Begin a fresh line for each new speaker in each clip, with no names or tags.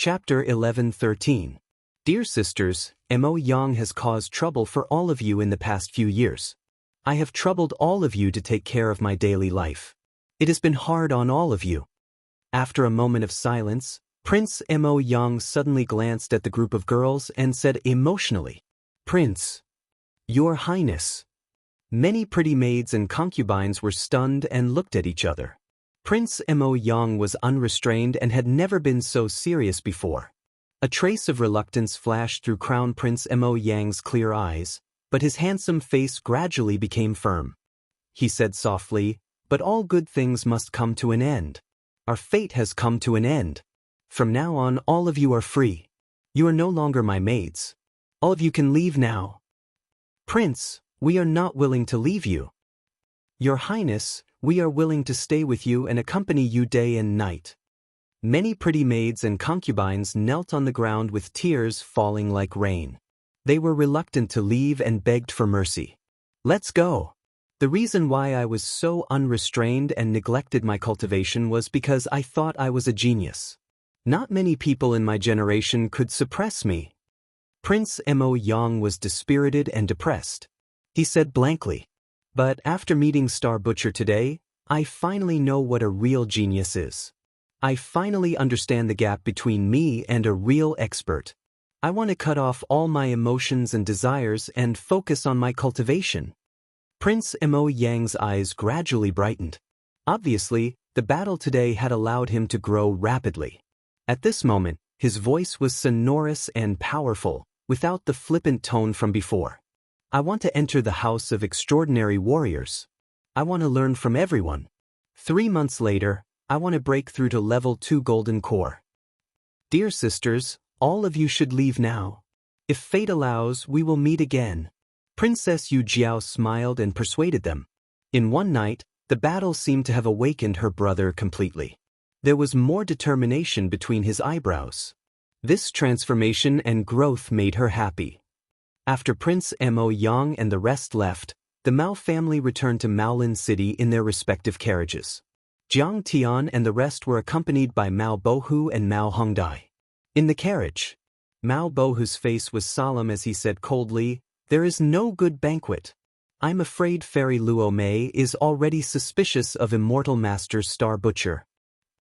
Chapter 11:13. Dear sisters, Mo Yang has caused trouble for all of you in the past few years. I have troubled all of you to take care of my daily life. It has been hard on all of you. After a moment of silence, Prince Mo Yang suddenly glanced at the group of girls and said emotionally, "Prince, Your Highness." Many pretty maids and concubines were stunned and looked at each other. Prince Mo Yang was unrestrained and had never been so serious before. A trace of reluctance flashed through Crown Prince Mo Yang's clear eyes, but his handsome face gradually became firm. He said softly, "But all good things must come to an end. Our fate has come to an end. From now on, all of you are free. You are no longer my maids. All of you can leave now." "Prince, we are not willing to leave you. Your Highness, we are willing to stay with you and accompany you day and night." Many pretty maids and concubines knelt on the ground with tears falling like rain. They were reluctant to leave and begged for mercy. "Let's go. The reason why I was so unrestrained and neglected my cultivation was because I thought I was a genius. Not many people in my generation could suppress me." Prince Mo Yang was dispirited and depressed. He said blankly, "But after meeting Star Butcher today, I finally know what a real genius is. I finally understand the gap between me and a real expert. I want to cut off all my emotions and desires and focus on my cultivation." Prince Mo Yang's eyes gradually brightened. Obviously, the battle today had allowed him to grow rapidly. At this moment, his voice was sonorous and powerful, without the flippant tone from before. "I want to enter the house of extraordinary warriors. I want to learn from everyone. 3 months later, I want to break through to level 2 golden core. Dear sisters, all of you should leave now. If fate allows, we will meet again." Princess Yu Jiao smiled and persuaded them. In one night, the battle seemed to have awakened her brother completely. There was more determination between his eyebrows. This transformation and growth made her happy. After Prince Mo Yang and the rest left, the Mao family returned to Maolin City in their respective carriages. Jiang Tian and the rest were accompanied by Mao Bohu and Mao Hongdai. In the carriage, Mao Bohu's face was solemn as he said coldly, "There is no good banquet. I'm afraid Fairy Luo Mei is already suspicious of Immortal Master Star Butcher."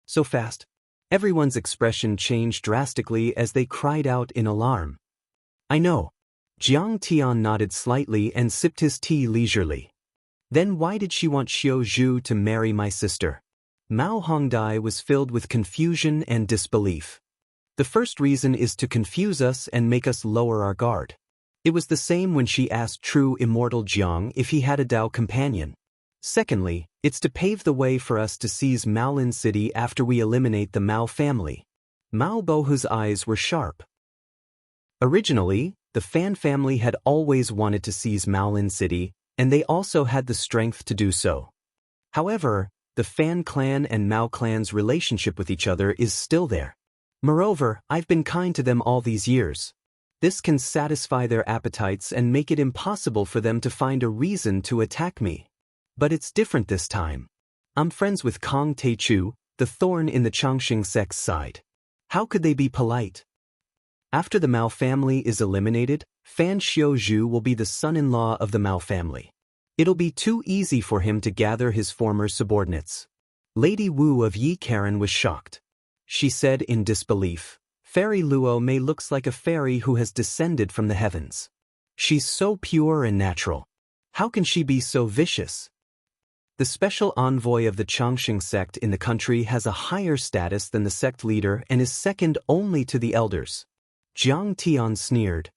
So fast. Everyone's expression changed drastically as they cried out in alarm. "I know." Jiang Tian nodded slightly and sipped his tea leisurely. "Then why did she want Xiao Zhu to marry my sister?" Mao Hongdai was filled with confusion and disbelief. "The first reason is to confuse us and make us lower our guard. It was the same when she asked true Immortal Jiang if he had a Dao companion. Secondly, it's to pave the way for us to seize Maolin City after we eliminate the Mao family." Mao Bohu's eyes were sharp. Originally, the Fan family had always wanted to seize Maolin City, and they also had the strength to do so. However, the Fan clan and Mao clan's relationship with each other is still there. Moreover, I've been kind to them all these years. This can satisfy their appetites and make it impossible for them to find a reason to attack me. But it's different this time. I'm friends with Kong Teichu, the thorn in the Changxing sect's side. How could they be polite? After the Mao family is eliminated, Fan Xiaozhu will be the son-in-law of the Mao family. It'll be too easy for him to gather his former subordinates. Lady Wu of Yi Karen was shocked. She said in disbelief, "Fairy Luo Mei looks like a fairy who has descended from the heavens. She's so pure and natural. How can she be so vicious?" The special envoy of the Changxing sect in the country has a higher status than the sect leader and is second only to the elders. Jiang Tian sneered.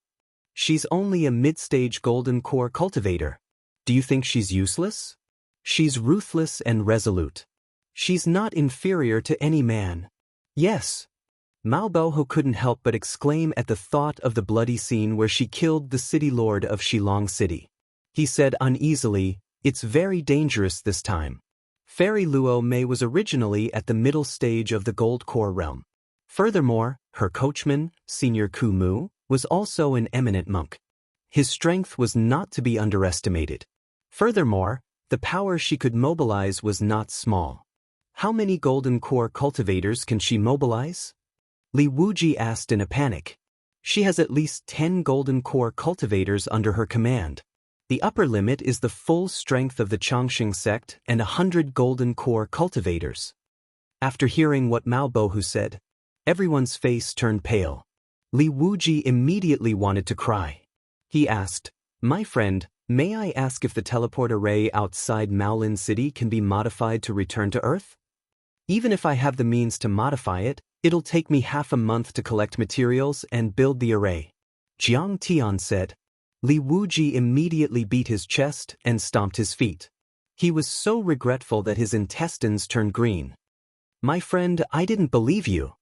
"She's only a mid-stage golden core cultivator. Do you think she's useless? She's ruthless and resolute. She's not inferior to any man." "Yes." Mao Bohu couldn't help but exclaim at the thought of the bloody scene where she killed the city lord of Shilong City. He said uneasily, "It's very dangerous this time." Fairy Luo Mei was originally at the middle stage of the gold core realm. Furthermore, her coachman, Senior Ku Mu, was also an eminent monk. His strength was not to be underestimated. Furthermore, the power she could mobilize was not small. How many golden core cultivators can she mobilize? Li Wuji asked in a panic. She has at least 10 golden core cultivators under her command. The upper limit is the full strength of the Chongqing sect and 100 golden core cultivators. After hearing what Mao Bohu said, everyone's face turned pale. Li Wuji immediately wanted to cry. He asked, "My friend, may I ask if the teleport array outside Maolin City can be modified to return to Earth? Even if I have the means to modify it, it'll take me half a month to collect materials and build the array." Jiang Tian said. Li Wuji immediately beat his chest and stomped his feet. He was so regretful that his intestines turned green. "My friend, I didn't believe you.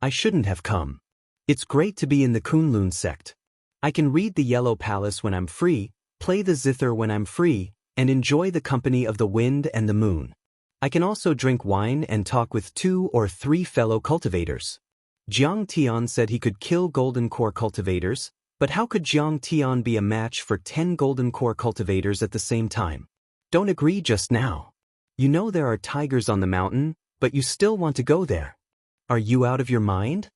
I shouldn't have come. It's great to be in the Kunlun sect. I can read the Yellow Palace when I'm free, play the zither when I'm free, and enjoy the company of the wind and the moon. I can also drink wine and talk with 2 or 3 fellow cultivators." Jiang Tian said he could kill golden core cultivators, but how could Jiang Tian be a match for 10 golden core cultivators at the same time? "Don't agree just now. You know there are tigers on the mountain, but you still want to go there. Are you out of your mind?"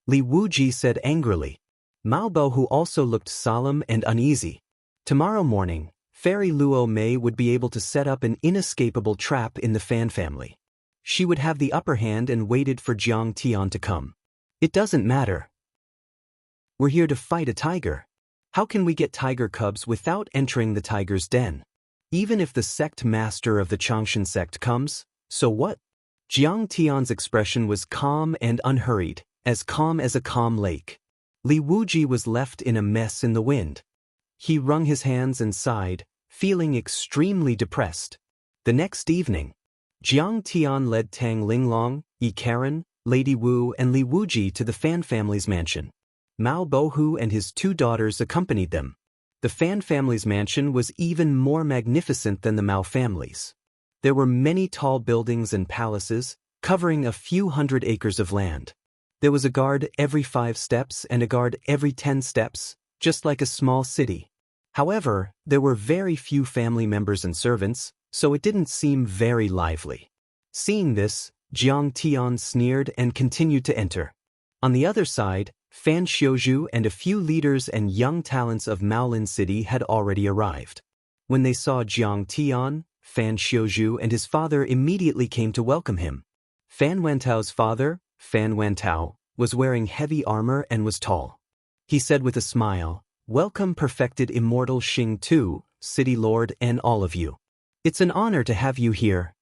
Li Wuji said angrily. Mao Bohu also looked solemn and uneasy. Tomorrow morning, Fairy Luo Mei would be able to set up an inescapable trap in the Fan family. She would have the upper hand and waited for Jiang Tian to come. "It doesn't matter. We're here to fight a tiger. How can we get tiger cubs without entering the tiger's den? Even if the sect master of the Chongqing sect comes, so what?" Jiang Tian's expression was calm and unhurried, as calm as a calm lake. Li Wuji was left in a mess in the wind. He wrung his hands and sighed, feeling extremely depressed. The next evening, Jiang Tian led Tang Linglong, Yi Karen, Lady Wu and Li Wuji to the Fan family's mansion. Mao Bohu and his 2 daughters accompanied them. The Fan family's mansion was even more magnificent than the Mao family's. There were many tall buildings and palaces, covering a few hundred acres of land. There was a guard every 5 steps and a guard every 10 steps, just like a small city. However, there were very few family members and servants, so it didn't seem very lively. Seeing this, Jiang Tian sneered and continued to enter. On the other side, Fan Xiuzhu and a few leaders and young talents of Maolin City had already arrived. When they saw Jiang Tian, Fan Xiuzhu and his father immediately came to welcome him. Fan Wantao's father, Fan Wantao, was wearing heavy armor and was tall. He said with a smile, "Welcome perfected Immortal Xing Tu, City Lord and all of you. It's an honor to have you here."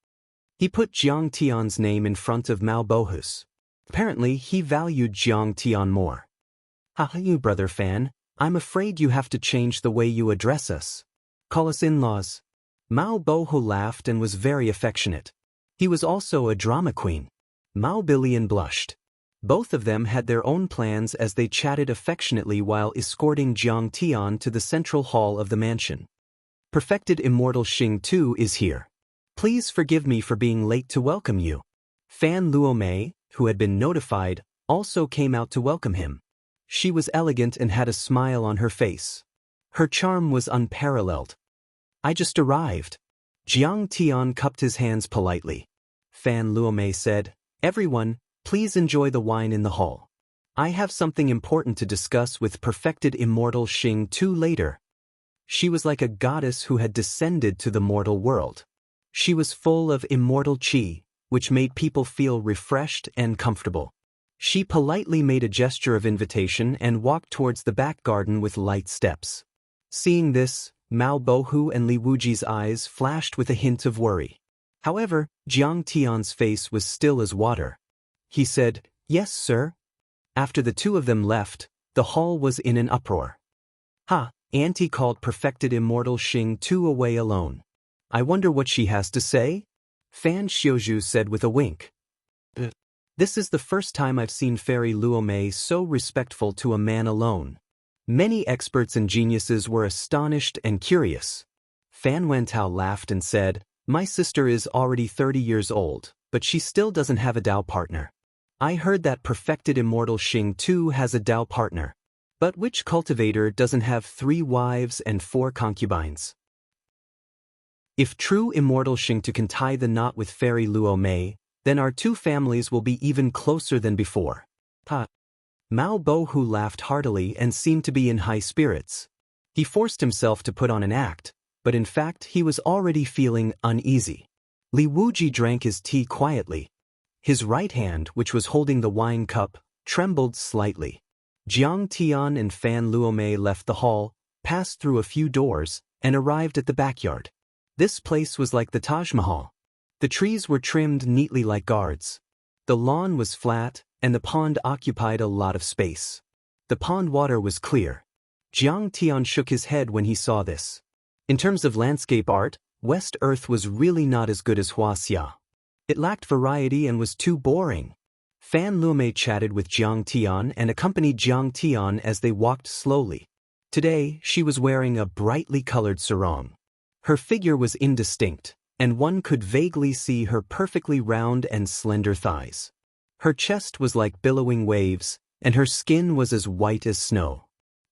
He put Jiang Tian's name in front of Mao Bohu's. Apparently, he valued Jiang Tian more. You brother Fan, I'm afraid you have to change the way you address us. Call us in-laws." Mao Bohu laughed and was very affectionate. He was also a drama queen. Mao Bilian blushed. Both of them had their own plans as they chatted affectionately while escorting Jiang Tian to the central hall of the mansion. "Perfected Immortal Xing Tu is here. Please forgive me for being late to welcome you." Fan Luomei, who had been notified, also came out to welcome him. She was elegant and had a smile on her face. Her charm was unparalleled. "I just arrived." Jiang Tian cupped his hands politely. Fan Luomei said, "Everyone, please enjoy the wine in the hall. I have something important to discuss with perfected Immortal Xing Tu later." She was like a goddess who had descended to the mortal world. She was full of immortal qi, which made people feel refreshed and comfortable. She politely made a gesture of invitation and walked towards the back garden with light steps. Seeing this, Mao Bohu and Li Wuji's eyes flashed with a hint of worry. However, Jiang Tian's face was still as water. He said, "Yes, sir." After the 2 of them left, the hall was in an uproar. Auntie called perfected Immortal Xing Tu away alone. I wonder what she has to say? Fan Xiuzhu said with a wink. This is the first time I've seen Fairy Luomei so respectful to a man alone. Many experts and geniuses were astonished and curious. Fan Wentao laughed and said, "My sister is already 30 years old, but she still doesn't have a Dao partner. I heard that perfected Immortal Xing Tu has a Dao partner. But which cultivator doesn't have 3 wives and 4 concubines? If true Immortal Xing Tu can tie the knot with Fairy Luomei, then our 2 families will be even closer than before." Ha! Mao Bohu laughed heartily and seemed to be in high spirits. He forced himself to put on an act, but in fact he was already feeling uneasy. Li Wuji drank his tea quietly. His right hand, which was holding the wine cup, trembled slightly. Jiang Tian and Fan Luomei left the hall, passed through a few doors, and arrived at the backyard. This place was like the Taj Mahal. The trees were trimmed neatly like guards. The lawn was flat, and the pond occupied a lot of space. The pond water was clear. Jiang Tian shook his head when he saw this. In terms of landscape art, West Earth was really not as good as Wuxia. It lacked variety and was too boring. Fan Luomei chatted with Jiang Tian and accompanied Jiang Tian as they walked slowly. Today, she was wearing a brightly colored sarong. Her figure was indistinct, and one could vaguely see her perfectly round and slender thighs. Her chest was like billowing waves, and her skin was as white as snow.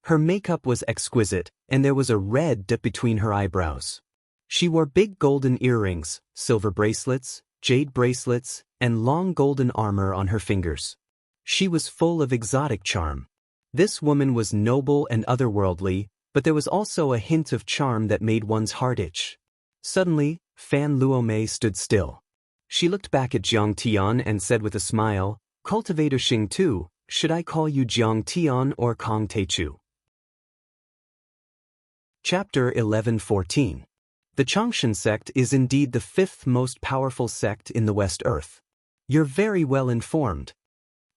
Her makeup was exquisite, and there was a red dip between her eyebrows. She wore big golden earrings, silver bracelets, jade bracelets, and long golden armor on her fingers. She was full of exotic charm. This woman was noble and otherworldly, but there was also a hint of charm that made one's heart itch. Suddenly, Fan Luomei stood still. She looked back at Jiang Tian and said with a smile, "Cultivator Xing Tu, should I call you Jiang Tian or Kong Teichu?" Chapter 11:14. The Changshan sect is indeed the fifth most powerful sect in the West Earth. You're very well informed.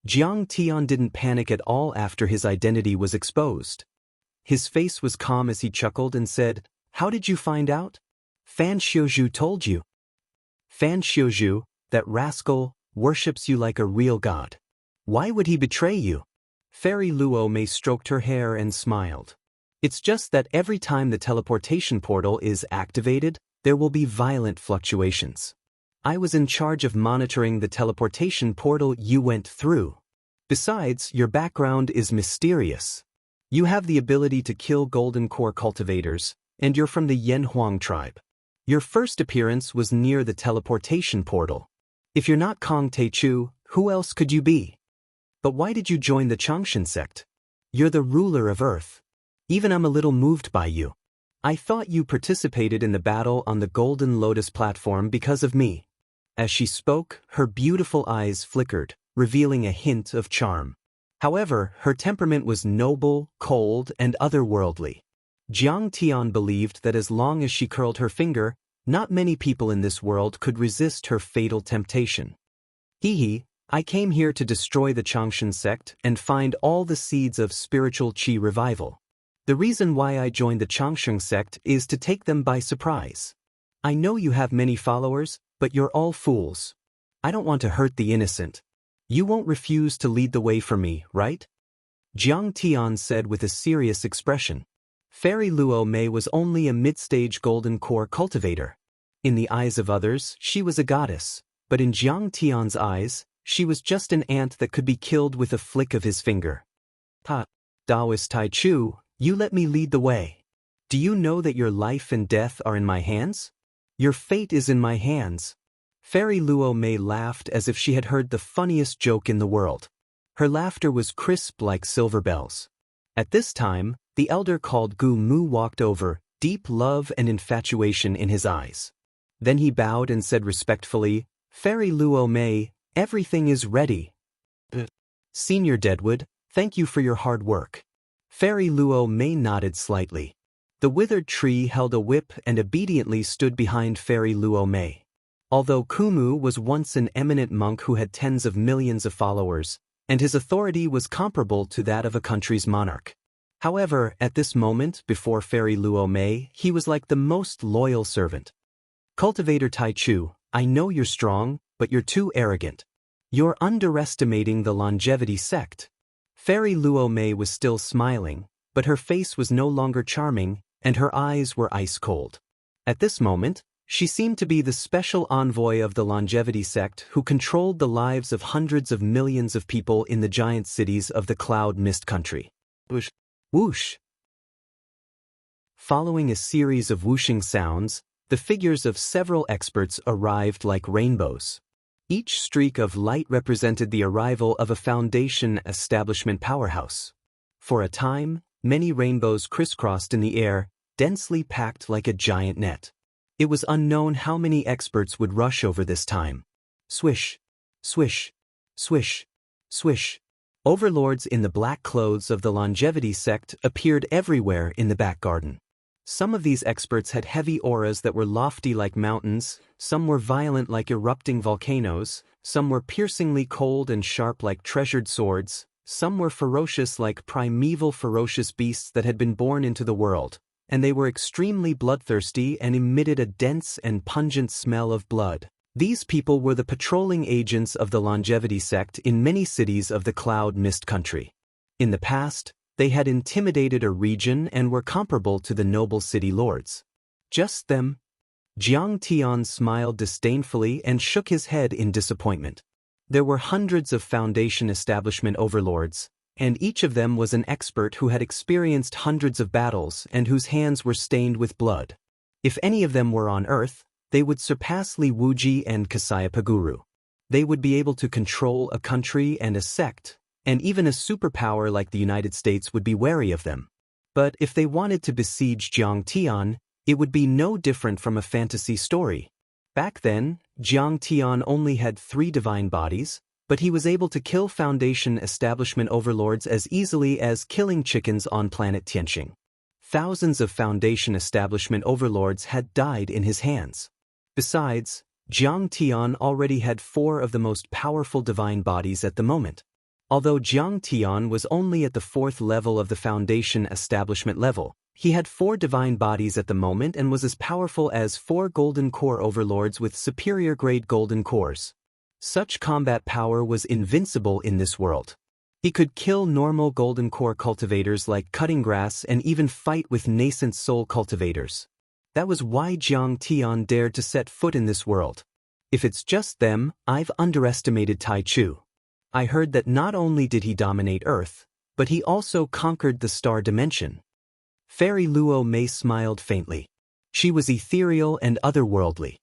Jiang Tian didn't panic at all after his identity was exposed. His face was calm as he chuckled and said, "How did you find out?" "Fan Xiuzhu told you." "Fan Xiuzhu, that rascal, worships you like a real god. Why would he betray you?" Fairy Luomei stroked her hair and smiled. "It's just that every time the teleportation portal is activated, there will be violent fluctuations. I was in charge of monitoring the teleportation portal you went through. Besides, your background is mysterious. You have the ability to kill golden core cultivators, and you're from the Yanhuang tribe. Your first appearance was near the teleportation portal. If you're not Kong Teichu, who else could you be? But why did you join the Changshan sect? You're the ruler of Earth. Even I'm a little moved by you. I thought you participated in the battle on the Golden Lotus platform because of me." As she spoke, her beautiful eyes flickered, revealing a hint of charm. However, her temperament was noble, cold, and otherworldly. Jiang Tian believed that as long as she curled her finger, not many people in this world could resist her fatal temptation. "Hee, I came here to destroy the Changshan sect and find all the seeds of spiritual qi revival. The reason why I joined the Changshan sect is to take them by surprise. I know you have many followers, but you're all fools. I don't want to hurt the innocent. You won't refuse to lead the way for me, right?" Jiang Tian said with a serious expression. Fairy Luomei was only a mid-stage golden core cultivator. In the eyes of others, she was a goddess, but in Jiang Tian's eyes, she was just an ant that could be killed with a flick of his finger. Daoist Tai Chu, you let me lead the way. Do you know that your life and death are in my hands? Your fate is in my hands." Fairy Luomei laughed as if she had heard the funniest joke in the world. Her laughter was crisp like silver bells. At this time, the elder called Gu Mu walked over, deep love and infatuation in his eyes. Then he bowed and said respectfully, "Fairy Luomei, everything is ready." "Senior Deadwood, thank you for your hard work." Fairy Luomei nodded slightly. The withered tree held a whip and obediently stood behind Fairy Luomei. Although Kumu was once an eminent monk who had tens of millions of followers, and his authority was comparable to that of a country's monarch. However, at this moment, before Fairy Luomei, he was like the most loyal servant. "Cultivator Taichu, I know you're strong, but you're too arrogant. You're underestimating the longevity sect." Fairy Luomei was still smiling, but her face was no longer charming, and her eyes were ice cold. At this moment, she seemed to be the special envoy of the longevity sect who controlled the lives of hundreds of millions of people in the giant cities of the Cloud Mist country. Whoosh! Whoosh! Following a series of whooshing sounds, the figures of several experts arrived like rainbows. Each streak of light represented the arrival of a Foundation establishment powerhouse. For a time, many rainbows crisscrossed in the air, densely packed like a giant net. It was unknown how many experts would rush over this time. Swish, swish, swish, swish. Overlords in the black clothes of the longevity sect appeared everywhere in the back garden. Some of these experts had heavy auras that were lofty like mountains, some were violent like erupting volcanoes, some were piercingly cold and sharp like treasured swords, some were ferocious like primeval ferocious beasts that had been born into the world, and they were extremely bloodthirsty and emitted a dense and pungent smell of blood. These people were the patrolling agents of the longevity sect in many cities of the Cloud Mist country. In the past, they had intimidated a region and were comparable to the noble city lords. Just them? Jiang Tian smiled disdainfully and shook his head in disappointment. There were hundreds of Foundation establishment overlords, and each of them was an expert who had experienced hundreds of battles and whose hands were stained with blood. If any of them were on Earth, they would surpass Li Wuji and Kasayapaguru. They would be able to control a country and a sect, and even a superpower like the United States would be wary of them. But if they wanted to besiege Jiang Tian, it would be no different from a fantasy story. Back then, Jiang Tian only had 3 divine bodies, but he was able to kill Foundation establishment overlords as easily as killing chickens on planet Tianxing. Thousands of Foundation establishment overlords had died in his hands. Besides, Jiang Tian already had 4 of the most powerful divine bodies at the moment. Although Jiang Tian was only at the 4th level of the Foundation establishment level, he had 4 divine bodies at the moment and was as powerful as 4 golden core overlords with superior grade golden cores. Such combat power was invincible in this world. He could kill normal golden core cultivators like cutting grass and even fight with nascent soul cultivators. That was why Jiang Tian dared to set foot in this world. If it's just them, I've underestimated Tai Chu. I heard that not only did he dominate Earth, but he also conquered the star dimension. Fairy Luo Mei smiled faintly. She was ethereal and otherworldly.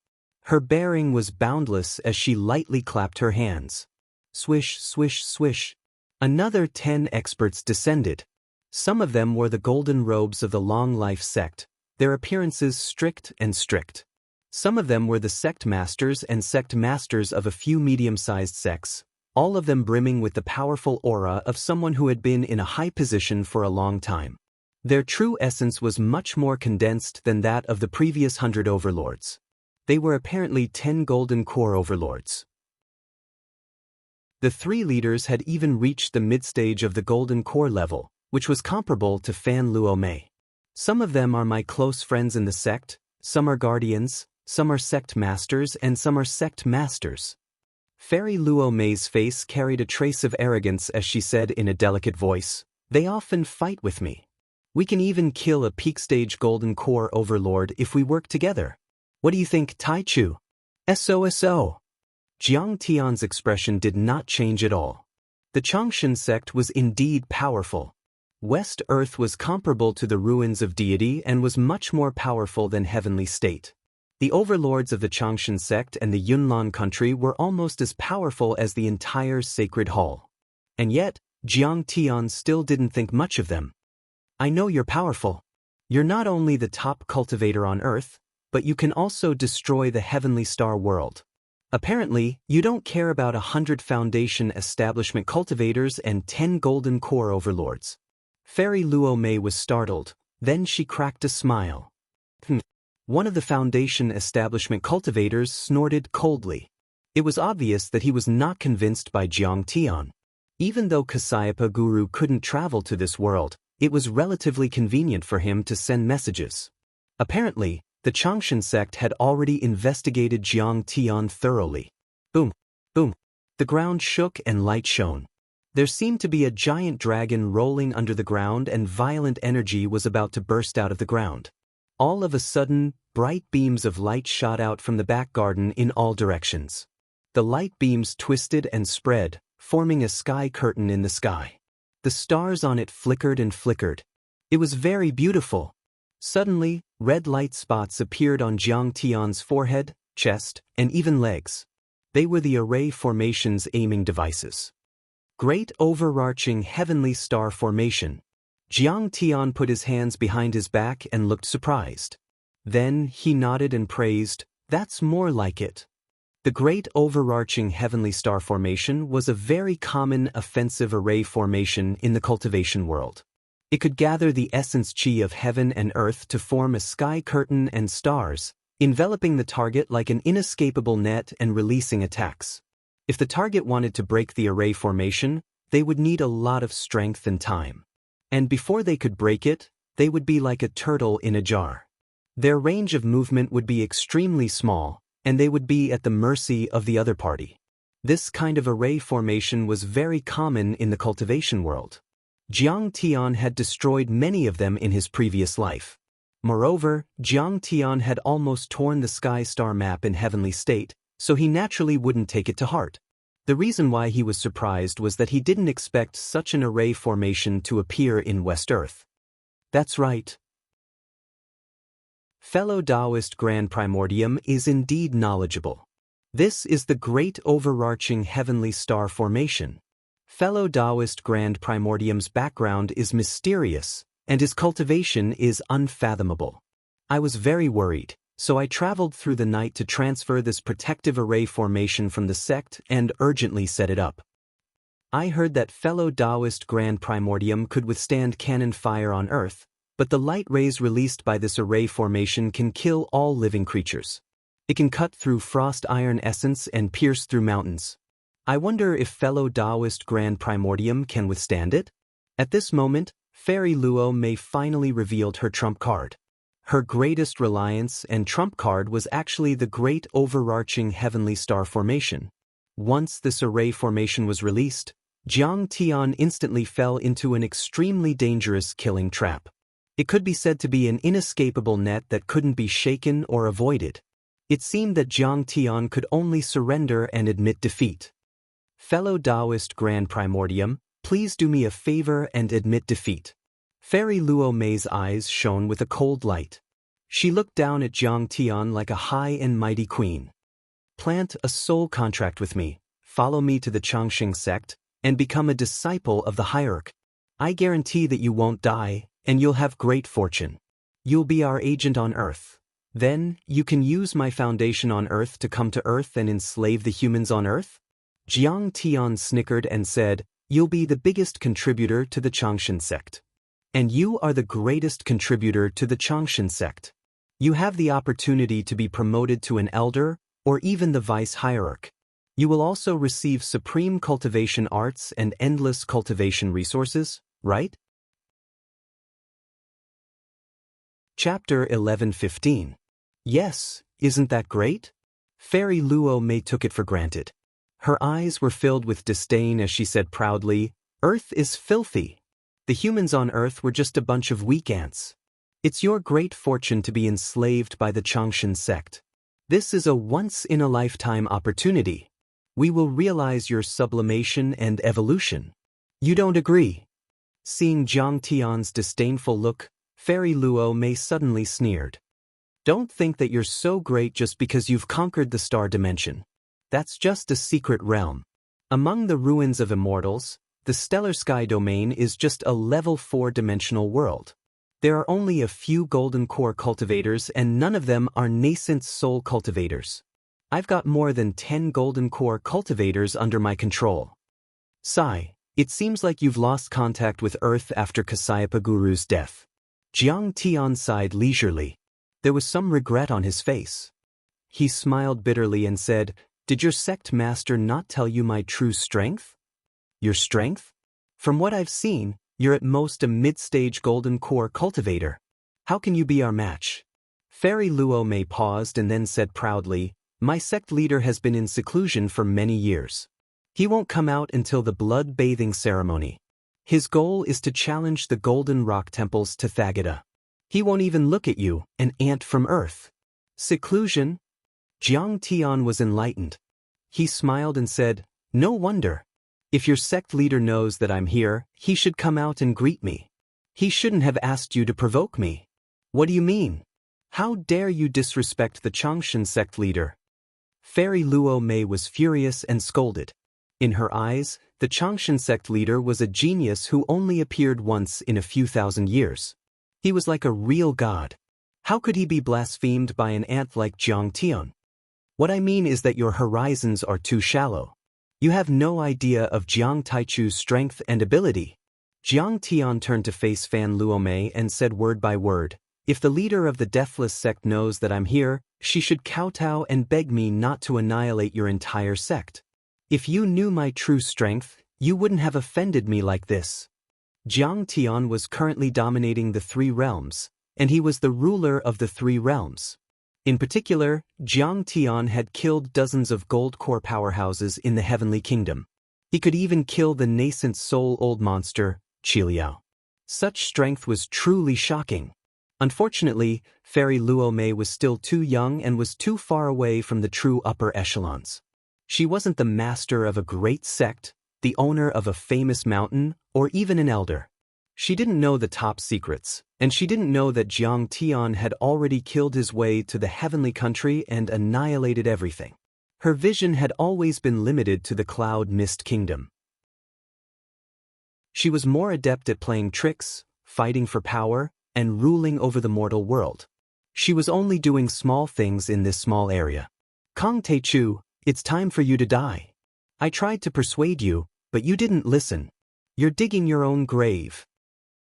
Her bearing was boundless as she lightly clapped her hands. Swish, swish, swish. Another 10 experts descended. Some of them wore the golden robes of the Long Life sect, their appearances strict and strict. Some of them were the sect masters and sect masters of a few medium-sized sects, all of them brimming with the powerful aura of someone who had been in a high position for a long time. Their true essence was much more condensed than that of the previous 100 overlords. They were apparently 10 golden core overlords. The 3 leaders had even reached the mid-stage of the golden core level, which was comparable to Fan Luo Mei. Some of them are my close friends in the sect, some are guardians, some are sect masters, and some are sect masters. Fairy Luo Mei's face carried a trace of arrogance as she said in a delicate voice, "They often fight with me. We can even kill a peak-stage golden core overlord if we work together. What do you think, Tai Chu?" "SOSO." Jiang Tian's expression did not change at all. The Changshan sect was indeed powerful. West Earth was comparable to the ruins of deity and was much more powerful than Heavenly State. The overlords of the Changshan sect and the Yunlan country were almost as powerful as the entire Sacred Hall. And yet, Jiang Tian still didn't think much of them. "I know you're powerful. You're not only the top cultivator on Earth, but you can also destroy the Heavenly Star world. Apparently, you don't care about 100 Foundation establishment cultivators and 10 golden core overlords." Fairy Luo Mei was startled, then she cracked a smile. One of the Foundation establishment cultivators snorted coldly. It was obvious that he was not convinced by Jiang Tian. Even though Kasayapa Guru couldn't travel to this world, it was relatively convenient for him to send messages. Apparently, the Changshan sect had already investigated Jiang Tian thoroughly. Boom, boom. The ground shook and light shone. There seemed to be a giant dragon rolling under the ground and violent energy was about to burst out of the ground. All of a sudden, bright beams of light shot out from the back garden in all directions. The light beams twisted and spread, forming a sky curtain in the sky. The stars on it flickered and flickered. It was very beautiful. Suddenly, red light spots appeared on Jiang Tian's forehead, chest, and even legs. They were the array formation's aiming devices. Great overarching heavenly star formation. Jiang Tian put his hands behind his back and looked surprised. Then he nodded and praised, "That's more like it." The great overarching heavenly star formation was a very common offensive array formation in the cultivation world. It could gather the essence chi of heaven and earth to form a sky curtain and stars, enveloping the target like an inescapable net and releasing attacks. If the target wanted to break the array formation, they would need a lot of strength and time. And before they could break it, they would be like a turtle in a jar. Their range of movement would be extremely small, and they would be at the mercy of the other party. This kind of array formation was very common in the cultivation world. Jiang Tian had destroyed many of them in his previous life. Moreover, Jiang Tian had almost torn the sky star map in heavenly state, so he naturally wouldn't take it to heart. The reason why he was surprised was that he didn't expect such an array formation to appear in West Earth. That's right. Fellow Daoist Grand Primordium is indeed knowledgeable. This is the great overarching heavenly star formation. Fellow Daoist Grand Primordium's background is mysterious, and his cultivation is unfathomable. I was very worried, so I traveled through the night to transfer this protective array formation from the sect and urgently set it up. I heard that fellow Daoist Grand Primordium could withstand cannon fire on Earth, but the light rays released by this array formation can kill all living creatures. It can cut through frost iron essence and pierce through mountains. I wonder if fellow Daoist Grand Primordium can withstand it? At this moment, Fairy Luo Mei finally revealed her trump card. Her greatest reliance and trump card was actually the great overarching heavenly star formation. Once this array formation was released, Jiang Tian instantly fell into an extremely dangerous killing trap. It could be said to be an inescapable net that couldn't be shaken or avoided. It seemed that Jiang Tian could only surrender and admit defeat. Fellow Daoist Grand Primordium, please do me a favor and admit defeat. Fairy Luo Mei's eyes shone with a cold light. She looked down at Jiang Tian like a high and mighty queen. Plant a soul contract with me, follow me to the Changxing sect, and become a disciple of the hierarch. I guarantee that you won't die, and you'll have great fortune. You'll be our agent on Earth. Then, you can use my foundation on Earth to come to Earth and enslave the humans on Earth? Jiang Tian snickered and said, "You'll be the biggest contributor to the Changxing sect. And you are the greatest contributor to the Changxing sect. You have the opportunity to be promoted to an elder, or even the vice hierarch. You will also receive supreme cultivation arts and endless cultivation resources, right?" Chapter 11:15. Yes, isn't that great? Fairy Luo Mei took it for granted. Her eyes were filled with disdain as she said proudly, "Earth is filthy. The humans on Earth were just a bunch of weak ants. It's your great fortune to be enslaved by the Changxing sect. This is a once-in-a-lifetime opportunity. We will realize your sublimation and evolution. You don't agree?" Seeing Jiang Tian's disdainful look, Fairy Luo Mei suddenly sneered. "Don't think that you're so great just because you've conquered the star dimension. That's just a secret realm. Among the ruins of immortals, the stellar sky domain is just a level 4-dimensional world. There are only a few golden core cultivators and none of them are nascent soul cultivators. I've got more than 10 golden core cultivators under my control. Sigh, it seems like you've lost contact with Earth after Kasayapa Guru's death." Jiang Tian sighed leisurely. There was some regret on his face. He smiled bitterly and said, "Did your sect master not tell you my true strength?" "Your strength? From what I've seen, you're at most a mid-stage golden core cultivator. How can you be our match?" Fairy Luo Mei paused and then said proudly, "My sect leader has been in seclusion for many years. He won't come out until the blood-bathing ceremony. His goal is to challenge the Golden Rock Temple's Tathagata. He won't even look at you, an ant from Earth." Seclusion? Jiang Tian was enlightened. He smiled and said, "No wonder. If your sect leader knows that I'm here, he should come out and greet me. He shouldn't have asked you to provoke me. What do you mean? How dare you disrespect the Changxing sect leader?" Fairy Luo Mei was furious and scolded. In her eyes, the Changshan sect leader was a genius who only appeared once in a few thousand years. He was like a real god. How could he be blasphemed by an ant like Jiang Tian? What I mean is that your horizons are too shallow. You have no idea of Jiang Taichu's strength and ability. Jiang Tian turned to face Fan Luomei and said word by word, "If the leader of the Deathless sect knows that I'm here, she should kowtow and beg me not to annihilate your entire sect. If you knew my true strength, you wouldn't have offended me like this." Jiang Tian was currently dominating the three realms, and he was the ruler of the three realms. In particular, Jiang Tian had killed dozens of gold core powerhouses in the Heavenly Kingdom. He could even kill the nascent soul-old monster, Qiliao. Such strength was truly shocking. Unfortunately, Fairy Luo Mei was still too young and was too far away from the true upper echelons. She wasn't the master of a great sect, the owner of a famous mountain, or even an elder. She didn't know the top secrets, and she didn't know that Jiang Tian had already killed his way to the heavenly country and annihilated everything. Her vision had always been limited to the Cloud Mist Kingdom. She was more adept at playing tricks, fighting for power, and ruling over the mortal world. She was only doing small things in this small area. "Kang Teichu, it's time for you to die. I tried to persuade you, but you didn't listen. You're digging your own grave."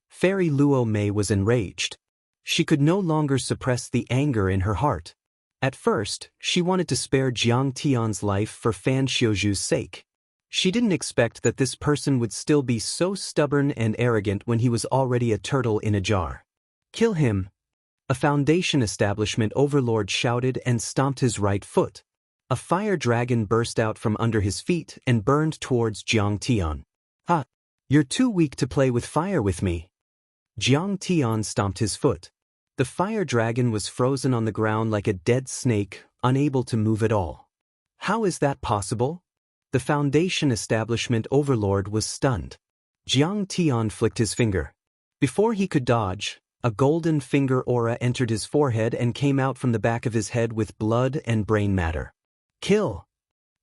Fairy Luo Mei was enraged. She could no longer suppress the anger in her heart. At first, she wanted to spare Jiang Tian's life for Fan Xiuzhu's sake. She didn't expect that this person would still be so stubborn and arrogant when he was already a turtle in a jar. "Kill him!" A Foundation establishment overlord shouted and stomped his right foot. A fire dragon burst out from under his feet and burned towards Jiang Tian. "Ha! You're too weak to play with fire with me." Jiang Tian stomped his foot. The fire dragon was frozen on the ground like a dead snake, unable to move at all. How is that possible? The Foundation establishment overlord was stunned. Jiang Tian flicked his finger. Before he could dodge, a golden finger aura entered his forehead and came out from the back of his head with blood and brain matter. "Kill!"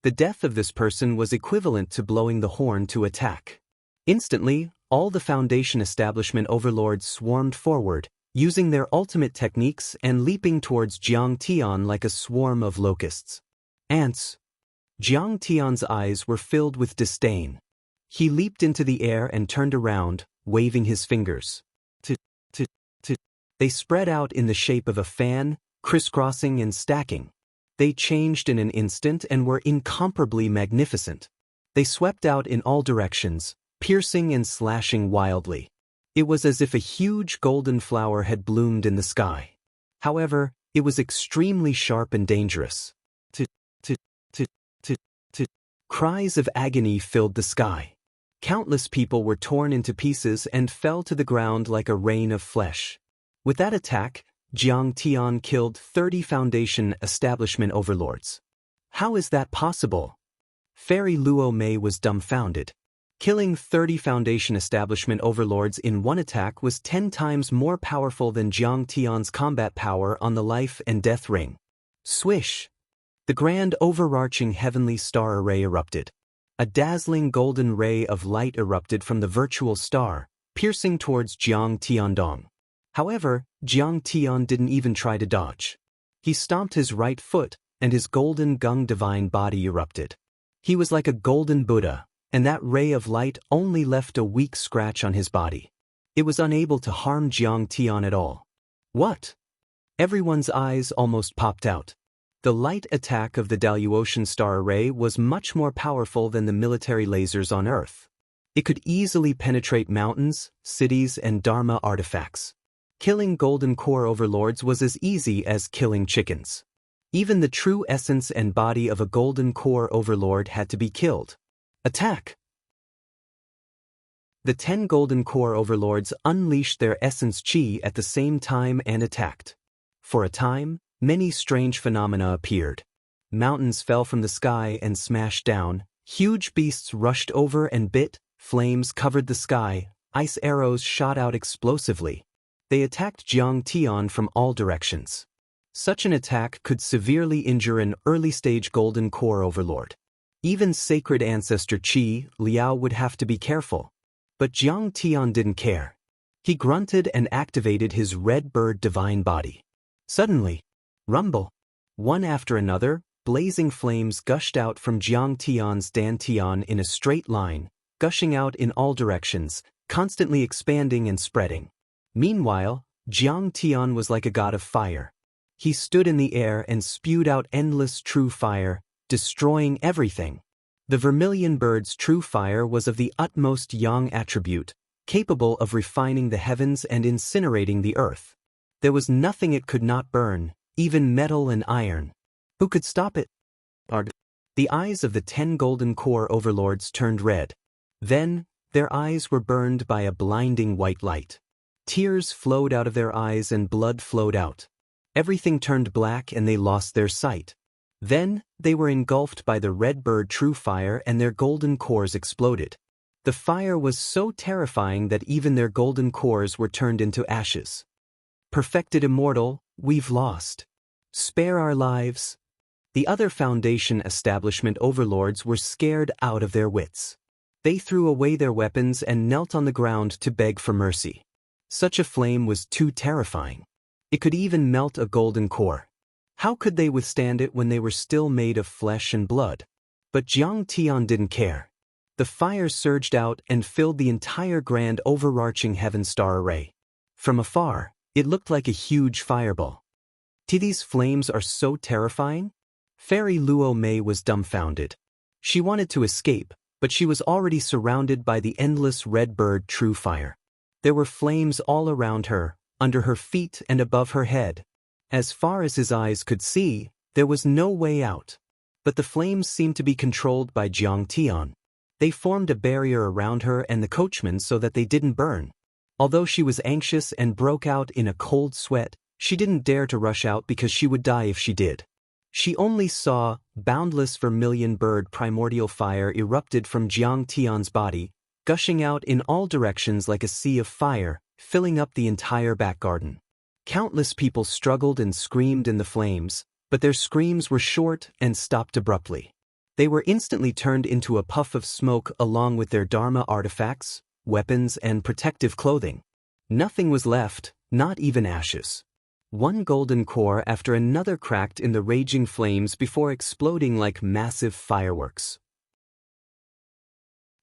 The death of this person was equivalent to blowing the horn to attack. Instantly, all the Foundation establishment overlords swarmed forward, using their ultimate techniques and leaping towards Jiang Tian like a swarm of locusts. Ants. Jiang Tian's eyes were filled with disdain. He leaped into the air and turned around, waving his fingers. They spread out in the shape of a fan, crisscrossing and stacking. They changed in an instant and were incomparably magnificent. They swept out in all directions, piercing and slashing wildly. It was as if a huge golden flower had bloomed in the sky. However, it was extremely sharp and dangerous. Cries of agony filled the sky. Countless people were torn into pieces and fell to the ground like a rain of flesh. With that attack, Jiang Tian killed 30 Foundation establishment overlords. How is that possible? Fairy Luo Mei was dumbfounded. Killing 30 Foundation establishment overlords in one attack was 10 times more powerful than Jiang Tian's combat power on the life and death ring. Swish! The grand overarching heavenly star array erupted. A dazzling golden ray of light erupted from the virtual star, piercing towards Jiang Tiandong. However, Jiang Tian didn't even try to dodge. He stomped his right foot, and his golden gung divine body erupted. He was like a golden Buddha, and that ray of light only left a weak scratch on his body. It was unable to harm Jiang Tian at all. What? Everyone's eyes almost popped out. The light attack of the Daoist star array was much more powerful than the military lasers on Earth. It could easily penetrate mountains, cities, and Dharma artifacts. Killing golden core overlords was as easy as killing chickens. Even the true essence and body of a golden core overlord had to be killed. Attack! The 10 golden core overlords unleashed their essence chi at the same time and attacked. For a time, many strange phenomena appeared. Mountains fell from the sky and smashed down, huge beasts rushed over and bit, flames covered the sky, ice arrows shot out explosively. They attacked Jiang Tian from all directions. Such an attack could severely injure an early-stage golden core overlord. Even sacred ancestor Qi, Liao would have to be careful. But Jiang Tian didn't care. He grunted and activated his red bird divine body. Suddenly, rumble. One after another, blazing flames gushed out from Jiang Tian's dantian in a straight line, gushing out in all directions, constantly expanding and spreading. Meanwhile, Jiang Tian was like a god of fire. He stood in the air and spewed out endless true fire, destroying everything. The vermilion bird's true fire was of the utmost yang attribute, capable of refining the heavens and incinerating the earth. There was nothing it could not burn, even metal and iron. Who could stop it? The eyes of the 10 golden core overlords turned red. Then, their eyes were burned by a blinding white light. Tears flowed out of their eyes and blood flowed out. Everything turned black and they lost their sight. Then, they were engulfed by the red bird true fire and their golden cores exploded. The fire was so terrifying that even their golden cores were turned into ashes. Perfected immortal, we've lost. Spare our lives. The other Foundation establishment overlords were scared out of their wits. They threw away their weapons and knelt on the ground to beg for mercy. Such a flame was too terrifying. It could even melt a golden core. How could they withstand it when they were still made of flesh and blood? But Jiang Tian didn't care. The fire surged out and filled the entire grand overarching heaven star array. From afar, it looked like a huge fireball. These flames are so terrifying? Fairy Luo Mei was dumbfounded. She wanted to escape, but she was already surrounded by the endless red bird true fire. There were flames all around her, under her feet and above her head. As far as his eyes could see, there was no way out. But the flames seemed to be controlled by Jiang Tian. They formed a barrier around her and the coachman so that they didn't burn. Although she was anxious and broke out in a cold sweat, she didn't dare to rush out because she would die if she did. She only saw boundless vermilion bird primordial fire erupted from Jiang Tian's body, gushing out in all directions like a sea of fire, filling up the entire back garden. Countless people struggled and screamed in the flames, but their screams were short and stopped abruptly. They were instantly turned into a puff of smoke along with their Dharma artifacts, weapons, and protective clothing. Nothing was left, not even ashes. One golden core after another cracked in the raging flames before exploding like massive fireworks.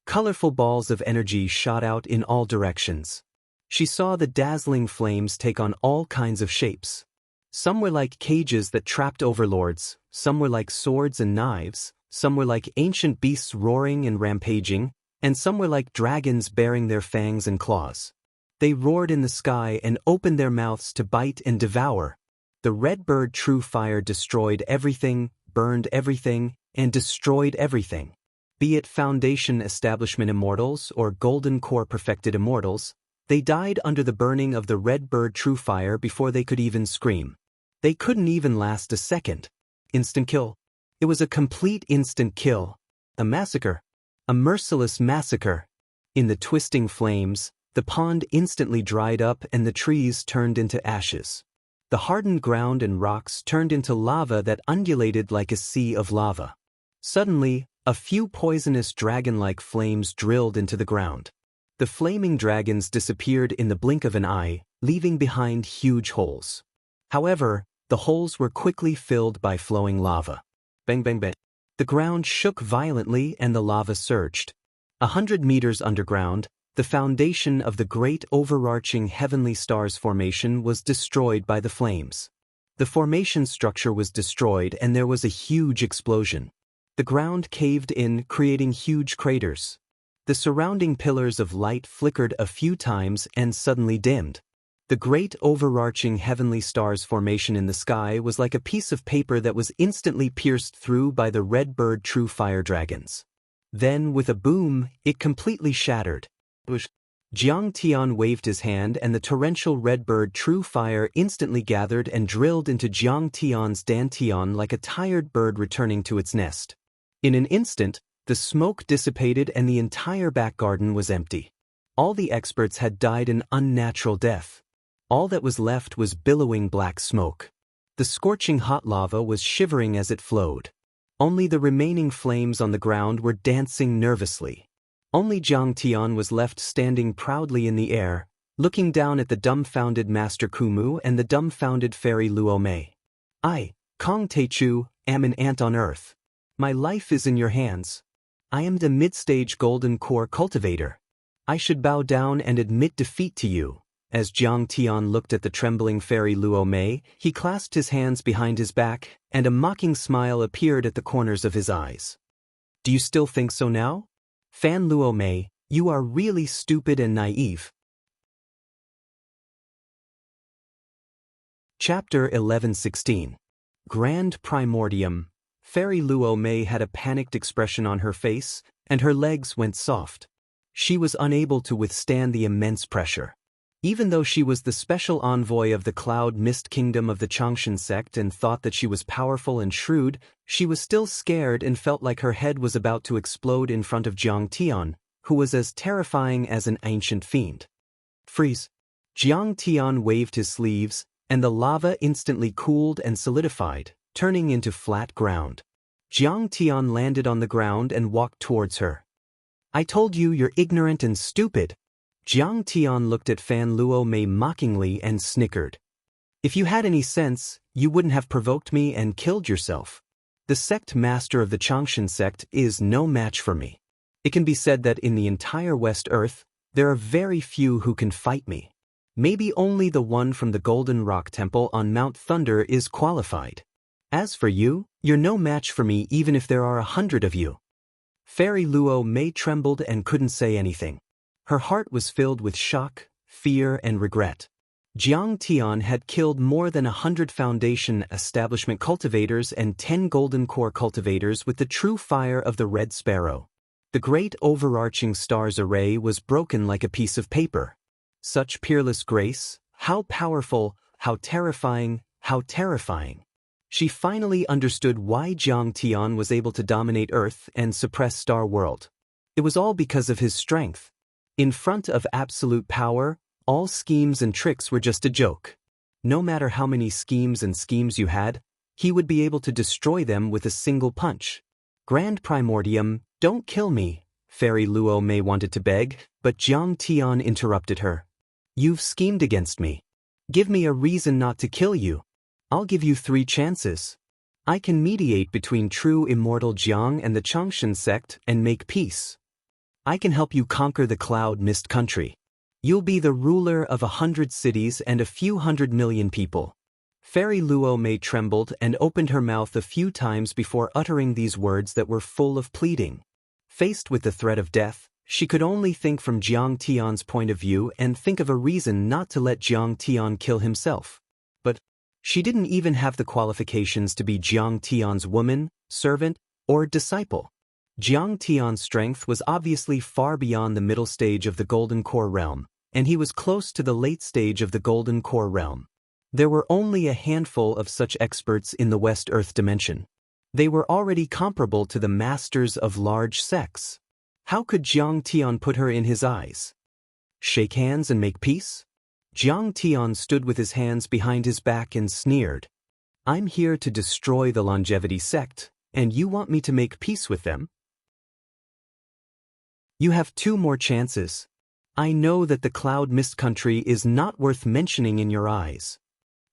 Colorful balls of energy shot out in all directions. She saw the dazzling flames take on all kinds of shapes. Some were like cages that trapped overlords, some were like swords and knives, some were like ancient beasts roaring and rampaging, and some were like dragons bearing their fangs and claws. They roared in the sky and opened their mouths to bite and devour. The red bird true fire destroyed everything, burned everything, and destroyed everything. Be it Foundation Establishment Immortals or Golden Core Perfected Immortals, they died under the burning of the red bird true fire before they could even scream. They couldn't even last a second. Instant kill. It was a complete instant kill. A massacre. A merciless massacre. In the twisting flames, the pond instantly dried up and the trees turned into ashes. The hardened ground and rocks turned into lava that undulated like a sea of lava. Suddenly, a few poisonous dragon-like flames drilled into the ground. The flaming dragons disappeared in the blink of an eye, leaving behind huge holes. However, the holes were quickly filled by flowing lava. Bang bang bang. The ground shook violently and the lava surged. 100 meters underground, the foundation of the great overarching heavenly stars formation was destroyed by the flames. The formation structure was destroyed and there was a huge explosion. The ground caved in, creating huge craters. The surrounding pillars of light flickered a few times and suddenly dimmed. The great overarching heavenly stars formation in the sky was like a piece of paper that was instantly pierced through by the red bird true fire dragons. Then, with a boom, it completely shattered. Jiang Tian waved his hand and the torrential red bird true fire instantly gathered and drilled into Jiang Tian's dantian like a tired bird returning to its nest. In an instant, the smoke dissipated and the entire back garden was empty. All the experts had died an unnatural death. All that was left was billowing black smoke. The The scorching hot lava was shivering as it flowed. Only the remaining flames on the ground were dancing nervously. Only Jiang Tian was left standing proudly in the air, looking down at the dumbfounded Master Kumu and the dumbfounded Fairy Luo Mei. I, Kong Teichu, am an ant on earth. My life is in your hands. I am the mid-stage golden core cultivator. I should bow down and admit defeat to you. As Jiang Tian looked at the trembling Fairy Luo Mei, he clasped his hands behind his back, and a mocking smile appeared at the corners of his eyes. Do you still think so now? Fan Luo Mei, you are really stupid and naive. Chapter 11:16. Grand Primordium. Fairy Luo Mei had a panicked expression on her face, and her legs went soft. She was unable to withstand the immense pressure. Even though she was the special envoy of the Cloud Mist Kingdom of the Xianxia sect and thought that she was powerful and shrewd, she was still scared and felt like her head was about to explode in front of Jiang Tian, who was as terrifying as an ancient fiend. Freeze! Jiang Tian waved his sleeves, and the lava instantly cooled and solidified, turning into flat ground. Jiang Tian landed on the ground and walked towards her. I told you you're ignorant and stupid. Jiang Tian looked at Fan Luo Mei mockingly and snickered. If you had any sense, you wouldn't have provoked me and killed yourself. The sect master of the Xianxia sect is no match for me. It can be said that in the entire West Earth, there are very few who can fight me. Maybe only the one from the Golden Rock Temple on Mount Thunder is qualified. As for you, you're no match for me even if there are 100 of you. Fairy Luo Mei trembled and couldn't say anything. Her heart was filled with shock, fear, and regret. Jiang Tian had killed more than 100 Foundation Establishment cultivators and 10 Golden Core cultivators with the true fire of the Red Sparrow. The great overarching stars array was broken like a piece of paper. Such peerless grace, how powerful, how terrifying, how terrifying. She finally understood why Jiang Tian was able to dominate Earth and suppress Star World. It was all because of his strength. In front of absolute power, all schemes and tricks were just a joke. No matter how many schemes you had, he would be able to destroy them with a single punch. Grand Primordium, don't kill me, Fairy Luo Mei wanted to beg, but Jiang Tian interrupted her. You've schemed against me. Give me a reason not to kill you. I'll give you 3 chances. I can mediate between true immortal Jiang and the Xianxia sect and make peace. I can help you conquer the Cloud Mist Country. You'll be the ruler of 100 cities and a few 100 million people. Fairy Luo Mei trembled and opened her mouth a few times before uttering these words that were full of pleading. Faced with the threat of death, she could only think from Jiang Tian's point of view and think of a reason not to let Jiang Tian kill himself. But she didn't even have the qualifications to be Jiang Tian's woman, servant, or disciple. Jiang Tian's strength was obviously far beyond the middle stage of the Golden Core realm, and he was close to the late stage of the Golden Core realm. There were only a handful of such experts in the West Earth dimension. They were already comparable to the masters of large sects. How could Jiang Tian put her in his eyes? Shake hands and make peace? Jiang Tian stood with his hands behind his back and sneered. I'm here to destroy the Longevity sect, and you want me to make peace with them? You have 2 more chances. I know that the Cloud Mist Country is not worth mentioning in your eyes.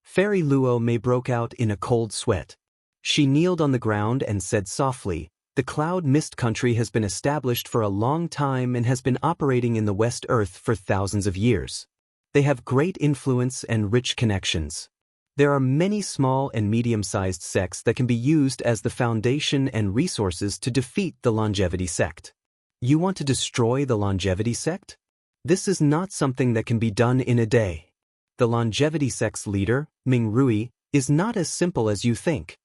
Fairy Luo Mei broke out in a cold sweat. She kneeled on the ground and said softly, the Cloud Mist Country has been established for a long time and has been operating in the West Earth for thousands of years. They have great influence and rich connections. There are many small and medium-sized sects that can be used as the foundation and resources to defeat the Longevity sect. You want to destroy the Longevity sect? This is not something that can be done in a day. The Longevity sect's leader, Ming Rui, is not as simple as you think.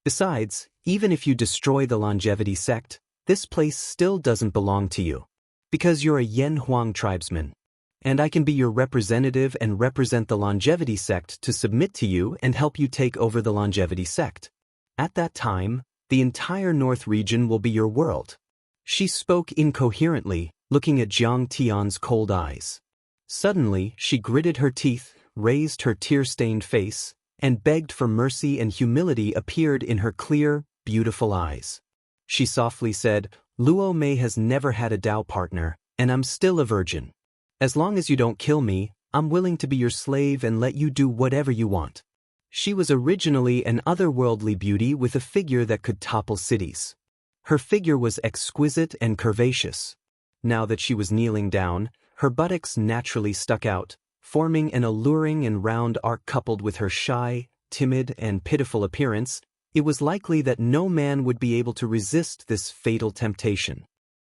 Besides, even if you destroy the Longevity sect, this place still doesn't belong to you. Because you're a Yen Huang tribesman. And I can be your representative and represent the Longevity sect to submit to you and help you take over the Longevity sect. At that time, the entire North region will be your world. She spoke incoherently, looking at Jiang Tian's cold eyes. Suddenly, she gritted her teeth, raised her tear-stained face, and begged for mercy, and humility appeared in her clear, beautiful eyes. She softly said, "Luo Mei has never had a Dao partner, and I'm still a virgin. As long as you don't kill me, I'm willing to be your slave and let you do whatever you want." She was originally an otherworldly beauty with a figure that could topple cities. Her figure was exquisite and curvaceous. Now that she was kneeling down, her buttocks naturally stuck out, forming an alluring and round arc. Coupled with her shy, timid, and pitiful appearance, it was likely that no man would be able to resist this fatal temptation.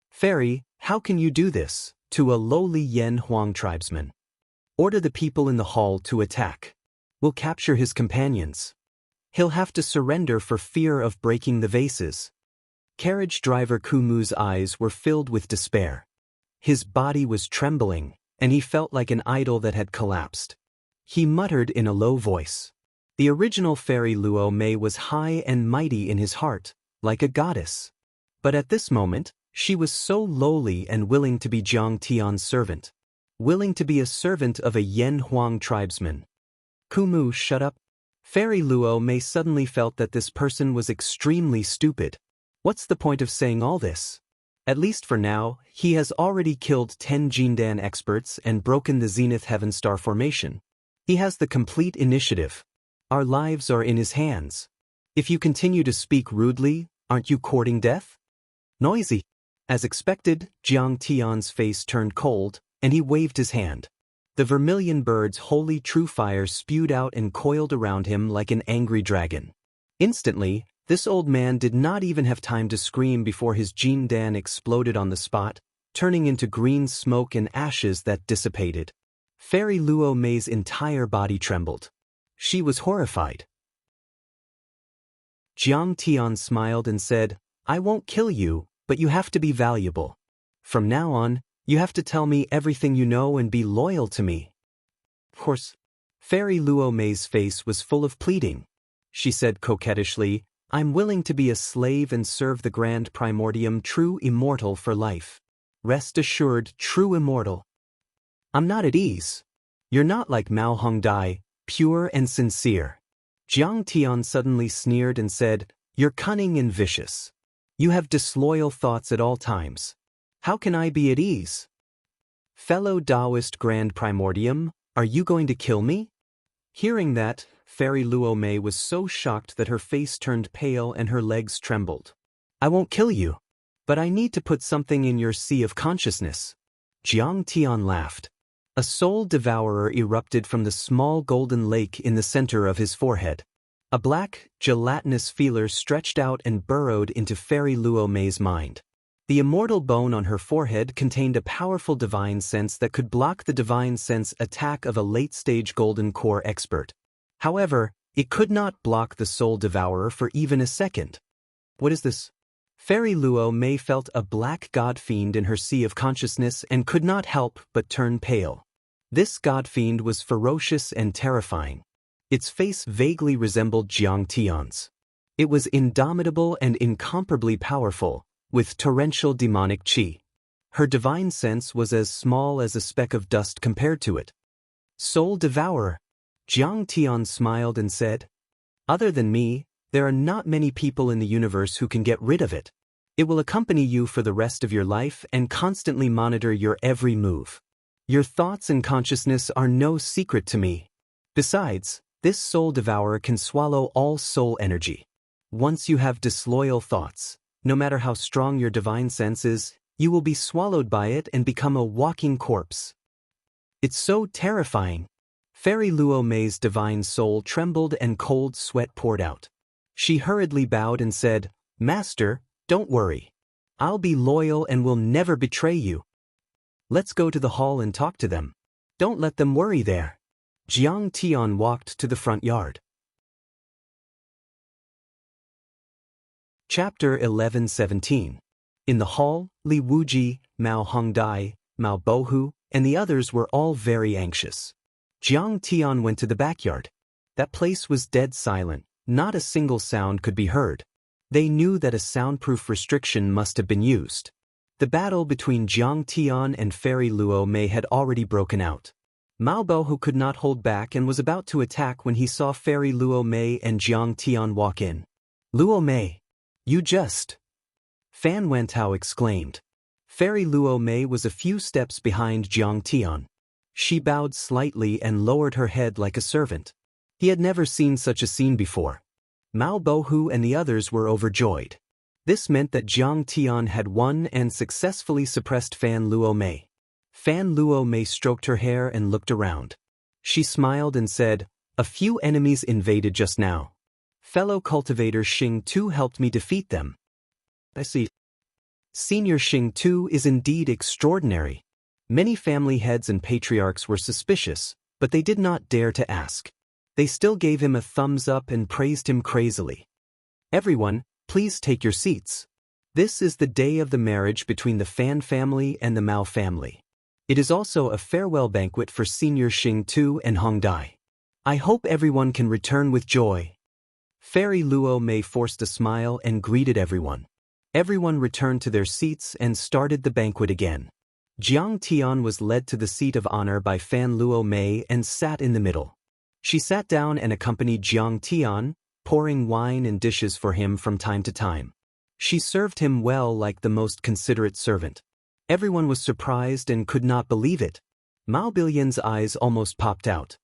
"Fairy, how can you do this?" To a lowly Yan Huang tribesman. "Order the people in the hall to attack. We'll capture his companions. He'll have to surrender for fear of breaking the vases." Carriage driver Kumu's eyes were filled with despair. His body was trembling, and he felt like an idol that had collapsed. He muttered in a low voice. The original fairy Luo Mei was high and mighty in his heart, like a goddess. But at this moment, she was so lowly and willing to be Jiang Tian's servant. Willing to be a servant of a Yan Huang tribesman. "Kumu, shut up." Fairy Luo Mei suddenly felt that this person was extremely stupid. What's the point of saying all this? At least for now, he has already killed 10 Jindan experts and broken the Zenith Heaven Star formation. He has the complete initiative. Our lives are in his hands. If you continue to speak rudely, aren't you courting death? Noisy. As expected, Jiang Tian's face turned cold, and he waved his hand. The vermilion bird's holy true fire spewed out and coiled around him like an angry dragon. Instantly, this old man did not even have time to scream before his Jindan exploded on the spot, turning into green smoke and ashes that dissipated. Fairy Luo Mei's entire body trembled. She was horrified. Jiang Tian smiled and said, "I won't kill you, but you have to be valuable. From now on, you have to tell me everything you know and be loyal to me." Of course, Fairy Luo Mei's face was full of pleading. She said coquettishly, "I'm willing to be a slave and serve the grand primordium, true immortal for life. Rest assured, true immortal." "I'm not at ease. You're not like Mao Hongdai, pure and sincere." Jiang Tian suddenly sneered and said, "You're cunning and vicious. You have disloyal thoughts at all times. How can I be at ease?" "Fellow Daoist grand primordium, are you going to kill me?" Hearing that, Fairy Luo Mei was so shocked that her face turned pale and her legs trembled. "I won't kill you. But I need to put something in your sea of consciousness." Jiang Tian laughed. A soul devourer erupted from the small golden lake in the center of his forehead. A black, gelatinous feeler stretched out and burrowed into Fairy Luo Mei's mind. The immortal bone on her forehead contained a powerful divine sense that could block the divine sense attack of a late-stage golden core expert. However, it could not block the soul devourer for even a second. What is this? Fairy Luo Mei felt a black god fiend in her sea of consciousness and could not help but turn pale. This god fiend was ferocious and terrifying. Its face vaguely resembled Jiang Tian's. It was indomitable and incomparably powerful, with torrential demonic qi. Her divine sense was as small as a speck of dust compared to it. "Soul devourer." Jiang Tian smiled and said, "Other than me, there are not many people in the universe who can get rid of it. It will accompany you for the rest of your life and constantly monitor your every move. Your thoughts and consciousness are no secret to me. Besides, this soul devourer can swallow all soul energy. Once you have disloyal thoughts, no matter how strong your divine sense is, you will be swallowed by it and become a walking corpse." "It's so terrifying." Fairy Luo Mei's divine soul trembled and cold sweat poured out. She hurriedly bowed and said, "Master, don't worry. I'll be loyal and will never betray you. Let's go to the hall and talk to them. Don't let them worry there." Jiang Tian walked to the front yard. Chapter 11:17. In the hall, Li Wuji, Mao Hongdai, Mao Bohu, and the others were all very anxious. Jiang Tian went to the backyard. That place was dead silent, not a single sound could be heard. They knew that a soundproof restriction must have been used. The battle between Jiang Tian and Fairy Luo Mei had already broken out. Mao Bohu could not hold back and was about to attack when he saw Fairy Luo Mei and Jiang Tian walk in. "Luo Mei! You just..." Fan Wentao exclaimed. Fairy Luo Mei was a few steps behind Jiang Tian. She bowed slightly and lowered her head like a servant. He had never seen such a scene before. Mao Bohu and the others were overjoyed. This meant that Jiang Tian had won and successfully suppressed Fan Luo Mei. Fan Luo Mei stroked her hair and looked around. She smiled and said, "A few enemies invaded just now. Fellow cultivator Xing Tu helped me defeat them." "I see. Senior Xing Tu is indeed extraordinary." Many family heads and patriarchs were suspicious, but they did not dare to ask. They still gave him a thumbs up and praised him crazily. "Everyone, please take your seats. This is the day of the marriage between the Fan family and the Mao family. It is also a farewell banquet for Senior Xing Tu and Hong Dai. I hope everyone can return with joy." Fairy Luo Mei forced a smile and greeted everyone. Everyone returned to their seats and started the banquet again. Jiang Tian was led to the seat of honor by Fan Luo Mei and sat in the middle. She sat down and accompanied Jiang Tian, pouring wine and dishes for him from time to time. She served him well like the most considerate servant. Everyone was surprised and could not believe it. Mao Billian's eyes almost popped out.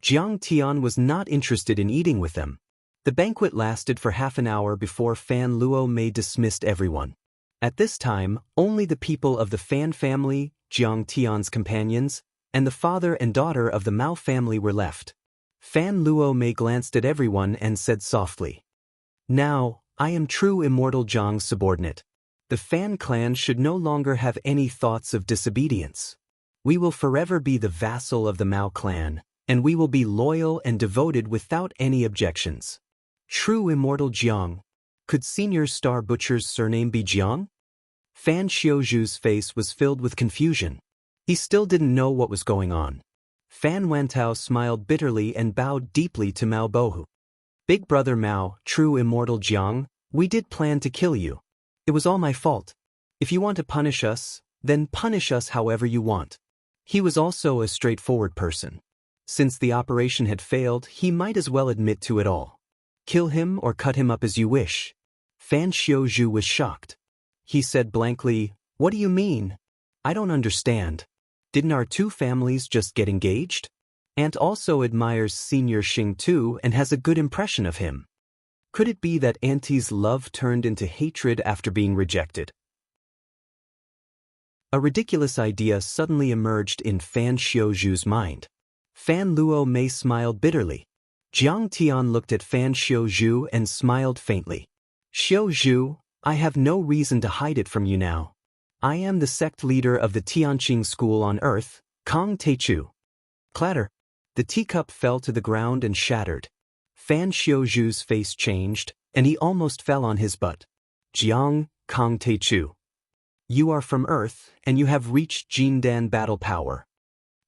Jiang Tian was not interested in eating with them. The banquet lasted for half an hour before Fan Luo Mei dismissed everyone. At this time, only the people of the Fan family, Jiang Tian's companions, and the father and daughter of the Mao family were left. Fan Luo Mei glanced at everyone and said softly, "Now, I am true Immortal Zhang's subordinate. The Fan clan should no longer have any thoughts of disobedience. We will forever be the vassal of the Mao clan, and we will be loyal and devoted without any objections. True Immortal Jiang. Could Senior Star Butcher's surname be Jiang?" Fan Xiaozhu's face was filled with confusion. He still didn't know what was going on. Fan Wentao smiled bitterly and bowed deeply to Mao Bohu. "Big brother Mao, true Immortal Jiang, we did plan to kill you. It was all my fault. If you want to punish us, then punish us however you want." He was also a straightforward person. Since the operation had failed, he might as well admit to it all. "Kill him or cut him up as you wish." Fan Xiaozhu was shocked. He said blankly, "What do you mean? I don't understand. Didn't our two families just get engaged? Aunt also admires Senior Xing Tu and has a good impression of him. Could it be that Auntie's love turned into hatred after being rejected?" A ridiculous idea suddenly emerged in Fan Xiaozhu's mind. Fan Luo Mei smiled bitterly. Jiang Tian looked at Fan Xiaozhu and smiled faintly. "Xiaozhu, I have no reason to hide it from you now. I am the sect leader of the Tianqing school on Earth, Kong Teichu." Clatter. The teacup fell to the ground and shattered. Fan Xiaozhu's face changed, and he almost fell on his butt. "Jiang, Kong Teichu. You are from Earth, and you have reached Jindan battle power,"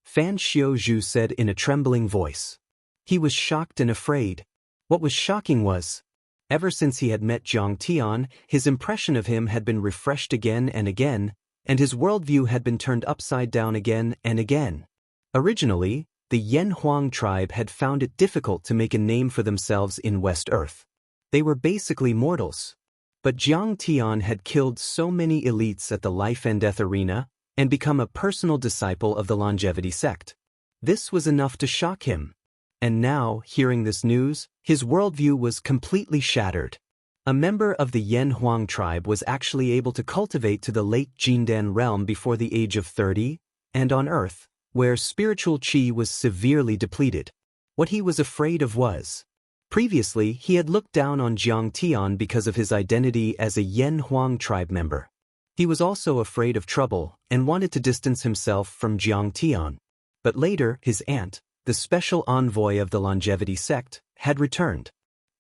Fan Xiaozhu said in a trembling voice. He was shocked and afraid. What was shocking was, ever since he had met Jiang Tian, his impression of him had been refreshed again and again, and his worldview had been turned upside down again and again. Originally, the Yen Huang tribe had found it difficult to make a name for themselves in West Earth. They were basically mortals. But Jiang Tian had killed so many elites at the life and death arena and become a personal disciple of the longevity sect. This was enough to shock him. And now, hearing this news, his worldview was completely shattered. A member of the Yen Huang tribe was actually able to cultivate to the late Jindan realm before the age of 30, and on Earth, where spiritual qi was severely depleted. What he was afraid of was, previously he had looked down on Jiang Tian because of his identity as a Yen Huang tribe member. He was also afraid of trouble and wanted to distance himself from Jiang Tian. But later, his aunt, the special envoy of the longevity sect, had returned.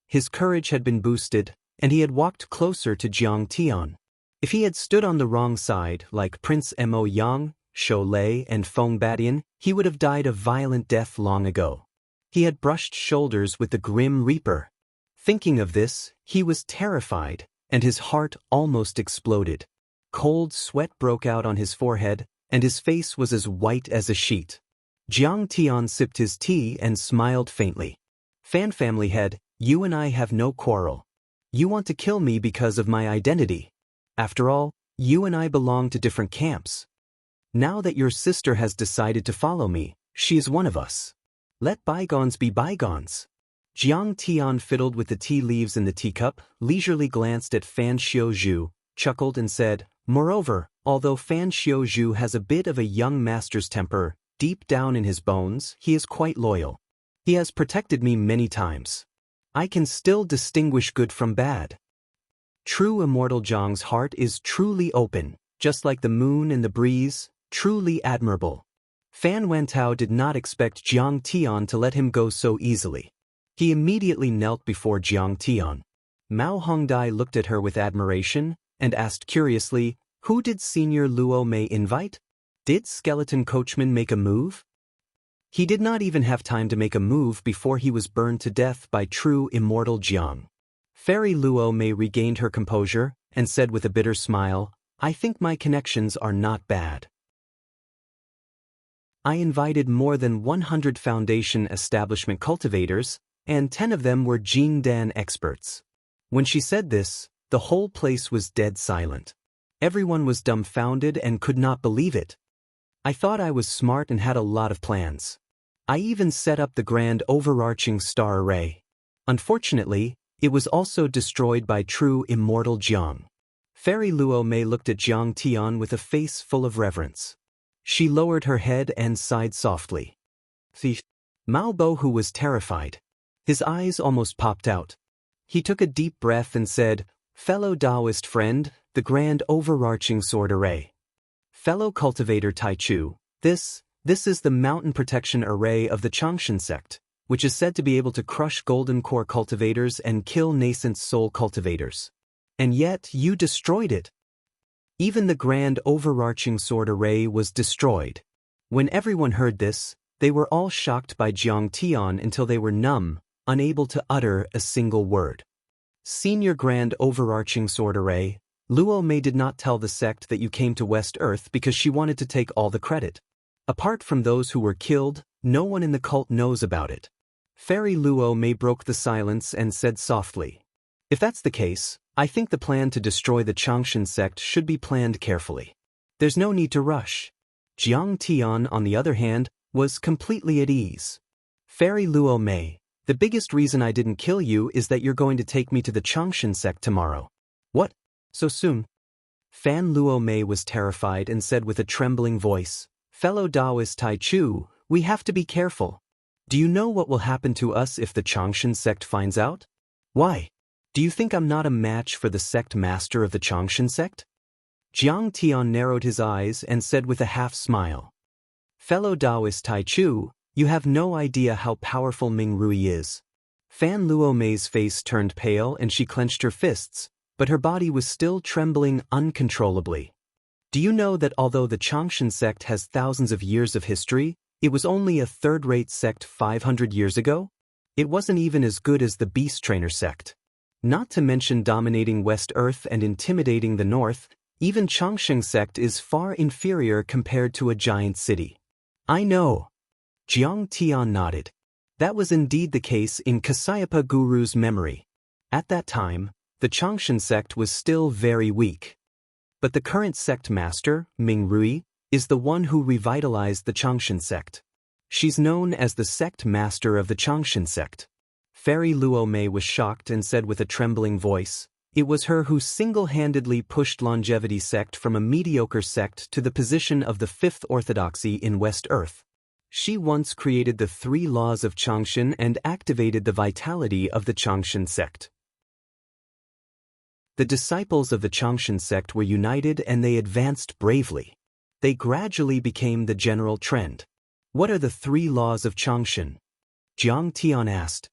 His courage had been boosted, and he had walked closer to Jiang Tian. If he had stood on the wrong side, like Prince Mo Yang, Shou Lei, and Feng Badian, he would have died a violent death long ago. He had brushed shoulders with the Grim Reaper. Thinking of this, he was terrified, and his heart almost exploded. Cold sweat broke out on his forehead, and his face was as white as a sheet. Jiang Tian sipped his tea and smiled faintly. Fan family head, you and I have no quarrel. You want to kill me because of my identity. After all, you and I belong to different camps. Now that your sister has decided to follow me, she is one of us. Let bygones be bygones. Jiang Tian fiddled with the tea leaves in the teacup, leisurely glanced at Fan Xiaozhu, chuckled and said, moreover, although Fan Xiaozhu has a bit of a young master's temper, deep down in his bones, he is quite loyal. He has protected me many times. I can still distinguish good from bad. True immortal Jiang's heart is truly open, just like the moon and the breeze, truly admirable. Fan Wantao did not expect Jiang Tian to let him go so easily. He immediately knelt before Jiang Tian. Mao Hongdai looked at her with admiration and asked curiously, who did Senior Luo Mei invite? Did Skeleton Coachman make a move? He did not even have time to make a move before he was burned to death by true immortal Jiang. Fairy Luo Mei regained her composure and said with a bitter smile, I think my connections are not bad. I invited more than 100 Foundation establishment cultivators, and 10 of them were Jin Dan experts. When she said this, the whole place was dead silent. Everyone was dumbfounded and could not believe it. I thought I was smart and had a lot of plans. I even set up the grand overarching star array. Unfortunately, it was also destroyed by true immortal Jiang. Fairy Luo Mei looked at Jiang Tian with a face full of reverence. She lowered her head and sighed softly. Mao Bohu was terrified. His eyes almost popped out. He took a deep breath and said, fellow Daoist friend, the grand overarching sword array. Fellow cultivator Taichu, this is the mountain protection array of the Changshan sect, which is said to be able to crush golden core cultivators and kill nascent soul cultivators. And yet you destroyed it. Even the grand overarching sword array was destroyed. When everyone heard this, they were all shocked by Jiang Tian until they were numb, unable to utter a single word. Senior Grand Overarching Sword Array, Luo Mei did not tell the sect that you came to West Earth because she wanted to take all the credit. Apart from those who were killed, no one in the cult knows about it. Fairy Luo Mei broke the silence and said softly, if that's the case, I think the plan to destroy the Changshan sect should be planned carefully. There's no need to rush. Jiang Tian, on the other hand, was completely at ease. Fairy Luo Mei, the biggest reason I didn't kill you is that you're going to take me to the Changshan sect tomorrow. What? So soon? Fan Luo Mei was terrified and said with a trembling voice, fellow Daoist Taichu, we have to be careful. Do you know what will happen to us if the Changshan sect finds out? Why? Do you think I'm not a match for the sect master of the Changshan sect? Jiang Tian narrowed his eyes and said with a half smile, fellow Daoist Taichu, you have no idea how powerful Ming Rui is. Fan Luo Mei's face turned pale and she clenched her fists, but her body was still trembling uncontrollably. Do you know that although the Changshan sect has thousands of years of history, it was only a third-rate sect 500 years ago? It wasn't even as good as the Beast Trainer sect. Not to mention dominating West Earth and intimidating the North, even Changshan sect is far inferior compared to a giant city. I know. Jiang Tian nodded. That was indeed the case in Kasayapa Guru's memory. At that time, the Changshan sect was still very weak. But the current sect master, Ming Rui, is the one who revitalized the Changshan sect. She's known as the sect master of the Changshan sect. Fairy Luo Mei was shocked and said with a trembling voice, it was her who single-handedly pushed Longevity sect from a mediocre sect to the position of the fifth orthodoxy in West Earth. She once created the 3 laws of Changshan and activated the vitality of the Changshan sect. The disciples of the Changshan sect were united and they advanced bravely. They gradually became the general trend. What are the 3 laws of Changshan? Jiang Tian asked.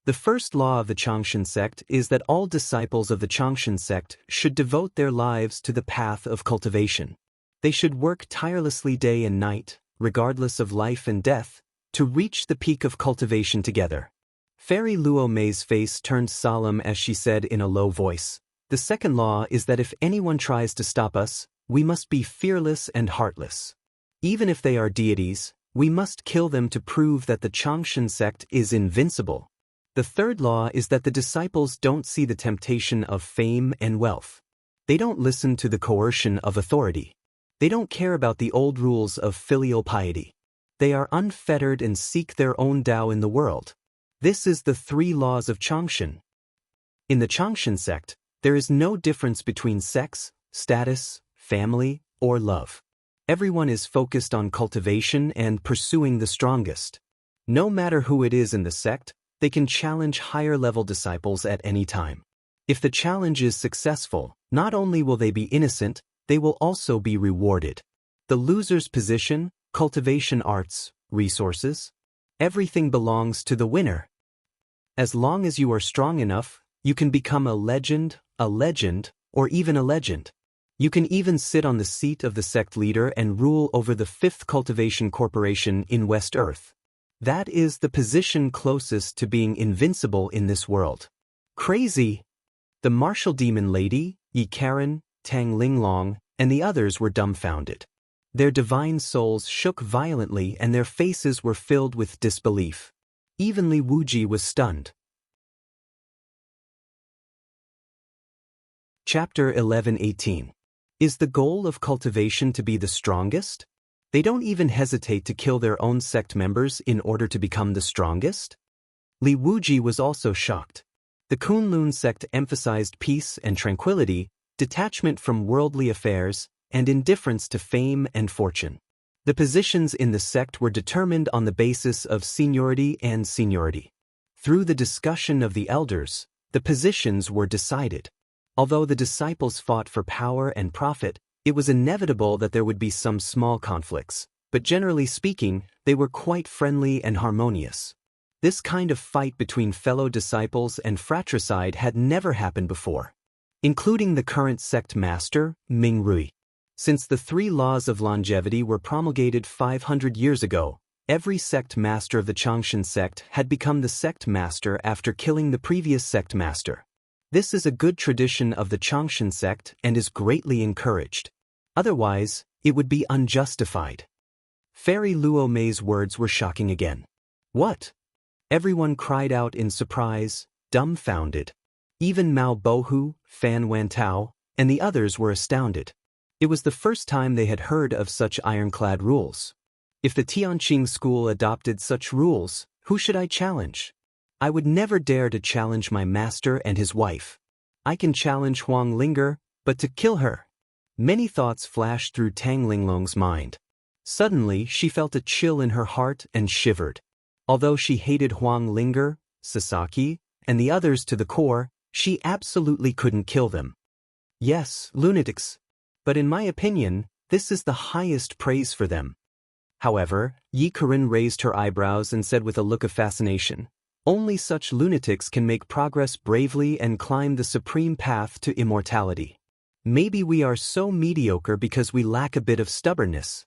The first law of the Changshan sect is that all disciples of the Changshan sect should devote their lives to the path of cultivation. They should work tirelessly day and night, regardless of life and death, to reach the peak of cultivation together. Fairy Luo Mei's face turned solemn as she said in a low voice, the second law is that if anyone tries to stop us, we must be fearless and heartless. Even if they are deities, We must kill them to prove that the Changshan sect is invincible. The third law is that the disciples don't see the temptation of fame and wealth. They don't listen to the coercion of authority. They don't care about the old rules of filial piety. They are unfettered and seek their own Tao in the world. This is the 3 laws of Changshan. In the Changshan sect, there is no difference between sex, status, family, or love. Everyone is focused on cultivation and pursuing the strongest. No matter who it is in the sect, they can challenge higher-level disciples at any time. If the challenge is successful, not only will they be innocent, they will also be rewarded. The loser's position, cultivation arts, resources, everything belongs to the winner. As long as you are strong enough, you can become a legend, or even a legend. You can even sit on the seat of the sect leader and rule over the 5th Cultivation Corporation in West Earth. That is the position closest to being invincible in this world. Crazy! The martial demon lady, Yi Karen, Tang Linglong, and the others were dumbfounded. Their divine souls shook violently and their faces were filled with disbelief. Even Li Wuji was stunned. Chapter 11:18. Is the goal of cultivation to be the strongest? They don't even hesitate to kill their own sect members in order to become the strongest? Li Wuji was also shocked. The Kunlun sect emphasized peace and tranquility, detachment from worldly affairs, and indifference to fame and fortune. The positions in the sect were determined on the basis of seniority and seniority. Through the discussion of the elders, the positions were decided. Although the disciples fought for power and profit, it was inevitable that there would be some small conflicts, but generally speaking, they were quite friendly and harmonious. This kind of fight between fellow disciples and fratricide had never happened before, including the current sect master, Ming Rui. Since the 3 laws of longevity were promulgated 500 years ago, every sect master of the Changshan sect had become the sect master after killing the previous sect master. This is a good tradition of the Changshan sect and is greatly encouraged. Otherwise, it would be unjustified. Fairy Luo Mei's words were shocking again. What? Everyone cried out in surprise, dumbfounded. Even Mao Bohu, Fan Wantao, and the others were astounded. It was the first time they had heard of such ironclad rules. If the Tianqing school adopted such rules, who should I challenge? I would never dare to challenge my master and his wife. I can challenge Huang Linger, but to kill her. Many thoughts flashed through Tang Linglong's mind. Suddenly, she felt a chill in her heart and shivered. Although she hated Huang Linger, Sasaki, and the others to the core, she absolutely couldn't kill them. Yes, lunatics. But in my opinion, this is the highest praise for them. However, Yi Karen raised her eyebrows and said with a look of fascination, "Only such lunatics can make progress bravely and climb the supreme path to immortality. Maybe we are so mediocre because we lack a bit of stubbornness."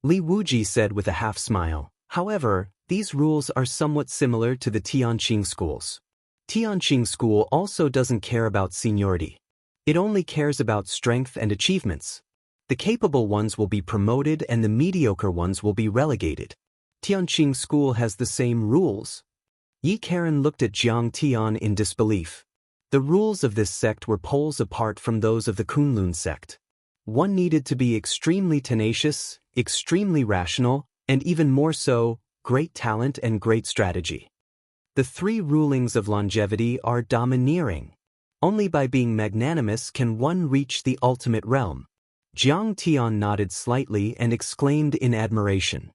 Li Wuji said with a half-smile. However, these rules are somewhat similar to the Tianqing schools. Tianqing school also doesn't care about seniority. It only cares about strength and achievements. The capable ones will be promoted and the mediocre ones will be relegated. Tianqing school has the same rules. Yi Karen looked at Jiang Tian in disbelief. The rules of this sect were poles apart from those of the Kunlun sect. One needed to be extremely tenacious, extremely rational, and even more so, great talent and great strategy. The 3 rulings of longevity are domineering. Only by being magnanimous can one reach the ultimate realm. Jiang Tian nodded slightly and exclaimed in admiration.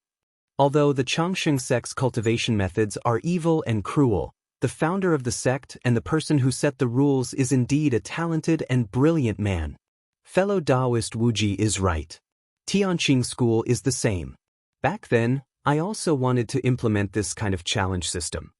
Although the Changshan sect's cultivation methods are evil and cruel, the founder of the sect and the person who set the rules is indeed a talented and brilliant man. Fellow Daoist Wuji is right. Tianqing school is the same. Back then, I also wanted to implement this kind of challenge system.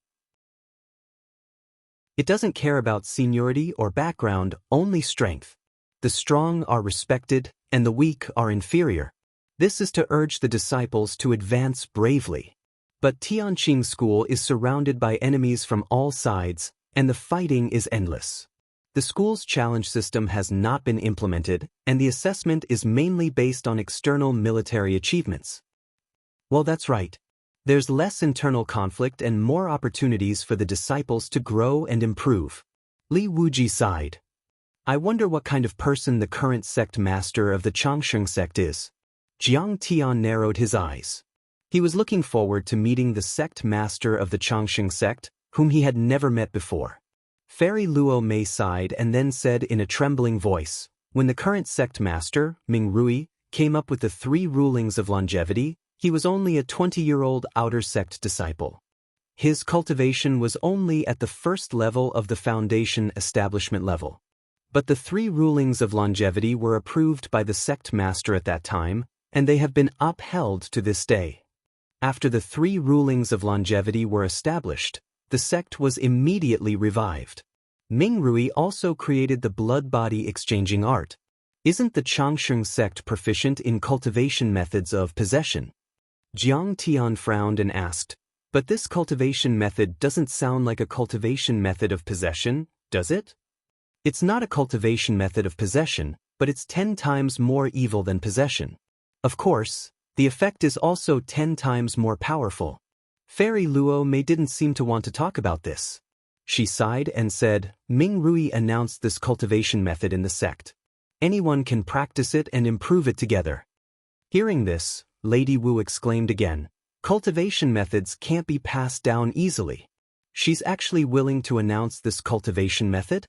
It doesn't care about seniority or background, only strength. The strong are respected, and the weak are inferior. This is to urge the disciples to advance bravely. But Tianqing school is surrounded by enemies from all sides, and the fighting is endless. The school's challenge system has not been implemented, and the assessment is mainly based on external military achievements. Well, that's right. There's less internal conflict and more opportunities for the disciples to grow and improve. Li Wuji sighed. I wonder what kind of person the current sect master of the Changsheng sect is. Jiang Tian narrowed his eyes. He was looking forward to meeting the sect master of the Changsheng sect, whom he had never met before. Fairy Luo Mei sighed and then said in a trembling voice, when the current sect master, Ming Rui, came up with the 3 rulings of longevity, he was only a 20-year-old outer sect disciple. His cultivation was only at the first level of the foundation establishment level. But the 3 rulings of longevity were approved by the sect master at that time, and they have been upheld to this day. After the 3 rulings of longevity were established, the sect was immediately revived. Ming Rui also created the blood-body exchanging art. Isn't the Changsheng sect proficient in cultivation methods of possession? Jiang Tian frowned and asked, but this cultivation method doesn't sound like a cultivation method of possession, does it? It's not a cultivation method of possession, but it's 10 times more evil than possession. Of course, the effect is also 10 times more powerful. Fairy Luo Mei didn't seem to want to talk about this. She sighed and said, Ming Rui announced this cultivation method in the sect. Anyone can practice it and improve it together. Hearing this, Lady Wu exclaimed again, cultivation methods can't be passed down easily. She's actually willing to announce this cultivation method?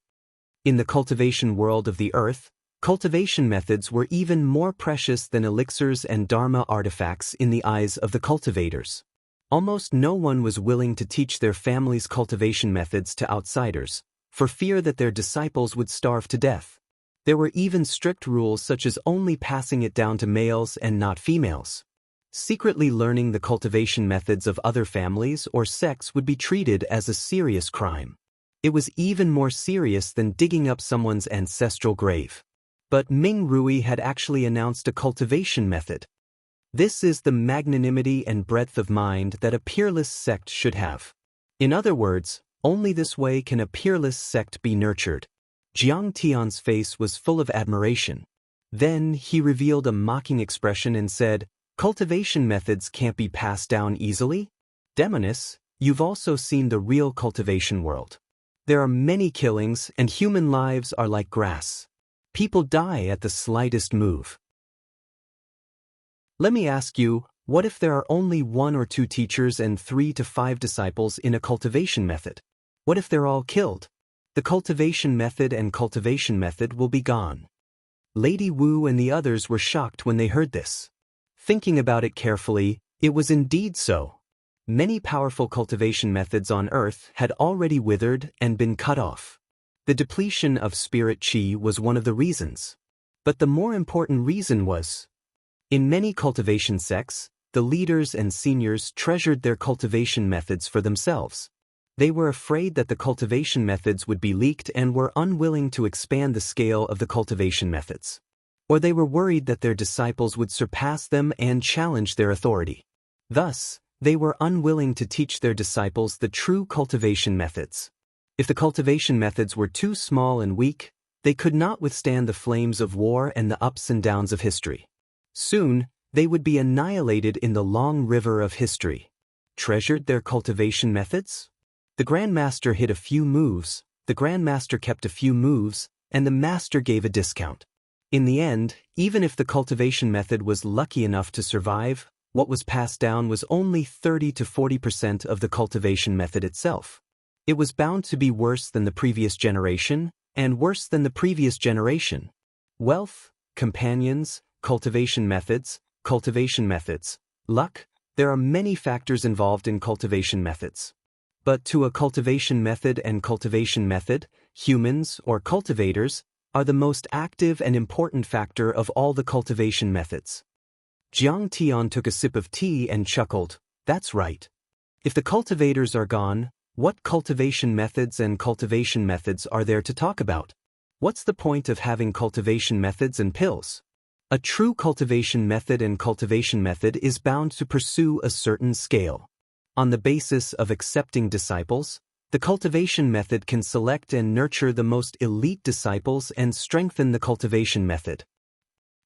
In the cultivation world of the earth, cultivation methods were even more precious than elixirs and dharma artifacts in the eyes of the cultivators. Almost no one was willing to teach their family's cultivation methods to outsiders, for fear that their disciples would starve to death. There were even strict rules such as only passing it down to males and not females. Secretly learning the cultivation methods of other families or sects would be treated as a serious crime. It was even more serious than digging up someone's ancestral grave. But Ming Rui had actually announced a cultivation method. This is the magnanimity and breadth of mind that a peerless sect should have. In other words, only this way can a peerless sect be nurtured. Jiang Tian's face was full of admiration. Then he revealed a mocking expression and said, cultivation methods can't be passed down easily? Demonis, you've also seen the real cultivation world. There are many killings and human lives are like grass. People die at the slightest move. Let me ask you, what if there are only 1 or 2 teachers and 3 to 5 disciples in a cultivation method? What if they're all killed? The cultivation method and cultivation method will be gone. Lady Wu and the others were shocked when they heard this. Thinking about it carefully, it was indeed so. Many powerful cultivation methods on Earth had already withered and been cut off. The depletion of spirit qi was one of the reasons. But the more important reason was, in many cultivation sects, the leaders and seniors treasured their cultivation methods for themselves. They were afraid that the cultivation methods would be leaked and were unwilling to expand the scale of the cultivation methods. Or they were worried that their disciples would surpass them and challenge their authority. Thus, they were unwilling to teach their disciples the true cultivation methods. If the cultivation methods were too small and weak, they could not withstand the flames of war and the ups and downs of history. Soon, they would be annihilated in the long river of history. Treasured their cultivation methods? The Grandmaster hit a few moves, the Grandmaster kept a few moves, and the Master gave a discount. In the end, even if the cultivation method was lucky enough to survive, what was passed down was only 30 to 40% of the cultivation method itself. It was bound to be worse than the previous generation, and worse than the previous generation. Wealth, companions, cultivation methods, luck, there are many factors involved in cultivation methods. But to a cultivation method and cultivation method, humans, or cultivators, are the most active and important factor of all the cultivation methods. Jiang Tian took a sip of tea and chuckled, that's right. If the cultivators are gone, what cultivation methods and cultivation methods are there to talk about? What's the point of having cultivation methods and pills? A true cultivation method and cultivation method is bound to pursue a certain scale. On the basis of accepting disciples, the cultivation method can select and nurture the most elite disciples and strengthen the cultivation method.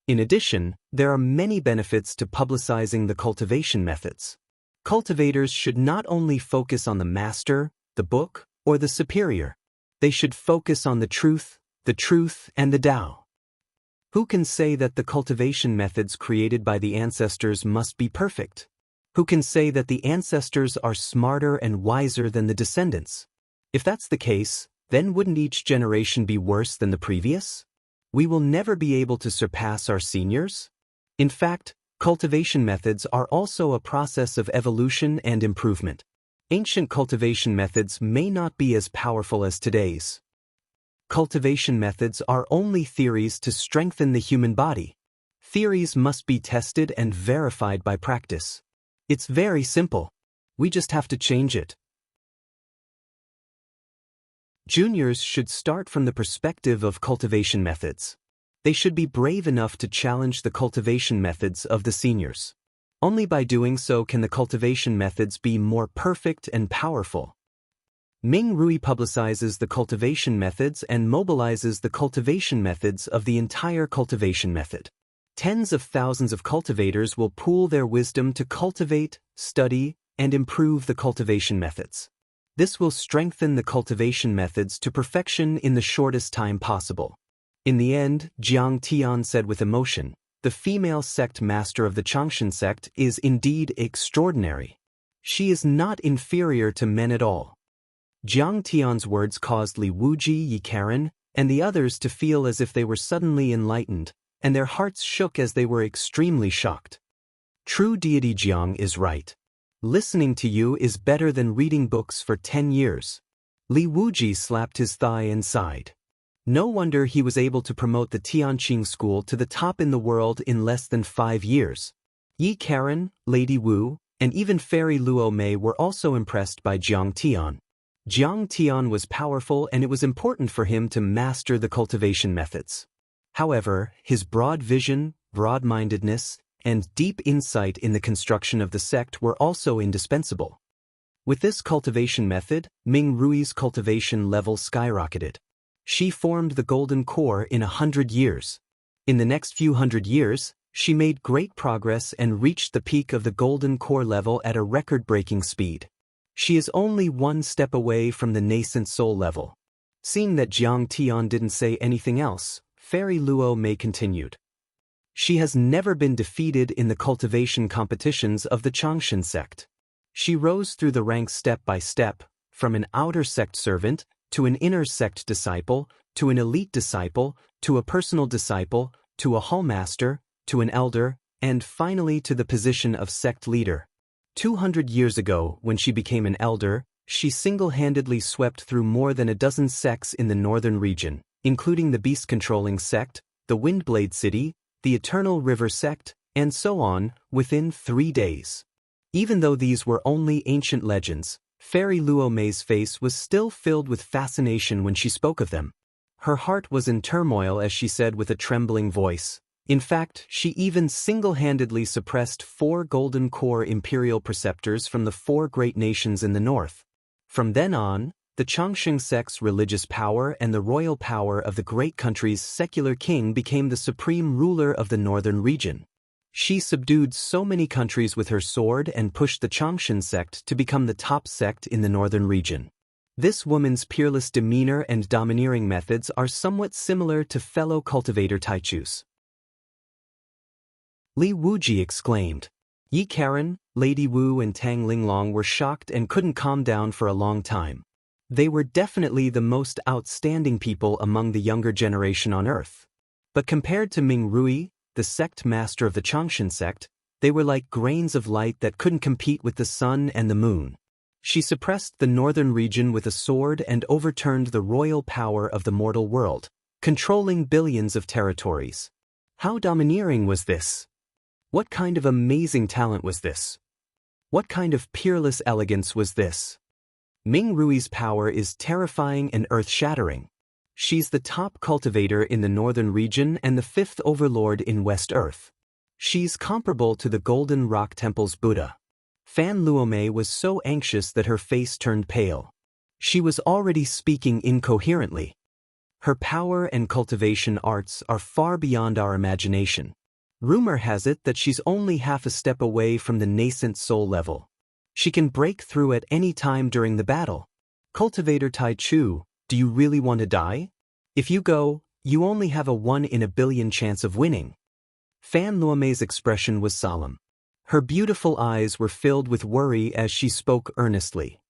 In addition, there are many benefits to publicizing the cultivation methods. Cultivators should not only focus on the master, the book, or the superior. They should focus on the truth, and the Tao. Who can say that the cultivation methods created by the ancestors must be perfect? Who can say that the ancestors are smarter and wiser than the descendants? If that's the case, then wouldn't each generation be worse than the previous? We will never be able to surpass our seniors? In fact, cultivation methods are also a process of evolution and improvement. Ancient cultivation methods may not be as powerful as today's. Cultivation methods are only theories to strengthen the human body. Theories must be tested and verified by practice. It's very simple. We just have to change it. Juniors should start from the perspective of cultivation methods. They should be brave enough to challenge the cultivation methods of the seniors. Only by doing so can the cultivation methods be more perfect and powerful. Ming Rui publicizes the cultivation methods and mobilizes the cultivation methods of the entire cultivation method. Tens of thousands of cultivators will pool their wisdom to cultivate, study, and improve the cultivation methods. This will strengthen the cultivation methods to perfection in the shortest time possible. In the end, Jiang Tian said with emotion, the female sect master of the Changshan sect is indeed extraordinary. She is not inferior to men at all. Jiang Tian's words caused Li Wuji, Yi Karen, and the others to feel as if they were suddenly enlightened, and their hearts shook as they were extremely shocked. True deity Jiang is right. Listening to you is better than reading books for 10 years. Li Wuji slapped his thigh and sighed. No wonder he was able to promote the Tianqing school to the top in the world in less than 5 years. Yi Karen, Lady Wu, and even Fairy Luo Mei were also impressed by Jiang Tian. Jiang Tian was powerful and it was important for him to master the cultivation methods. However, his broad vision, broad-mindedness, and deep insight in the construction of the sect were also indispensable. With this cultivation method, Ming Rui's cultivation level skyrocketed. She formed the golden core in 100 years. In the next few hundred years, she made great progress and reached the peak of the golden core level at a record-breaking speed. She is only one step away from the nascent soul level. Seeing that Jiang Tian didn't say anything else, Fairy Luo Mei continued. She has never been defeated in the cultivation competitions of the Changshan sect. She rose through the ranks step by step, from an outer sect servant, to an inner sect disciple, to an elite disciple, to a personal disciple, to a hallmaster, to an elder, and finally to the position of sect leader. 200 years ago, when she became an elder, she single-handedly swept through more than a dozen sects in the northern region, including the beast-controlling sect, the Windblade City, the Eternal River sect, and so on, within 3 days. Even though these were only ancient legends, Fairy Luo Mei's face was still filled with fascination when she spoke of them. Her heart was in turmoil as she said with a trembling voice. In fact, she even single-handedly suppressed 4 golden core imperial preceptors from the 4 great nations in the north. From then on, the Changshan sect's religious power and the royal power of the great country's secular king became the supreme ruler of the northern region. She subdued so many countries with her sword and pushed the Changshan sect to become the top sect in the northern region. This woman's peerless demeanor and domineering methods are somewhat similar to fellow cultivator Taichu's. Li Wuji exclaimed. Yi Karen, Lady Wu and Tang Linglong were shocked and couldn't calm down for a long time. They were definitely the most outstanding people among the younger generation on Earth. But compared to Ming Rui, the sect master of the Changshan sect, they were like grains of light that couldn't compete with the sun and the moon. She suppressed the northern region with a sword and overturned the royal power of the mortal world, controlling billions of territories. How domineering was this? What kind of amazing talent was this? What kind of peerless elegance was this? Ming Rui's power is terrifying and earth-shattering. She's the top cultivator in the northern region and the 5th overlord in West Earth. She's comparable to the Golden Rock Temple's Buddha. Fan Luomei was so anxious that her face turned pale. She was already speaking incoherently. Her power and cultivation arts are far beyond our imagination. Rumor has it that she's only half a step away from the nascent soul level. She can break through at any time during the battle. Cultivator Tai Chu, do you really want to die? If you go, you only have a 1 in a billion chance of winning. Fan Luomei's expression was solemn. Her beautiful eyes were filled with worry as she spoke earnestly.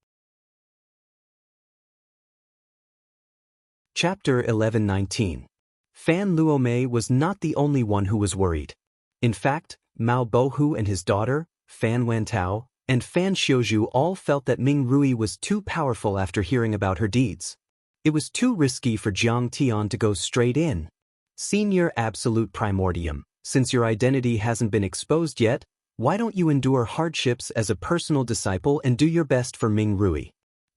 Chapter 11:19. Fan Luomei was not the only one who was worried. In fact, Mao Bohu and his daughter, Fan Wantao, and Fan Xiuzhu all felt that Ming Rui was too powerful after hearing about her deeds. It was too risky for Jiang Tian to go straight in. Senior Absolute Primordium, since your identity hasn't been exposed yet, why don't you endure hardships as a personal disciple and do your best for Ming Rui?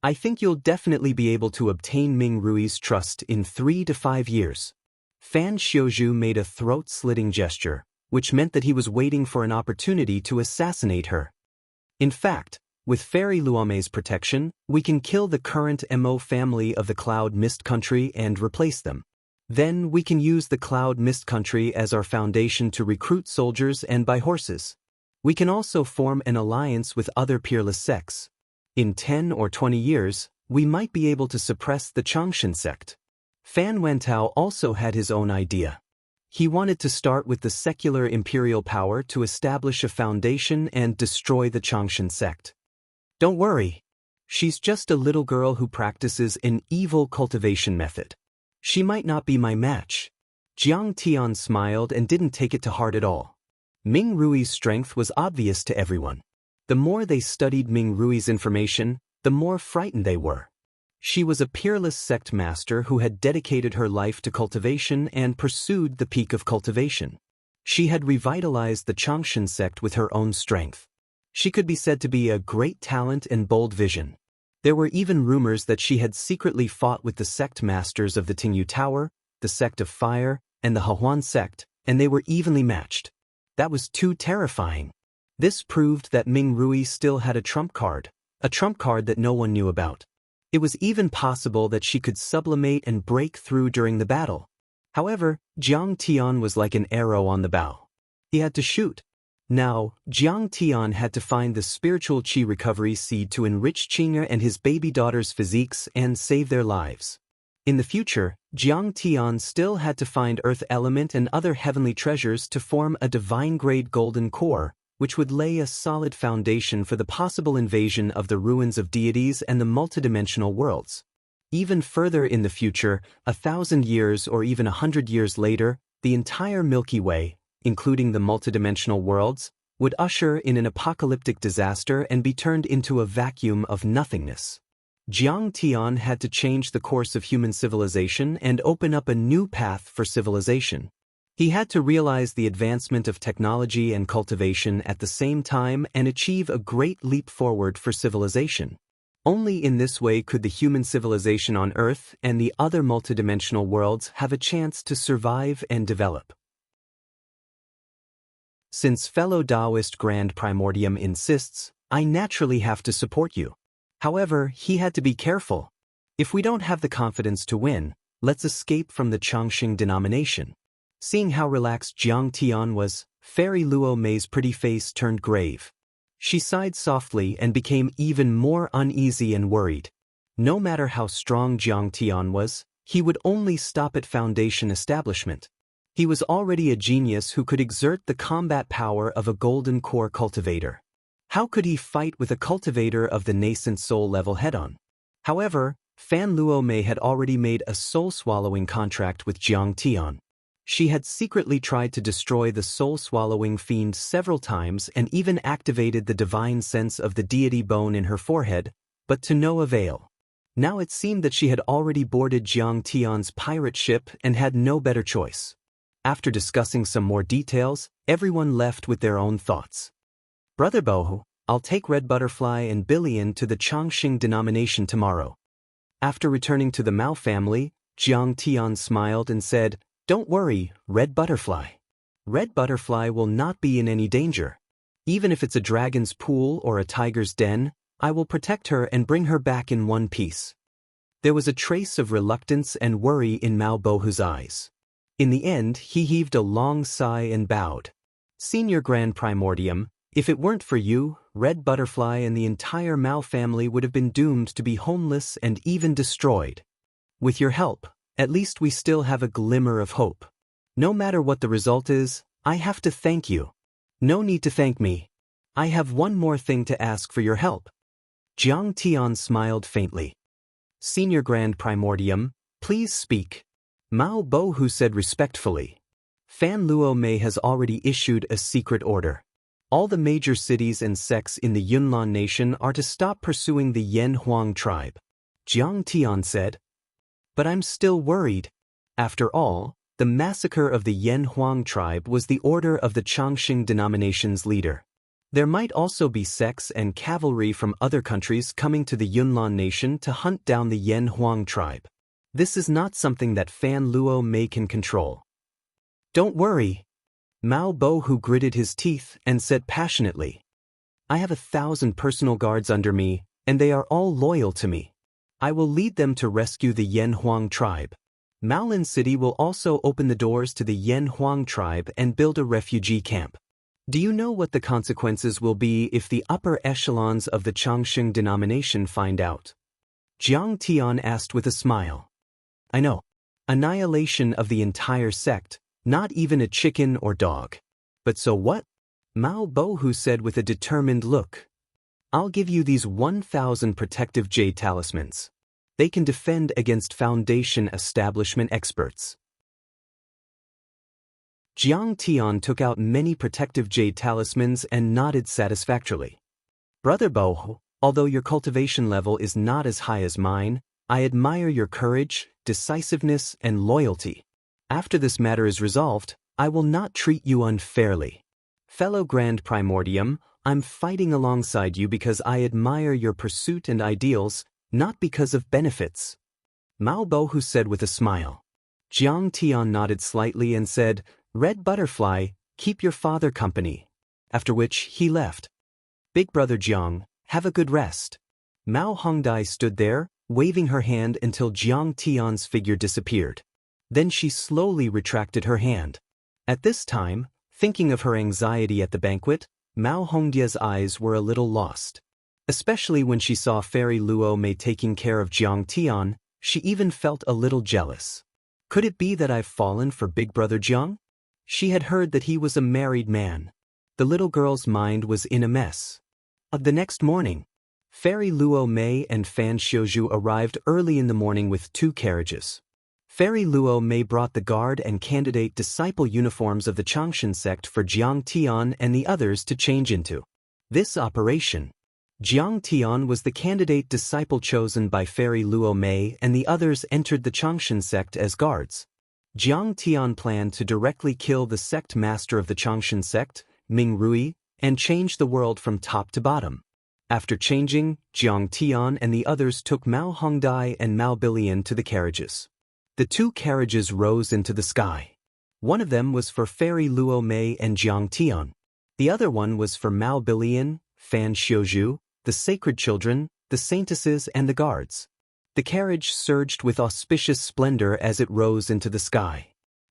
I think you'll definitely be able to obtain Ming Rui's trust in 3 to 5 years. Fan Xiuzhu made a throat-slitting gesture, which meant that he was waiting for an opportunity to assassinate her. In fact, with Fairy Luomei's protection, we can kill the current Mo family of the Cloud Mist Country and replace them. Then we can use the Cloud Mist Country as our foundation to recruit soldiers and buy horses. We can also form an alliance with other peerless sects. In 10 or 20 years, we might be able to suppress the Changshan sect. Fan Wantao also had his own idea. He wanted to start with the secular imperial power to establish a foundation and destroy the Changshan sect. Don't worry. She's just a little girl who practices an evil cultivation method. She might not be my match. Jiang Tian smiled and didn't take it to heart at all. Ming Rui's strength was obvious to everyone. The more they studied Ming Rui's information, the more frightened they were. She was a peerless sect master who had dedicated her life to cultivation and pursued the peak of cultivation. She had revitalized the Changshan sect with her own strength. She could be said to be a great talent and bold vision. There were even rumors that she had secretly fought with the sect masters of the Tingyu Tower, the sect of Fire, and the Hehuan sect, and they were evenly matched. That was too terrifying. This proved that Ming Rui still had a trump card that no one knew about. It was even possible that she could sublimate and break through during the battle. However, Jiang Tian was like an arrow on the bow. He had to shoot. Now, Jiang Tian had to find the spiritual qi recovery seed to enrich Qing'e and his baby daughter's physiques and save their lives. In the future, Jiang Tian still had to find earth element and other heavenly treasures to form a divine-grade golden core, which would lay a solid foundation for the possible invasion of the ruins of deities and the multidimensional worlds. Even further in the future, 1,000 years or even 100 years later, the entire Milky Way, including the multidimensional worlds, would usher in an apocalyptic disaster and be turned into a vacuum of nothingness. Jiang Tian had to change the course of human civilization and open up a new path for civilization. He had to realize the advancement of technology and cultivation at the same time and achieve a great leap forward for civilization. Only in this way could the human civilization on Earth and the other multidimensional worlds have a chance to survive and develop. Since fellow Daoist Grand Primordium insists, I naturally have to support you. However, he had to be careful. If we don't have the confidence to win, let's escape from the Chongqing denomination. Seeing how relaxed Jiang Tian was, Fairy Luomei's pretty face turned grave. She sighed softly and became even more uneasy and worried. No matter how strong Jiang Tian was, he would only stop at foundation establishment. He was already a genius who could exert the combat power of a golden core cultivator. How could he fight with a cultivator of the nascent soul level head-on? However, Fan Luomei had already made a soul-swallowing contract with Jiang Tian. She had secretly tried to destroy the soul-swallowing fiend several times and even activated the divine sense of the deity bone in her forehead, but to no avail. Now it seemed that she had already boarded Jiang Tian's pirate ship and had no better choice. After discussing some more details, everyone left with their own thoughts. Brother Bohu, I'll take Red Butterfly and Billion to the Chongqing denomination tomorrow. After returning to the Mao family, Jiang Tian smiled and said, Don't worry, Red Butterfly. Red Butterfly will not be in any danger. Even if it's a dragon's pool or a tiger's den, I will protect her and bring her back in one piece. There was a trace of reluctance and worry in Mao Bohu's eyes. In the end, he heaved a long sigh and bowed. Senior Grand Primordium, if it weren't for you, Red Butterfly and the entire Mao family would have been doomed to be homeless and even destroyed. With your help, at least we still have a glimmer of hope. No matter what the result is, I have to thank you. No need to thank me. I have one more thing to ask for your help. Jiang Tian smiled faintly. Senior Grand Primordium, please speak. Mao Bohu said respectfully. Fan Luo Mei has already issued a secret order. All the major cities and sects in the Yunnan nation are to stop pursuing the Yan Huang tribe. Jiang Tian said. But I'm still worried. After all, the massacre of the Yan Huang tribe was the order of the Changxing denomination's leader. There might also be sects and cavalry from other countries coming to the Yunnan nation to hunt down the Yan Huang tribe. This is not something that Fan Luo Mei can control. Don't worry. Mao Bohu gritted his teeth and said passionately. I have 1,000 personal guards under me, and they are all loyal to me. I will lead them to rescue the Yan Huang tribe. Maolin City will also open the doors to the Yan Huang tribe and build a refugee camp. Do you know what the consequences will be if the upper echelons of the Changxing denomination find out? Jiang Tian asked with a smile. I know. Annihilation of the entire sect, not even a chicken or dog. But so what? Mao Bohu said with a determined look. I'll give you these 1,000 protective jade talismans. They can defend against Foundation establishment experts. Jiang Tian took out many protective jade talismans and nodded satisfactorily. Brother Bohu, although your cultivation level is not as high as mine, I admire your courage, decisiveness, and loyalty. After this matter is resolved, I will not treat you unfairly. Fellow Grand Primordium, I'm fighting alongside you because I admire your pursuit and ideals, not because of benefits. Mao Bohu said with a smile. Jiang Tian nodded slightly and said, Red Butterfly, keep your father company. After which he left. Big Brother Jiang, have a good rest. Mao Hongdai stood there, waving her hand until Jiang Tian's figure disappeared. Then she slowly retracted her hand. At this time, thinking of her anxiety at the banquet, Mao Hongdia's eyes were a little lost. Especially when she saw Fairy Luo Mei taking care of Jiang Tian, she even felt a little jealous. Could it be that I've fallen for Big Brother Jiang? She had heard that he was a married man. The little girl's mind was in a mess. The next morning, Fairy Luo Mei and Fan Xiuzhu arrived early in the morning with 2 carriages. Fairy Luo Mei brought the guard and candidate disciple uniforms of the Changxin sect for Jiang Tian and the others to change into. This operation, Jiang Tian was the candidate disciple chosen by Fairy Luo Mei and the others entered the Changxin sect as guards. Jiang Tian planned to directly kill the sect master of the Changxin sect, Ming Rui, and change the world from top to bottom. After changing, Jiang Tian and the others took Mao Hongdai and Mao Bilian to the carriages. The 2 carriages rose into the sky. One of them was for Fairy Luo Mei and Jiang Tian. The other one was for Mao Bilian, Fan Xiuzhu, the sacred children, the saintesses and the guards. The carriage surged with auspicious splendor as it rose into the sky.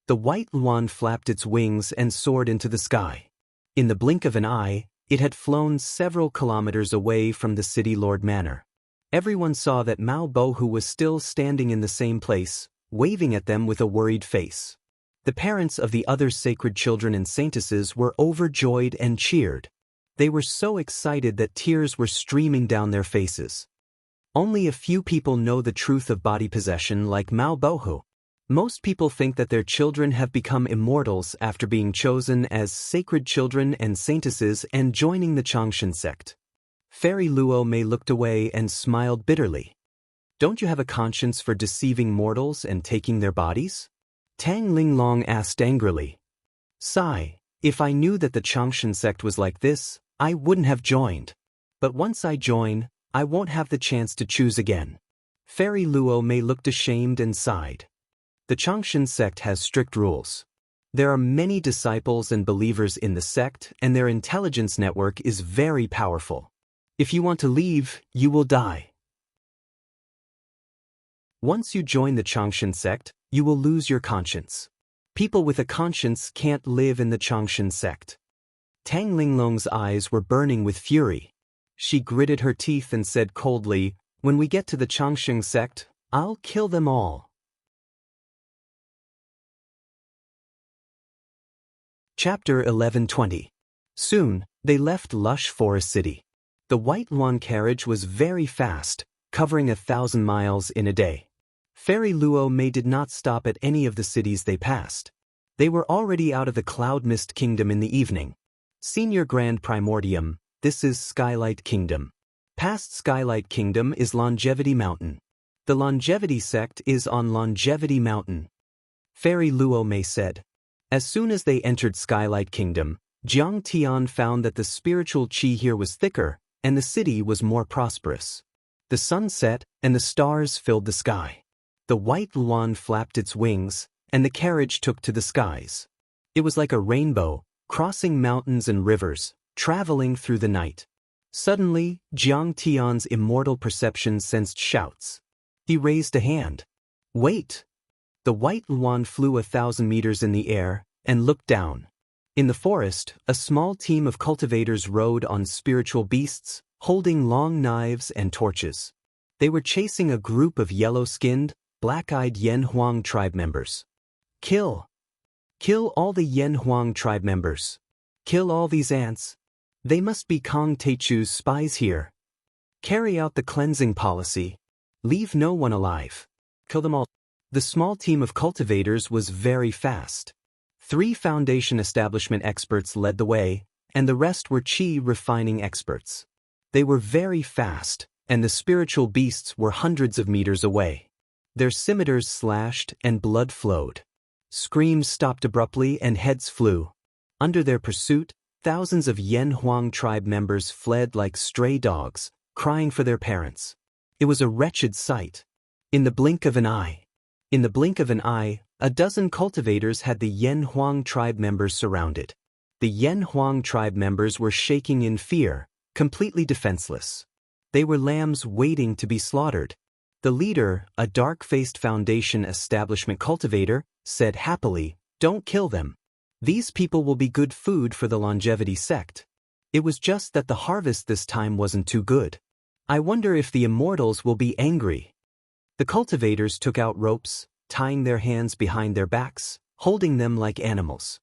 The white Luan flapped its wings and soared into the sky. In the blink of an eye, it had flown several kilometers away from the city Lord Manor. Everyone saw that Mao Bohu was still standing in the same place, waving at them with a worried face. The parents of the other sacred children and saintesses were overjoyed and cheered. They were so excited that tears were streaming down their faces. Only a few people know the truth of body possession like Mao Bohu. Most people think that their children have become immortals after being chosen as sacred children and saintesses and joining the Changxin sect. Fairy Luo Mei looked away and smiled bitterly. Don't you have a conscience for deceiving mortals and taking their bodies? Tang Linglong asked angrily. Sigh, if I knew that the Changxin sect was like this, I wouldn't have joined. But once I join, I won't have the chance to choose again. Fairy Luo Mei looked ashamed and sighed. The Changxin sect has strict rules. There are many disciples and believers in the sect, and their intelligence network is very powerful. If you want to leave, you will die. Once you join the Changshan sect, you will lose your conscience. People with a conscience can't live in the Changshan sect. Tang Linglong's eyes were burning with fury. She gritted her teeth and said coldly, "When we get to the Changshan sect, I'll kill them all." Chapter 11:20. Soon, they left lush forest city. The white Luan carriage was very fast, covering 1,000 miles in a day. Fairy Luo Mei did not stop at any of the cities they passed. They were already out of the Cloud Mist Kingdom in the evening. Senior Grand Primordium, this is Skylight Kingdom. Past Skylight Kingdom is Longevity Mountain. The Longevity sect is on Longevity Mountain. Fairy Luo Mei said. As soon as they entered Skylight Kingdom, Jiang Tian found that the spiritual qi here was thicker, and the city was more prosperous. The sun set, and the stars filled the sky. The white Luan flapped its wings, and the carriage took to the skies. It was like a rainbow, crossing mountains and rivers, traveling through the night. Suddenly, Jiang Tian's immortal perception sensed shouts. He raised a hand. "Wait!" The white Luan flew 1,000 meters in the air, and looked down. In the forest, a small team of cultivators rode on spiritual beasts, holding long knives and torches. They were chasing a group of yellow-skinned, black-eyed Yen Huang tribe members. Kill! Kill all the Yen Huang tribe members. Kill all these ants. They must be Kong Teichu's spies here. Carry out the cleansing policy. Leave no one alive. Kill them all. The small team of cultivators was very fast. 3 foundation establishment experts led the way, and the rest were qi refining experts. They were very fast, and the spiritual beasts were hundreds of meters away. Their scimitars slashed and blood flowed. Screams stopped abruptly and heads flew. Under their pursuit, thousands of Yen Huang tribe members fled like stray dogs, crying for their parents. It was a wretched sight. In the blink of an eye, a dozen cultivators had the Yen Huang tribe members surrounded. The Yen Huang tribe members were shaking in fear, completely defenseless. They were lambs waiting to be slaughtered. The leader, a dark-faced foundation establishment cultivator, said happily, "Don't kill them. These people will be good food for the longevity sect." It was just that the harvest this time wasn't too good. I wonder if the immortals will be angry. The cultivators took out ropes, tying their hands behind their backs, holding them like animals.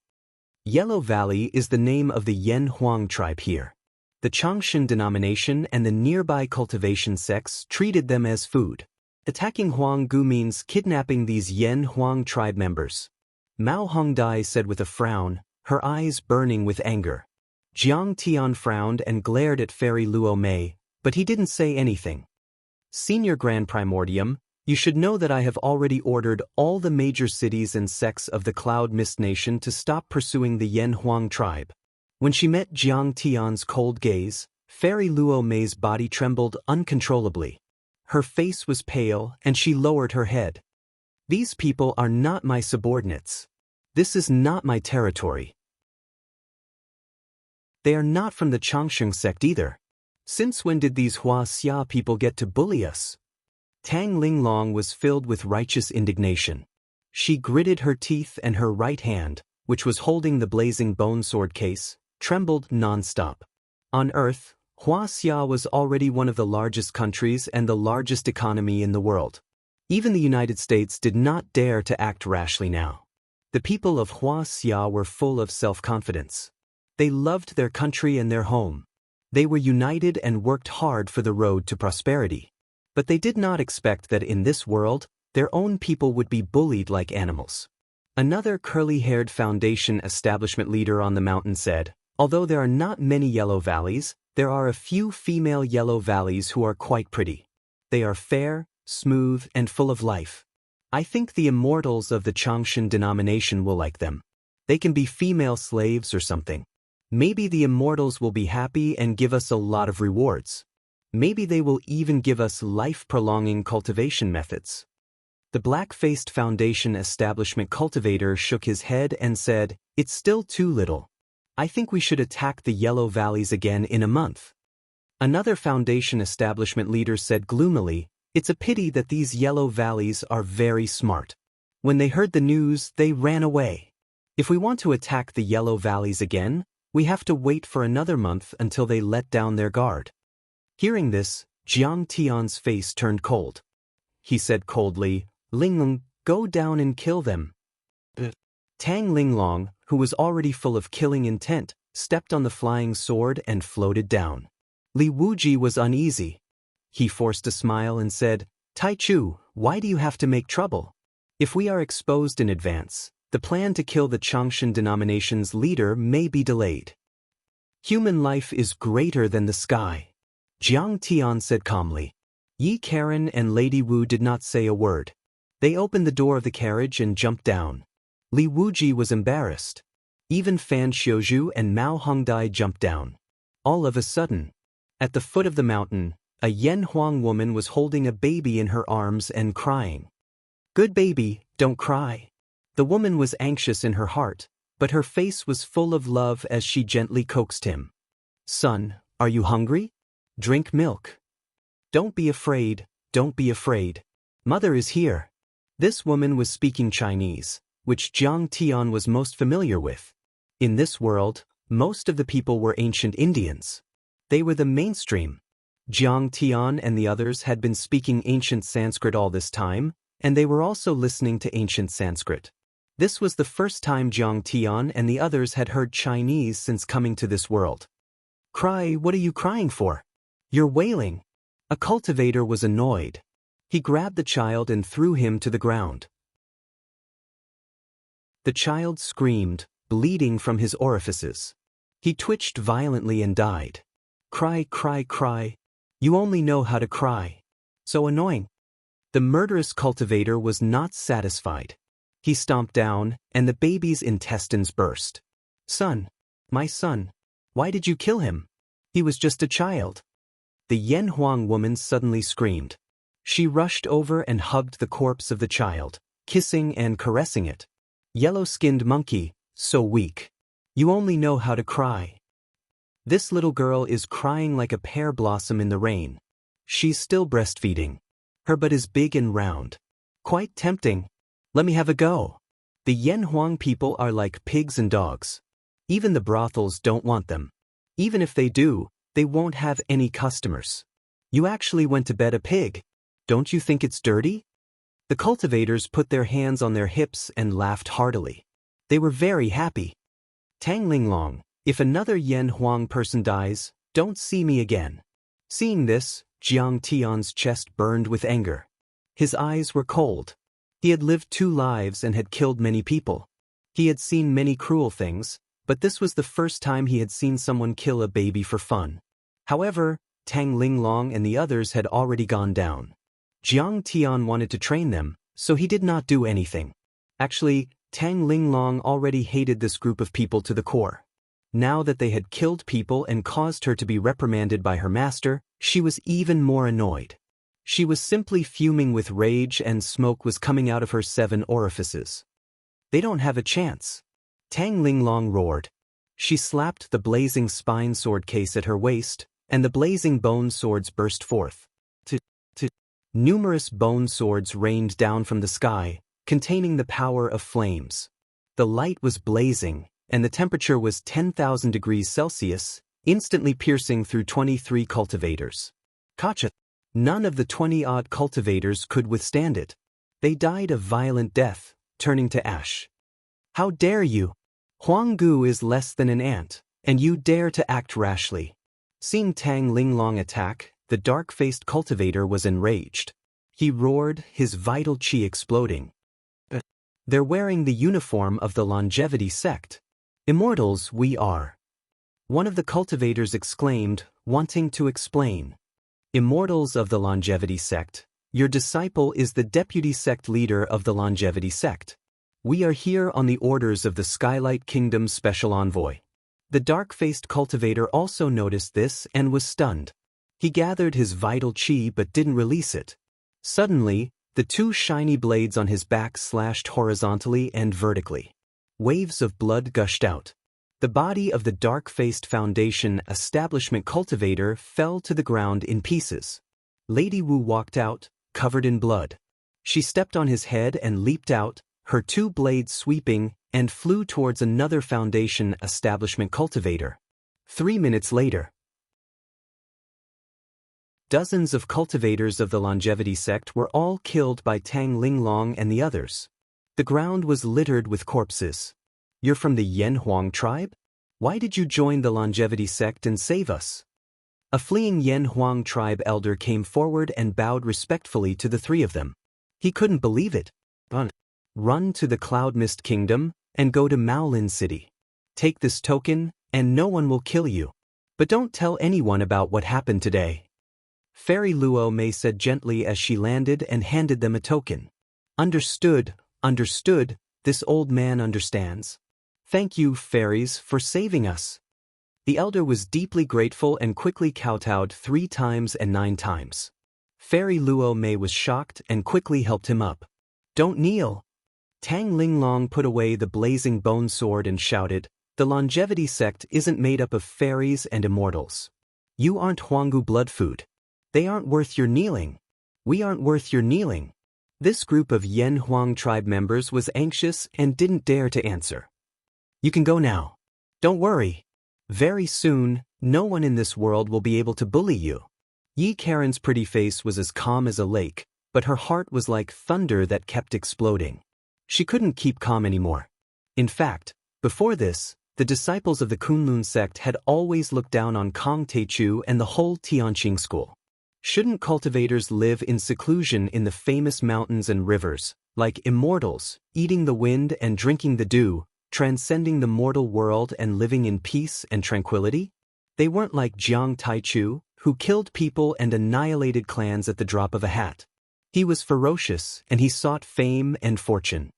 Yellow Valley is the name of the Yen Huang tribe here. The Changshan denomination and the nearby cultivation sects treated them as food. Attacking Huanggu means kidnapping these Yen Huang tribe members. Mao Hongdai said with a frown, her eyes burning with anger. Jiang Tian frowned and glared at Fairy Luo Mei, but he didn't say anything. Senior Grand Primordium, you should know that I have already ordered all the major cities and sects of the Cloud Mist Nation to stop pursuing the Yen Huang tribe. When she met Jiang Tian's cold gaze, Fairy Luo Mei's body trembled uncontrollably. Her face was pale and she lowered her head. These people are not my subordinates. This is not my territory. They are not from the Changshan sect either. Since when did these Wuxia people get to bully us? Tang Linglong was filled with righteous indignation. She gritted her teeth and her right hand, which was holding the blazing bone sword case, trembled non-stop. On Earth, Wuxia was already one of the largest countries and the largest economy in the world. Even the United States did not dare to act rashly now. The people of Wuxia were full of self-confidence. They loved their country and their home. They were united and worked hard for the road to prosperity. But they did not expect that in this world, their own people would be bullied like animals. Another curly-haired foundation establishment leader on the mountain said, although there are not many yellow valleys, there are a few female yellow valleys who are quite pretty. They are fair, smooth, and full of life. I think the immortals of the Changshan denomination will like them. They can be female slaves or something. Maybe the immortals will be happy and give us a lot of rewards. Maybe they will even give us life-prolonging cultivation methods. The black-faced foundation establishment cultivator shook his head and said, "It's still too little. I think we should attack the yellow valleys again in a month." Another foundation establishment leader said gloomily, It's a pity that these yellow valleys are very smart. When they heard the news, they ran away. If we want to attack the yellow valleys again, we have to wait for another month until they let down their guard. Hearing this, Jiang Tian's face turned cold. He said coldly, "Linglong, go down and kill them." Tang Linglong, who was already full of killing intent, stepped on the flying sword and floated down. Li Wuji was uneasy. He forced a smile and said, "Tai Chu, why do you have to make trouble? If we are exposed in advance, the plan to kill the Changshan denomination's leader may be delayed. Human life is greater than the sky." Jiang Tian said calmly. Yi Karen and Lady Wu did not say a word. They opened the door of the carriage and jumped down. Li Wuji was embarrassed. Even Fan Xiuzhu and Mao Hongdai jumped down. All of a sudden, at the foot of the mountain, a Yan Huang woman was holding a baby in her arms and crying. "Good baby, don't cry." The woman was anxious in her heart, but her face was full of love as she gently coaxed him. "Son, are you hungry? Drink milk. Don't be afraid, don't be afraid. Mother is here." This woman was speaking Chinese, which Jiang Tian was most familiar with. In this world, most of the people were ancient Indians. They were the mainstream. Jiang Tian and the others had been speaking ancient Sanskrit all this time, and they were also listening to ancient Sanskrit. This was the first time Jiang Tian and the others had heard Chinese since coming to this world. "Cry, what are you crying for? You're wailing." A cultivator was annoyed. He grabbed the child and threw him to the ground. The child screamed, bleeding from his orifices. He twitched violently and died. "Cry, cry, cry. You only know how to cry. So annoying." The murderous cultivator was not satisfied. He stomped down, and the baby's intestines burst. "Son, my son, why did you kill him? He was just a child." The Yan Huang woman suddenly screamed. She rushed over and hugged the corpse of the child, kissing and caressing it. "Yellow-skinned monkey, so weak. You only know how to cry. This little girl is crying like a pear blossom in the rain. She's still breastfeeding. Her butt is big and round. Quite tempting. Let me have a go." The Yan Huang people are like pigs and dogs. Even the brothels don't want them. Even if they do, they won't have any customers. "You actually went to bed a pig. Don't you think it's dirty?" The cultivators put their hands on their hips and laughed heartily. They were very happy. "Tang Linglong, if another Yan Huang person dies, don't see me again." Seeing this, Jiang Tian's chest burned with anger. His eyes were cold. He had lived 2 lives and had killed many people. He had seen many cruel things, but this was the first time he had seen someone kill a baby for fun. However, Tang Linglong and the others had already gone down. Jiang Tian wanted to train them, so he did not do anything. Actually, Tang Linglong already hated this group of people to the core. Now that they had killed people and caused her to be reprimanded by her master, she was even more annoyed. She was simply fuming with rage and smoke was coming out of her 7 orifices. "They don't have a chance." Tang Linglong roared. She slapped the blazing spine sword case at her waist, and the blazing bone swords burst forth. Numerous bone swords rained down from the sky, containing the power of flames. The light was blazing, and the temperature was 10,000 degrees Celsius, instantly piercing through 23 cultivators. Kacha! None of the 20-odd cultivators could withstand it. They died a violent death, turning to ash. "How dare you? Huang Gu is less than an ant, and you dare to act rashly." Seeing Tang Linglong attack, the dark-faced cultivator was enraged. He roared, his vital chi exploding. "They're wearing the uniform of the longevity sect. Immortals we are." One of the cultivators exclaimed, wanting to explain. "Immortals of the longevity sect, your disciple is the deputy sect leader of the longevity sect. We are here on the orders of the Skylight Kingdom's special envoy." The dark-faced cultivator also noticed this and was stunned. He gathered his vital chi but didn't release it. Suddenly, the 2 shiny blades on his back slashed horizontally and vertically. Waves of blood gushed out. The body of the dark-faced Foundation establishment cultivator fell to the ground in pieces. Lady Wu walked out, covered in blood. She stepped on his head and leaped out, her two blades sweeping, and flew towards another Foundation establishment cultivator. 3 minutes later, dozens of cultivators of the longevity sect were all killed by Tang Linglong and the others. The ground was littered with corpses. You're from the Yanhuang tribe? Why did you join the longevity sect and save us? A fleeing Yanhuang tribe elder came forward and bowed respectfully to the three of them. He couldn't believe it. Run to the Cloud Mist Kingdom and go to Maolin City. Take this token, and no one will kill you. But don't tell anyone about what happened today. Fairy Luo Mei said gently as she landed and handed them a token. Understood, understood, this old man understands. Thank you, fairies, for saving us. The elder was deeply grateful and quickly kowtowed 3 times and 9 times. Fairy Luo Mei was shocked and quickly helped him up. Don't kneel. Tang Linglong put away the blazing bone sword and shouted, the longevity sect isn't made up of fairies and immortals. You aren't Huanggu blood food. They aren't worth your kneeling. We aren't worth your kneeling. This group of Yanhuang tribe members was anxious and didn't dare to answer. You can go now. Don't worry. Very soon, no one in this world will be able to bully you. Yi Karen's pretty face was as calm as a lake, but her heart was like thunder that kept exploding. She couldn't keep calm anymore. In fact, before this, the disciples of the Kunlun sect had always looked down on Kong Teichu and the whole Tianqing school. Shouldn't cultivators live in seclusion in the famous mountains and rivers, like immortals, eating the wind and drinking the dew, transcending the mortal world and living in peace and tranquility? They weren't like Jiang Taichu, who killed people and annihilated clans at the drop of a hat. He was ferocious and he sought fame and fortune.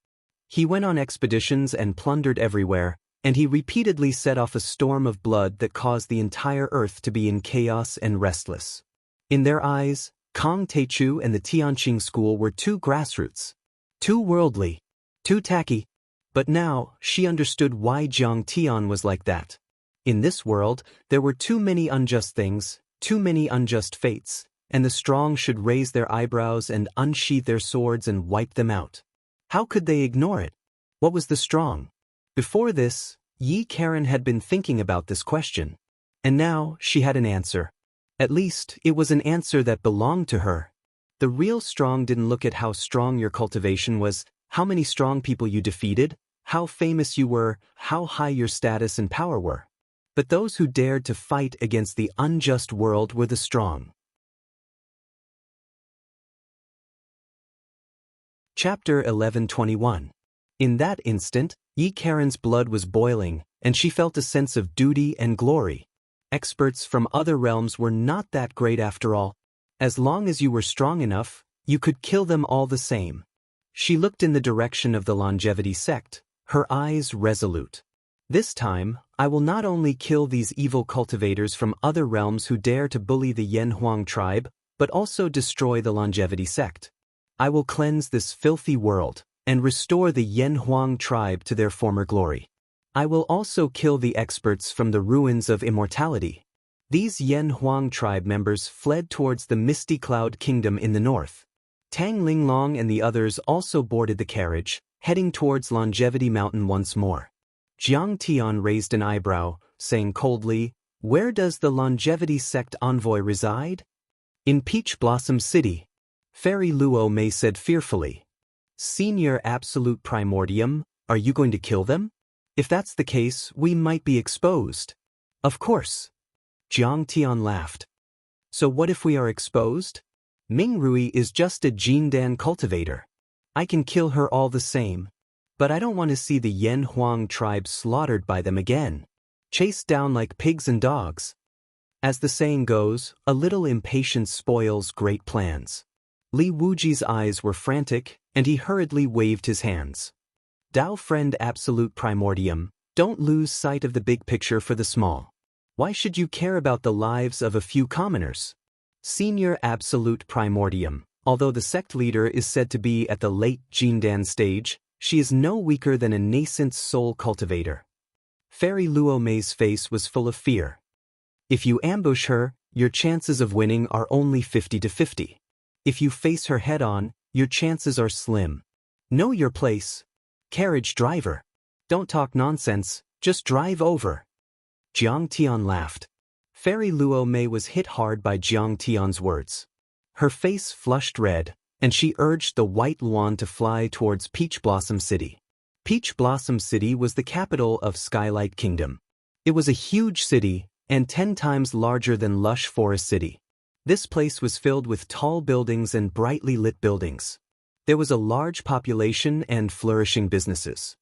He went on expeditions and plundered everywhere, and he repeatedly set off a storm of blood that caused the entire earth to be in chaos and restless. In their eyes, Kong Teichu and the Tianqing school were too grassroots, too worldly, too tacky. But now, she understood why Jiang Tian was like that. In this world, there were too many unjust things, too many unjust fates, and the strong should raise their eyebrows and unsheath their swords and wipe them out. How could they ignore it? What was the strong? Before this, Yi Karen had been thinking about this question. And now, she had an answer. At least, it was an answer that belonged to her. The real strong didn't look at how strong your cultivation was, how many strong people you defeated, how famous you were, how high your status and power were. But those who dared to fight against the unjust world were the strong. Chapter 11:21. In that instant, Yi Karen's blood was boiling, and she felt a sense of duty and glory. Experts from other realms were not that great after all. As long as you were strong enough, you could kill them all the same. She looked in the direction of the longevity sect, her eyes resolute. This time, I will not only kill these evil cultivators from other realms who dare to bully the Yanhuang tribe, but also destroy the longevity sect. I will cleanse this filthy world and restore the Yanhuang tribe to their former glory. I will also kill the experts from the ruins of immortality. These Yanhuang tribe members fled towards the Misty Cloud Kingdom in the north. Tang Linglong and the others also boarded the carriage, heading towards Longevity Mountain once more. Jiang Tian raised an eyebrow, saying coldly, "Where does the longevity sect envoy reside?" "In Peach Blossom City." Fairy Luo Mei said fearfully. "Senior Absolute Primordium, are you going to kill them? If that's the case, we might be exposed." "Of course." Jiang Tian laughed. "So what if we are exposed? Ming Rui is just a Jindan cultivator. I can kill her all the same. But I don't want to see the Yanhuang tribe slaughtered by them again, chased down like pigs and dogs." As the saying goes, a little impatience spoils great plans. Li Wuji's eyes were frantic, and he hurriedly waved his hands. "Dao friend Absolute Primordium, don't lose sight of the big picture for the small. Why should you care about the lives of a few commoners? Senior Absolute Primordium, although the sect leader is said to be at the late Jindan stage, she is no weaker than a nascent soul cultivator." Fairy Luo Mei's face was full of fear. "If you ambush her, your chances of winning are only 50 to 50. If you face her head-on, your chances are slim. Know your place. Carriage driver. Don't talk nonsense, just drive over. Jiang Tian laughed. Fairy Luo Mei was hit hard by Jiang Tian's words. Her face flushed red, and she urged the White Luan to fly towards Peach Blossom City. Peach Blossom City was the capital of Skylight Kingdom. It was a huge city, and 10 times larger than Lush Forest City. This place was filled with tall buildings and brightly lit buildings. There was a large population and flourishing businesses.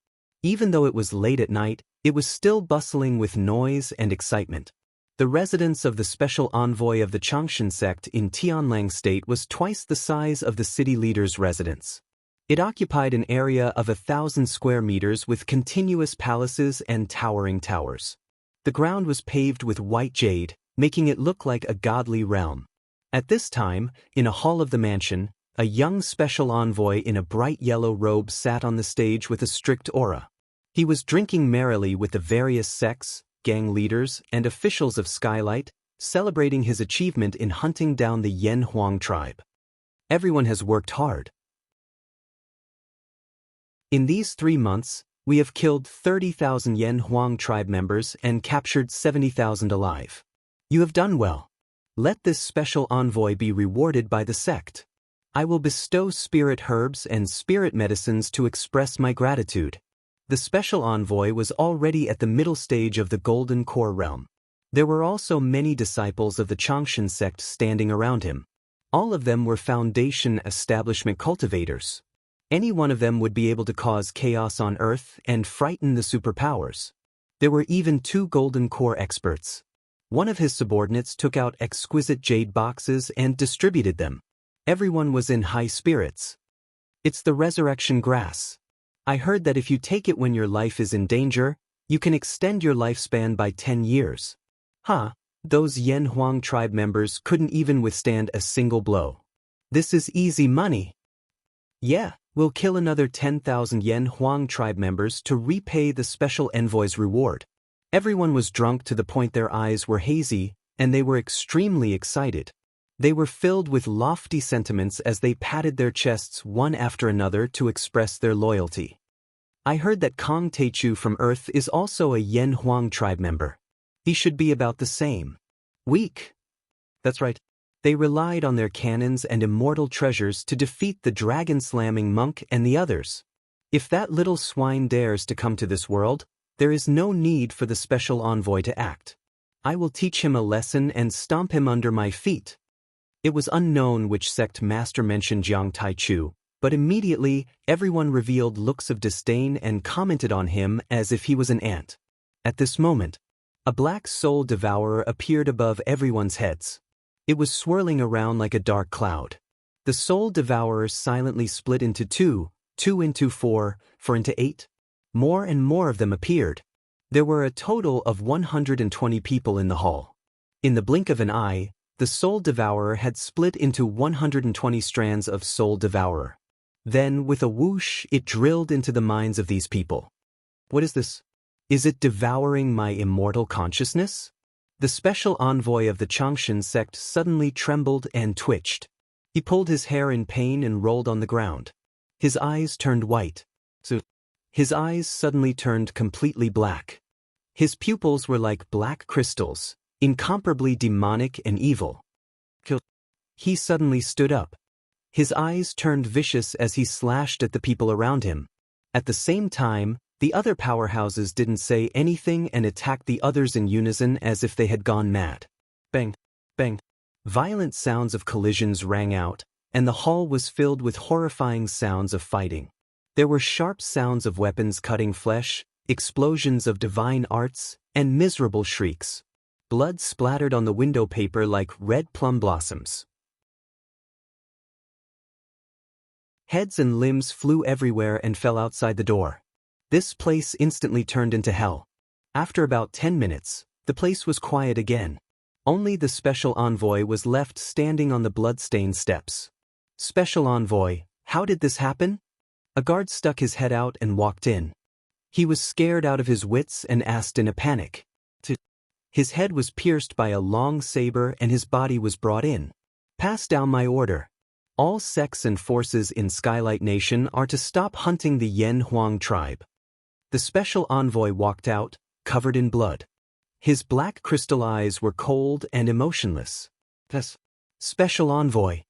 Even though it was late at night, it was still bustling with noise and excitement. The residence of the special envoy of the Changshan sect in Tianlang State was twice the size of the city leader's residence. It occupied an area of 1,000 square meters with continuous palaces and towering towers. The ground was paved with white jade, making it look like a godly realm. At this time, in a hall of the mansion, a young special envoy in a bright yellow robe sat on the stage with a strict aura. He was drinking merrily with the various sects, gang leaders, and officials of Skylight, celebrating his achievement in hunting down the Yan Huang tribe. Everyone has worked hard. In these 3 months, we have killed 30,000 Yan Huang tribe members and captured 70,000 alive. You have done well. Let this special envoy be rewarded by the sect. I will bestow spirit herbs and spirit medicines to express my gratitude. The special envoy was already at the middle stage of the Golden Core realm. There were also many disciples of the Changshan sect standing around him. All of them were Foundation establishment cultivators. Any one of them would be able to cause chaos on Earth and frighten the superpowers. There were even 2 Golden Core experts. One of his subordinates took out exquisite jade boxes and distributed them. Everyone was in high spirits. It's the resurrection grass. I heard that if you take it when your life is in danger, you can extend your lifespan by 10 years. Those Yan Huang tribe members couldn't even withstand a single blow. This is easy money. Yeah, we'll kill another 10,000 Yan Huang tribe members to repay the special envoy's reward. Everyone was drunk to the point their eyes were hazy, and they were extremely excited. They were filled with lofty sentiments as they patted their chests one after another to express their loyalty. I heard that Kong Teichu from Earth is also a Yan Huang tribe member. He should be about the same. Weak. That's right. They relied on their cannons and immortal treasures to defeat the dragon-slamming monk and the others. If that little swine dares to come to this world, there is no need for the special envoy to act. I will teach him a lesson and stomp him under my feet. It was unknown which sect master mentioned Jiang Taichu, but immediately everyone revealed looks of disdain and commented on him as if he was an ant. At this moment, a black soul devourer appeared above everyone's heads. It was swirling around like a dark cloud. The soul devourer silently split into 2, 2 into 4, 4 into 8. More and more of them appeared. There were a total of 120 people in the hall. In the blink of an eye, the soul devourer had split into 120 strands of soul devourer. Then, with a whoosh, it drilled into the minds of these people. What is this? Is it devouring my immortal consciousness? The special envoy of the Changshan sect suddenly trembled and twitched. He pulled his hair in pain and rolled on the ground. His eyes turned white. His eyes suddenly turned completely black. His pupils were like black crystals, incomparably demonic and evil. He suddenly stood up. His eyes turned vicious as he slashed at the people around him. At the same time, the other powerhouses didn't say anything and attacked the others in unison as if they had gone mad. Bang! Bang! Violent sounds of collisions rang out, and the hall was filled with horrifying sounds of fighting. There were sharp sounds of weapons cutting flesh, explosions of divine arts, and miserable shrieks. Blood splattered on the window paper like red plum blossoms. Heads and limbs flew everywhere and fell outside the door. This place instantly turned into hell. After about 10 minutes, the place was quiet again. Only the special envoy was left standing on the blood-stained steps. Special envoy, how did this happen? A guard stuck his head out and walked in. He was scared out of his wits and asked in a panic. His head was pierced by a long saber and his body was brought in. Pass down my order. All sects and forces in Skylight Nation are to stop hunting the Yen Huang tribe. The special envoy walked out, covered in blood. His black crystal eyes were cold and emotionless. Yes. Special envoy.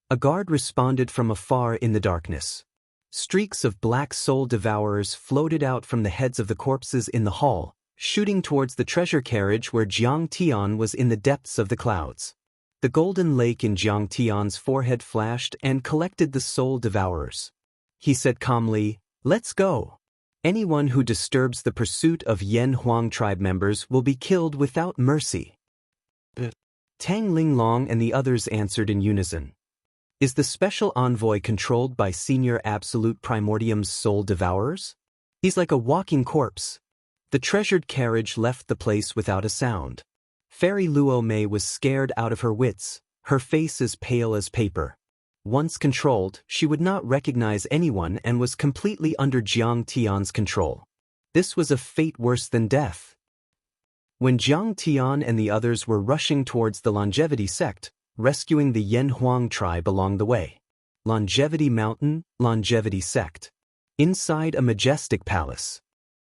A guard responded from afar in the darkness. Streaks of black soul devourers floated out from the heads of the corpses in the hall, shooting towards the treasure carriage where Jiang Tian was in the depths of the clouds. The golden lake in Jiang Tian's forehead flashed and collected the soul devourers. He said calmly, "Let's go. Anyone who disturbs the pursuit of Yen Huang tribe members will be killed without mercy." Tang Linglong and the others answered in unison. Is the special envoy controlled by Senior Absolute Primordium's soul devourers? He's like a walking corpse. The treasured carriage left the place without a sound. Fairy Luo Mei was scared out of her wits, her face as pale as paper. Once controlled, she would not recognize anyone and was completely under Jiang Tian's control. This was a fate worse than death. When Jiang Tian and the others were rushing towards the Longevity sect, rescuing the Yen Huang tribe along the way. Longevity Mountain, Longevity sect. Inside a majestic palace.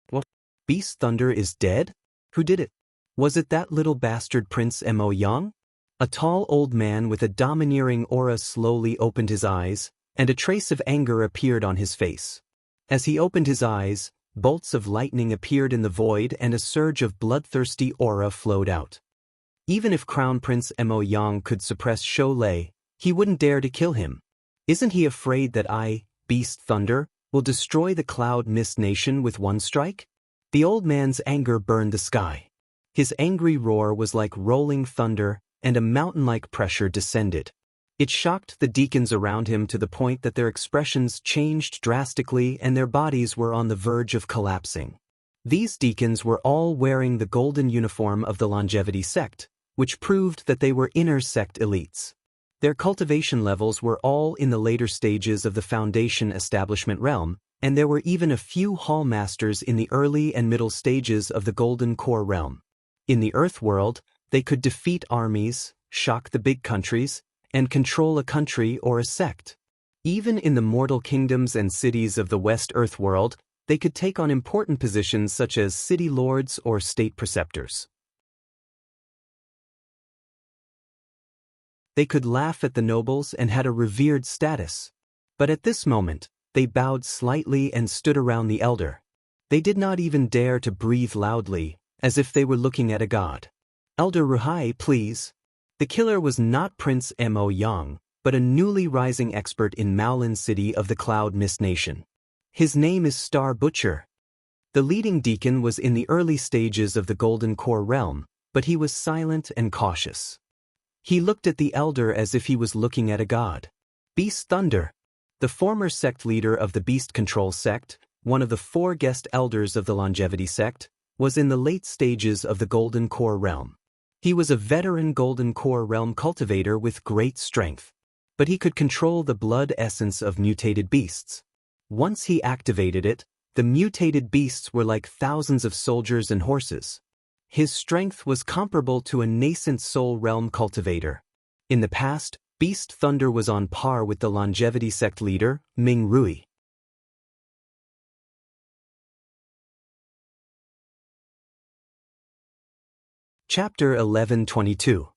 What? Beast Thunder is dead? Who did it? Was it that little bastard Prince Mo Yang? A tall old man with a domineering aura slowly opened his eyes, and a trace of anger appeared on his face. As he opened his eyes, bolts of lightning appeared in the void and a surge of bloodthirsty aura flowed out. Even if Crown Prince Mo Yang could suppress Shou Lei, he wouldn't dare to kill him. Isn't he afraid that I, Beast Thunder, will destroy the Cloud Mist Nation with one strike? The old man's anger burned the sky. His angry roar was like rolling thunder, and a mountain-like pressure descended. It shocked the deacons around him to the point that their expressions changed drastically and their bodies were on the verge of collapsing. These deacons were all wearing the golden uniform of the Longevity sect, which proved that they were inner sect elites. Their cultivation levels were all in the later stages of the Foundation establishment realm, and there were even a few hall masters in the early and middle stages of the Golden Core realm. In the Earth world, they could defeat armies, shock the big countries, and control a country or a sect. Even in the mortal kingdoms and cities of the West Earth world, they could take on important positions such as city lords or state preceptors. They could laugh at the nobles and had a revered status. But at this moment, they bowed slightly and stood around the elder. They did not even dare to breathe loudly, as if they were looking at a god. "Elder Ruhai, please." The killer was not Prince Mo Yang, but a newly rising expert in Maolin City of the Cloud Mist Nation. His name is Star Butcher. The leading deacon was in the early stages of the Golden Core realm, but he was silent and cautious. He looked at the elder as if he was looking at a god. Beast Thunder. The former sect leader of the Beast Control sect, one of the 4 guest elders of the Longevity sect, was in the late stages of the Golden Core realm. He was a veteran Golden Core realm cultivator with great strength, but he could control the blood essence of mutated beasts. Once he activated it, the mutated beasts were like thousands of soldiers and horses. His strength was comparable to a nascent soul realm cultivator. In the past, Beast Thunder was on par with the Longevity sect leader, Ming Rui. Chapter 1122.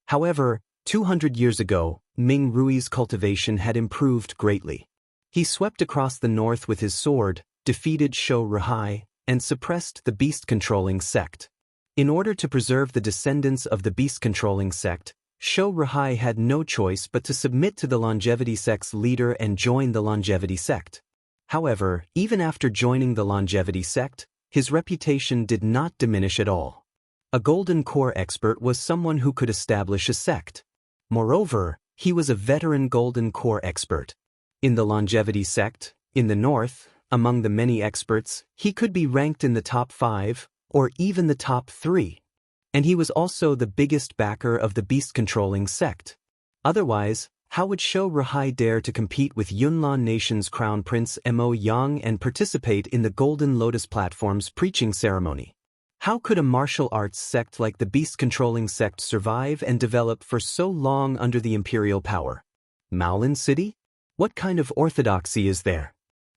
However, 200 years ago, Ming Rui's cultivation had improved greatly. He swept across the north with his sword, defeated Shou Ruhai, and suppressed the beast-controlling sect. In order to preserve the descendants of the beast-controlling sect, Shou Ruhai had no choice but to submit to the Longevity sect's leader and join the Longevity sect. However, even after joining the Longevity sect, his reputation did not diminish at all. A Golden Core expert was someone who could establish a sect. Moreover, he was a veteran Golden Core expert. In the Longevity sect, in the north, among the many experts, he could be ranked in the top 5, or even the top 3. And he was also the biggest backer of the beast-controlling sect. Otherwise, how would Shou Ruhai dare to compete with Yunlan Nation's Crown Prince Mo Yang and participate in the Golden Lotus Platform's preaching ceremony? How could a martial arts sect like the beast-controlling sect survive and develop for so long under the imperial power? Maolin City? What kind of orthodoxy is there?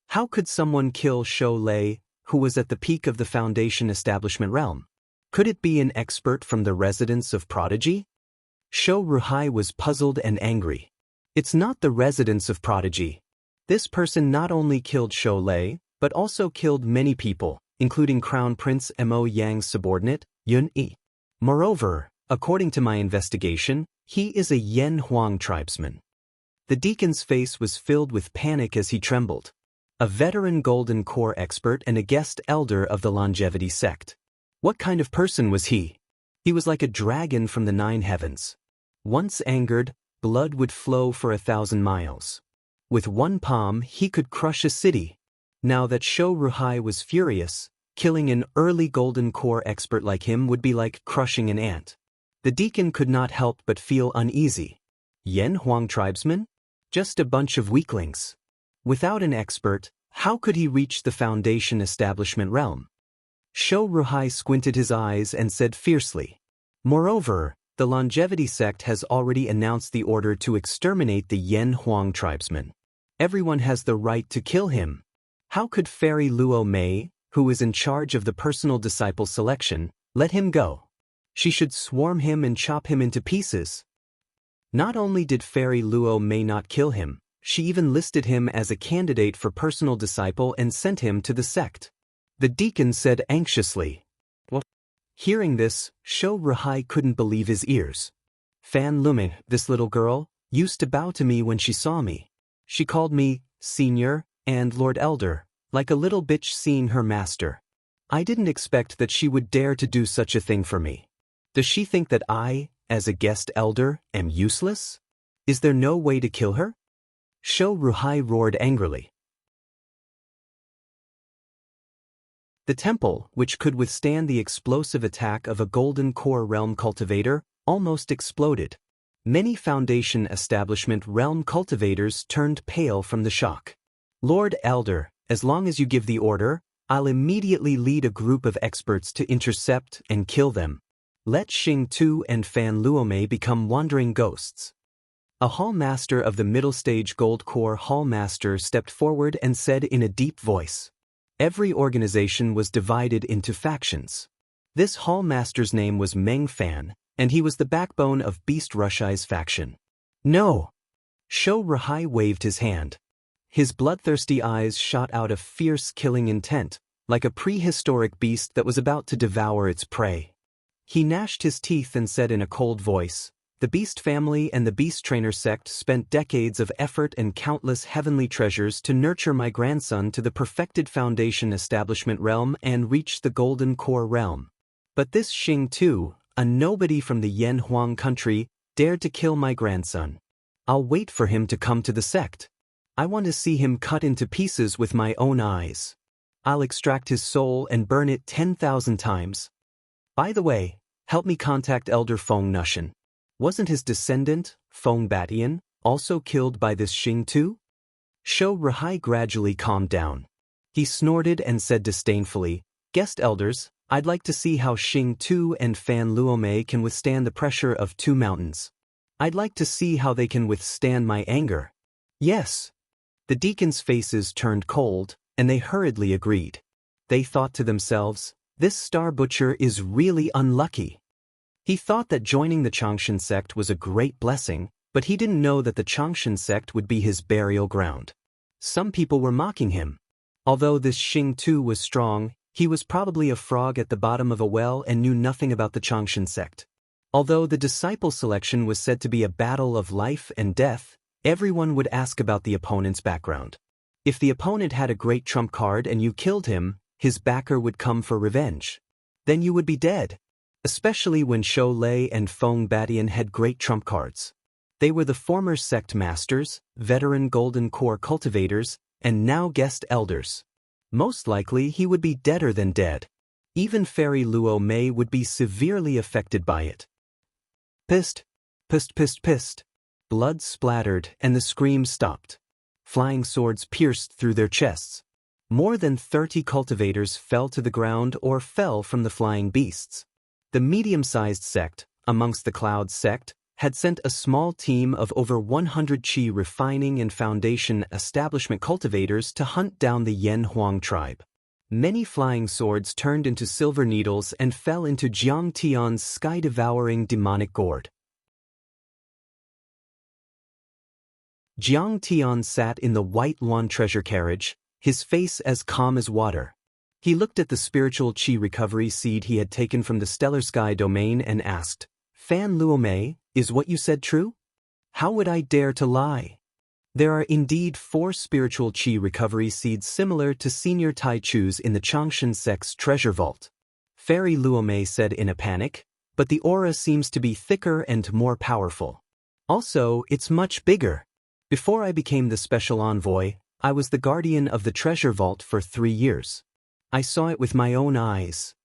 How could someone kill Shou Lei, who was at the peak of the Foundation establishment realm? Could it be an expert from the residence of Prodigy? Shou Ruhai was puzzled and angry. It's not the residence of Prodigy. This person not only killed Shou Lei, but also killed many people, including Crown Prince Mo Yang's subordinate, Yun Yi. Moreover, according to my investigation, he is a Yan Huang tribesman. The deacon's face was filled with panic as he trembled. A veteran Golden Core expert and a guest elder of the longevity sect. What kind of person was he? He was like a dragon from the 9 heavens. Once angered, blood would flow for 1,000 miles. With one palm, he could crush a city. Now that Shou Ruhai was furious, killing an early Golden Core expert like him would be like crushing an ant. The deacon could not help but feel uneasy. Yan Huang tribesmen? Just a bunch of weaklings. Without an expert, how could he reach the Foundation establishment realm? Shou Ruhai squinted his eyes and said fiercely. Moreover, the longevity sect has already announced the order to exterminate the Yan Huang tribesmen. Everyone has the right to kill him. How could Fairy Luo Mei, who is in charge of the personal disciple selection, let him go? She should swarm him and chop him into pieces. Not only did Fairy Luo Mei not kill him, she even listed him as a candidate for personal disciple and sent him to the sect. The deacon said anxiously. What? Hearing this, Shou Ruhai couldn't believe his ears. Fan Luming, this little girl, used to bow to me when she saw me. She called me Senior and Lord Elder, like a little bitch seeing her master. I didn't expect that she would dare to do such a thing for me. Does she think that I, as a guest elder, am useless? Is there no way to kill her? Shou Ruhai roared angrily. The temple, which could withstand the explosive attack of a Golden Core realm cultivator, almost exploded. Many Foundation establishment realm cultivators turned pale from the shock. Lord Elder, as long as you give the order, I'll immediately lead a group of experts to intercept and kill them. Let Xing Tu and Fan Luomei become wandering ghosts. A hall master of the middle stage Gold Core hall master stepped forward and said in a deep voice. Every organization was divided into factions. This hall master's name was Meng Fan, and he was the backbone of Beast Rushai's faction. No! Shou Ruhai waved his hand. His bloodthirsty eyes shot out a fierce killing intent, like a prehistoric beast that was about to devour its prey. He gnashed his teeth and said in a cold voice, the Beast family and the Beast Trainer sect spent decades of effort and countless heavenly treasures to nurture my grandson to the perfected Foundation establishment realm and reach the Golden Core realm. But this Xing Tu, a nobody from the Yan Huang country, dared to kill my grandson. I'll wait for him to come to the sect. I want to see him cut into pieces with my own eyes. I'll extract his soul and burn it 10,000 times. By the way, help me contact Elder Feng Nushan. Wasn't his descendant, Feng Batian, also killed by this Xing Tu? Shou Ruhai gradually calmed down. He snorted and said disdainfully, Guest elders, I'd like to see how Xing Tu and Fan Luomei can withstand the pressure of 2 mountains. I'd like to see how they can withstand my anger. Yes. The deacons' faces turned cold, and they hurriedly agreed. They thought to themselves, this star butcher is really unlucky. He thought that joining the Changshan sect was a great blessing, but he didn't know that the Changshan sect would be his burial ground. Some people were mocking him. Although this Xing Tu was strong, he was probably a frog at the bottom of a well and knew nothing about the Changshan sect. Although the disciple selection was said to be a battle of life and death, everyone would ask about the opponent's background. If the opponent had a great trump card and you killed him, his backer would come for revenge. Then you would be dead. Especially when Shou Lei and Feng Batian had great trump cards. They were the former sect masters, veteran Golden Core cultivators, and now guest elders. Most likely he would be deader than dead. Even Fairy Luo Mei would be severely affected by it. Pissed. Blood splattered and the screams stopped. Flying swords pierced through their chests. More than 30 cultivators fell to the ground or fell from the flying beasts. The medium-sized sect, amongst the Cloud sect, had sent a small team of over 100 qi refining and foundation establishment cultivators to hunt down the Yen Huang tribe. Many flying swords turned into silver needles and fell into Jiang Tian's sky-devouring demonic gourd. Jiang Tian sat in the white Luan treasure carriage, his face as calm as water. He looked at the spiritual qi recovery seed he had taken from the stellar sky domain and asked, "Fan Luomei, is what you said true? How would I dare to lie?" There are indeed 4 spiritual qi recovery seeds similar to Senior Tai Chu's in the Changshan sect's treasure vault. Fairy Luomei said in a panic, "But the aura seems to be thicker and more powerful. Also, it's much bigger. Before I became the special envoy, I was the guardian of the treasure vault for 3 years. I saw it with my own eyes.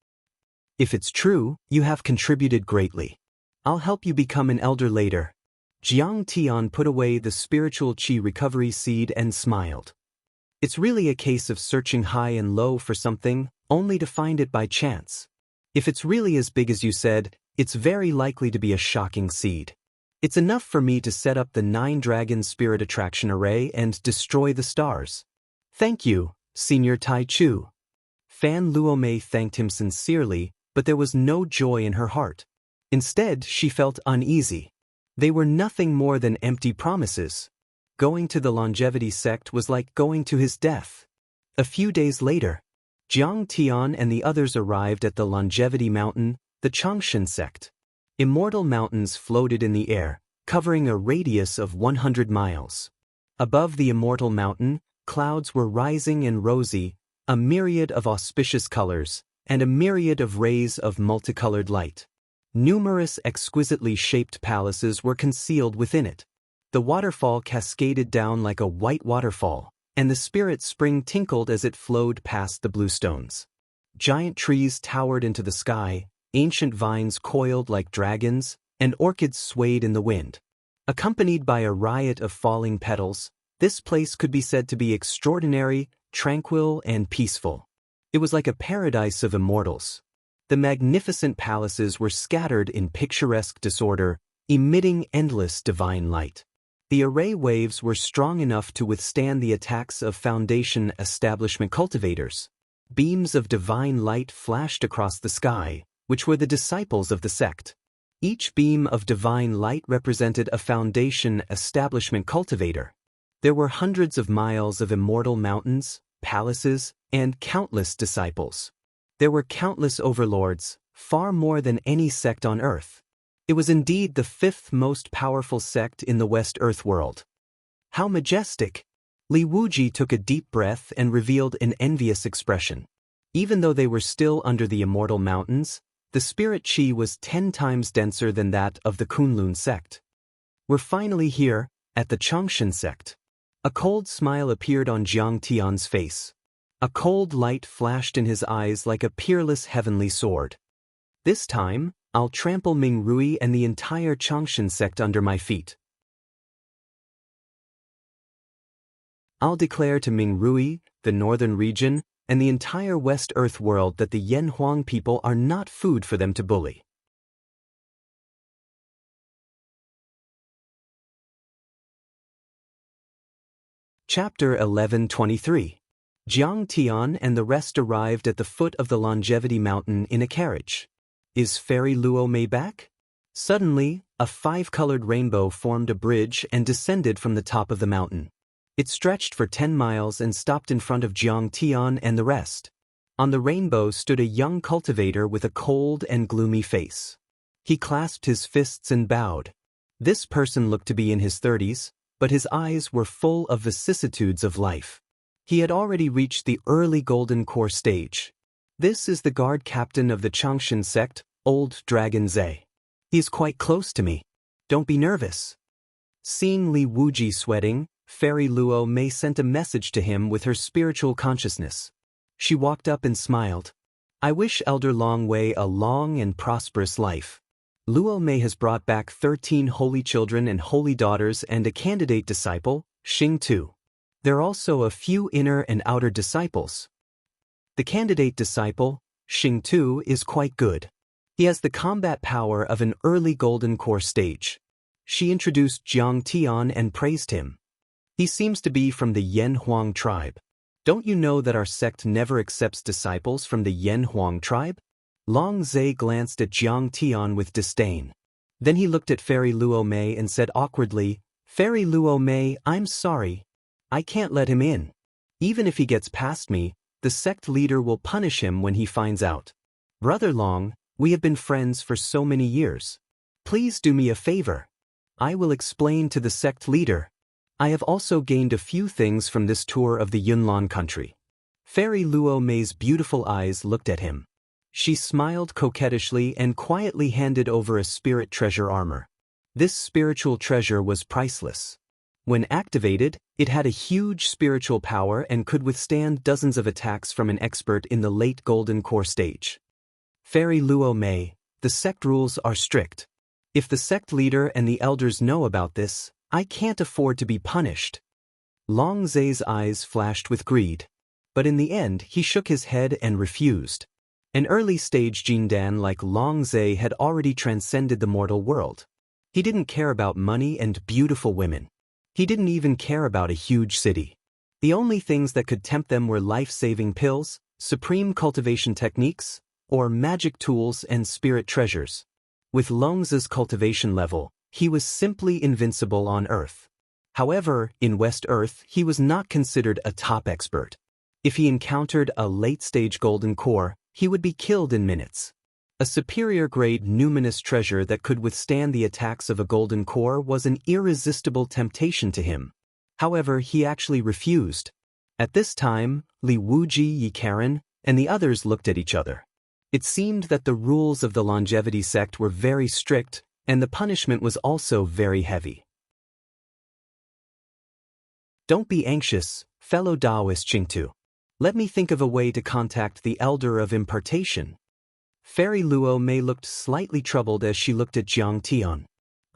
If it's true, you have contributed greatly. I'll help you become an elder later." Jiang Tian put away the spiritual qi recovery seed and smiled. It's really a case of searching high and low for something, only to find it by chance. If it's really as big as you said, it's very likely to be a shocking seed. It's enough for me to set up the 9-dragon spirit attraction array and destroy the stars. Thank you, Senior Tai Chu. Fan Luomei thanked him sincerely, but there was no joy in her heart. Instead, she felt uneasy. They were nothing more than empty promises. Going to the longevity sect was like going to his death. A few days later, Jiang Tian and the others arrived at the longevity mountain, the Changshan sect. Immortal mountains floated in the air, covering a radius of 100 miles. Above the immortal mountain, clouds were rising and rosy, a myriad of auspicious colors, and a myriad of rays of multicolored light. Numerous exquisitely shaped palaces were concealed within it. The waterfall cascaded down like a white waterfall, and the spirit spring tinkled as it flowed past the blue stones. Giant trees towered into the sky, ancient vines coiled like dragons, and orchids swayed in the wind. Accompanied by a riot of falling petals, this place could be said to be extraordinary, tranquil, and peaceful. It was like a paradise of immortals. The magnificent palaces were scattered in picturesque disorder, emitting endless divine light. The array waves were strong enough to withstand the attacks of Foundation establishment cultivators. Beams of divine light flashed across the sky, which were the disciples of the sect. Each beam of divine light represented a Foundation establishment cultivator. There were hundreds of miles of immortal mountains, palaces, and countless disciples. There were countless overlords, far more than any sect on Earth. It was indeed the 5th most powerful sect in the West Earth world. How majestic! Li Wuji took a deep breath and revealed an envious expression. Even though they were still under the immortal mountains, the spirit qi was 10 times denser than that of the Kunlun sect. We're finally here, at the Changshan sect. A cold smile appeared on Jiang Tian's face. A cold light flashed in his eyes like a peerless heavenly sword. This time, I'll trample Ming Rui and the entire Changshan sect under my feet. I'll declare to Ming Rui, the northern region, and the entire West Earth world that the Yen Huang people are not food for them to bully. Chapter 11:23. Jiang Tian and the rest arrived at the foot of the longevity mountain in a carriage. Is Fairy Luomei back? Suddenly, a 5-colored rainbow formed a bridge and descended from the top of the mountain. It stretched for 10 miles and stopped in front of Jiang Tian and the rest. On the rainbow stood a young cultivator with a cold and gloomy face. He clasped his fists and bowed. This person looked to be in his 30s, but his eyes were full of vicissitudes of life. He had already reached the early golden core stage. This is the guard captain of the Changshan sect, Old Dragon Zhe. He is quite close to me. Don't be nervous. Seeing Li Wuji sweating, Fairy Luomei sent a message to him with her spiritual consciousness. She walked up and smiled. I wish Elder Longwei a long and prosperous life. Luomei has brought back 13 holy children and holy daughters and a candidate disciple, Xing Tu. There are also a few inner and outer disciples. The candidate disciple, Xing Tu, is quite good. He has the combat power of an early golden core stage. She introduced Jiang Tian and praised him. He seems to be from the Yan Huang tribe. Don't you know that our sect never accepts disciples from the Yan Huang tribe? Long Zai glanced at Jiang Tian with disdain. Then he looked at Fairy Luo Mei and said awkwardly, Fairy Luo Mei, I'm sorry. I can't let him in. Even if he gets past me, the sect leader will punish him when he finds out. Brother Long, we have been friends for so many years. Please do me a favor. I will explain to the sect leader. I have also gained a few things from this tour of the Yunnan country. Fairy Luo Mei's beautiful eyes looked at him. She smiled coquettishly and quietly handed over a spirit treasure armor. This spiritual treasure was priceless. When activated, it had a huge spiritual power and could withstand dozens of attacks from an expert in the late Golden Core stage. Fairy Luo Mei, the sect rules are strict. If the sect leader and the elders know about this, I can't afford to be punished. Long Zai's eyes flashed with greed. But in the end he shook his head and refused. An early-stage Jindan like Long Zai had already transcended the mortal world. He didn't care about money and beautiful women. He didn't even care about a huge city. The only things that could tempt them were life-saving pills, supreme cultivation techniques, or magic tools and spirit treasures. With Long Zai's cultivation level, he was simply invincible on Earth. However, in West Earth he was not considered a top expert. If he encountered a late-stage golden core, he would be killed in minutes. A superior-grade numinous treasure that could withstand the attacks of a golden core was an irresistible temptation to him. However, he actually refused. At this time, Li Wuji, Yi Karen, and the others looked at each other. It seemed that the rules of the longevity sect were very strict, and the punishment was also very heavy. Don't be anxious, fellow Daoist Qingtu. Let me think of a way to contact the Elder of Impartation. Fairy Luo Mei looked slightly troubled as she looked at Jiang Tian.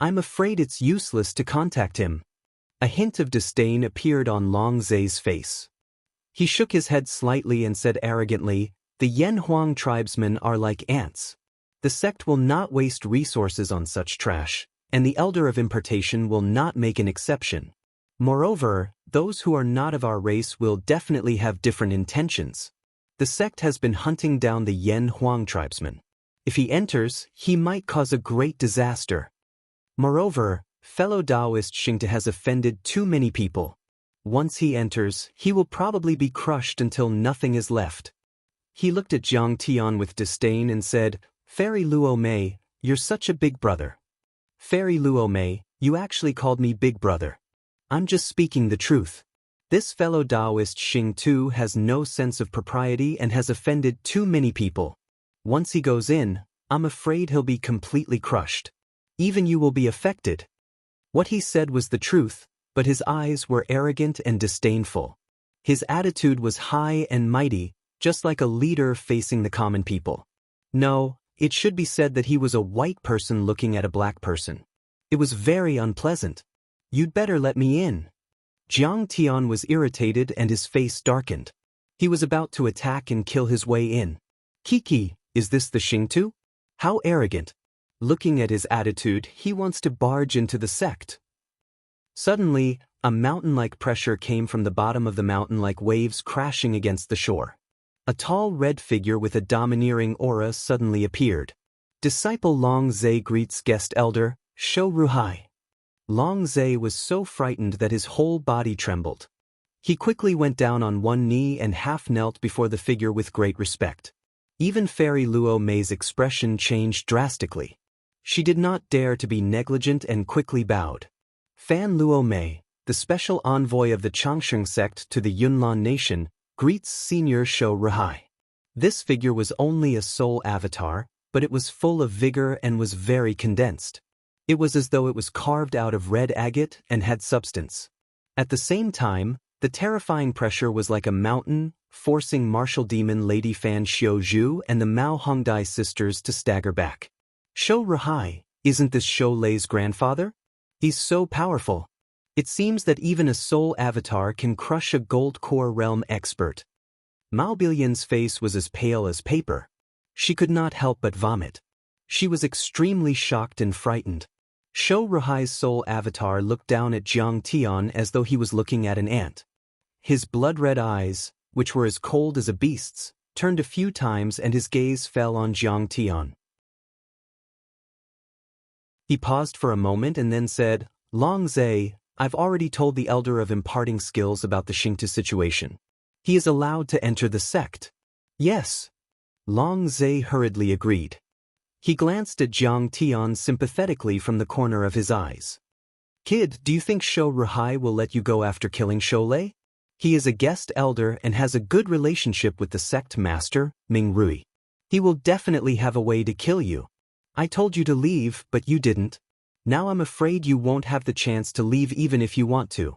I'm afraid it's useless to contact him. A hint of disdain appeared on Long Zai's face. He shook his head slightly and said arrogantly, the Yan Huang tribesmen are like ants. The sect will not waste resources on such trash, and the Elder of Impartation will not make an exception. Moreover, those who are not of our race will definitely have different intentions. The sect has been hunting down the Yan Huang tribesmen. If he enters, he might cause a great disaster. Moreover, fellow Daoist Xingta has offended too many people. Once he enters, he will probably be crushed until nothing is left. He looked at Jiang Tian with disdain and said, Fairy Luo Mei, you're such a big brother. Fairy Luo Mei, you actually called me big brother. I'm just speaking the truth. This fellow Daoist Xingtu has no sense of propriety and has offended too many people. Once he goes in, I'm afraid he'll be completely crushed. Even you will be affected. What he said was the truth, but his eyes were arrogant and disdainful. His attitude was high and mighty, just like a leader facing the common people. No, it should be said that he was a white person looking at a black person. It was very unpleasant. You'd better let me in. Jiang Tian was irritated and his face darkened. He was about to attack and kill his way in. Kiki, is this the Xingtu? How arrogant. Looking at his attitude, he wants to barge into the sect. Suddenly, a mountain-like pressure came from the bottom of the mountain like waves crashing against the shore. A tall red figure with a domineering aura suddenly appeared. Disciple Long Zai greets guest elder, Shou Ruhai. Long Zai was so frightened that his whole body trembled. He quickly went down on one knee and half knelt before the figure with great respect. Even Fairy Luo Mei's expression changed drastically. She did not dare to be negligent and quickly bowed. Fan Luo Mei, the special envoy of the Changsheng sect to the Yunnan nation, greets Senior Shou Ruhai. This figure was only a soul avatar, but it was full of vigor and was very condensed. It was as though it was carved out of red agate and had substance. At the same time, the terrifying pressure was like a mountain, forcing martial demon Lady Fan Xiuzhu and the Mao Hongdai sisters to stagger back. Shou Ruhai, isn't this Shou Lei's grandfather? He's so powerful. It seems that even a soul avatar can crush a gold core realm expert. Mao Billian's face was as pale as paper. She could not help but vomit. She was extremely shocked and frightened. Shou Ruhai's soul avatar looked down at Jiang Tian as though he was looking at an ant. His blood-red eyes, which were as cold as a beast's, turned a few times and his gaze fell on Jiang Tian. He paused for a moment and then said, Long Zai, I've already told the elder of imparting skills about the Xingtu situation. He is allowed to enter the sect. Yes. Long Zai hurriedly agreed. He glanced at Jiang Tian sympathetically from the corner of his eyes. Kid, do you think Shou Ruhai will let you go after killing Shoulei? He is a guest elder and has a good relationship with the sect master, Ming Rui. He will definitely have a way to kill you. I told you to leave, but you didn't. Now I'm afraid you won't have the chance to leave even if you want to.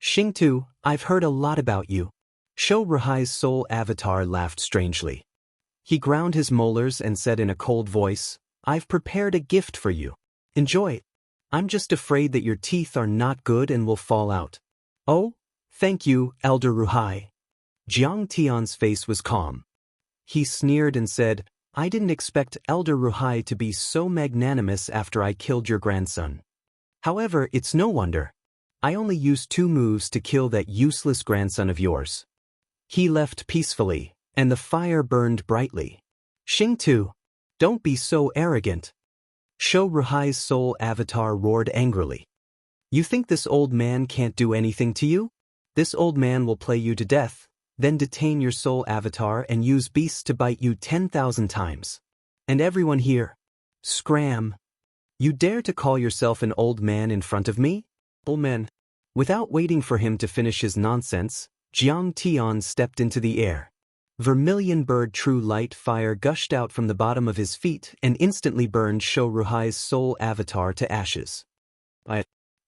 Xingtu, I've heard a lot about you. Shou Ruhai's soul avatar laughed strangely. He ground his molars and said in a cold voice, I've prepared a gift for you. Enjoy it. I'm just afraid that your teeth are not good and will fall out. Oh, thank you, Elder Ruhai. Jiang Tian's face was calm. He sneered and said, I didn't expect Elder Ruhai to be so magnanimous after I killed your grandson. However, it's no wonder. I only used 2 moves to kill that useless grandson of yours. He left peacefully, and the fire burned brightly. Xingtu, don't be so arrogant. Shou Ruhai's soul avatar roared angrily. You think this old man can't do anything to you? This old man will play you to death, then detain your soul avatar and use beasts to bite you 10,000 times. And everyone here, scram. You dare to call yourself an old man in front of me? Old man. Without waiting for him to finish his nonsense, Jiang Tian stepped into the air. Vermilion bird true light fire gushed out from the bottom of his feet and instantly burned Shou Ruhai's soul avatar to ashes.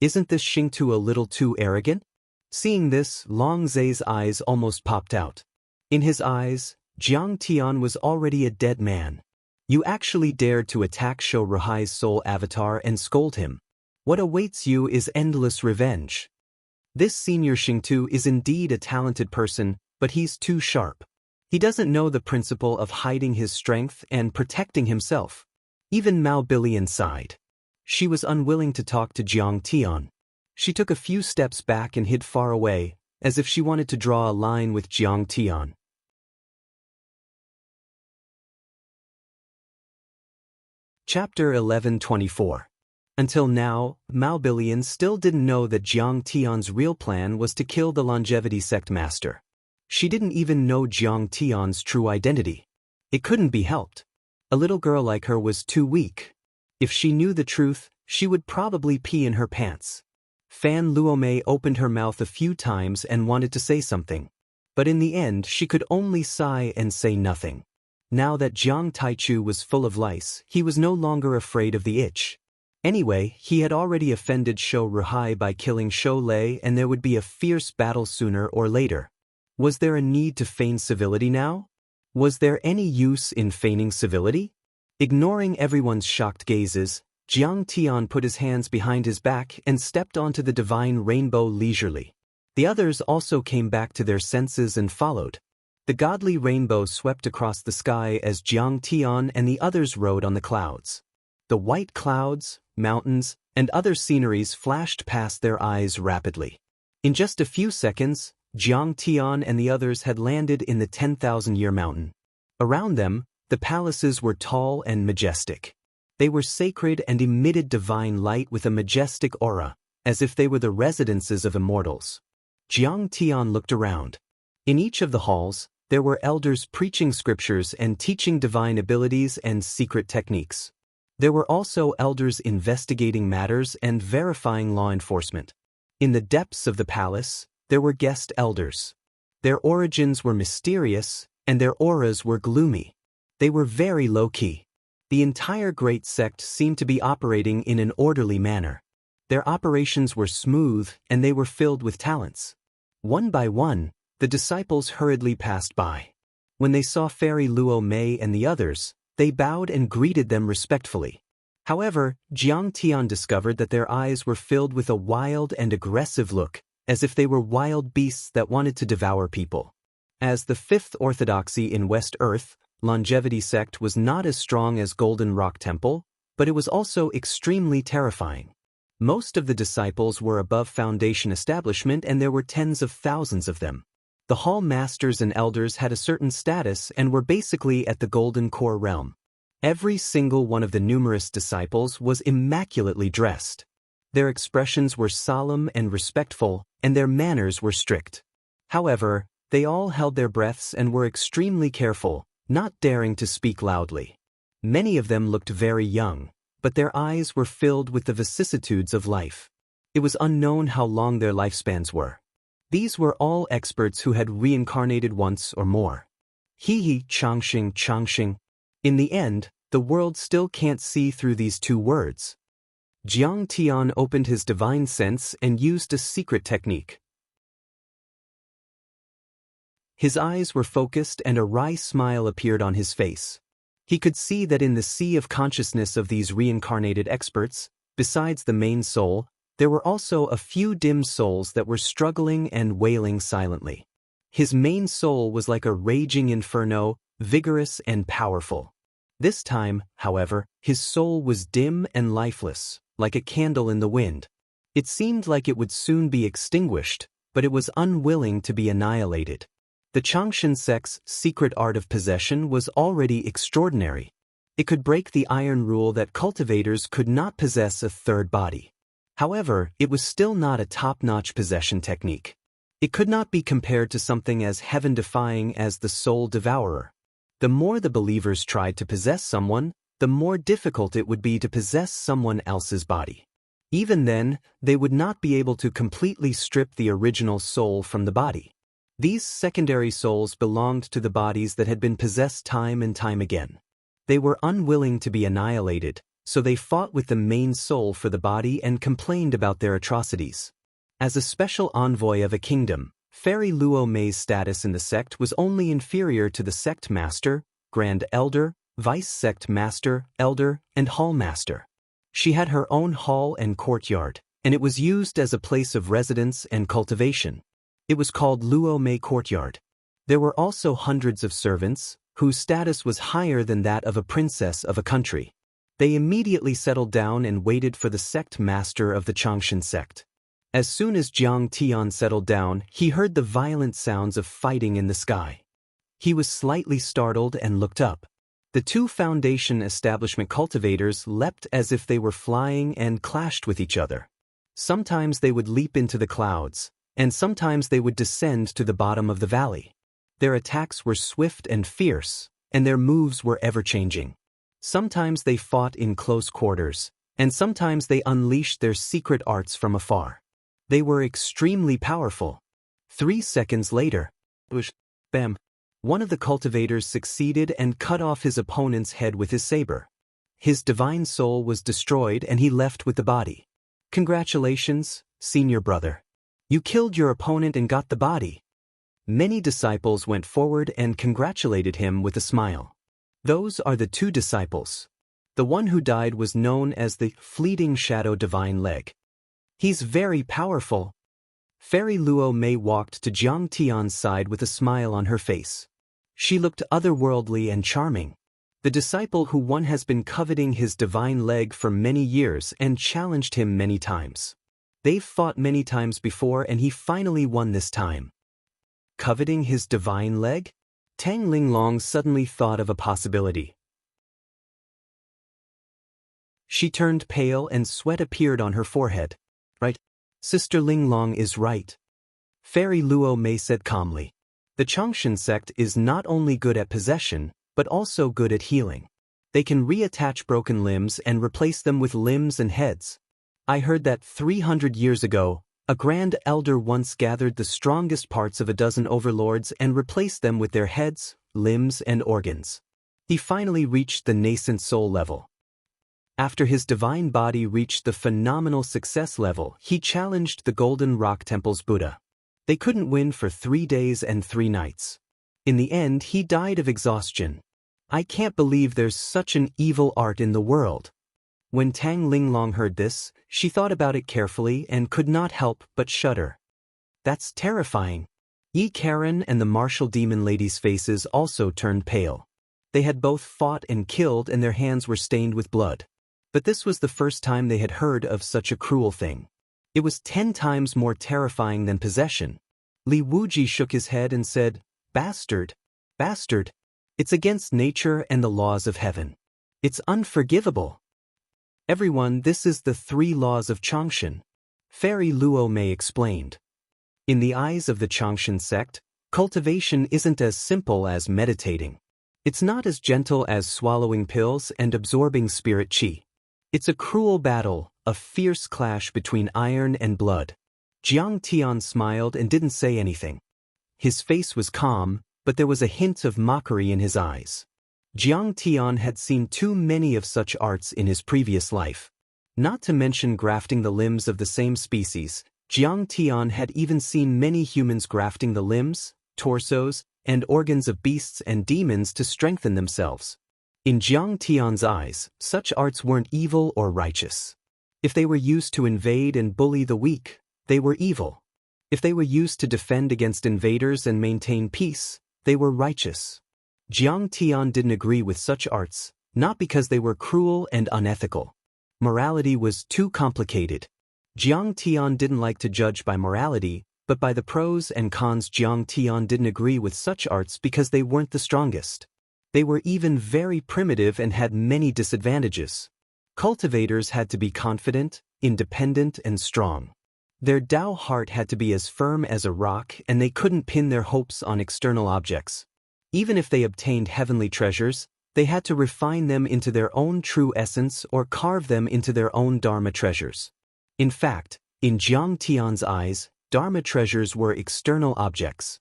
Isn't this Xingtu a little too arrogant? Seeing this, Long Zai's eyes almost popped out. In his eyes, Jiang Tian was already a dead man. You actually dared to attack Shou Ruhai's soul avatar and scold him. What awaits you is endless revenge. This senior Xingtu is indeed a talented person, but he's too sharp. He doesn't know the principle of hiding his strength and protecting himself. Even Mao Billion sighed. She was unwilling to talk to Jiang Tian. She took a few steps back and hid far away, as if she wanted to draw a line with Jiang Tian. Chapter 1124. Until now, Mao Billion still didn't know that Jiang Tian's real plan was to kill the longevity sect master. She didn't even know Jiang Tian's true identity. It couldn't be helped. A little girl like her was too weak. If she knew the truth, she would probably pee in her pants. Fan Luomei opened her mouth a few times and wanted to say something. But in the end she could only sigh and say nothing. Now that Jiang Taichu was full of lice, he was no longer afraid of the itch. Anyway, he had already offended Shou Ruhai by killing Shoulei and there would be a fierce battle sooner or later. Was there a need to feign civility now? Was there any use in feigning civility? Ignoring everyone's shocked gazes, Jiang Tian put his hands behind his back and stepped onto the divine rainbow leisurely. The others also came back to their senses and followed. The godly rainbow swept across the sky as Jiang Tian and the others rode on the clouds. The white clouds, mountains, and other sceneries flashed past their eyes rapidly. In just a few seconds, Jiang Tian and the others had landed in the 10,000-year mountain. Around them, the palaces were tall and majestic. They were sacred and emitted divine light with a majestic aura, as if they were the residences of immortals. Jiang Tian looked around. In each of the halls, there were elders preaching scriptures and teaching divine abilities and secret techniques. There were also elders investigating matters and verifying law enforcement. In the depths of the palace, there were guest elders. Their origins were mysterious, and their auras were gloomy. They were very low-key. The entire great sect seemed to be operating in an orderly manner. Their operations were smooth, and they were filled with talents. One by one, the disciples hurriedly passed by. When they saw Fairy Luo Mei and the others, they bowed and greeted them respectfully. However, Jiang Tian discovered that their eyes were filled with a wild and aggressive look, as if they were wild beasts that wanted to devour people. As the fifth orthodoxy in West Earth, longevity sect was not as strong as Golden Rock Temple, but it was also extremely terrifying. Most of the disciples were above foundation establishment and there were tens of thousands of them. The hall masters and elders had a certain status and were basically at the golden core realm. Every single one of the numerous disciples was immaculately dressed. Their expressions were solemn and respectful, and their manners were strict. However, they all held their breaths and were extremely careful, not daring to speak loudly. Many of them looked very young, but their eyes were filled with the vicissitudes of life. It was unknown how long their lifespans were. These were all experts who had reincarnated once or more. He Changxing Changxing. In the end, the world still can't see through these two words. Jiang Tian opened his divine sense and used a secret technique. His eyes were focused and a wry smile appeared on his face. He could see that in the sea of consciousness of these reincarnated experts, besides the main soul, there were also a few dim souls that were struggling and wailing silently. His main soul was like a raging inferno, vigorous and powerful. This time, however, his soul was dim and lifeless, like a candle in the wind. It seemed like it would soon be extinguished, but it was unwilling to be annihilated. The Changshan sect's secret art of possession was already extraordinary. It could break the iron rule that cultivators could not possess a third body. However, it was still not a top-notch possession technique. It could not be compared to something as heaven-defying as the soul devourer. The more the believers tried to possess someone, the more difficult it would be to possess someone else's body. Even then, they would not be able to completely strip the original soul from the body. These secondary souls belonged to the bodies that had been possessed time and time again. They were unwilling to be annihilated, so they fought with the main soul for the body and complained about their atrocities. As a special envoy of a kingdom, Fairy Luo Mei's status in the sect was only inferior to the sect master, grand elder, vice sect master, elder, and hall master. She had her own hall and courtyard, and it was used as a place of residence and cultivation. It was called Luo Mei Courtyard. There were also hundreds of servants, whose status was higher than that of a princess of a country. They immediately settled down and waited for the sect master of the Changshan sect. As soon as Jiang Tian settled down, he heard the violent sounds of fighting in the sky. He was slightly startled and looked up. The two foundation establishment cultivators leapt as if they were flying and clashed with each other. Sometimes they would leap into the clouds, and sometimes they would descend to the bottom of the valley. Their attacks were swift and fierce, and their moves were ever-changing. Sometimes they fought in close quarters, and sometimes they unleashed their secret arts from afar. They were extremely powerful. 3 seconds later, bam, one of the cultivators succeeded and cut off his opponent's head with his saber. His divine soul was destroyed and he left with the body. Congratulations, senior brother. You killed your opponent and got the body. Many disciples went forward and congratulated him with a smile. Those are the two disciples. The one who died was known as the Fleeting Shadow Divine Leg. He's very powerful. Fairy Luo Mei walked to Jiang Tian's side with a smile on her face. She looked otherworldly and charming. The disciple who won has been coveting his divine leg for many years and challenged him many times. They've fought many times before and he finally won this time. Coveting his divine leg? Tang Linglong suddenly thought of a possibility. She turned pale and sweat appeared on her forehead. Right? Sister Linglong is right. Fairy Luo Mei said calmly. The Changshan sect is not only good at possession, but also good at healing. They can reattach broken limbs and replace them with limbs and heads. I heard that 300 years ago, a grand elder once gathered the strongest parts of a dozen overlords and replaced them with their heads, limbs, and organs. He finally reached the nascent soul level. After his divine body reached the phenomenal success level, he challenged the Golden Rock Temple's Buddha. They couldn't win for 3 days and 3 nights. In the end, he died of exhaustion. I can't believe there's such an evil art in the world. When Tang Linglong heard this, she thought about it carefully and could not help but shudder. That's terrifying. Yi Karen and the martial demon lady's faces also turned pale. They had both fought and killed and their hands were stained with blood. But this was the first time they had heard of such a cruel thing. It was 10 times more terrifying than possession. Li Wuji shook his head and said, "Bastard. Bastard. It's against nature and the laws of heaven. It's unforgivable." "Everyone, this is the 3 laws of Changshan," Fairy Luo Mei explained. In the eyes of the Changshan sect, cultivation isn't as simple as meditating. It's not as gentle as swallowing pills and absorbing spirit qi. It's a cruel battle, a fierce clash between iron and blood. Jiang Tian smiled and didn't say anything. His face was calm, but there was a hint of mockery in his eyes. Jiang Tian had seen too many of such arts in his previous life. Not to mention grafting the limbs of the same species, Jiang Tian had even seen many humans grafting the limbs, torsos, and organs of beasts and demons to strengthen themselves. In Jiang Tian's eyes, such arts weren't evil or righteous. If they were used to invade and bully the weak, they were evil. If they were used to defend against invaders and maintain peace, they were righteous. Jiang Tian didn't agree with such arts, not because they were cruel and unethical. Morality was too complicated. Jiang Tian didn't like to judge by morality, but by the pros and cons. Jiang Tian didn't agree with such arts because they weren't the strongest. They were even very primitive and had many disadvantages. Cultivators had to be confident, independent, and strong. Their Dao heart had to be as firm as a rock, and they couldn't pin their hopes on external objects. Even if they obtained heavenly treasures, they had to refine them into their own true essence or carve them into their own Dharma treasures. In fact, in Jiang Tian's eyes, Dharma treasures were external objects.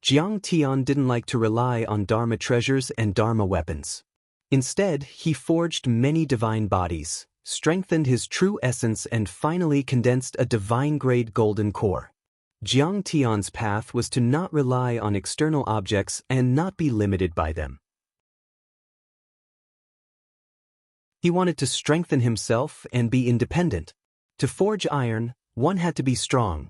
Jiang Tian didn't like to rely on Dharma treasures and Dharma weapons. Instead, he forged many divine bodies, strengthened his true essence, and finally condensed a divine-grade golden core. Jiang Tian's path was to not rely on external objects and not be limited by them. He wanted to strengthen himself and be independent. To forge iron, one had to be strong.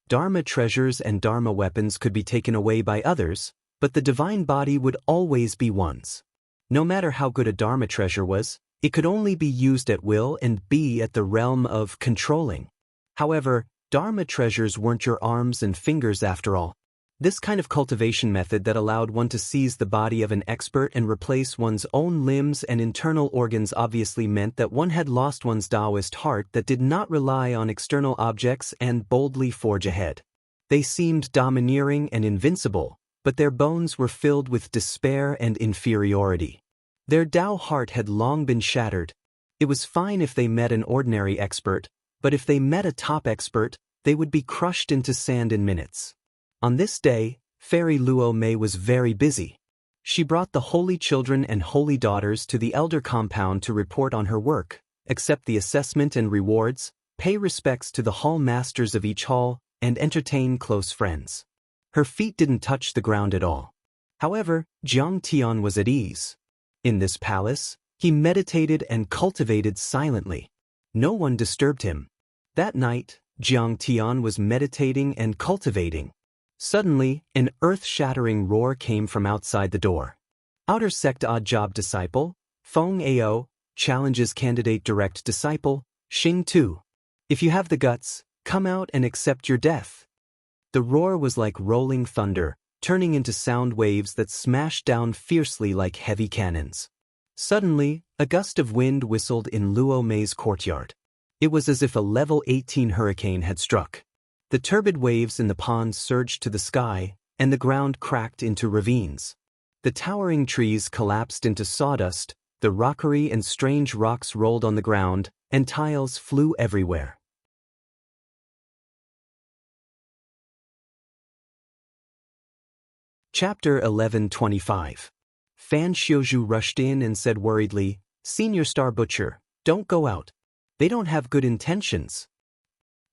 Dharma treasures and Dharma weapons could be taken away by others, but the divine body would always be one's. No matter how good a Dharma treasure was, it could only be used at will and be at the realm of controlling. However, Dharma treasures weren't your arms and fingers after all. This kind of cultivation method that allowed one to seize the body of an expert and replace one's own limbs and internal organs obviously meant that one had lost one's Daoist heart that did not rely on external objects and boldly forge ahead. They seemed domineering and invincible, but their bones were filled with despair and inferiority. Their Dao heart had long been shattered. It was fine if they met an ordinary expert, but if they met a top expert, they would be crushed into sand in minutes. On this day, Fairy Luo Mei was very busy. She brought the holy children and holy daughters to the elder compound to report on her work, accept the assessment and rewards, pay respects to the hall masters of each hall, and entertain close friends. Her feet didn't touch the ground at all. However, Jiang Tian was at ease. In this palace, he meditated and cultivated silently. No one disturbed him. That night, Jiang Tian was meditating and cultivating. Suddenly, an earth-shattering roar came from outside the door. Outer sect odd job disciple, Feng Ao, challenges candidate direct disciple, Xing Tu. If you have the guts, come out and accept your death. The roar was like rolling thunder, turning into sound waves that smashed down fiercely like heavy cannons. Suddenly, a gust of wind whistled in Luo Mei's courtyard. It was as if a level 18 hurricane had struck. The turbid waves in the pond surged to the sky, and the ground cracked into ravines. The towering trees collapsed into sawdust, the rockery and strange rocks rolled on the ground, and tiles flew everywhere. Chapter 11:25. Fan Xiuzhu rushed in and said worriedly, "Senior Star Butcher, don't go out. They don't have good intentions."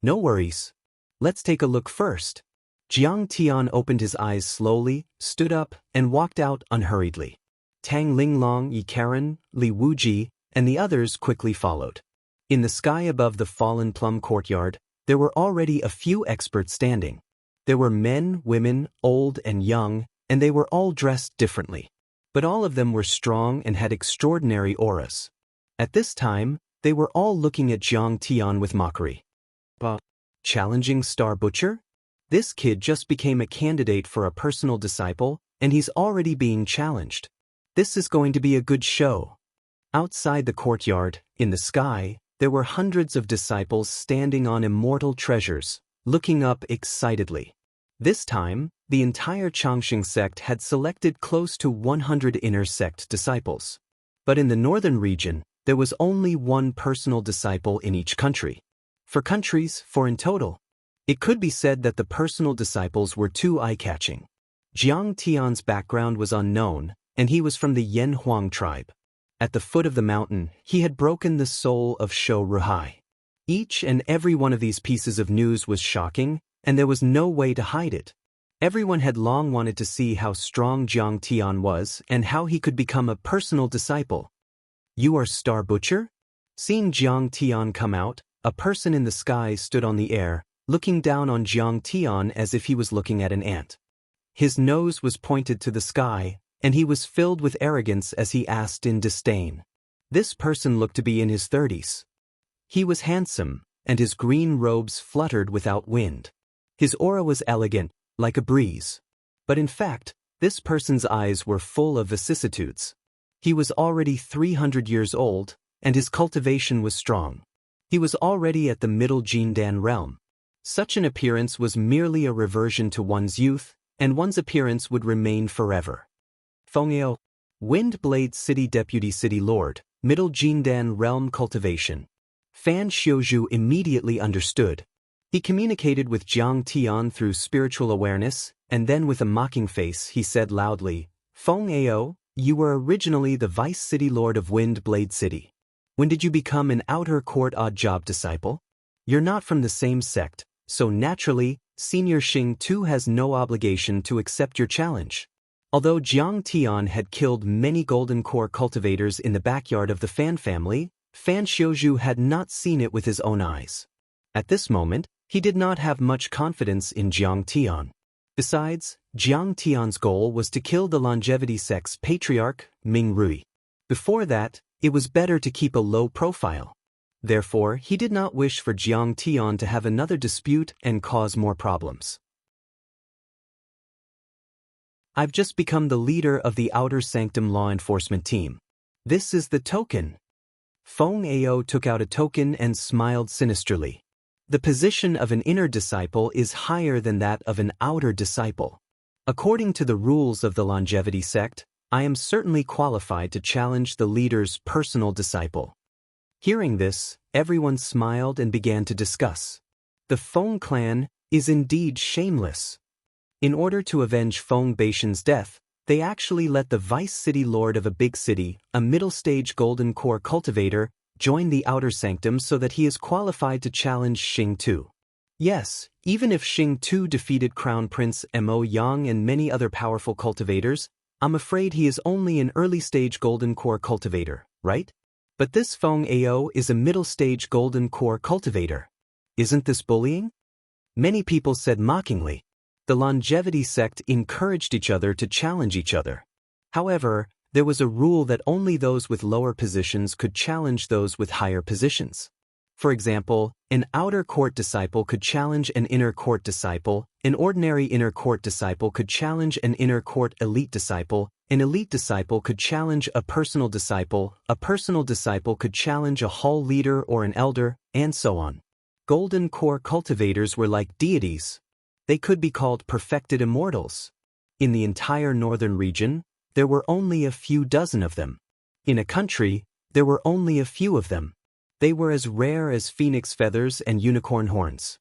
"No worries. Let's take a look first." Jiang Tian opened his eyes slowly, stood up, and walked out unhurriedly. Tang Linglong, Yi Karen, Li Wuji, and the others quickly followed. In the sky above the fallen plum courtyard, there were already a few experts standing. There were men, women, old and young, and they were all dressed differently. But all of them were strong and had extraordinary auras. At this time, They were all looking at Jiang Tian with mockery. Challenging Star Butcher? This kid just became a candidate for a personal disciple, and he's already being challenged. This is going to be a good show. Outside the courtyard, in the sky, there were hundreds of disciples standing on immortal treasures, looking up excitedly. This time, the entire Changxing sect had selected close to 100 inner sect disciples. But in the northern region, there was only one personal disciple in each country. For countries, four in total. It could be said that the personal disciples were too eye-catching. Jiang Tian's background was unknown, and he was from the Yan Huang tribe. At the foot of the mountain, he had broken the soul of Shou Ruhai. Each and every one of these pieces of news was shocking, and there was no way to hide it. Everyone had long wanted to see how strong Jiang Tian was and how he could become a personal disciple. You are Star Butcher? Seeing Jiang Tian come out, a person in the sky stood on the air, looking down on Jiang Tian as if he was looking at an ant. His nose was pointed to the sky, and he was filled with arrogance as he asked in disdain. This person looked to be in his 30s. He was handsome, and his green robes fluttered without wind. His aura was elegant, like a breeze. But in fact, this person's eyes were full of vicissitudes. He was already 300 years old, and his cultivation was strong. He was already at the middle Jindan realm. Such an appearance was merely a reversion to one's youth, and one's appearance would remain forever. Fengao, Windblade City Deputy City Lord, Middle Jindan Realm Cultivation. Fan Xiuzhu immediately understood. He communicated with Jiang Tian through spiritual awareness, and then with a mocking face he said loudly, Fengao, you were originally the Vice City Lord of Windblade City. When did you become an outer court odd job disciple? You're not from the same sect, so naturally, Senior Xing Tu has no obligation to accept your challenge. Although Jiang Tian had killed many golden core cultivators in the backyard of the Fan family, Fan Xiuzhu had not seen it with his own eyes. At this moment, he did not have much confidence in Jiang Tian. Besides, Jiang Tian's goal was to kill the longevity sect's patriarch, Ming Rui. Before that, it was better to keep a low profile. Therefore, he did not wish for Jiang Tian to have another dispute and cause more problems. I've just become the leader of the Outer Sanctum law enforcement team. This is the token. Fengao took out a token and smiled sinisterly. The position of an inner disciple is higher than that of an outer disciple. According to the rules of the longevity sect, I am certainly qualified to challenge the leader's personal disciple. Hearing this, everyone smiled and began to discuss. The Feng clan is indeed shameless. In order to avenge Feng Baishan's death, they actually let the vice city lord of a big city, a middle-stage golden core cultivator, join the outer sanctum so that he is qualified to challenge Xing Tu. Yes, even if Xing Tu defeated Crown Prince Mo Yang and many other powerful cultivators, I'm afraid he is only an early-stage golden core cultivator, right? But this Fengao is a middle-stage golden core cultivator. Isn't this bullying? Many people said mockingly. The longevity sect encouraged each other to challenge each other. However, there was a rule that only those with lower positions could challenge those with higher positions. For example, an outer court disciple could challenge an inner court disciple, an ordinary inner court disciple could challenge an inner court elite disciple, an elite disciple could challenge a personal disciple could challenge a hall leader or an elder, and so on. Golden core cultivators were like deities. They could be called perfected immortals. In the entire northern region, there were only a few dozen of them. In a country, there were only a few of them. They were as rare as phoenix feathers and unicorn horns.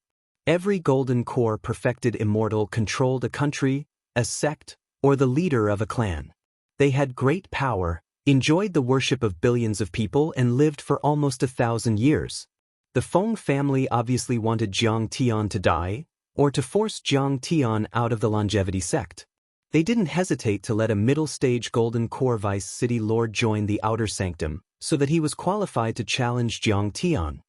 Every golden core perfected immortal controlled a country, a sect, or the leader of a clan. They had great power, enjoyed the worship of billions of people, and lived for almost 1,000 years. The Feng family obviously wanted Jiang Tian to die, or to force Jiang Tian out of the longevity sect. They didn't hesitate to let a middle-stage golden core vice city lord join the outer sanctum, so that he was qualified to challenge Jiang Tian.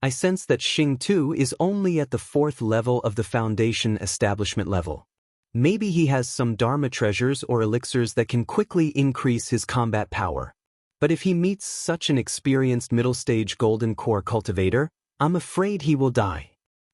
I sense that Xing Tu is only at the 4th level of the foundation establishment level. Maybe he has some Dharma treasures or elixirs that can quickly increase his combat power. But if he meets such an experienced middle-stage golden core cultivator, I'm afraid he will die.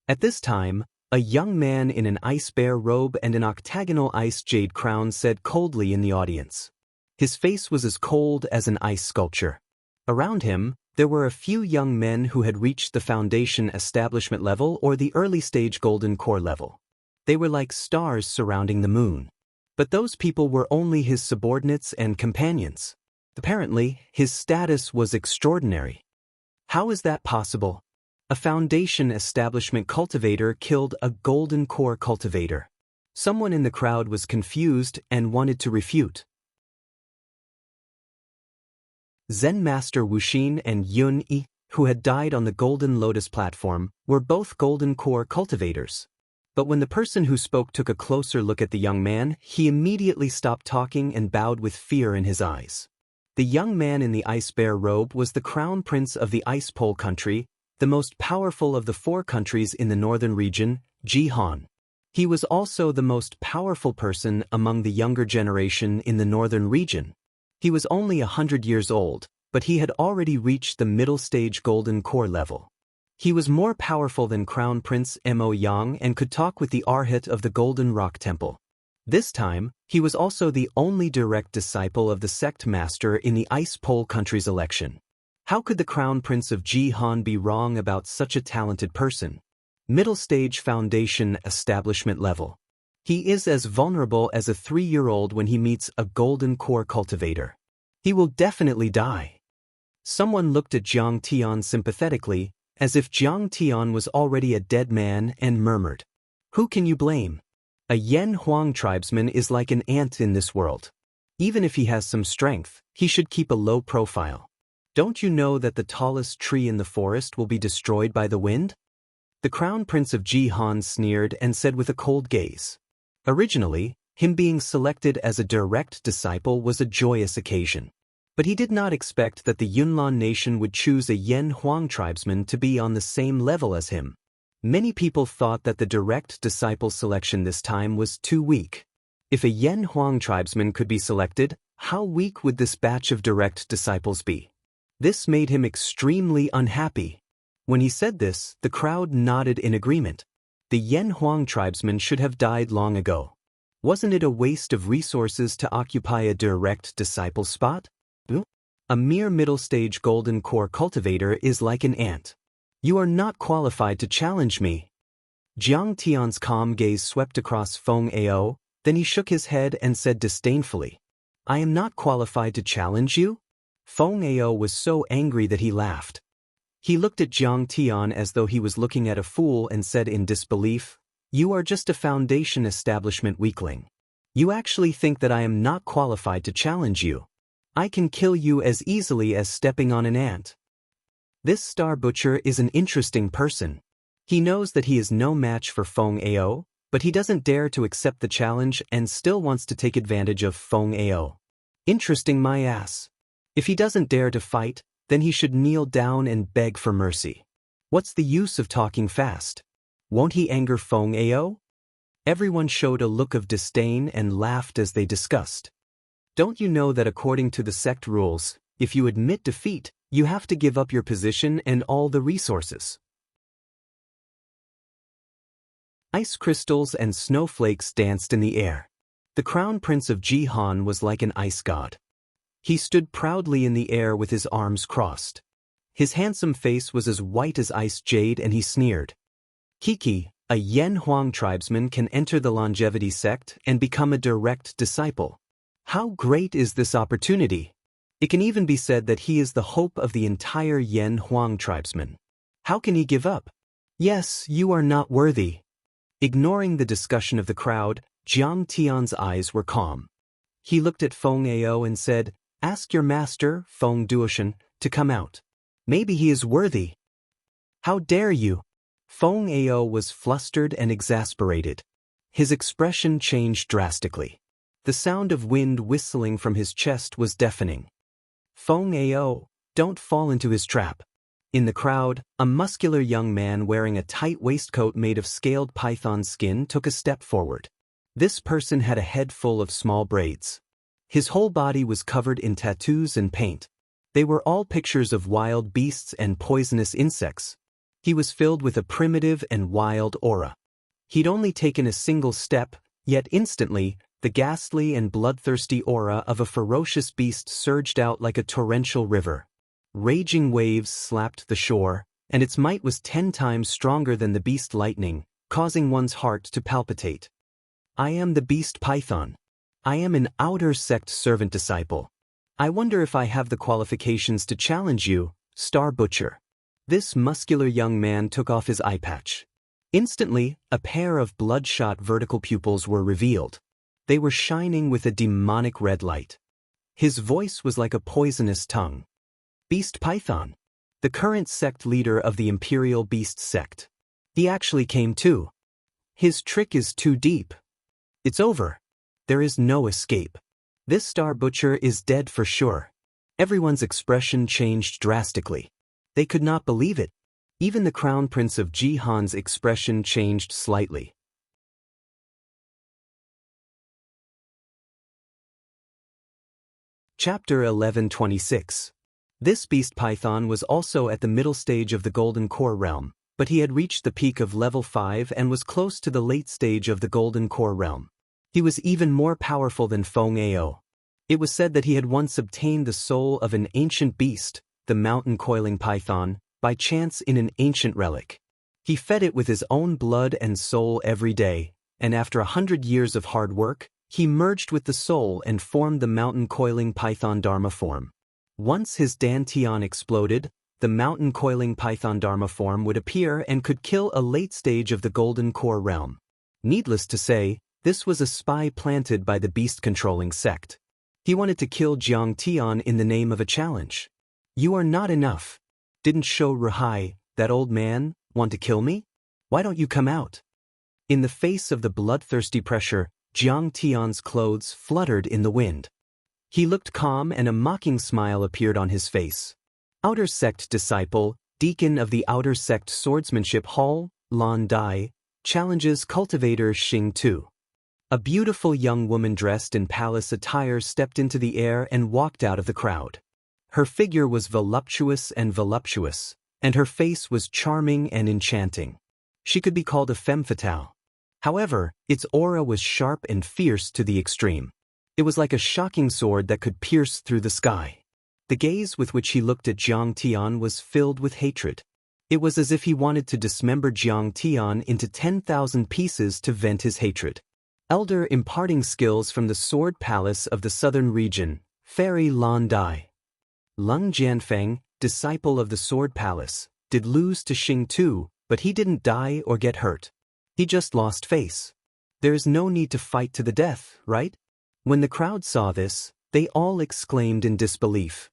At this time, a young man in an ice bear robe and an octagonal ice jade crown said coldly in the audience. His face was as cold as an ice sculpture. Around him, there were a few young men who had reached the foundation establishment level or the early-stage golden core level. They were like stars surrounding the moon. But those people were only his subordinates and companions. Apparently, his status was extraordinary. How is that possible? A foundation establishment cultivator killed a golden core cultivator. Someone in the crowd was confused and wanted to refute. Zen Master Wuxia and Xianxia, who had died on the Golden Lotus platform, were both golden core cultivators. But when the person who spoke took a closer look at the young man, he immediately stopped talking and bowed with fear in his eyes. The young man in the ice bear robe was the crown prince of the Ice Pole country, the most powerful of the 4 countries in the northern region, Jihan. He was also the most powerful person among the younger generation in the northern region. He was only 100 years old, but he had already reached the middle-stage golden core level. He was more powerful than Crown Prince Mo Yang and could talk with the Arhat of the Golden Rock Temple. This time, he was also the only direct disciple of the sect master in the Ice Pole country's election. How could the Crown Prince of Jihan be wrong about such a talented person? Middle-stage foundation establishment level. He is as vulnerable as a 3-year-old when he meets a golden core cultivator. He will definitely die. Someone looked at Jiang Tian sympathetically, as if Jiang Tian was already a dead man, and murmured, "Who can you blame? A Yan Huang tribesman is like an ant in this world. Even if he has some strength, he should keep a low profile. Don't you know that the tallest tree in the forest will be destroyed by the wind?" The Crown Prince of Jihan sneered and said with a cold gaze. Originally, him being selected as a direct disciple was a joyous occasion. But he did not expect that the Yunnan nation would choose a Yan Huang tribesman to be on the same level as him. Many people thought that the direct disciple selection this time was too weak. If a Yan Huang tribesman could be selected, how weak would this batch of direct disciples be? This made him extremely unhappy. When he said this, the crowd nodded in agreement. The Yan Huang tribesman should have died long ago. Wasn't it a waste of resources to occupy a direct disciple spot? A mere middle-stage golden core cultivator is like an ant. You are not qualified to challenge me. Jiang Tian's calm gaze swept across Feng Ao, then he shook his head and said disdainfully, "I am not qualified to challenge you?" Feng Ao was so angry that he laughed. He looked at Jiang Tian as though he was looking at a fool and said in disbelief, "You are just a foundation establishment weakling. You actually think that I am not qualified to challenge you? I can kill you as easily as stepping on an ant." This Star Butcher is an interesting person. He knows that he is no match for Feng Ao, but he doesn't dare to accept the challenge and still wants to take advantage of Feng Ao. Interesting my ass. If he doesn't dare to fight, then he should kneel down and beg for mercy. What's the use of talking fast? Won't he anger Feng Ao? Everyone showed a look of disdain and laughed as they discussed. Don't you know that according to the sect rules, if you admit defeat, you have to give up your position and all the resources? Ice crystals and snowflakes danced in the air. The Crown Prince of Jihan was like an ice god. He stood proudly in the air with his arms crossed. His handsome face was as white as ice jade and he sneered. "Kiki, a Yan Huang tribesman can enter the longevity sect and become a direct disciple. How great is this opportunity? It can even be said that he is the hope of the entire Yan Huang tribesman. How can he give up? Yes, you are not worthy." Ignoring the discussion of the crowd, Jiang Tian's eyes were calm. He looked at Feng Ao and said, "Ask your master, Feng Duoshan, to come out. Maybe he is worthy." "How dare you?" Feng Ao was flustered and exasperated. His expression changed drastically. The sound of wind whistling from his chest was deafening. "Feng Ao, don't fall into his trap." In the crowd, a muscular young man wearing a tight waistcoat made of scaled python skin took a step forward. This person had a head full of small braids. His whole body was covered in tattoos and paint. They were all pictures of wild beasts and poisonous insects. He was filled with a primitive and wild aura. He'd only taken a single step, yet instantly, the ghastly and bloodthirsty aura of a ferocious beast surged out like a torrential river. Raging waves slapped the shore, and its might was 10 times stronger than the beast lightning, causing one's heart to palpitate. I am the beast python. I am an outer sect servant disciple. I wonder if I have the qualifications to challenge you, Star Butcher. This muscular young man took off his eye patch. Instantly, a pair of bloodshot vertical pupils were revealed. They were shining with a demonic red light. His voice was like a poisonous tongue. Beast Python, the current sect leader of the Imperial Beast sect. He actually came too. His trick is too deep. It's over. There is no escape. This Star Butcher is dead for sure. Everyone's expression changed drastically. They could not believe it. Even the Crown Prince of Jihan's expression changed slightly. Chapter 1126. This beast python was also at the middle stage of the Golden Core realm, but he had reached the peak of level 5 and was close to the late stage of the Golden Core realm. He was even more powerful than Feng Ao. It was said that he had once obtained the soul of an ancient beast, the mountain coiling python, by chance in an ancient relic. He fed it with his own blood and soul every day, and after 100 years of hard work, he merged with the soul and formed the mountain coiling python Dharma form. Once his dantian exploded, the mountain coiling python Dharma form would appear and could kill a late stage of the Golden Core realm. Needless to say, this was a spy planted by the beast-controlling sect. He wanted to kill Jiang Tian in the name of a challenge. You are not enough. Didn't Shou Ruhai, that old man, want to kill me? Why don't you come out? In the face of the bloodthirsty pressure, Jiang Tian's clothes fluttered in the wind. He looked calm and a mocking smile appeared on his face. Outer Sect Disciple, Deacon of the Outer Sect Swordsmanship Hall, Lan Dai, challenges Cultivator Xing Tu. A beautiful young woman dressed in palace attire stepped into the air and walked out of the crowd. Her figure was voluptuous, and her face was charming and enchanting. She could be called a femme fatale. However, its aura was sharp and fierce to the extreme. It was like a shocking sword that could pierce through the sky. The gaze with which he looked at Jiang Tian was filled with hatred. It was as if he wanted to dismember Jiang Tian into 10,000 pieces to vent his hatred. Elder imparting skills from the Sword Palace of the Southern Region, Fairy Lan Dai. Lung Jianfeng, disciple of the Sword Palace, did lose to Xing Tu, but he didn't die or get hurt. He just lost face. There's no need to fight to the death, right? When the crowd saw this, they all exclaimed in disbelief.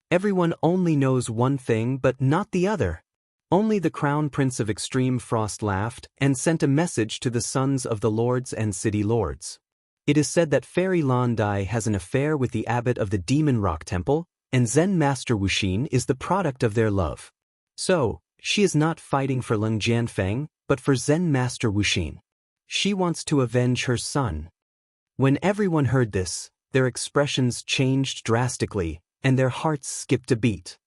Everyone only knows one thing but not the other. Only the Crown Prince of Extreme Frost laughed and sent a message to the sons of the lords and city lords. It is said that Fairy Lan Dai has an affair with the abbot of the Demon Rock Temple, and Zen Master Wuxin is the product of their love. So, she is not fighting for Lung Jianfeng, but for Zen Master Wuxin. She wants to avenge her son. When everyone heard this, their expressions changed drastically, and their hearts skipped a beat.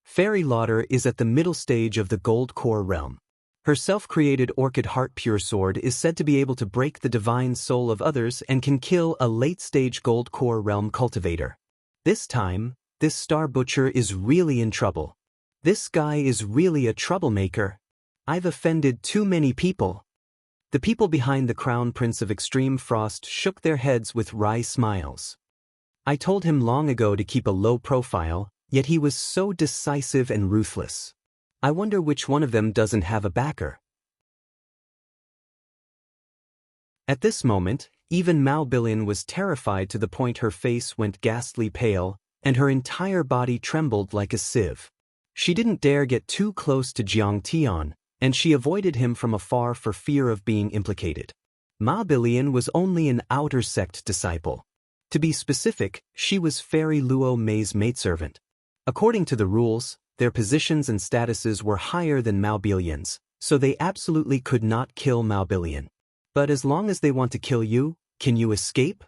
Fairy Lauder is at the middle stage of the Gold Core realm. Her self-created Orchid Heart Pure Sword is said to be able to break the divine soul of others and can kill a late-stage Gold Core realm cultivator. This time, this Star Butcher is really in trouble. This guy is really a troublemaker. I've offended too many people. The people behind the Crown Prince of Extreme Frost shook their heads with wry smiles. I told him long ago to keep a low profile, yet he was so decisive and ruthless. I wonder which one of them doesn't have a backer. At this moment, even Mao Billion was terrified to the point her face went ghastly pale, and her entire body trembled like a sieve. She didn't dare get too close to Jiang Tian, and she avoided him from afar for fear of being implicated. Mao Billion was only an outer sect disciple. To be specific, she was Fairy Luo Mei's maidservant. According to the rules, their positions and statuses were higher than Mao Billion's, so they absolutely could not kill Mao Billion. But as long as they want to kill you, can you escape?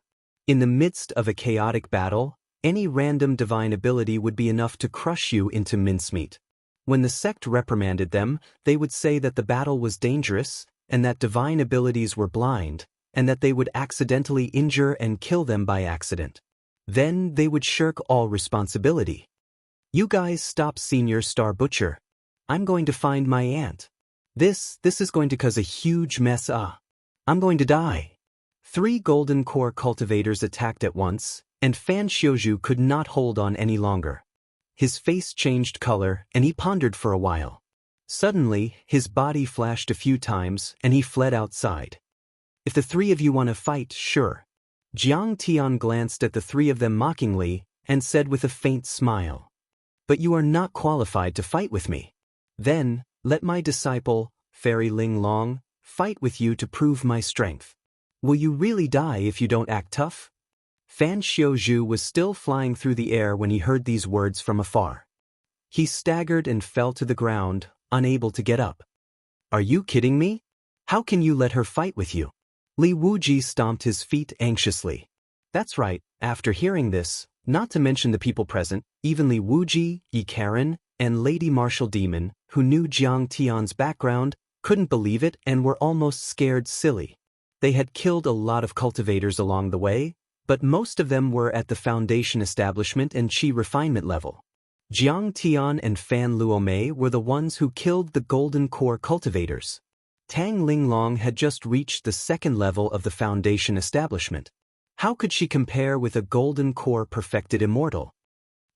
In the midst of a chaotic battle, Any random divine ability would be enough to crush you into mincemeat. When the sect reprimanded them, they would say that the battle was dangerous, and that divine abilities were blind, and that they would accidentally injure and kill them by accident. Then they would shirk all responsibility. You guys stop Senior Star Butcher. I'm going to find my aunt. This is going to cause a huge mess. I'm going to die. 3 golden core cultivators attacked at once, and Fan Xiuzhu could not hold on any longer. His face changed color, and he pondered for a while. Suddenly, his body flashed a few times, and he fled outside. If the 3 of you want to fight, sure. Jiang Tian glanced at the 3 of them mockingly, and said with a faint smile. But you are not qualified to fight with me. Then, let my disciple, Fairy Ling Long, fight with you to prove my strength. Will you really die if you don't act tough? Fan Xiuzhu was still flying through the air when he heard these words from afar. He staggered and fell to the ground, unable to get up. Are you kidding me? How can you let her fight with you? Li Wuji stomped his feet anxiously. That's right, after hearing this, not to mention the people present, even Li Wuji, Yi Karen, and Lady Martial Demon, who knew Jiang Tian's background, couldn't believe it and were almost scared silly. They had killed a lot of cultivators along the way, but most of them were at the foundation establishment and chi refinement level. Jiang Tian and Fan Luomei were the ones who killed the golden core cultivators. Tang Linglong had just reached the 2nd level of the foundation establishment. How could she compare with a golden core perfected immortal?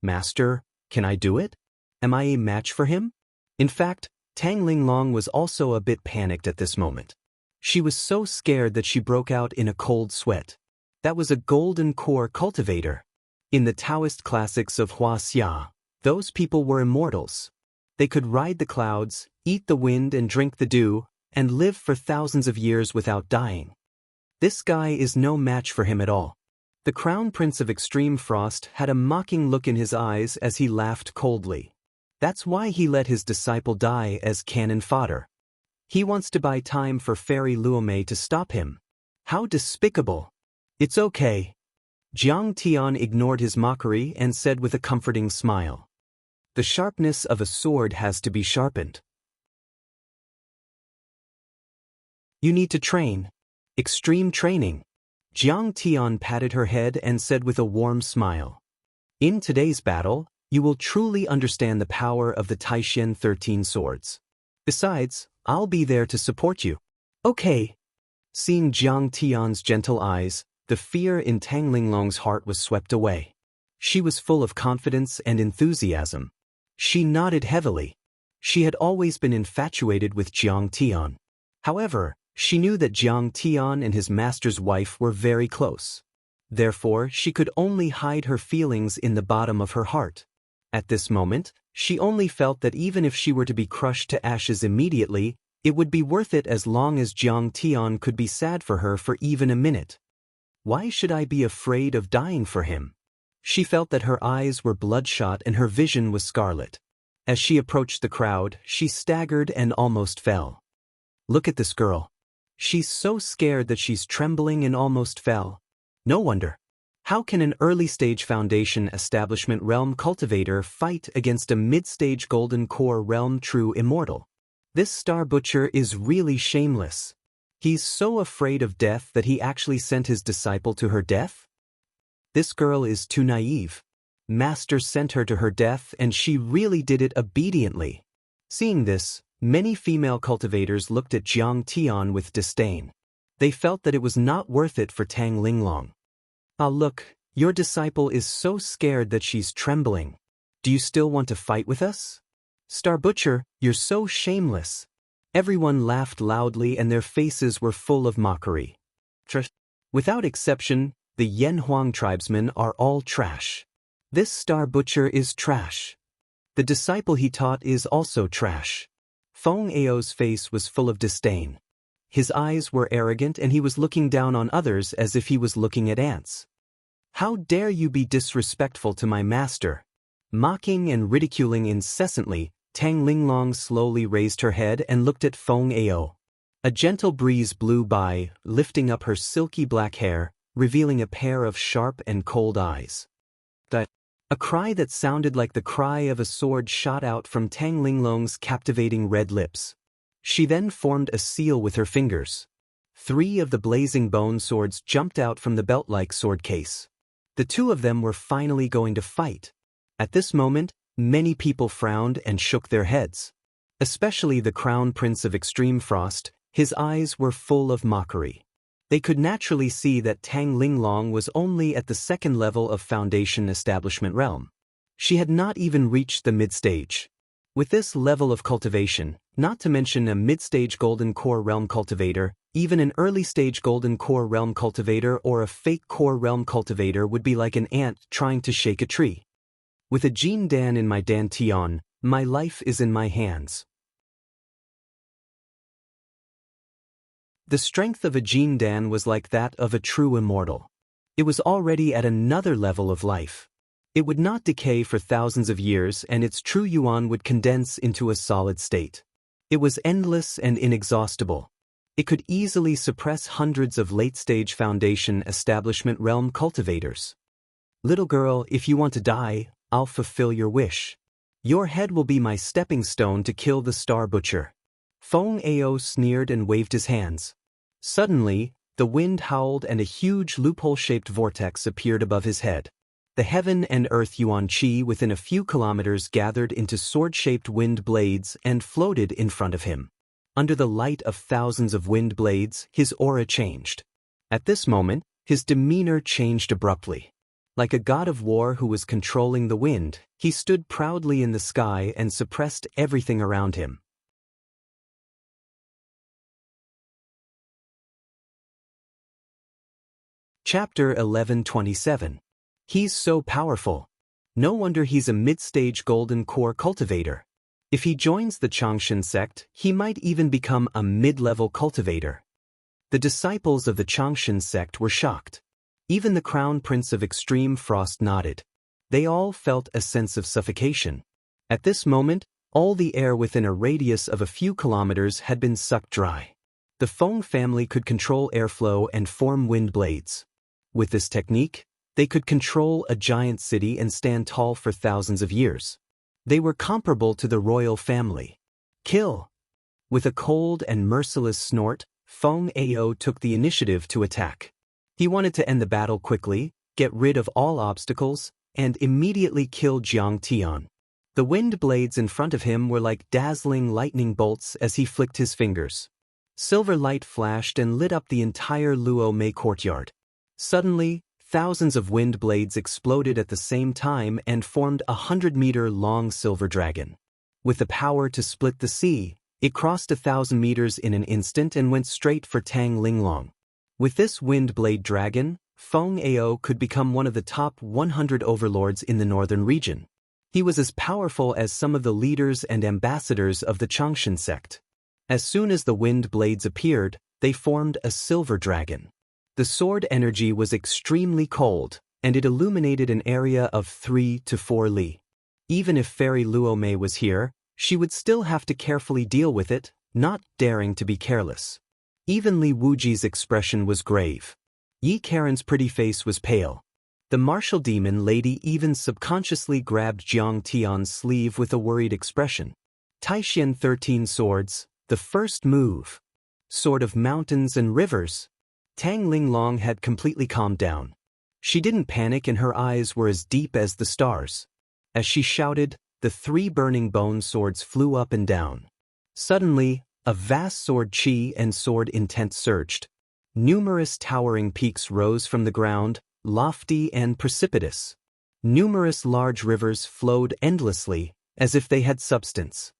Master, can I do it? Am I a match for him? In fact, Tang Linglong was also a bit panicked at this moment. She was so scared that she broke out in a cold sweat. That was a golden core cultivator. In the Daoist classics of Wuxia, those people were immortals. They could ride the clouds, eat the wind and drink the dew, and live for thousands of years without dying. This guy is no match for him at all. The Crown Prince of Extreme Frost had a mocking look in his eyes as he laughed coldly. That's why he let his disciple die as cannon fodder. He wants to buy time for Fairy Luomei to stop him. How despicable. It's okay. Jiang Tian ignored his mockery and said with a comforting smile. The sharpness of a sword has to be sharpened. You need to train. Extreme training. Jiang Tian patted her head and said with a warm smile. In today's battle, you will truly understand the power of the Taishan 13 swords. Besides, I'll be there to support you. Okay. Seeing Jiang Tian's gentle eyes, the fear in Tang Linglong's heart was swept away. She was full of confidence and enthusiasm. She nodded heavily. She had always been infatuated with Jiang Tian. However, she knew that Jiang Tian and his master's wife were very close. Therefore, she could only hide her feelings in the bottom of her heart. At this moment, she only felt that even if she were to be crushed to ashes immediately, it would be worth it as long as Jiang Tian could be sad for her for even a minute. Why should I be afraid of dying for him? She felt that her eyes were bloodshot and her vision was scarlet. As she approached the crowd, she staggered and almost fell. Look at this girl. She's so scared that she's trembling and almost fell. No wonder. How can an early-stage foundation establishment realm cultivator fight against a mid-stage golden core realm true immortal? This Star Butcher is really shameless. He's so afraid of death that he actually sent his disciple to her death? This girl is too naive. Master sent her to her death and she really did it obediently. Seeing this, many female cultivators looked at Jiang Tian with disdain. They felt that it was not worth it for Tang Linglong. Ah, look, your disciple is so scared that she's trembling. Do you still want to fight with us? Star Butcher, you're so shameless. Everyone laughed loudly and their faces were full of mockery. Without exception, the Yanhuang tribesmen are all trash. This Star Butcher is trash. The disciple he taught is also trash. Feng Ao's face was full of disdain. His eyes were arrogant and he was looking down on others as if he was looking at ants. How dare you be disrespectful to my master? Mocking and ridiculing incessantly, Tang Linglong slowly raised her head and looked at Feng Ao. A gentle breeze blew by, lifting up her silky black hair, revealing a pair of sharp and cold eyes. A cry that sounded like the cry of a sword shot out from Tang Linglong's captivating red lips. She then formed a seal with her fingers. 3 of the blazing bone swords jumped out from the belt-like sword case. The 2 of them were finally going to fight. At this moment, many people frowned and shook their heads. Especially the Crown Prince of Extreme Frost, his eyes were full of mockery. They could naturally see that Tang Linglong was only at the 2nd level of Foundation Establishment realm. She had not even reached the mid-stage. With this level of cultivation, not to mention a mid-stage Golden Core Realm Cultivator, even an early-stage Golden Core Realm Cultivator or a fake Core Realm Cultivator would be like an ant trying to shake a tree. With a Jin Dan in my Dan Tian, my life is in my hands. The strength of a Jin Dan was like that of a true immortal. It was already at another level of life. It would not decay for thousands of years, and its true yuan would condense into a solid state. It was endless and inexhaustible. It could easily suppress hundreds of late-stage Foundation Establishment realm cultivators. Little girl, if you want to die, I'll fulfill your wish. Your head will be my stepping stone to kill the Star Butcher. Feng Ao sneered and waved his hands. Suddenly, the wind howled and a huge loophole-shaped vortex appeared above his head. The heaven and earth yuan qi within a few kilometers gathered into sword-shaped wind blades and floated in front of him. Under the light of thousands of wind blades, his aura changed. At this moment, his demeanor changed abruptly. Like a god of war who was controlling the wind, he stood proudly in the sky and suppressed everything around him. Chapter 1127. He's so powerful. No wonder he's a mid-stage Golden Core Cultivator. If he joins the Changshan sect, he might even become a mid-level cultivator. The disciples of the Changshan sect were shocked. Even the Crown Prince of Extreme Frost nodded. They all felt a sense of suffocation. At this moment, all the air within a radius of a few kilometers had been sucked dry. The Feng family could control airflow and form wind blades. With this technique, they could control a giant city and stand tall for thousands of years. They were comparable to the royal family. Kill! With a cold and merciless snort, Feng Ao took the initiative to attack. He wanted to end the battle quickly, get rid of all obstacles, and immediately kill Jiang Tian. The wind blades in front of him were like dazzling lightning bolts as he flicked his fingers. Silver light flashed and lit up the entire Luo Mei courtyard. Suddenly, thousands of wind blades exploded at the same time and formed a 100-meter-long silver dragon. With the power to split the sea, it crossed 1,000 meters in an instant and went straight for Tang Linglong. With this wind blade dragon, Feng Ao could become one of the top 100 overlords in the northern region. He was as powerful as some of the leaders and ambassadors of the Changshan sect. As soon as the wind blades appeared, they formed a silver dragon. The sword energy was extremely cold, and it illuminated an area of 3 to 4 li. Even if Fairy Luo Mei was here, she would still have to carefully deal with it, not daring to be careless. Even Li Wuji's expression was grave. Yi Karen's pretty face was pale. The martial demon lady even subconsciously grabbed Jiang Tian's sleeve with a worried expression. Taishan 13 swords, the first move. Sword of mountains and rivers. Tang Linglong had completely calmed down. She didn't panic and her eyes were as deep as the stars. As she shouted, the 3 burning bone swords flew up and down. Suddenly, a vast sword chi and sword intent surged. Numerous towering peaks rose from the ground, lofty and precipitous. Numerous large rivers flowed endlessly, as if they had substance.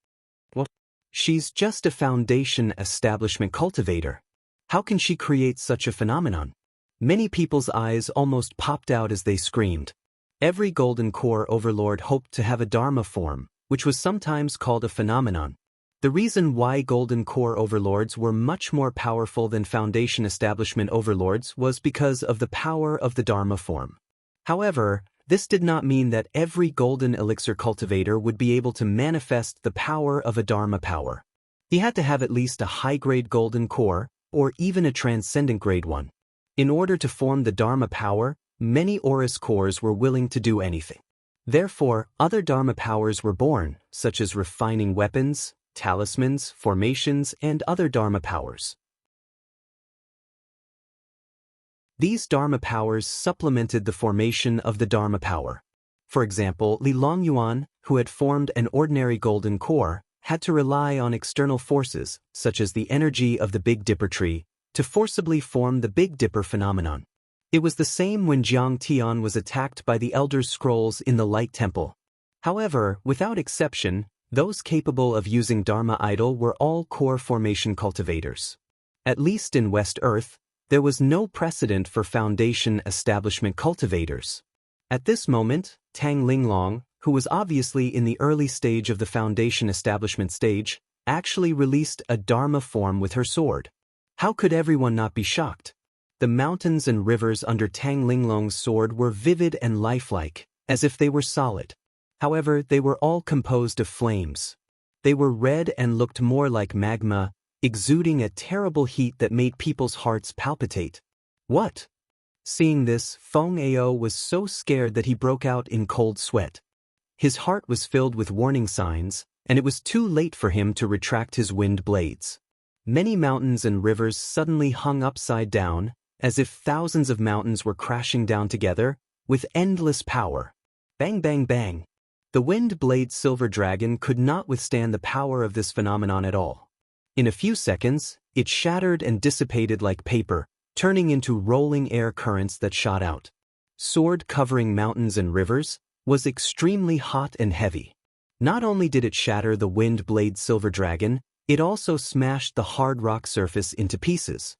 What? She's just a Foundation Establishment cultivator. How can she create such a phenomenon? Many people's eyes almost popped out as they screamed. Every Golden Core overlord hoped to have a Dharma form, which was sometimes called a phenomenon. The reason why Golden Core overlords were much more powerful than Foundation Establishment overlords was because of the power of the Dharma form. However, this did not mean that every Golden Elixir cultivator would be able to manifest the power of a Dharma power. He had to have at least a high-grade Golden Core, or even a transcendent grade one. In order to form the Dharma power, Many Aurus cores were willing to do anything. Therefore, other Dharma powers were born, such as refining weapons, talismans, formations, and other Dharma powers. These Dharma powers supplemented the formation of the Dharma power. For example, Li Longyuan, who had formed an ordinary golden core, had to rely on external forces, such as the energy of the Big Dipper tree, to forcibly form the Big Dipper phenomenon. It was the same when Jiang Tian was attacked by the Elder Scrolls in the Light Temple. However, without exception, those capable of using Dharma Idol were all core formation cultivators. At least in West Earth, there was no precedent for foundation establishment cultivators. At this moment, Tang Linglong, who was obviously in the early stage of the foundation establishment stage, actually released a Dharma form with her sword. How could everyone not be shocked? The mountains and rivers under Tang Linglong's sword were vivid and lifelike, as if they were solid. However, they were all composed of flames. They were red and looked more like magma, exuding a terrible heat that made people's hearts palpitate. What? Seeing this, Feng Ao was so scared that he broke out in cold sweat. His heart was filled with warning signs, and it was too late for him to retract his wind blades. Many mountains and rivers suddenly hung upside down, as if thousands of mountains were crashing down together, with endless power. Bang bang bang. The wind blade silver dragon could not withstand the power of this phenomenon at all. In a few seconds, it shattered and dissipated like paper, turning into rolling air currents that shot out. Sword covering mountains and rivers was extremely hot and heavy. Not only did it shatter the wind blade silver dragon, it also smashed the hard rock surface into pieces.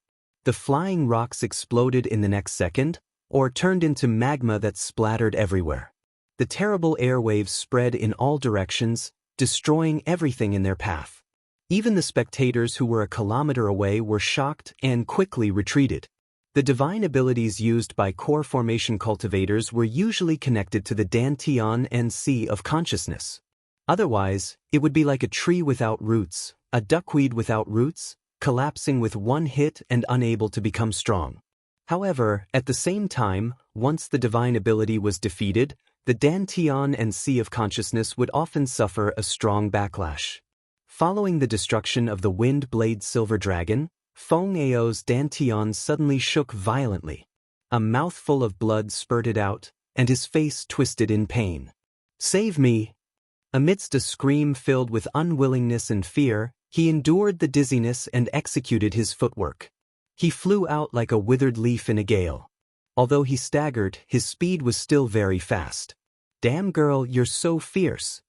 The flying rocks exploded in the next second, or turned into magma that splattered everywhere. The terrible airwaves spread in all directions, destroying everything in their path. Even the spectators who were a kilometer away were shocked and quickly retreated. The divine abilities used by core formation cultivators were usually connected to the Dantian and Sea of Consciousness. Otherwise, it would be like a tree without roots, a duckweed without roots, collapsing with one hit and unable to become strong. However, at the same time, once the divine ability was defeated, the Dantian and Sea of Consciousness would often suffer a strong backlash. Following the destruction of the wind blade silver dragon, Feng Ao's Dantian suddenly shook violently. A mouthful of blood spurted out, and his face twisted in pain. "Save me!" Amidst a scream filled with unwillingness and fear, he endured the dizziness and executed his footwork. He flew out like a withered leaf in a gale. Although he staggered, his speed was still very fast. "Damn girl, you're so fierce."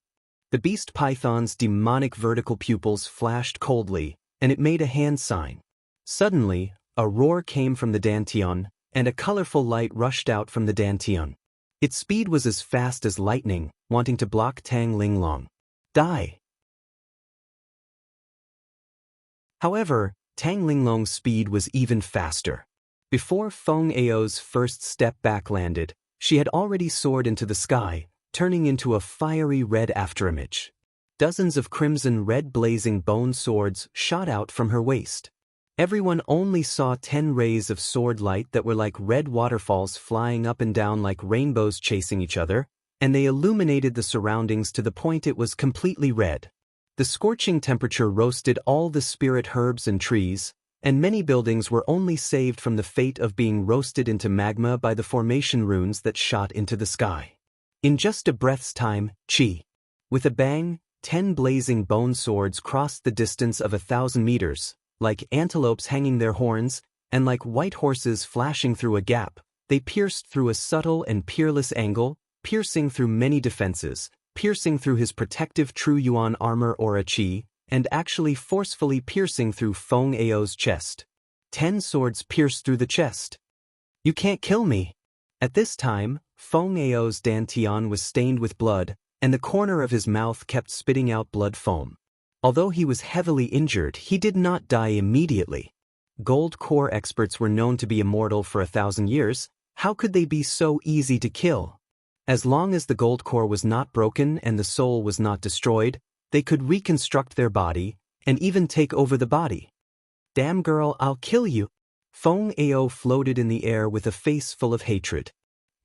The beast python's demonic vertical pupils flashed coldly, and it made a hand sign. Suddenly, a roar came from the Dantian, and a colorful light rushed out from the Dantian. Its speed was as fast as lightning, wanting to block Tang Linglong. Die! However, Tang Linglong's speed was even faster. Before Feng Ao's first step back landed, she had already soared into the sky, turning into a fiery red afterimage. Dozens of crimson red blazing bone swords shot out from her waist. Everyone only saw 10 rays of sword light that were like red waterfalls flying up and down like rainbows chasing each other, and they illuminated the surroundings to the point it was completely red. The scorching temperature roasted all the spirit herbs and trees, and many buildings were only saved from the fate of being roasted into magma by the formation runes that shot into the sky. In just a breath's time, chi. With a bang, 10 blazing bone swords crossed the distance of 1,000 meters, like antelopes hanging their horns, and like white horses flashing through a gap. They pierced through a subtle and peerless angle, piercing through many defenses, piercing through his protective True Yuan armor aura chi, and actually forcefully piercing through Feng Ao's chest. 10 swords pierced through the chest. "You can't kill me." At this time, Feng Ao's Dantian was stained with blood, and the corner of his mouth kept spitting out blood foam. Although he was heavily injured, he did not die immediately. Gold core experts were known to be immortal for 1,000 years. How could they be so easy to kill? As long as the gold core was not broken and the soul was not destroyed, they could reconstruct their body, and even take over the body. "Damn girl, I'll kill you." Feng Ao floated in the air with a face full of hatred.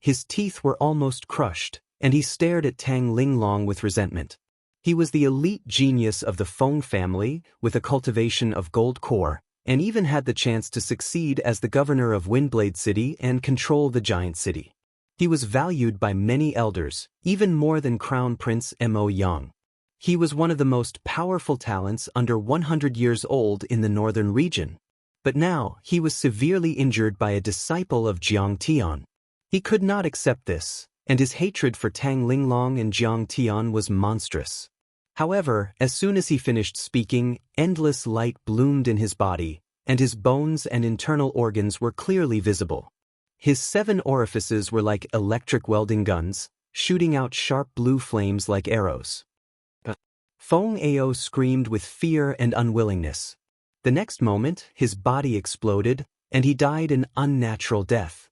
His teeth were almost crushed, and he stared at Tang Linglong with resentment. He was the elite genius of the Feng family, with a cultivation of gold core, and even had the chance to succeed as the governor of Windblade City and control the giant city. He was valued by many elders, even more than Crown Prince Mo Yang. He was one of the most powerful talents under 100 years old in the northern region. But now, he was severely injured by a disciple of Jiang Tian. He could not accept this, and his hatred for Tang Linglong and Jiang Tian was monstrous. However, as soon as he finished speaking, endless light bloomed in his body, and his bones and internal organs were clearly visible. His 7 orifices were like electric welding guns, shooting out sharp blue flames like arrows. Feng Ao screamed with fear and unwillingness. The next moment, his body exploded, and he died an unnatural death.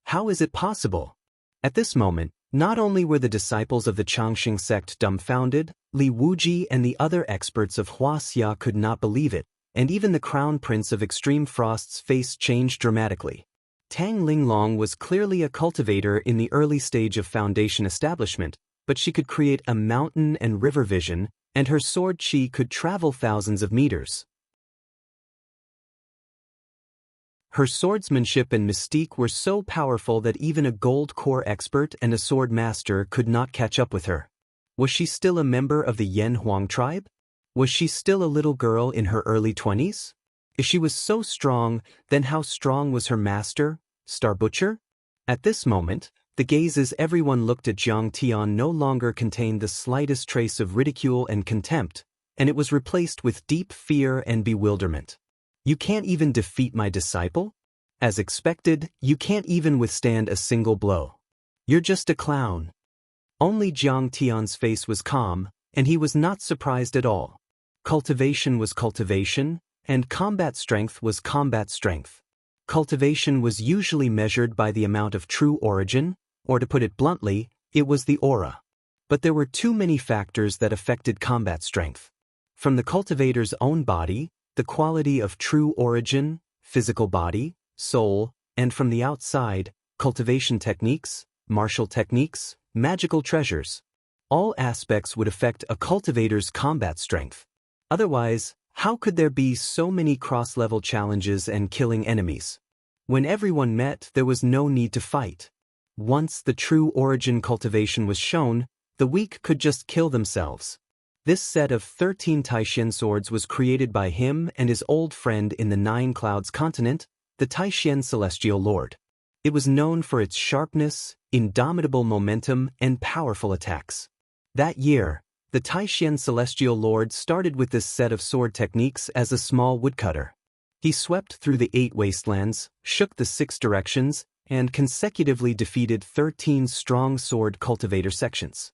How is it possible? At this moment, not only were the disciples of the Changxing sect dumbfounded, Li Wuji and the other experts of Huaxia could not believe it, and even the crown prince of Extreme Frost's face changed dramatically. Tang Linglong was clearly a cultivator in the early stage of foundation establishment, but she could create a mountain and river vision, and her sword chi could travel thousands of meters. Her swordsmanship and mystique were so powerful that even a gold core expert and a sword master could not catch up with her. Was she still a member of the Yan Huang tribe? Was she still a little girl in her early 20s? If she was so strong, then how strong was her master, Star Butcher? At this moment, the gazes everyone looked at Jiang Tian no longer contained the slightest trace of ridicule and contempt, and it was replaced with deep fear and bewilderment. You can't even defeat my disciple? As expected, you can't even withstand a single blow. You're just a clown. Only Jiang Tian's face was calm, and he was not surprised at all. Cultivation was cultivation, and combat strength was combat strength. Cultivation was usually measured by the amount of true origin, or to put it bluntly, it was the aura. But there were too many factors that affected combat strength. From the cultivator's own body, the quality of true origin, physical body, soul, and from the outside, cultivation techniques, martial techniques, magical treasures. All aspects would affect a cultivator's combat strength. Otherwise, how could there be so many cross-level challenges and killing enemies? When everyone met, there was no need to fight. Once the true origin cultivation was shown, the weak could just kill themselves. This set of 13 Taishan swords was created by him and his old friend in the Nine Clouds continent, the Taishan Celestial Lord. It was known for its sharpness, indomitable momentum, and powerful attacks. That year, the Taishan Celestial Lord started with this set of sword techniques as a small woodcutter. He swept through the 8 wastelands, shook the 6 directions, and consecutively defeated 13 strong sword cultivator sections.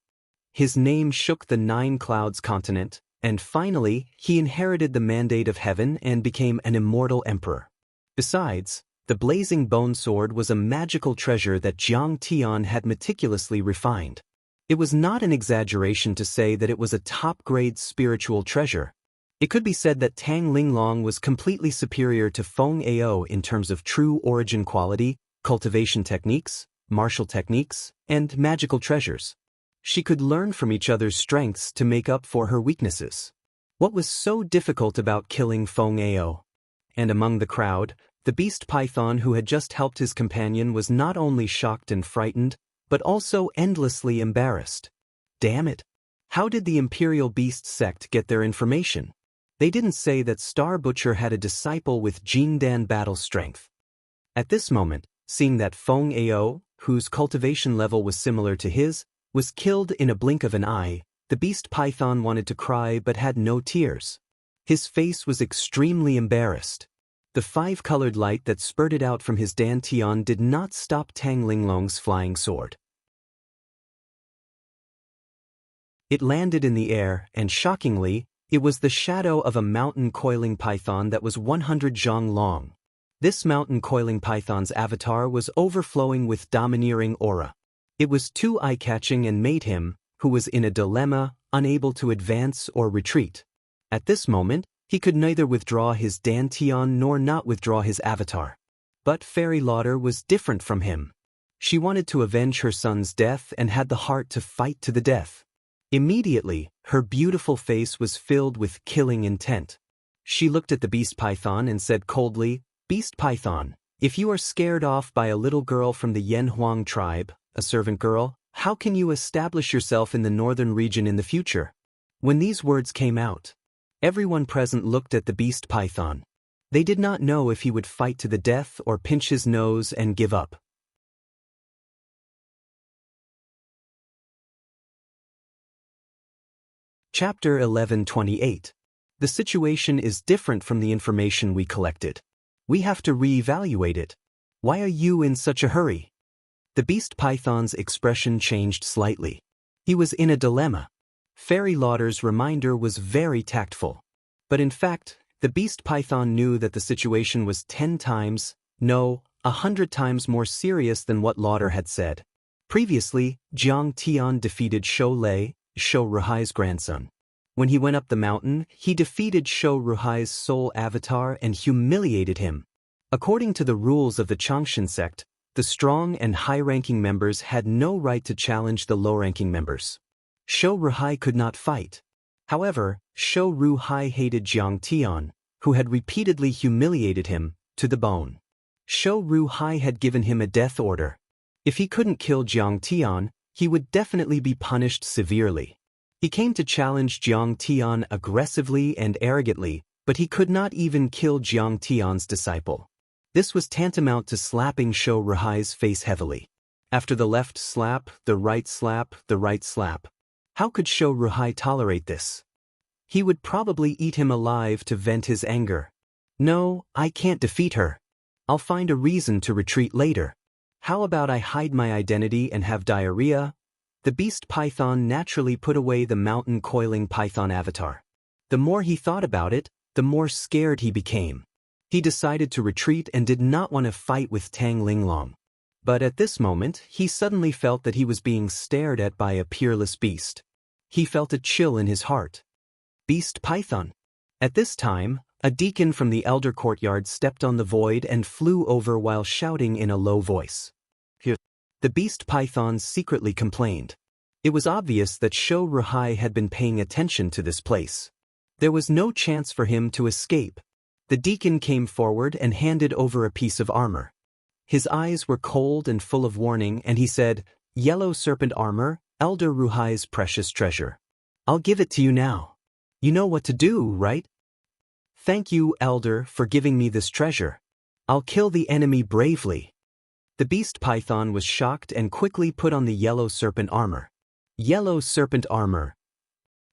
His name shook the Nine Clouds continent, and finally, he inherited the mandate of heaven and became an immortal emperor. Besides, the blazing bone sword was a magical treasure that Jiang Tian had meticulously refined. It was not an exaggeration to say that it was a top-grade spiritual treasure. It could be said that Tang Linglong was completely superior to Feng Ao in terms of true origin quality, cultivation techniques, martial techniques, and magical treasures. She could learn from each other's strengths to make up for her weaknesses. What was so difficult about killing Feng Ao? And among the crowd, the beast python who had just helped his companion was not only shocked and frightened, but also endlessly embarrassed. Damn it! How did the Imperial Beast sect get their information? They didn't say that Star Butcher had a disciple with Jingdan battle strength. At this moment, seeing that Feng Ao, whose cultivation level was similar to his, was killed in a blink of an eye, the beast python wanted to cry but had no tears. His face was extremely embarrassed. The 5-colored light that spurted out from his dantian did not stop Tang Linglong's flying sword. It landed in the air, and shockingly, it was the shadow of a mountain coiling python that was 100 zhang long. This mountain coiling python's avatar was overflowing with domineering aura. It was too eye-catching and made him, who was in a dilemma, unable to advance or retreat. At this moment, he could neither withdraw his dantian nor not withdraw his avatar. But Fairy Lauder was different from him. She wanted to avenge her son's death and had the heart to fight to the death. Immediately, her beautiful face was filled with killing intent. She looked at the beast python and said coldly, "Beast python, if you are scared off by a little girl from the Yanhuang tribe, a servant girl, how can you establish yourself in the northern region in the future?" When these words came out, everyone present looked at the beast python. They did not know if he would fight to the death or pinch his nose and give up. Chapter 11:28. The situation is different from the information we collected. We have to re-evaluate it. Why are you in such a hurry? The beast python's expression changed slightly. He was in a dilemma. Fairy Lauder's reminder was very tactful. But in fact, the beast python knew that the situation was 10 times, no, 100 times more serious than what Lauder had said. Previously, Jiang Tian defeated Shou Lei, Shou Ruhai's grandson. When he went up the mountain, he defeated Shou Ruhai's soul avatar and humiliated him. According to the rules of the Changshan sect, the strong and high-ranking members had no right to challenge the low-ranking members. Shou Ruhai could not fight. However, Shou Ruhai hated Jiang Tian, who had repeatedly humiliated him, to the bone. Shou Ruhai had given him a death order. If he couldn't kill Jiang Tian, he would definitely be punished severely. He came to challenge Jiang Tian aggressively and arrogantly, but he could not even kill Jiang Tian's disciple. This was tantamount to slapping Shou Ruhai's face heavily. After the left slap, the right slap, the right slap. How could Shou Ruhai tolerate this? He would probably eat him alive to vent his anger. No, I can't defeat her. I'll find a reason to retreat later. How about I hide my identity and have diarrhea? The beast python naturally put away the mountain-coiling python avatar. The more he thought about it, the more scared he became. He decided to retreat and did not want to fight with Tang Linglong. But at this moment, he suddenly felt that he was being stared at by a peerless beast. He felt a chill in his heart. Beast python. At this time, a deacon from the elder courtyard stepped on the void and flew over while shouting in a low voice. Here. The beast python secretly complained. It was obvious that Shou Ruhai had been paying attention to this place. There was no chance for him to escape. The deacon came forward and handed over a piece of armor. His eyes were cold and full of warning, and he said, "Yellow serpent armor, Elder Ruhai's precious treasure. I'll give it to you now. You know what to do, right? Thank you, Elder, for giving me this treasure. I'll kill the enemy bravely." The beast python was shocked and quickly put on the yellow serpent armor. Yellow serpent armor.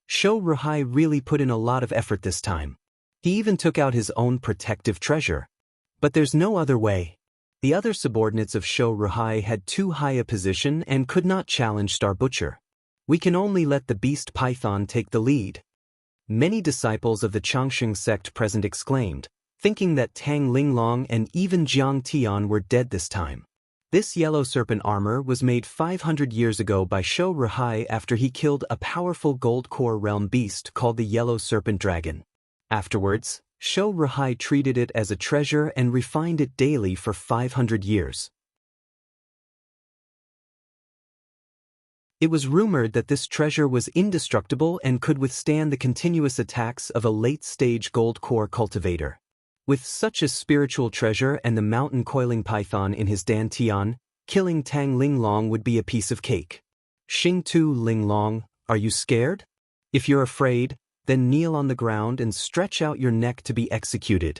Shou Ruhai really put in a lot of effort this time. He even took out his own protective treasure. But there's no other way. The other subordinates of Shou Ruhai had too high a position and could not challenge Star Butcher. We can only let the beast python take the lead. Many disciples of the Changshan sect present exclaimed, thinking that Tang Linglong and even Jiang Tian were dead this time. This yellow serpent armor was made 500 years ago by Shou Ruhai after he killed a powerful gold core realm beast called the yellow serpent dragon. Afterwards, Shou Ruhai treated it as a treasure and refined it daily for 500 years. It was rumored that this treasure was indestructible and could withstand the continuous attacks of a late-stage gold core cultivator. With such a spiritual treasure and the mountain-coiling python in his dantian, killing Tang Linglong would be a piece of cake. Xing Tu Linglong, are you scared? If you're afraid, then kneel on the ground and stretch out your neck to be executed.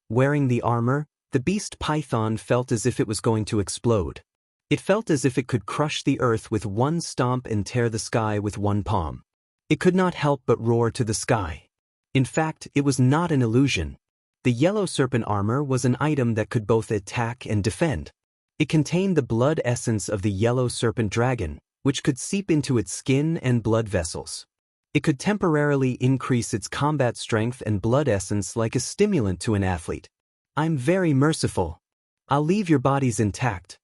Wearing the armor, the beast python felt as if it was going to explode. It felt as if it could crush the earth with one stomp and tear the sky with one palm. It could not help but roar to the sky. In fact, it was not an illusion. The yellow serpent armor was an item that could both attack and defend. It contained the blood essence of the yellow serpent dragon, which could seep into its skin and blood vessels. It could temporarily increase its combat strength and blood essence like a stimulant to an athlete. I'm very merciful. I'll leave your bodies intact.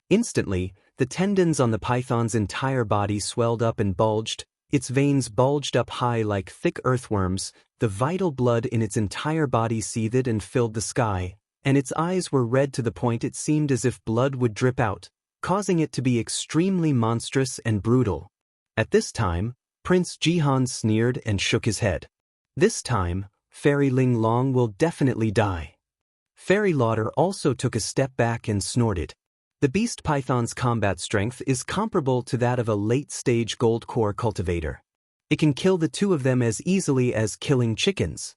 Instantly, the tendons on the python's entire body swelled up and bulged, its veins bulged up high like thick earthworms, the vital blood in its entire body seethed and filled the sky, and its eyes were red to the point it seemed as if blood would drip out. causing it to be extremely monstrous and brutal. At this time, Prince Jihan sneered and shook his head. This time, Fairy Ling Long will definitely die. Fairy Lauder also took a step back and snorted. The beast python's combat strength is comparable to that of a late-stage gold core cultivator. It can kill the two of them as easily as killing chickens.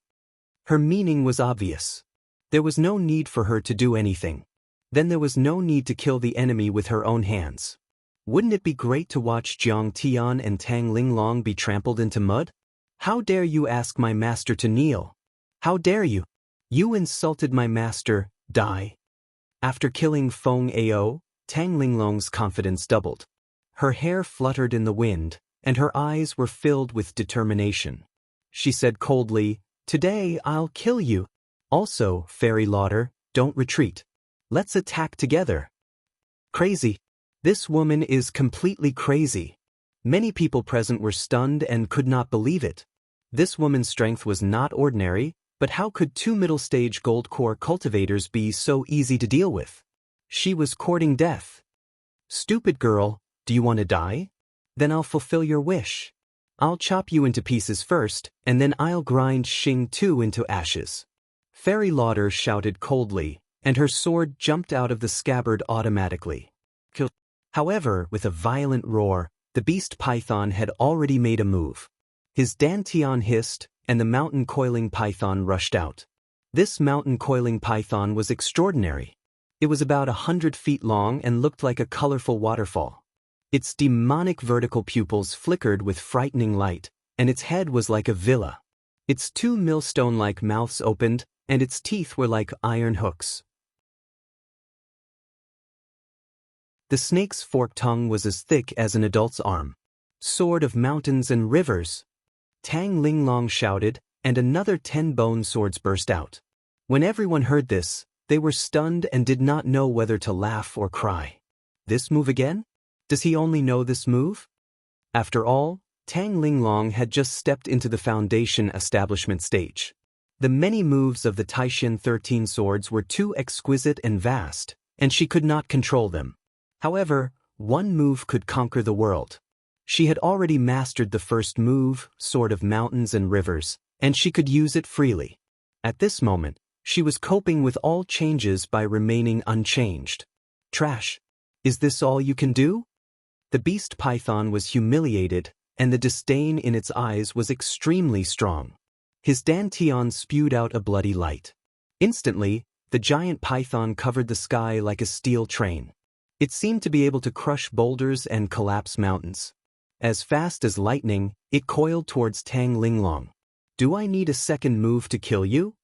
Her meaning was obvious. There was no need for her to do anything. Then there was no need to kill the enemy with her own hands. Wouldn't it be great to watch Jiang Tian and Tang Linglong be trampled into mud? How dare you ask my master to kneel? How dare you? You insulted my master, die. After killing Feng Ao, Tang Linglong's confidence doubled. Her hair fluttered in the wind, and her eyes were filled with determination. She said coldly, "Today I'll kill you. Also, Fairy Lauder, don't retreat. Let's attack together." Crazy. This woman is completely crazy. Many people present were stunned and could not believe it. This woman's strength was not ordinary, but how could two middle-stage gold core cultivators be so easy to deal with? She was courting death. Stupid girl, do you want to die? Then I'll fulfill your wish. I'll chop you into pieces first, and then I'll grind Xing Tu into ashes. Fairy Lauder shouted coldly, and her sword jumped out of the scabbard automatically. However, with a violent roar, the beast python had already made a move. His dantian hissed, and the mountain coiling python rushed out. This mountain coiling python was extraordinary. It was about 100 feet long and looked like a colorful waterfall. Its demonic vertical pupils flickered with frightening light, and its head was like a villa. Its two millstone-like mouths opened, and its teeth were like iron hooks. The snake's forked tongue was as thick as an adult's arm. Sword of mountains and rivers! Tang Linglong shouted, and another 10 bone swords burst out. When everyone heard this, they were stunned and did not know whether to laugh or cry. This move again? Does he only know this move? After all, Tang Linglong had just stepped into the foundation establishment stage. The many moves of the Taishan 13 swords were too exquisite and vast, and she could not control them. However, one move could conquer the world. She had already mastered the first move, Sword of Mountains and Rivers, and she could use it freely. At this moment, she was coping with all changes by remaining unchanged. Trash. Is this all you can do? The beast python was humiliated, and the disdain in its eyes was extremely strong. His dantian spewed out a bloody light. Instantly, the giant python covered the sky like a steel train. It seemed to be able to crush boulders and collapse mountains. As fast as lightning, it coiled towards Tang Linglong. Do I need a second move to kill you?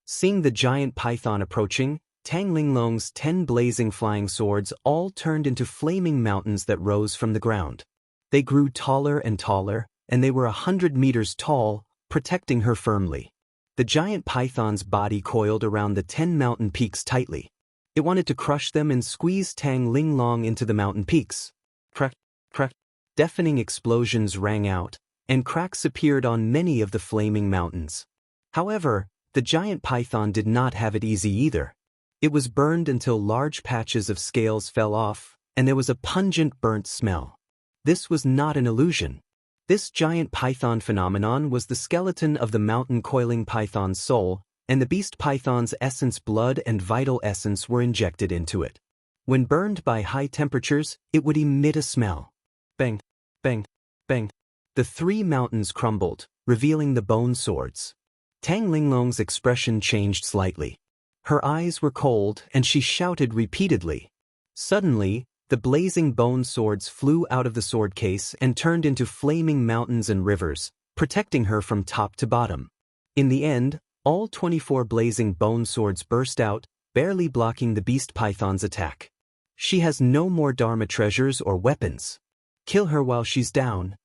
Seeing the giant python approaching, Tang Linglong's 10 blazing flying swords all turned into flaming mountains that rose from the ground. They grew taller and taller, and they were 100 meters tall, protecting her firmly. The giant python's body coiled around the 10 mountain peaks tightly. It wanted to crush them and squeeze Tang Linglong into the mountain peaks. Crack, crack. Deafening explosions rang out, and cracks appeared on many of the flaming mountains. However, the giant python did not have it easy either. It was burned until large patches of scales fell off, and there was a pungent burnt smell. This was not an illusion. This giant python phenomenon was the skeleton of the mountain coiling python's soul, and the beast python's essence, blood and vital essence were injected into it. When burned by high temperatures, it would emit a smell. Bang, bang, bang. The 3 mountains crumbled, revealing the bone swords. Tang Linglong's expression changed slightly. Her eyes were cold, and she shouted repeatedly. Suddenly, the blazing bone swords flew out of the sword case and turned into flaming mountains and rivers, protecting her from top to bottom. In the end, all 24 blazing bone swords burst out, barely blocking the beast python's attack. She has no more Dharma treasures or weapons. Kill her while she's down.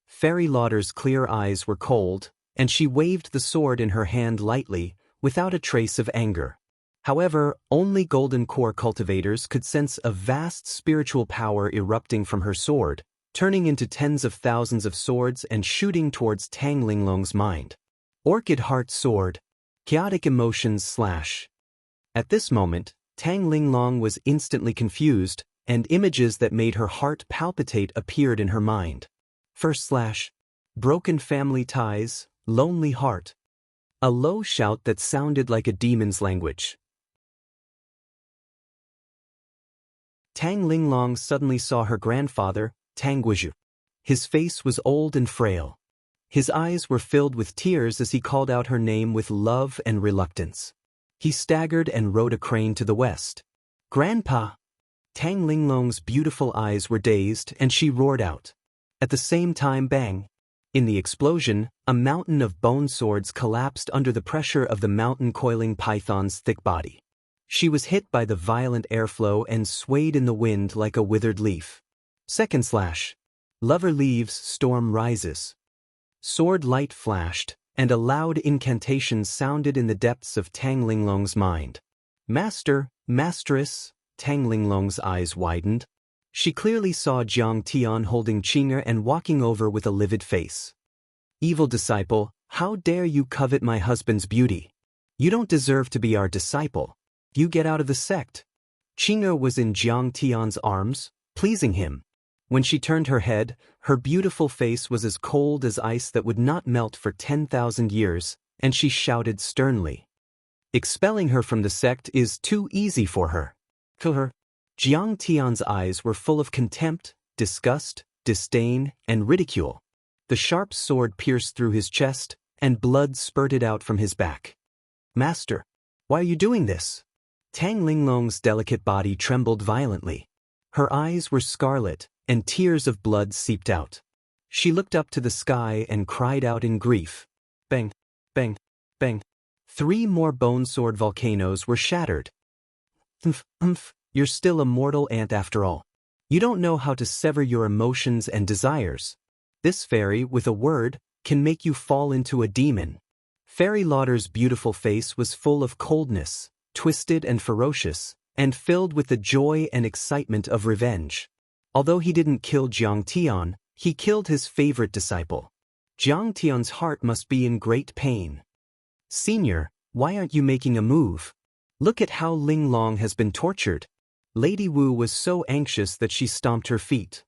Fairy Lauder's clear eyes were cold, and she waved the sword in her hand lightly, without a trace of anger. However, only golden core cultivators could sense a vast spiritual power erupting from her sword, turning into tens of thousands of swords and shooting towards Tang Linglong's mind. Orchid Heart Sword. Chaotic emotions slash. At this moment, Tang Linglong was instantly confused, and images that made her heart palpitate appeared in her mind. Broken family ties, lonely heart. A low shout that sounded like a demon's language. Tang Linglong suddenly saw her grandfather, Tang Guizhu. His face was old and frail. His eyes were filled with tears as he called out her name with love and reluctance. He staggered and rode a crane to the west. "Grandpa!" Tang Linglong's beautiful eyes were dazed and she roared out. At the same time, bang! In the explosion, a mountain of bone swords collapsed under the pressure of the mountain-coiling python's thick body. She was hit by the violent airflow and swayed in the wind like a withered leaf. Lover leaves, storm rises. Sword light flashed, and a loud incantation sounded in the depths of Tang Linglong's mind. "Master, Masteress," Tang Linglong's eyes widened. She clearly saw Jiang Tian holding Qing'er and walking over with a livid face. "Evil disciple, how dare you covet my husband's beauty? You don't deserve to be our disciple. You get out of the sect." Qing'er was in Jiang Tian's arms, pleasing him. When she turned her head, her beautiful face was as cold as ice that would not melt for 10,000 years, and she shouted sternly. "Expelling her from the sect is too easy for her. Kill her." Jiang Tian's eyes were full of contempt, disgust, disdain, and ridicule. The sharp sword pierced through his chest, and blood spurted out from his back. "Master, why are you doing this?" Tang Linglong's delicate body trembled violently. Her eyes were scarlet, and tears of blood seeped out. She looked up to the sky and cried out in grief. Bang, bang, bang. 3 more bone sword volcanoes were shattered. You're still a mortal ant after all. You don't know how to sever your emotions and desires. This fairy, with a word, can make you fall into a demon. Fairy Lauder's beautiful face was full of coldness, twisted and ferocious, and filled with the joy and excitement of revenge. Although he didn't kill Jiang Tian, he killed his favorite disciple. Jiang Tian's heart must be in great pain. "Senior, why aren't you making a move? Look at how Linglong has been tortured." Lady Wu was so anxious that she stomped her feet.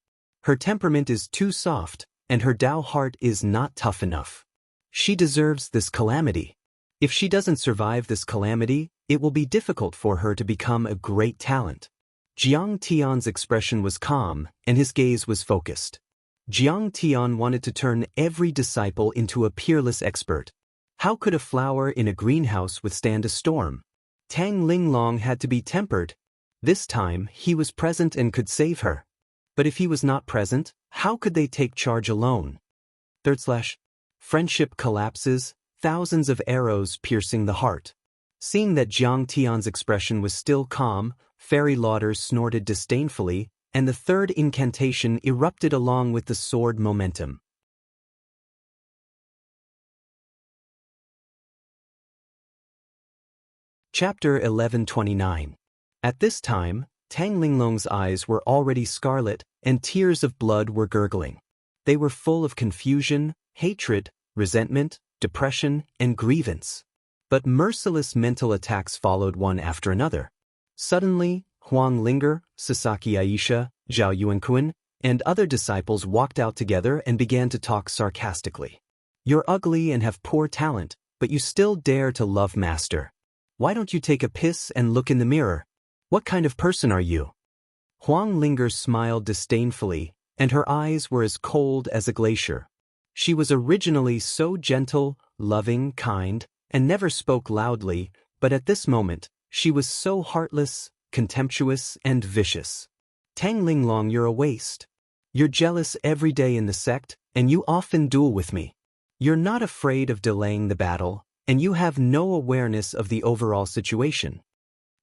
Her temperament is too soft, and her Dao heart is not tough enough. She deserves this calamity. If she doesn't survive this calamity, it will be difficult for her to become a great talent. Jiang Tian's expression was calm, and his gaze was focused. Jiang Tian wanted to turn every disciple into a peerless expert. How could a flower in a greenhouse withstand a storm? Tang Linglong had to be tempered. This time, he was present and could save her. But if he was not present, how could they take charge alone? Friendship collapses, thousands of arrows piercing the heart. Seeing that Jiang Tian's expression was still calm, Fairy Lauder snorted disdainfully, and the third incantation erupted along with the sword momentum. Chapter 1129. At this time, Tang Linglong's eyes were already scarlet, and tears of blood were gurgling. They were full of confusion, hatred, resentment, depression, and grievance. But merciless mental attacks followed one after another. Suddenly, Huang Linger, Sasaki Aisha, Zhao Yuanquan, and other disciples walked out together and began to talk sarcastically. "You're ugly and have poor talent, but you still dare to love Master. Why don't you take a piss and look in the mirror? What kind of person are you?" Huang Linger smiled disdainfully, and her eyes were as cold as a glacier. She was originally so gentle, loving, kind, and never spoke loudly, but at this moment, she was so heartless, contemptuous, and vicious. "Tang Linglong, you're a waste. You're jealous every day in the sect, and you often duel with me. You're not afraid of delaying the battle, and you have no awareness of the overall situation."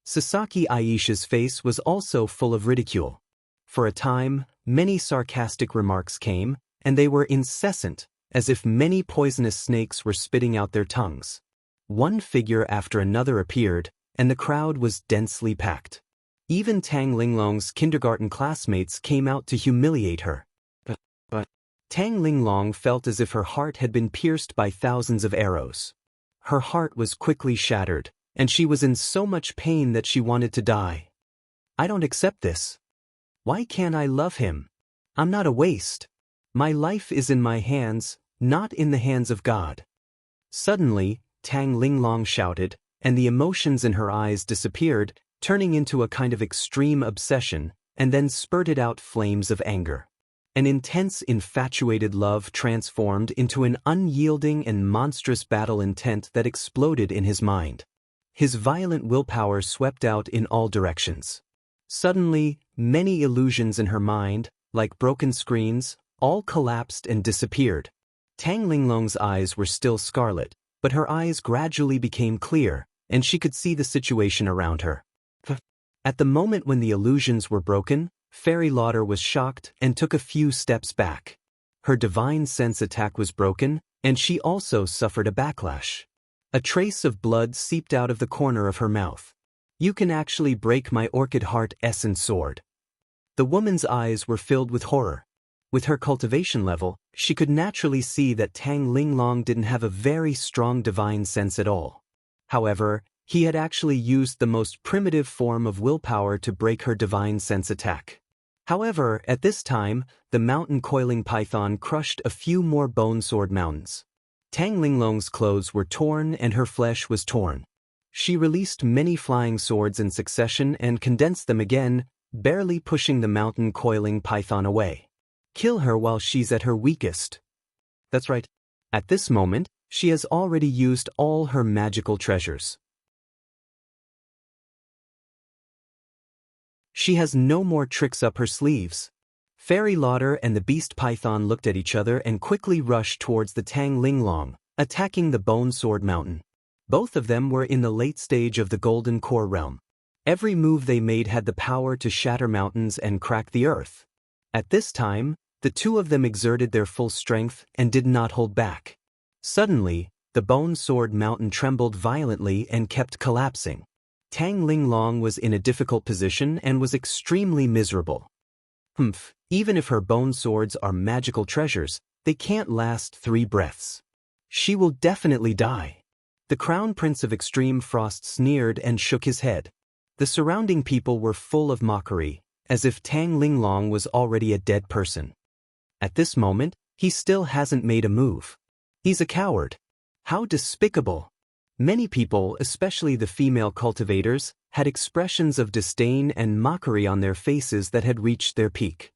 Sasaki Aisha's face was also full of ridicule. For a time, many sarcastic remarks came, and they were incessant, as if many poisonous snakes were spitting out their tongues. One figure after another appeared, and the crowd was densely packed. Even Tang Linglong's kindergarten classmates came out to humiliate her. But Tang Linglong felt as if her heart had been pierced by thousands of arrows. Her heart was quickly shattered, and she was in so much pain that she wanted to die. "I don't accept this. Why can't I love him? I'm not a waste. My life is in my hands, not in the hands of God. Suddenly, Tang Linglong shouted, and the emotions in her eyes disappeared, turning into a kind of extreme obsession, and then spurted out flames of anger. An intense, infatuated love transformed into an unyielding and monstrous battle intent that exploded in his mind. His violent willpower swept out in all directions. Suddenly, many illusions in her mind, like broken screens, all collapsed and disappeared. Tang Linglong's eyes were still scarlet, but her eyes gradually became clear, and she could see the situation around her. At the moment when the illusions were broken, Fairy Lauder was shocked and took a few steps back. Her divine sense attack was broken, and she also suffered a backlash. A trace of blood seeped out of the corner of her mouth. You can actually break my orchid heart essence sword. The woman's eyes were filled with horror. With her cultivation level, she could naturally see that Tang Linglong didn't have a very strong divine sense at all. However, he had actually used the most primitive form of willpower to break her divine sense attack. However, at this time, the mountain coiling python crushed a few more bone sword mountains. Tang Linglong's clothes were torn and her flesh was torn. She released many flying swords in succession and condensed them again, barely pushing the mountain coiling python away. Kill her while she's at her weakest. That's right. At this moment, she has already used all her magical treasures. She has no more tricks up her sleeves. Fairy Lauder and the beast python looked at each other and quickly rushed towards the Tang Linglong, attacking the Bone Sword Mountain. Both of them were in the late stage of the Golden Core realm. Every move they made had the power to shatter mountains and crack the earth. At this time, the two of them exerted their full strength and did not hold back. Suddenly, the Bone Sword Mountain trembled violently and kept collapsing. Tang Linglong was in a difficult position and was extremely miserable. Even if her bone swords are magical treasures, they can't last 3 breaths. She will definitely die. The Crown Prince of Extreme Frost sneered and shook his head. The surrounding people were full of mockery, as if Tang Linglong was already a dead person. At this moment, he still hasn't made a move. He's a coward. How despicable! Many people, especially the female cultivators, had expressions of disdain and mockery on their faces that had reached their peak.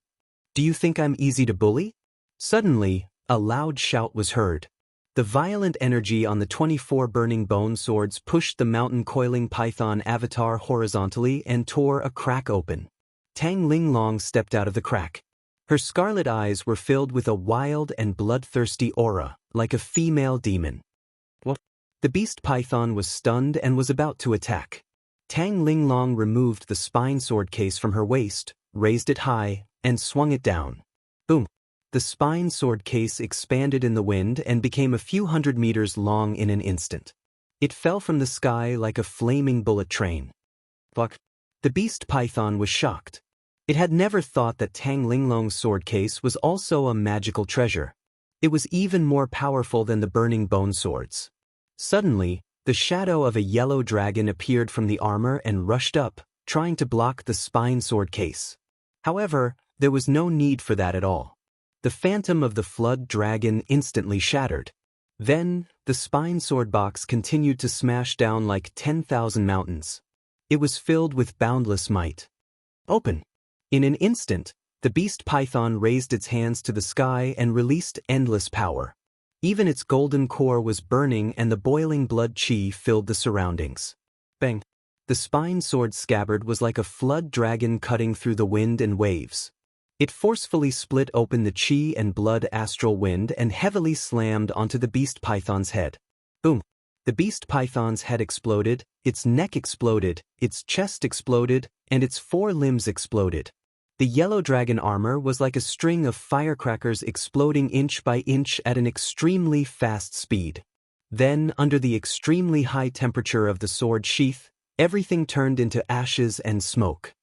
Do you think I'm easy to bully? Suddenly, a loud shout was heard. The violent energy on the 24 burning bone swords pushed the mountain coiling python avatar horizontally and tore a crack open. Tang Linglong stepped out of the crack. Her scarlet eyes were filled with a wild and bloodthirsty aura, like a female demon. What? The beast python was stunned and was about to attack. Tang Linglong removed the spine sword case from her waist, raised it high, and swung it down. Boom! The spine sword case expanded in the wind and became a few hundred meters long in an instant. It fell from the sky like a flaming bullet train. Fuck! The beast python was shocked. It had never thought that Tang Linglong's sword case was also a magical treasure. It was even more powerful than the burning bone swords. Suddenly, the shadow of a yellow dragon appeared from the armor and rushed up, trying to block the spine sword case. However, there was no need for that at all. The phantom of the flood dragon instantly shattered. Then, the spine sword box continued to smash down like 10,000 mountains. It was filled with boundless might. Open! In an instant, the beast python raised its hands to the sky and released endless power. Even its golden core was burning and the boiling blood chi filled the surroundings. Bang! The spine sword scabbard was like a flood dragon cutting through the wind and waves. It forcefully split open the chi and blood astral wind and heavily slammed onto the beast python's head. Boom! The beast python's head exploded, its neck exploded, its chest exploded, and its 4 limbs exploded. The yellow dragon armor was like a string of firecrackers exploding inch by inch at an extremely fast speed. Then, under the extremely high temperature of the sword sheath, everything turned into ashes and smoke.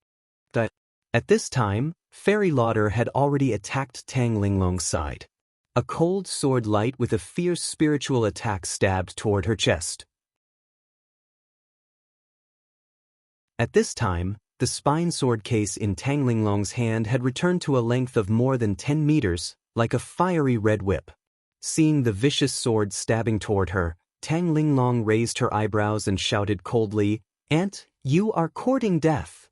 At this time, Fairy Lauder had already attacked Tang Linglong's side. A cold sword light with a fierce spiritual attack stabbed toward her chest. At this time, The spine sword case in Tang Linglong's hand had returned to a length of more than 10 meters, like a fiery red whip. Seeing the vicious sword stabbing toward her, Tang Linglong raised her eyebrows and shouted coldly, "Aunt, you are courting death."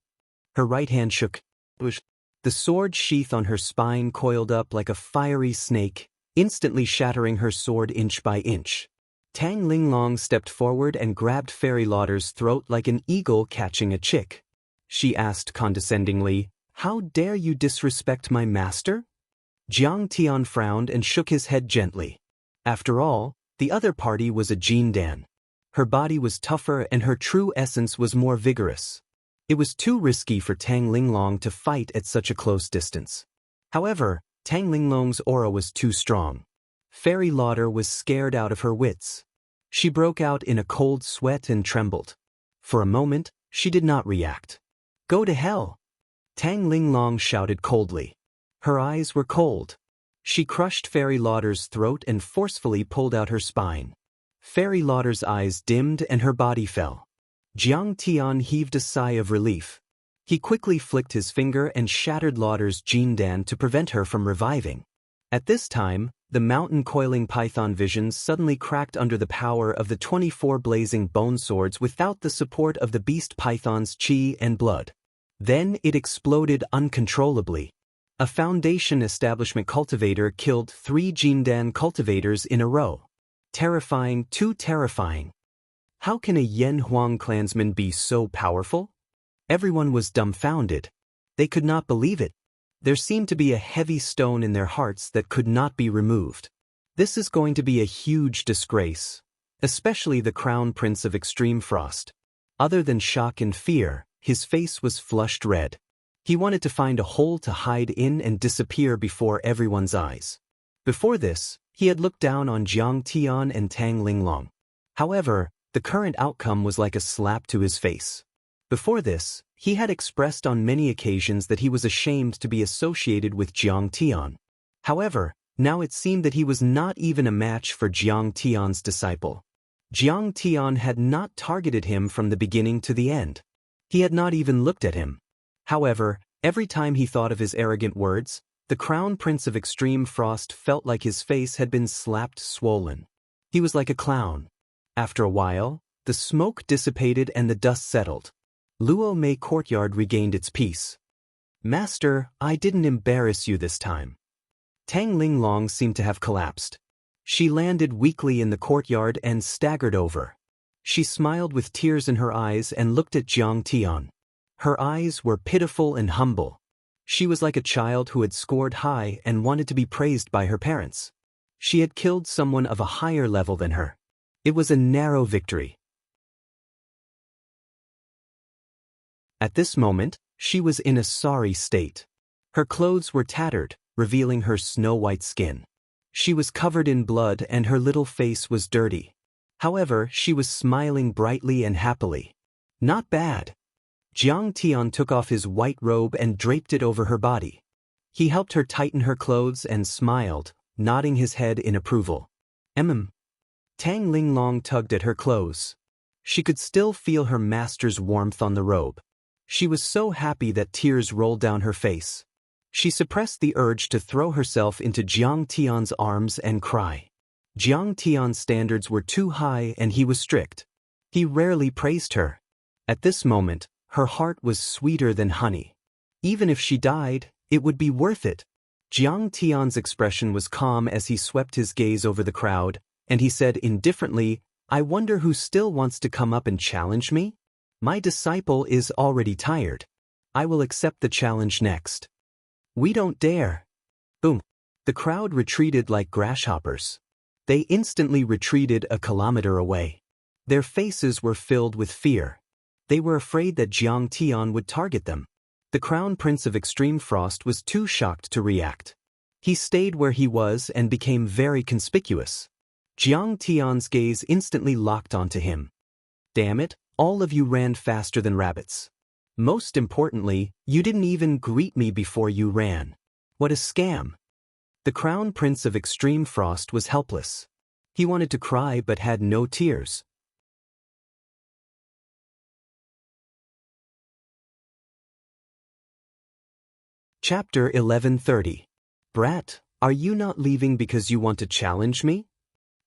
Her right hand shook. The sword sheath on her spine coiled up like a fiery snake, instantly shattering her sword inch by inch. Tang Linglong stepped forward and grabbed Fairy Lauder's throat like an eagle catching a chick. She asked condescendingly, "How dare you disrespect my master?" Jiang Tian frowned and shook his head gently. After all, the other party was a Jin Dan. Her body was tougher and her true essence was more vigorous. It was too risky for Tang Linglong to fight at such a close distance. However, Tang Linglong's aura was too strong. Fairy Lauder was scared out of her wits. She broke out in a cold sweat and trembled. For a moment, she did not react. "Go to hell!" Tang Linglong shouted coldly. Her eyes were cold. She crushed Fairy Lauder's throat and forcefully pulled out her spine. Fairy Lauder's eyes dimmed and her body fell. Jiang Tian heaved a sigh of relief. He quickly flicked his finger and shattered Lauder's Jin Dan to prevent her from reviving. At this time, the mountain-coiling python visions suddenly cracked under the power of the 24 blazing bone swords without the support of the beast python's chi and blood. Then it exploded uncontrollably. A Foundation establishment cultivator killed 3 Jindan cultivators in a row. Terrifying, too terrifying. How can a Yen Huang clansman be so powerful? Everyone was dumbfounded. They could not believe it. There seemed to be a heavy stone in their hearts that could not be removed. This is going to be a huge disgrace, especially the Crown Prince of Extreme Frost. Other than shock and fear, his face was flushed red. He wanted to find a hole to hide in and disappear before everyone's eyes. Before this, he had looked down on Jiang Tian and Tang Linglong. However, the current outcome was like a slap to his face. Before this, he had expressed on many occasions that he was ashamed to be associated with Jiang Tian. However, now it seemed that he was not even a match for Jiang Tian's disciple. Jiang Tian had not targeted him from the beginning to the end. He had not even looked at him. However, every time he thought of his arrogant words, the Crown Prince of Extreme Frost felt like his face had been slapped swollen. He was like a clown. After a while, the smoke dissipated and the dust settled. Luo Mei Courtyard regained its peace. "Master, I didn't embarrass you this time." Tang Linglong seemed to have collapsed. She landed weakly in the courtyard and staggered over. She smiled with tears in her eyes and looked at Jiang Tian. Her eyes were pitiful and humble. She was like a child who had scored high and wanted to be praised by her parents. She had killed someone of a higher level than her. It was a narrow victory. At this moment, she was in a sorry state. Her clothes were tattered, revealing her snow-white skin. She was covered in blood and her little face was dirty. However, she was smiling brightly and happily. Not bad. Jiang Tian took off his white robe and draped it over her body. He helped her tighten her clothes and smiled, nodding his head in approval. Tang Linglong tugged at her clothes. She could still feel her master's warmth on the robe. She was so happy that tears rolled down her face. She suppressed the urge to throw herself into Jiang Tian's arms and cry. Jiang Tian's standards were too high and he was strict. He rarely praised her. At this moment, her heart was sweeter than honey. Even if she died, it would be worth it. Jiang Tian's expression was calm as he swept his gaze over the crowd, and he said indifferently, "I wonder who still wants to come up and challenge me? My disciple is already tired. I will accept the challenge next." "We don't dare." Boom. The crowd retreated like grasshoppers. They instantly retreated a kilometer away. Their faces were filled with fear. They were afraid that Jiang Tian would target them. The Crown Prince of Extreme Frost was too shocked to react. He stayed where he was and became very conspicuous. Jiang Tian's gaze instantly locked onto him. "Damn it, all of you ran faster than rabbits. Most importantly, you didn't even greet me before you ran. What a scam." The Crown Prince of Extreme Frost was helpless. He wanted to cry but had no tears. Chapter 1130. Brat, are you not leaving because you want to challenge me?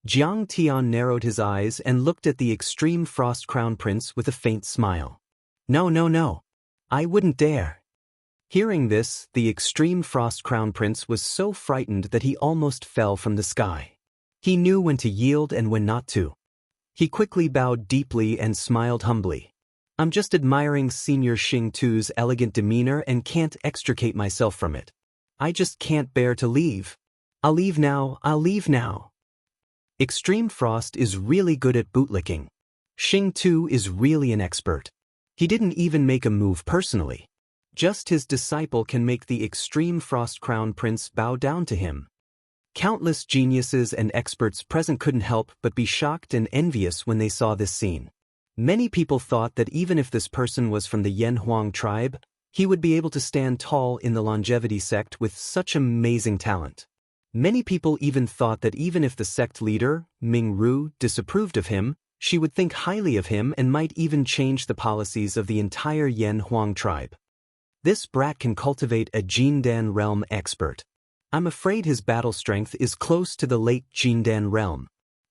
Jiang Tian narrowed his eyes and looked at the extreme frost crown prince with a faint smile. No, no, no. I wouldn't dare. Hearing this, the extreme frost crown prince was so frightened that he almost fell from the sky. He knew when to yield and when not to. He quickly bowed deeply and smiled humbly. I'm just admiring Senior Xing Tu's elegant demeanor and can't extricate myself from it. I just can't bear to leave. I'll leave now, I'll leave now. Extreme Frost is really good at bootlicking. Xing Tu is really an expert. He didn't even make a move personally. Just his disciple can make the Extreme Frost Crown Prince bow down to him. Countless geniuses and experts present couldn't help but be shocked and envious when they saw this scene. Many people thought that even if this person was from the Yan Huang tribe, he would be able to stand tall in the longevity sect with such amazing talent. Many people even thought that even if the sect leader, Ming Ru, disapproved of him, she would think highly of him and might even change the policies of the entire Yan Huang tribe. This brat can cultivate a Jindan realm expert. I'm afraid his battle strength is close to the late Jindan realm.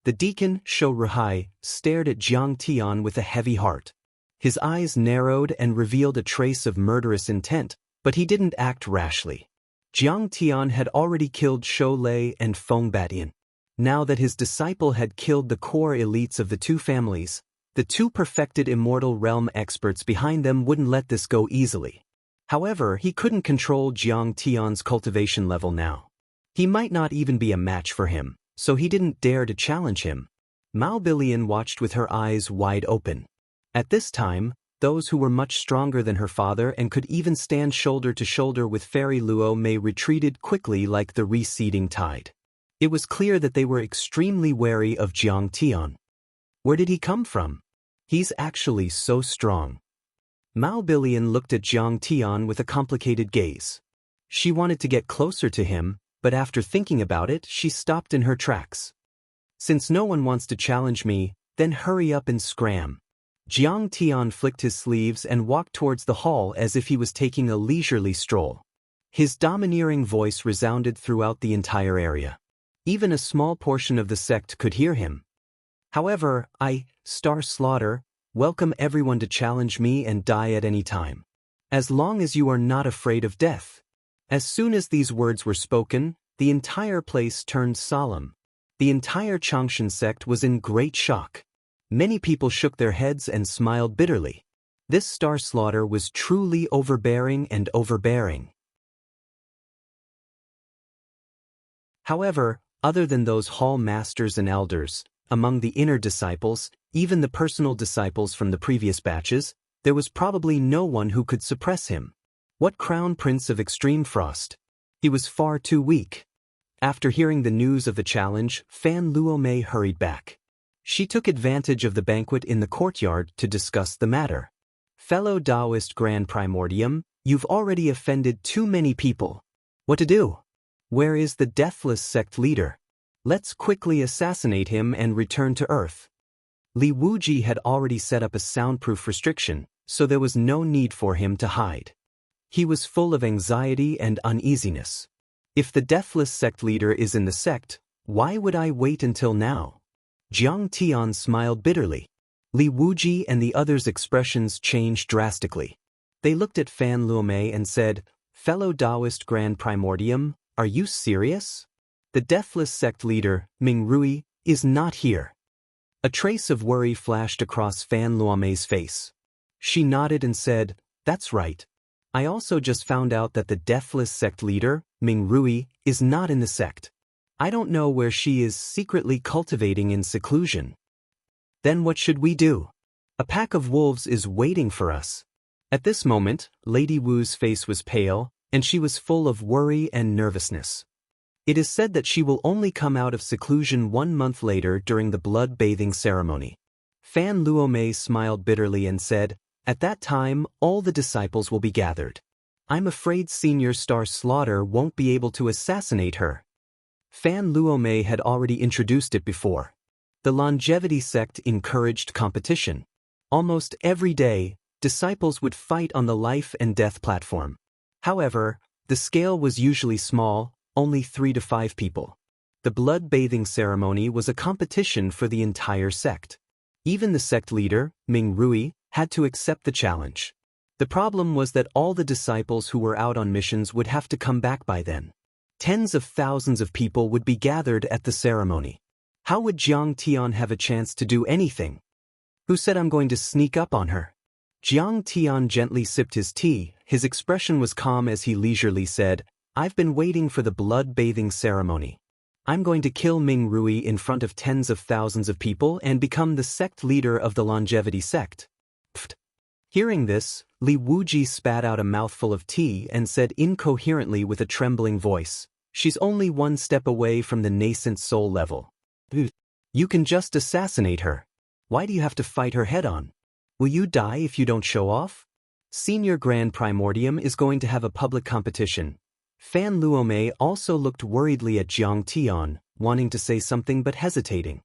The deacon, Shou Ruhai, stared at Jiang Tian with a heavy heart. His eyes narrowed and revealed a trace of murderous intent, but he didn't act rashly. Jiang Tian had already killed Shou Lei and Feng Batyin. Now that his disciple had killed the core elites of the two families, the two perfected immortal realm experts behind them wouldn't let this go easily. However, he couldn't control Jiang Tian's cultivation level now. He might not even be a match for him, so he didn't dare to challenge him. Mao Bilian watched with her eyes wide open. At this time, those who were much stronger than her father and could even stand shoulder to shoulder with Fairy Luo Mei retreated quickly like the receding tide. It was clear that they were extremely wary of Jiang Tian. Where did he come from? He's actually so strong. Mao Bilian looked at Jiang Tian with a complicated gaze. She wanted to get closer to him, but after thinking about it, she stopped in her tracks. Since no one wants to challenge me, then hurry up and scram. Jiang Tian flicked his sleeves and walked towards the hall as if he was taking a leisurely stroll. His domineering voice resounded throughout the entire area. Even a small portion of the sect could hear him. However, Star Slaughter, welcome everyone to challenge me and die at any time. As long as you are not afraid of death. As soon as these words were spoken, the entire place turned solemn. The entire Changshan sect was in great shock. Many people shook their heads and smiled bitterly. This Star Slaughter was truly overbearing and overbearing. However, other than those hall masters and elders, among the inner disciples, even the personal disciples from the previous batches, there was probably no one who could suppress him. What Crown Prince of Extreme Frost? He was far too weak. After hearing the news of the challenge, Fan Luo Mei hurried back. She took advantage of the banquet in the courtyard to discuss the matter. Fellow Daoist Grand Primordium, you've already offended too many people. What to do? Where is the deathless sect leader? Let's quickly assassinate him and return to Earth. Li Wuji had already set up a soundproof restriction, so there was no need for him to hide. He was full of anxiety and uneasiness. If the deathless sect leader is in the sect, why would I wait until now? Jiang Tian smiled bitterly. Li Wuji and the others' expressions changed drastically. They looked at Fan Luomei and said, "Fellow Daoist Grand Primordium, are you serious? The deathless sect leader, Ming Rui, is not here." A trace of worry flashed across Fan Luomei's face. She nodded and said, "That's right. I also just found out that the deathless sect leader, Ming Rui, is not in the sect. I don't know where she is secretly cultivating in seclusion. Then what should we do? A pack of wolves is waiting for us." At this moment, Lady Wu's face was pale, and she was full of worry and nervousness. It is said that she will only come out of seclusion 1 month later during the blood-bathing ceremony. Fan Luomei smiled bitterly and said, "At that time, all the disciples will be gathered. I'm afraid Senior Star Slaughter won't be able to assassinate her." Fan Luomei had already introduced it before. The longevity sect encouraged competition. Almost every day, disciples would fight on the life and death platform. However, The scale was usually small, only 3 to 5 people. The blood-bathing ceremony was a competition for the entire sect. Even the sect leader, Ming Rui, had to accept the challenge. The problem was that all the disciples who were out on missions would have to come back by then. Tens of thousands of people would be gathered at the ceremony. How would Jiang Tian have a chance to do anything? Who said I'm going to sneak up on her? Jiang Tian gently sipped his tea. His expression was calm as he leisurely said, I've been waiting for the blood-bathing ceremony. I'm going to kill Ming Rui in front of tens of thousands of people and become the sect leader of the longevity sect. Pfft. Hearing this, Li Wuji spat out a mouthful of tea and said incoherently with a trembling voice, she's only one step away from the nascent soul level. You can just assassinate her. Why do you have to fight her head-on? Will you die if you don't show off? Senior Grand Primordium is going to have a public competition. Fan Luomei also looked worriedly at Jiang Tian, wanting to say something but hesitating.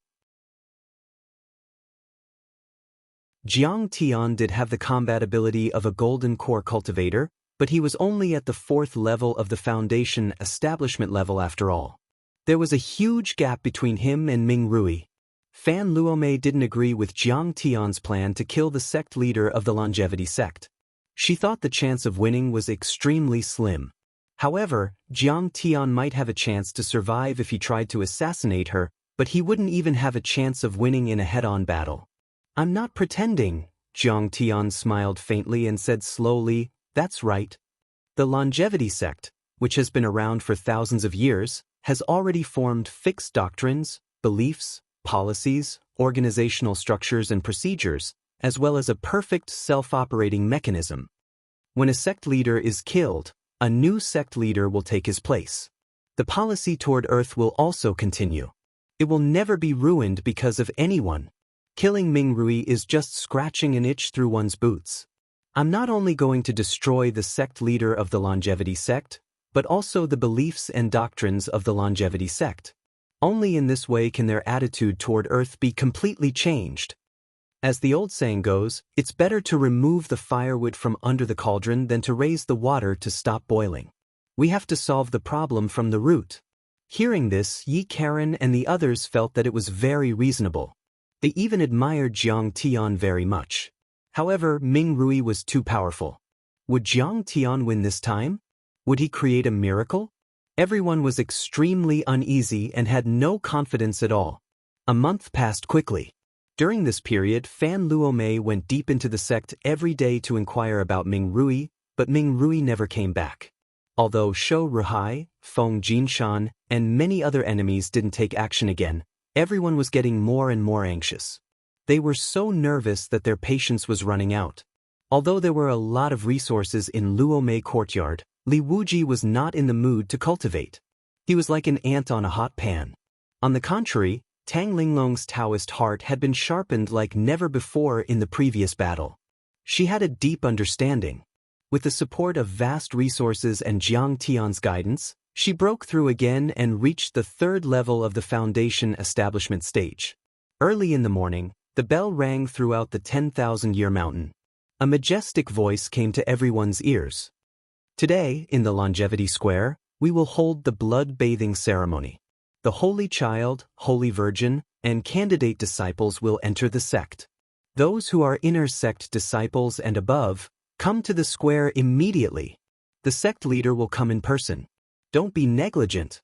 Jiang Tian did have the combat ability of a golden core cultivator, but he was only at the 4th level of the foundation establishment level after all. There was a huge gap between him and Ming Rui. Fan Luomei didn't agree with Jiang Tian's plan to kill the sect leader of the longevity sect. She thought the chance of winning was extremely slim. However, Jiang Tian might have a chance to survive if he tried to assassinate her, but he wouldn't even have a chance of winning in a head-on battle. I'm not pretending, Jiang Tian smiled faintly and said slowly, that's right. The longevity sect, which has been around for thousands of years, has already formed fixed doctrines, beliefs, policies, organizational structures and procedures, as well as a perfect self-operating mechanism. When a sect leader is killed, a new sect leader will take his place. The policy toward Earth will also continue. It will never be ruined because of anyone. Killing Ming Rui is just scratching an itch through one's boots. I'm not only going to destroy the sect leader of the longevity sect, but also the beliefs and doctrines of the longevity sect. Only in this way can their attitude toward Earth be completely changed. As the old saying goes, it's better to remove the firewood from under the cauldron than to raise the water to stop boiling. We have to solve the problem from the root. Hearing this, Yi Karen and the others felt that it was very reasonable. They even admired Jiang Tian very much. However, Ming Rui was too powerful. Would Jiang Tian win this time? Would he create a miracle? Everyone was extremely uneasy and had no confidence at all. A month passed quickly. During this period, Fan Luomei went deep into the sect every day to inquire about Ming Rui, but Ming Rui never came back. Although Shou Ruhai, Feng Jinshan, and many other enemies didn't take action again, everyone was getting more and more anxious. They were so nervous that their patience was running out. Although there were a lot of resources in Luomei courtyard, Li Wuji was not in the mood to cultivate. He was like an ant on a hot pan. On the contrary, Tang Linglong's Daoist heart had been sharpened like never before in the previous battle. She had a deep understanding. With the support of vast resources and Jiang Tian's guidance, she broke through again and reached the 3rd level of the foundation establishment stage. Early in the morning, the bell rang throughout the 10,000-year mountain. A majestic voice came to everyone's ears. Today, in the Longevity Square, we will hold the blood-bathing ceremony. The Holy Child, Holy Virgin, and candidate disciples will enter the sect. Those who are inner sect disciples and above, come to the square immediately. The sect leader will come in person. Don't be negligent.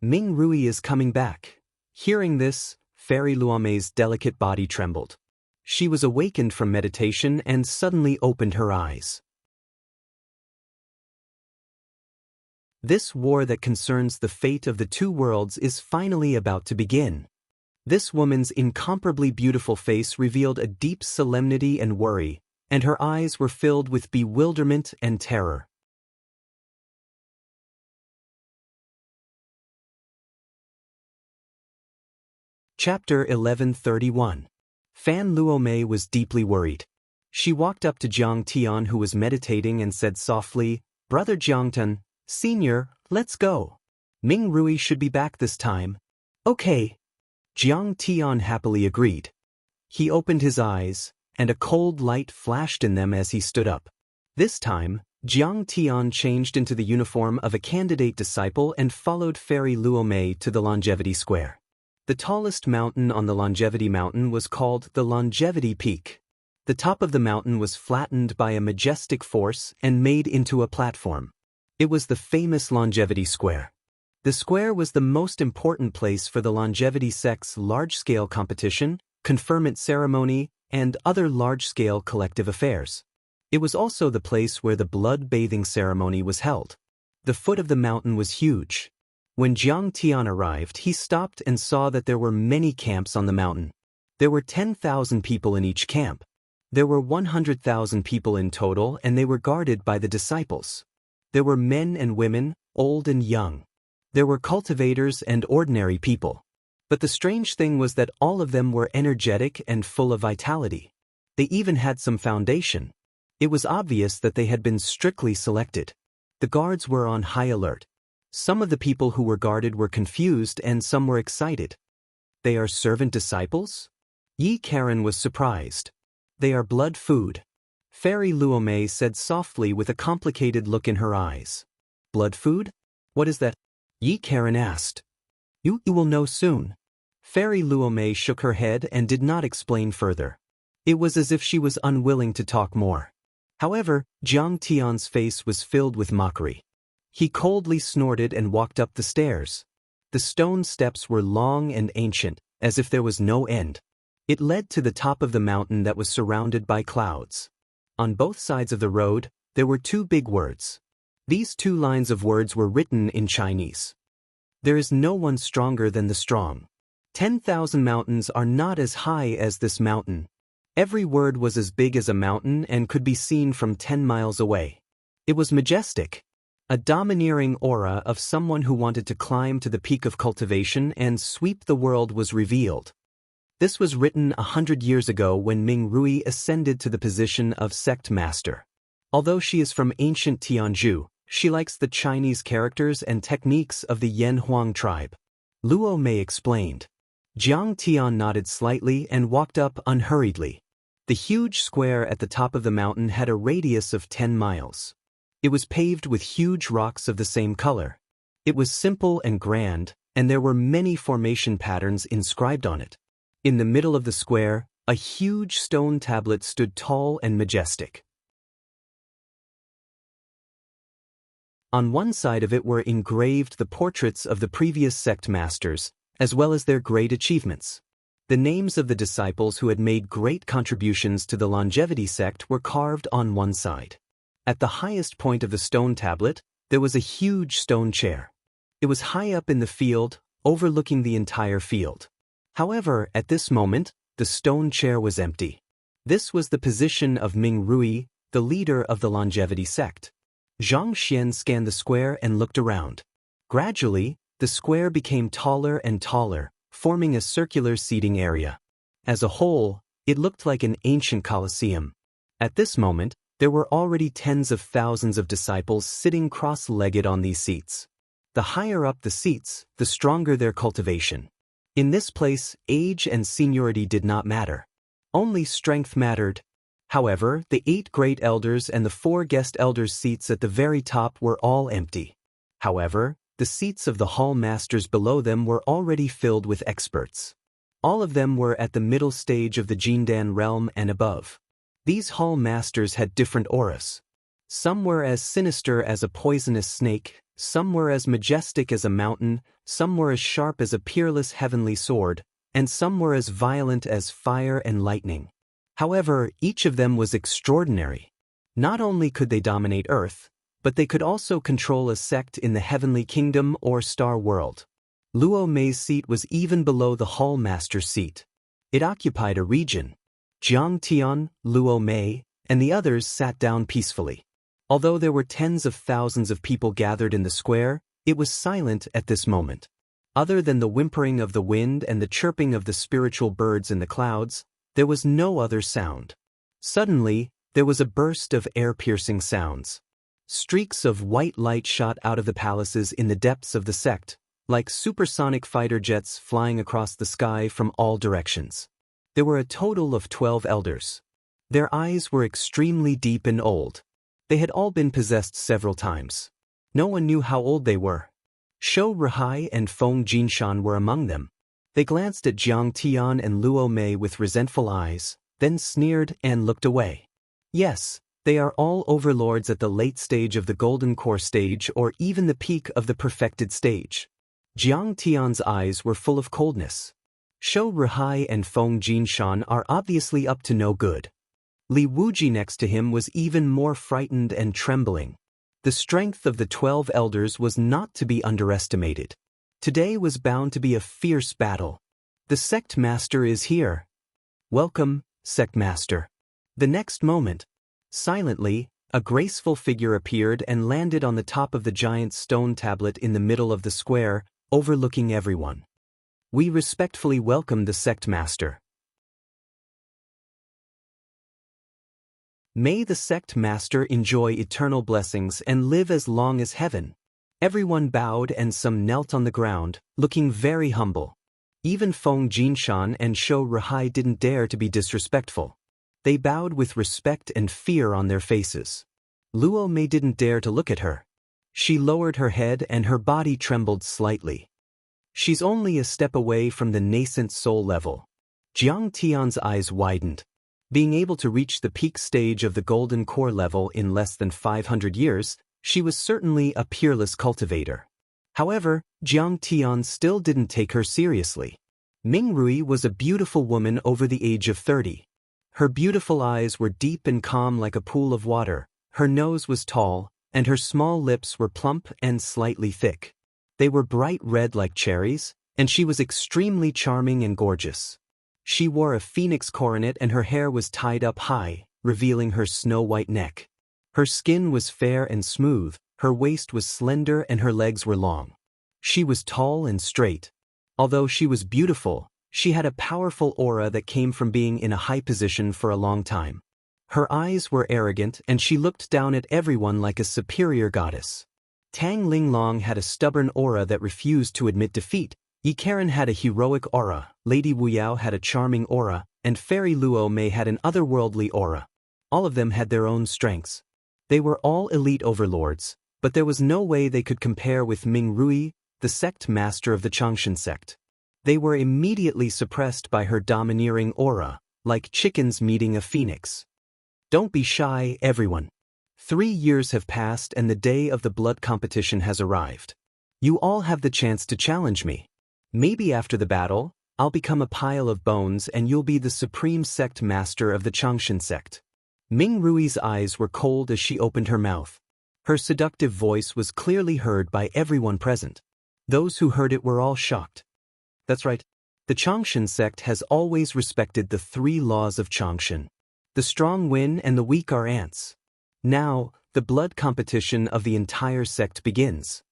Ming Rui is coming back. Hearing this, Fairy Luomei's delicate body trembled. She was awakened from meditation and suddenly opened her eyes. This war that concerns the fate of the 2 worlds is finally about to begin. This woman's incomparably beautiful face revealed a deep solemnity and worry, and her eyes were filled with bewilderment and terror. Chapter 1131. Fan Luomei was deeply worried. She walked up to Jiang Tian, who was meditating, and said softly, Brother Jiangtan, Senior, let's go. Ming Rui should be back this time. Okay. Jiang Tian happily agreed. He opened his eyes, and a cold light flashed in them as he stood up. This time, Jiang Tian changed into the uniform of a candidate disciple and followed Fairy Luo Mei to the Longevity Square. The tallest mountain on the Longevity Mountain was called the Longevity Peak. The top of the mountain was flattened by a majestic force and made into a platform. It was the famous Longevity Square. The square was the most important place for the Longevity sect's large-scale competition, conferment ceremony, and other large-scale collective affairs. It was also the place where the blood-bathing ceremony was held. The foot of the mountain was huge. When Jiang Tian arrived, he stopped and saw that there were many camps on the mountain. There were 10,000 people in each camp. There were 100,000 people in total, and they were guarded by the disciples. There were men and women, old and young. There were cultivators and ordinary people. But the strange thing was that all of them were energetic and full of vitality. They even had some foundation. It was obvious that they had been strictly selected. The guards were on high alert. Some of the people who were guarded were confused and some were excited. They are servant disciples? Yi Karen was surprised. They are blood food. Fairy Luo Mei said softly with a complicated look in her eyes. Blood food? What is that? Yi Karen asked. You will know soon. Fairy Luo Mei shook her head and did not explain further. It was as if she was unwilling to talk more. However, Jiang Tian's face was filled with mockery. He coldly snorted and walked up the stairs. The stone steps were long and ancient, as if there was no end. It led to the top of the mountain that was surrounded by clouds. On both sides of the road, there were two big words. These two lines of words were written in Chinese. There is no one stronger than the strong. 10,000 mountains are not as high as this mountain. Every word was as big as a mountain and could be seen from 10 miles away. It was majestic. A domineering aura of someone who wanted to climb to the peak of cultivation and sweep the world was revealed. This was written 100 years ago when Ming Rui ascended to the position of sect master. Although she is from ancient Tianzhu, she likes the Chinese characters and techniques of the Yan Huang tribe. Luo Mei explained. Jiang Tian nodded slightly and walked up unhurriedly. The huge square at the top of the mountain had a radius of 10 miles. It was paved with huge rocks of the same color. It was simple and grand, and there were many formation patterns inscribed on it. In the middle of the square, a huge stone tablet stood tall and majestic. On one side of it were engraved the portraits of the previous sect masters, as well as their great achievements. The names of the disciples who had made great contributions to the Longevity sect were carved on one side. At the highest point of the stone tablet, there was a huge stone chair. It was high up in the field, overlooking the entire field. However, at this moment, the stone chair was empty. This was the position of Ming Rui, the leader of the Longevity sect. Zhang Xian scanned the square and looked around. Gradually, the square became taller and taller, forming a circular seating area. As a whole, it looked like an ancient colosseum. At this moment, there were already tens of thousands of disciples sitting cross-legged on these seats. The higher up the seats, the stronger their cultivation. In this place, age and seniority did not matter. Only strength mattered. However, the 8 great elders and the 4 guest elders' seats at the very top were all empty. However, the seats of the hall masters below them were already filled with experts. All of them were at the middle stage of the Jindan realm and above. These hall masters had different auras. Some were as sinister as a poisonous snake, some were as majestic as a mountain, some were as sharp as a peerless heavenly sword, and some were as violent as fire and lightning. However, each of them was extraordinary. Not only could they dominate Earth, but they could also control a sect in the heavenly kingdom or star world. Luo Mei's seat was even below the hall master's seat. It occupied a region. Jiang Tian, Luo Mei, and the others sat down peacefully. Although there were tens of thousands of people gathered in the square, it was silent at this moment. Other than the whimpering of the wind and the chirping of the spiritual birds in the clouds, there was no other sound. Suddenly, there was a burst of air-piercing sounds. Streaks of white light shot out of the palaces in the depths of the sect, like supersonic fighter jets flying across the sky from all directions. There were a total of 12 elders. Their eyes were extremely deep and old. They had all been possessed several times. No one knew how old they were. Shou Rihai and Feng Jinshan were among them. They glanced at Jiang Tian and Luo Mei with resentful eyes, then sneered and looked away. Yes, they are all overlords at the late stage of the golden core stage or even the peak of the perfected stage. Jiang Tian's eyes were full of coldness. Shou Rihai and Feng Jinshan are obviously up to no good. Li Wuji next to him was even more frightened and trembling. The strength of the 12 elders was not to be underestimated. Today was bound to be a fierce battle. The sect master is here. Welcome, sect master. The next moment, silently, a graceful figure appeared and landed on the top of the giant stone tablet in the middle of the square, overlooking everyone. We respectfully welcome the sect master. May the sect master enjoy eternal blessings and live as long as heaven. Everyone bowed and some knelt on the ground, looking very humble. Even Feng Jinshan and Shou Rihai didn't dare to be disrespectful. They bowed with respect and fear on their faces. Luo Mei didn't dare to look at her. She lowered her head and her body trembled slightly. She's only a step away from the nascent soul level. Jiang Tian's eyes widened. Being able to reach the peak stage of the golden core level in less than 500 years, she was certainly a peerless cultivator. However, Jiang Tian still didn't take her seriously. Ming Rui was a beautiful woman over the age of 30. Her beautiful eyes were deep and calm like a pool of water, her nose was tall, and her small lips were plump and slightly thick. They were bright red like cherries, and she was extremely charming and gorgeous. She wore a phoenix coronet and her hair was tied up high, revealing her snow-white neck. Her skin was fair and smooth, her waist was slender and her legs were long. She was tall and straight. Although she was beautiful, she had a powerful aura that came from being in a high position for a long time. Her eyes were arrogant and she looked down at everyone like a superior goddess. Tang Linglong had a stubborn aura that refused to admit defeat. Yi Karen had a heroic aura, Lady Wuyao had a charming aura, and Fairy Luo Mei had an otherworldly aura. All of them had their own strengths. They were all elite overlords, but there was no way they could compare with Ming Rui, the sect master of the Changshan sect. They were immediately suppressed by her domineering aura, like chickens meeting a phoenix. Don't be shy, everyone. 3 years have passed and the day of the blood competition has arrived. You all have the chance to challenge me. Maybe after the battle, I'll become a pile of bones and you'll be the supreme sect master of the Changshan sect. Ming Rui's eyes were cold as she opened her mouth. Her seductive voice was clearly heard by everyone present. Those who heard it were all shocked. That's right. The Changshan sect has always respected the 3 laws of Changshan. The strong win and the weak are ants. Now, the blood competition of the entire sect begins.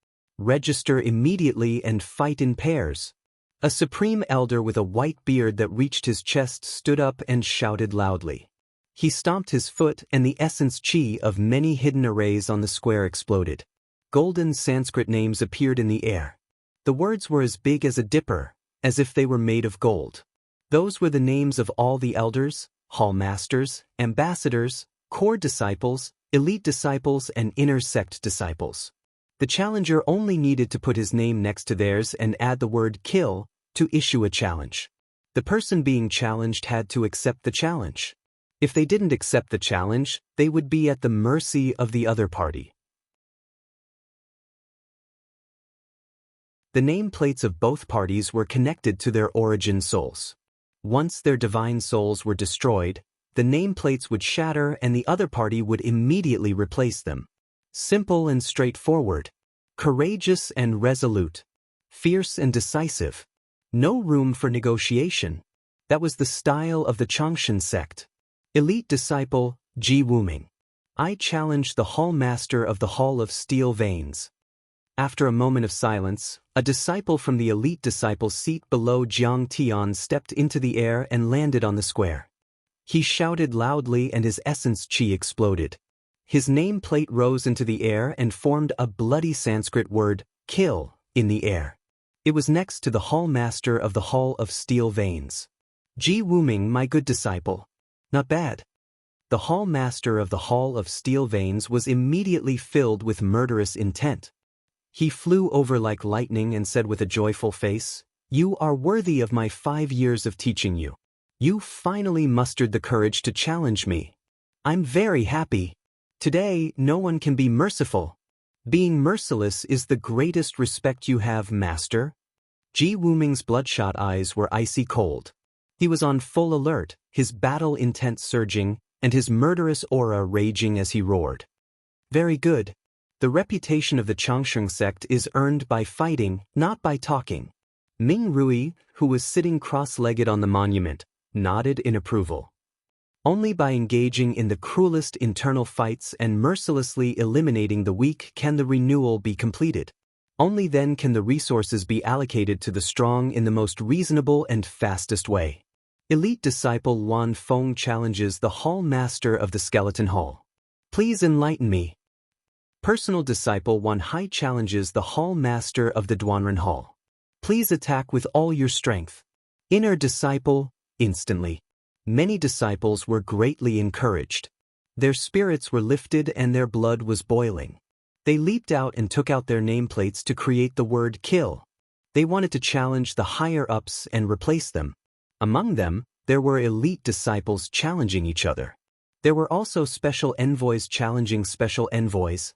Register immediately and fight in pairs. A supreme elder with a white beard that reached his chest stood up and shouted loudly. He stomped his foot and the essence chi of many hidden arrays on the square exploded. Golden Sanskrit names appeared in the air. The words were as big as a dipper, as if they were made of gold. Those were the names of all the elders, hall masters, ambassadors, core disciples, elite disciples and inner sect disciples. The challenger only needed to put his name next to theirs and add the word kill to issue a challenge. The person being challenged had to accept the challenge. If they didn't accept the challenge, they would be at the mercy of the other party. The nameplates of both parties were connected to their origin souls. Once their divine souls were destroyed, the nameplates would shatter and the other party would immediately replace them. Simple and straightforward. Courageous and resolute. Fierce and decisive. No room for negotiation. That was the style of the Changshan sect. Elite disciple, Ji Wuming. I challenge the hall master of the Hall of Steel Veins. After a moment of silence, a disciple from the elite disciple's seat below Jiang Tian stepped into the air and landed on the square. He shouted loudly and his essence chi exploded. His nameplate rose into the air and formed a bloody Sanskrit word, kill, in the air. It was next to the hall master of the Hall of Steel Veins. Ji Wuming, my good disciple. Not bad. The hall master of the Hall of Steel Veins was immediately filled with murderous intent. He flew over like lightning and said with a joyful face, "You are worthy of my 5 years of teaching you. You finally mustered the courage to challenge me. I'm very happy. Today, no one can be merciful. Being merciless is the greatest respect you have, master." Ji Wuming's bloodshot eyes were icy cold. He was on full alert, his battle intent surging, and his murderous aura raging as he roared. Very good. The reputation of the Changsheng sect is earned by fighting, not by talking. Ming Rui, who was sitting cross-legged on the monument, nodded in approval. Only by engaging in the cruelest internal fights and mercilessly eliminating the weak can the renewal be completed. Only then can the resources be allocated to the strong in the most reasonable and fastest way. Elite disciple Wan Feng challenges the Hall Master of the Skeleton Hall. Please enlighten me. Personal disciple Wan Hai challenges the Hall Master of the Duanren Hall. Please attack with all your strength. Inner disciple, instantly. Many disciples were greatly encouraged. Their spirits were lifted and their blood was boiling. They leaped out and took out their nameplates to create the word kill. They wanted to challenge the higher-ups and replace them. Among them, there were elite disciples challenging each other. There were also special envoys challenging special envoys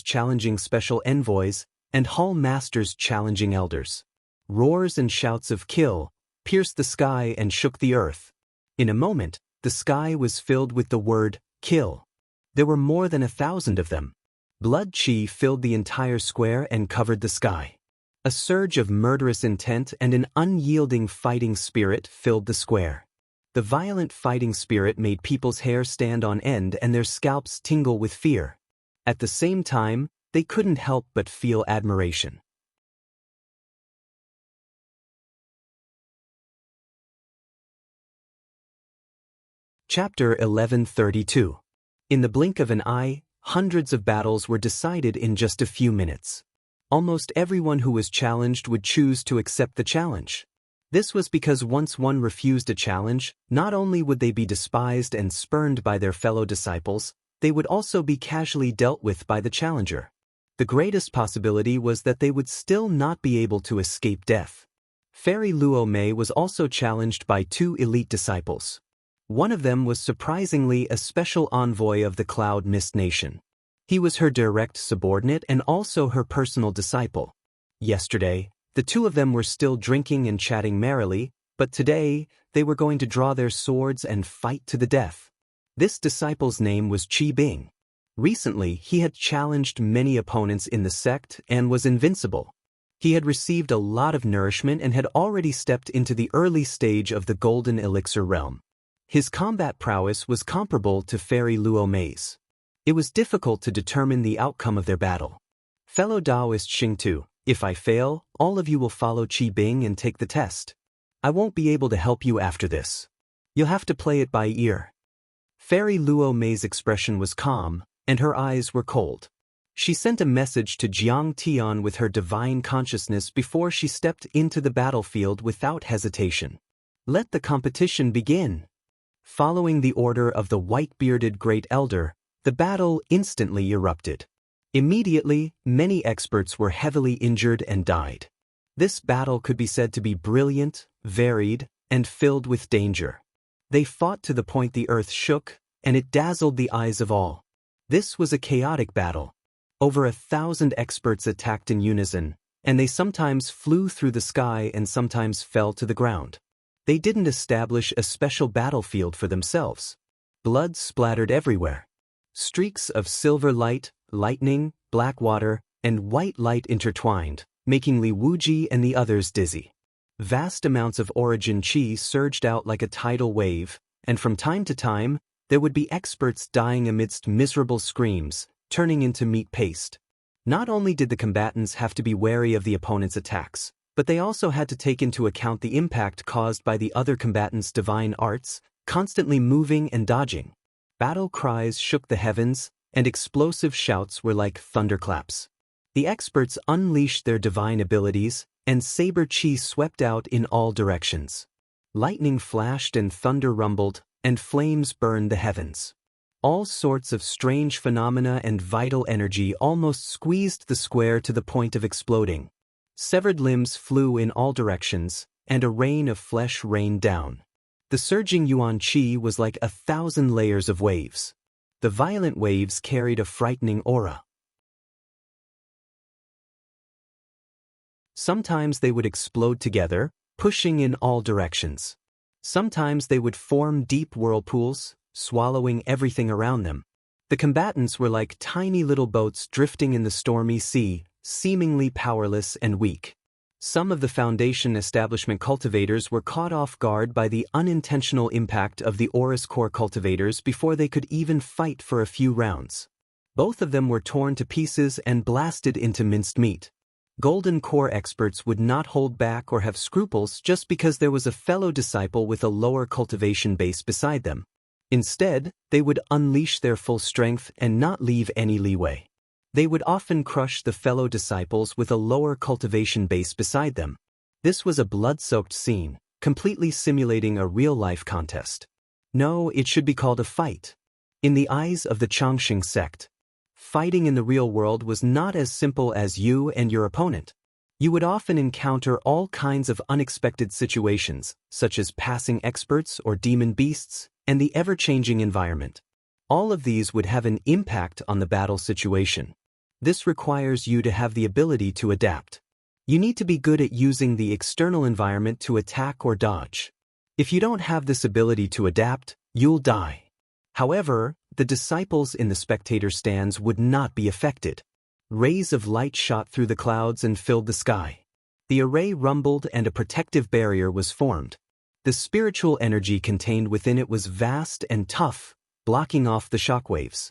challenging special envoys, and hall masters challenging elders. Roars and shouts of kill pierced the sky and shook the earth. In a moment, the sky was filled with the word kill. There were more than 1,000 of them. Blood chi filled the entire square and covered the sky. A surge of murderous intent and an unyielding fighting spirit filled the square. The violent fighting spirit made people's hair stand on end and their scalps tingle with fear. At the same time, they couldn't help but feel admiration. Chapter 1132. In the blink of an eye, hundreds of battles were decided in just a few minutes. Almost everyone who was challenged would choose to accept the challenge. This was because once one refused a challenge, not only would they be despised and spurned by their fellow disciples, they would also be casually dealt with by the challenger. The greatest possibility was that they would still not be able to escape death. Fairy Luo Mei was also challenged by 2 elite disciples. One of them was surprisingly a special envoy of the Cloud Mist Nation. He was her direct subordinate and also her personal disciple. Yesterday, the 2 of them were still drinking and chatting merrily, but today, they were going to draw their swords and fight to the death. This disciple's name was Qi Bing. Recently, he had challenged many opponents in the sect and was invincible. He had received a lot of nourishment and had already stepped into the early stage of the Golden Elixir realm. His combat prowess was comparable to Fairy Luo Mei's. It was difficult to determine the outcome of their battle. Fellow Daoist Xingtu, if I fail, all of you will follow Qi Bing and take the test. I won't be able to help you after this. You'll have to play it by ear. Fairy Luo Mei's expression was calm, and her eyes were cold. She sent a message to Jiang Tian with her divine consciousness before she stepped into the battlefield without hesitation. Let the competition begin. Following the order of the white-bearded Great Elder, the battle instantly erupted. Immediately, many experts were heavily injured and died. This battle could be said to be brilliant, varied, and filled with danger. They fought to the point the earth shook, and it dazzled the eyes of all. This was a chaotic battle. Over 1,000 experts attacked in unison, and they sometimes flew through the sky and sometimes fell to the ground. They didn't establish a special battlefield for themselves. Blood splattered everywhere. Streaks of silver light, lightning, black water, and white light intertwined, making Li Wuji and the others dizzy. Vast amounts of origin qi surged out like a tidal wave, and from time to time, there would be experts dying amidst miserable screams, turning into meat paste. Not only did the combatants have to be wary of the opponent's attacks, but they also had to take into account the impact caused by the other combatants' divine arts, constantly moving and dodging. Battle cries shook the heavens, and explosive shouts were like thunderclaps. The experts unleashed their divine abilities, and saber chi swept out in all directions. Lightning flashed and thunder rumbled, and flames burned the heavens. All sorts of strange phenomena and vital energy almost squeezed the square to the point of exploding. Severed limbs flew in all directions, and a rain of flesh rained down. The surging yuan qi was like 1,000 layers of waves. The violent waves carried a frightening aura. Sometimes they would explode together, pushing in all directions. Sometimes they would form deep whirlpools, swallowing everything around them. The combatants were like tiny little boats drifting in the stormy sea, seemingly powerless and weak. Some of the Foundation establishment cultivators were caught off guard by the unintentional impact of the Aurus Core cultivators before they could even fight for a few rounds. Both of them were torn to pieces and blasted into minced meat. Golden Core experts would not hold back or have scruples just because there was a fellow disciple with a lower cultivation base beside them. Instead, they would unleash their full strength and not leave any leeway. They would often crush the fellow disciples with a lower cultivation base beside them. This was a blood-soaked scene, completely simulating a real-life contest. No, it should be called a fight. In the eyes of the Xianxia sect, fighting in the real world was not as simple as you and your opponent. You would often encounter all kinds of unexpected situations, such as passing experts or demon beasts, and the ever-changing environment. All of these would have an impact on the battle situation. This requires you to have the ability to adapt. You need to be good at using the external environment to attack or dodge. If you don't have this ability to adapt, you'll die. However, the disciples in the spectator stands would not be affected. Rays of light shot through the clouds and filled the sky. The array rumbled and a protective barrier was formed. The spiritual energy contained within it was vast and tough, blocking off the shockwaves.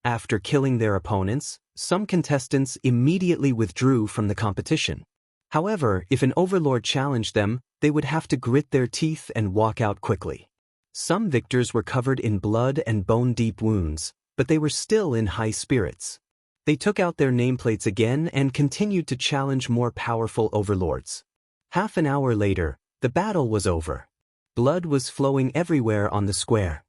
After killing their opponents, some contestants immediately withdrew from the competition. However, if an overlord challenged them, they would have to grit their teeth and walk out quickly. Some victors were covered in blood and bone-deep wounds, but they were still in high spirits. They took out their nameplates again and continued to challenge more powerful overlords. Half an hour later, the battle was over. Blood was flowing everywhere on the square.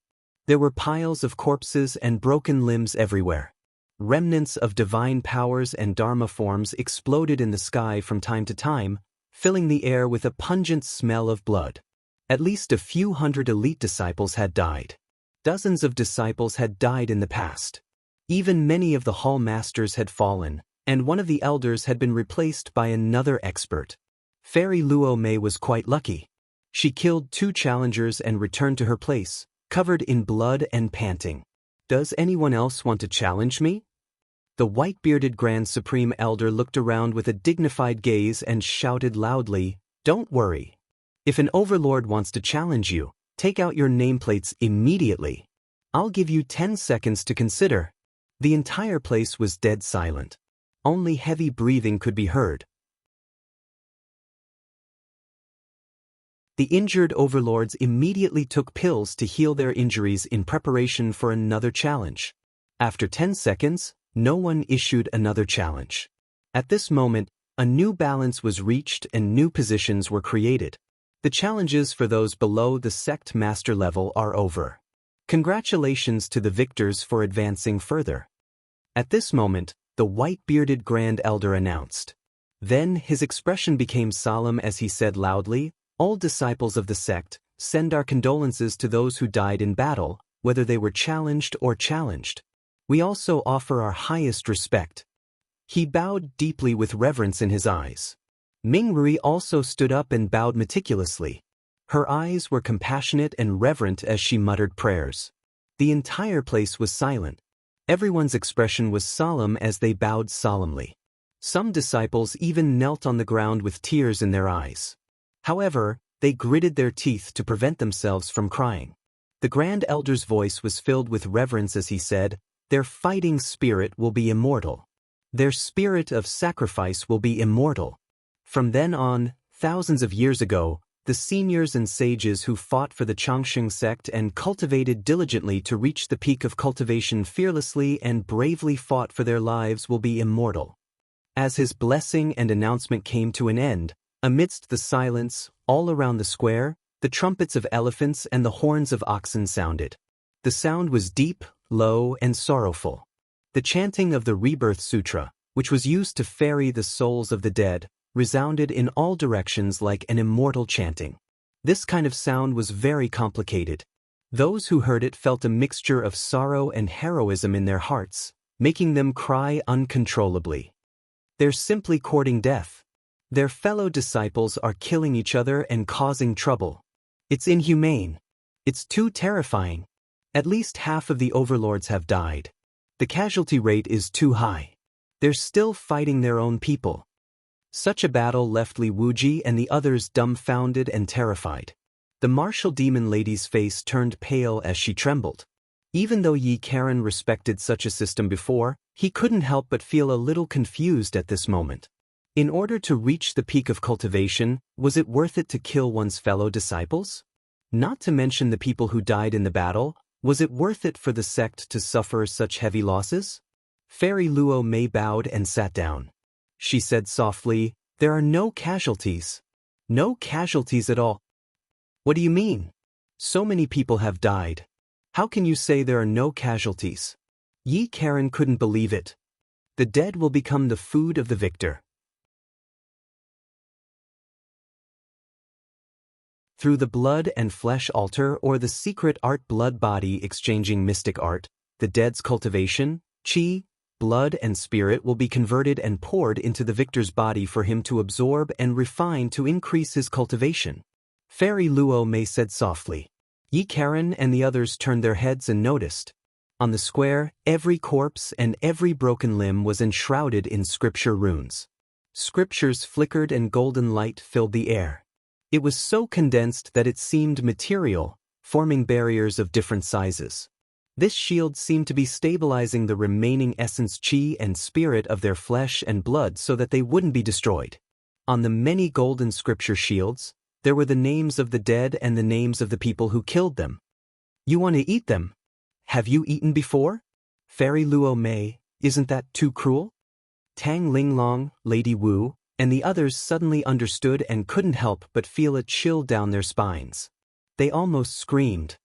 There were piles of corpses and broken limbs everywhere. Remnants of divine powers and dharma forms exploded in the sky from time to time, filling the air with a pungent smell of blood. At least a few hundred elite disciples had died. Dozens of disciples had died in the past. Even many of the hall masters had fallen, and one of the elders had been replaced by another expert. Fairy Luo Mei was quite lucky. She killed 2 challengers and returned to her place, covered in blood and panting. "Does anyone else want to challenge me?" The white-bearded Grand Supreme Elder looked around with a dignified gaze and shouted loudly, "Don't worry. If an overlord wants to challenge you, take out your nameplates immediately. I'll give you 10 seconds to consider." The entire place was dead silent. Only heavy breathing could be heard. The injured overlords immediately took pills to heal their injuries in preparation for another challenge. After 10 seconds, no one issued another challenge. At this moment, a new balance was reached and new positions were created. The challenges for those below the sect master level are over. Congratulations to the victors for advancing further. At this moment, the white-bearded Grand Elder announced. Then his expression became solemn as he said loudly, "All disciples of the sect, send our condolences to those who died in battle, whether they were challenged or challenged. We also offer our highest respect." He bowed deeply with reverence in his eyes. Ming Rui also stood up and bowed meticulously. Her eyes were compassionate and reverent as she muttered prayers. The entire place was silent. Everyone's expression was solemn as they bowed solemnly. Some disciples even knelt on the ground with tears in their eyes. However, they gritted their teeth to prevent themselves from crying. The Grand Elder's voice was filled with reverence as he said, "Their fighting spirit will be immortal. Their spirit of sacrifice will be immortal." From then on, thousands of years ago, the seniors and sages who fought for the Xianxia sect and cultivated diligently to reach the peak of cultivation fearlessly and bravely fought for their lives will be immortal. As his blessing and announcement came to an end, amidst the silence, all around the square, The trumpets of elephants and the horns of oxen sounded. The sound was deep, low, and sorrowful. The chanting of the Rebirth Sutra, which was used to ferry the souls of the dead, resounded in all directions like an immortal chanting. This kind of sound was very complicated. Those who heard it felt a mixture of sorrow and heroism in their hearts, making them cry uncontrollably. They're simply courting death. Their fellow disciples are killing each other and causing trouble. It's inhumane. It's too terrifying. At least half of the overlords have died. The casualty rate is too high. They're still fighting their own people. Such a battle left Li Wuji and the others dumbfounded and terrified. The martial demon lady's face turned pale as she trembled. Even though Yi Karen respected such a system before, he couldn't help but feel a little confused at this moment. In order to reach the peak of cultivation, was it worth it to kill one's fellow disciples? Not to mention the people who died in the battle, was it worth it for the sect to suffer such heavy losses? Fairy Luo Mei bowed and sat down. She said softly, "There are no casualties. No casualties at all." "What do you mean? So many people have died. How can you say there are no casualties?" Yi Karen couldn't believe it. The dead will become the food of the victor. Through the blood and flesh altar or the secret art blood-body exchanging mystic art, the dead's cultivation, qi, blood and spirit will be converted and poured into the victor's body for him to absorb and refine to increase his cultivation. Fairy Luo Mei said softly. Yi Karen and the others turned their heads and noticed. On the square, every corpse and every broken limb was enshrouded in scripture runes. Scriptures flickered and golden light filled the air. It was so condensed that it seemed material, forming barriers of different sizes. This shield seemed to be stabilizing the remaining essence qi and spirit of their flesh and blood so that they wouldn't be destroyed. On the many golden scripture shields, there were the names of the dead and the names of the people who killed them. "You want to eat them? Have you eaten before?" Fairy Luo Mei, "Isn't that too cruel?" Tang Linglong, Lady Wu, and the others suddenly understood and couldn't help but feel a chill down their spines. They almost screamed.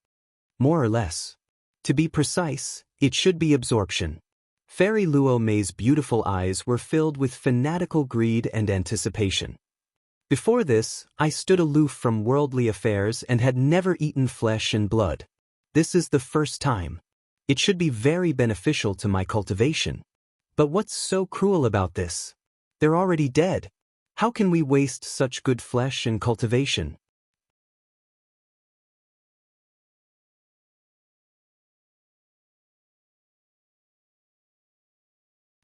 More or less. To be precise, it should be absorption. Fairy Luo Mei's beautiful eyes were filled with fanatical greed and anticipation. Before this, I stood aloof from worldly affairs and had never eaten flesh and blood. This is the first time. It should be very beneficial to my cultivation. But what's so cruel about this? They're already dead. How can we waste such good flesh and cultivation?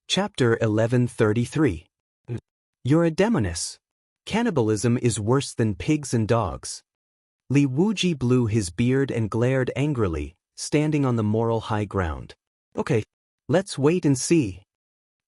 Chapter 1133. You're a demoness. Cannibalism is worse than pigs and dogs. Li Wuji blew his beard and glared angrily, standing on the moral high ground. "Okay, let's wait and see."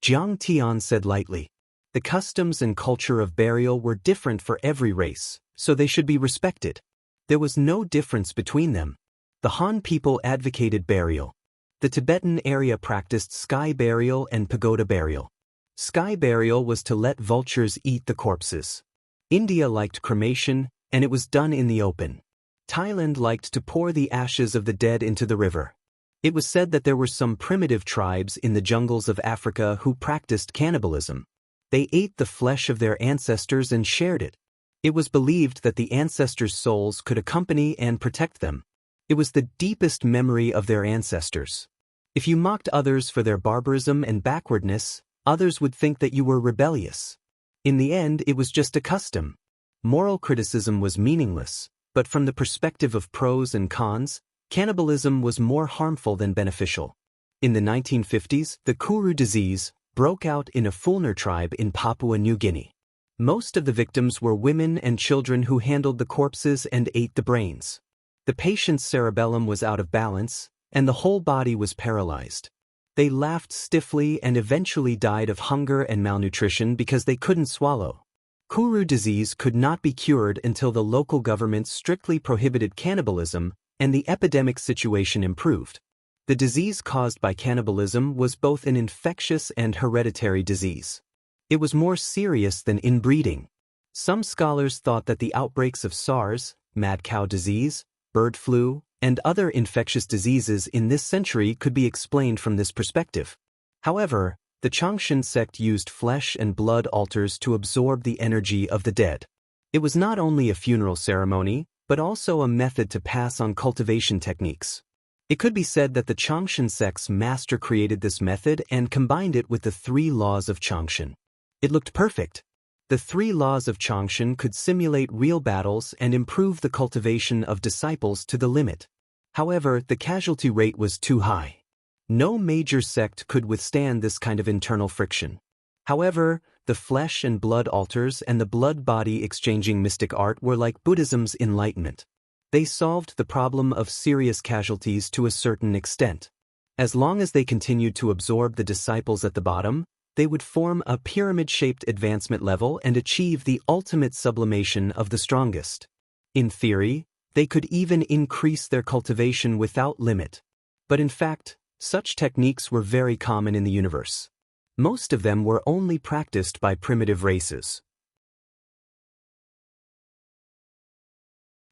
Jiang Tian said lightly. The customs and culture of burial were different for every race, so they should be respected. There was no difference between them. The Han people advocated burial. The Tibetan area practiced sky burial and pagoda burial. Sky burial was to let vultures eat the corpses. India liked cremation, and it was done in the open. Thailand liked to pour the ashes of the dead into the river. It was said that there were some primitive tribes in the jungles of Africa who practiced cannibalism. They ate the flesh of their ancestors and shared it. It was believed that the ancestors' souls could accompany and protect them. It was the deepest memory of their ancestors. If you mocked others for their barbarism and backwardness, others would think that you were rebellious. In the end, it was just a custom. Moral criticism was meaningless, but from the perspective of pros and cons, cannibalism was more harmful than beneficial. In the 1950s, the Kuru disease broke out in a Fulner tribe in Papua New Guinea. Most of the victims were women and children who handled the corpses and ate the brains. The patient's cerebellum was out of balance, and the whole body was paralyzed. They laughed stiffly and eventually died of hunger and malnutrition because they couldn't swallow. Kuru disease could not be cured until the local government strictly prohibited cannibalism, and the epidemic situation improved. The disease caused by cannibalism was both an infectious and hereditary disease. It was more serious than inbreeding. Some scholars thought that the outbreaks of SARS, mad cow disease, bird flu, and other infectious diseases in this century could be explained from this perspective. However, the Changshan sect used flesh and blood altars to absorb the energy of the dead. It was not only a funeral ceremony, but also a method to pass on cultivation techniques. It could be said that the Changshan sect's master created this method and combined it with the 3 laws of Changshan. It looked perfect. The 3 laws of Changshan could simulate real battles and improve the cultivation of disciples to the limit. However, the casualty rate was too high. No major sect could withstand this kind of internal friction. However, the flesh and blood altars and the blood-body exchanging mystic art were like Buddhism's enlightenment. They solved the problem of serious casualties to a certain extent. As long as they continued to absorb the disciples at the bottom, they would form a pyramid-shaped advancement level and achieve the ultimate sublimation of the strongest. In theory, they could even increase their cultivation without limit. But in fact, such techniques were very common in the universe. Most of them were only practiced by primitive races.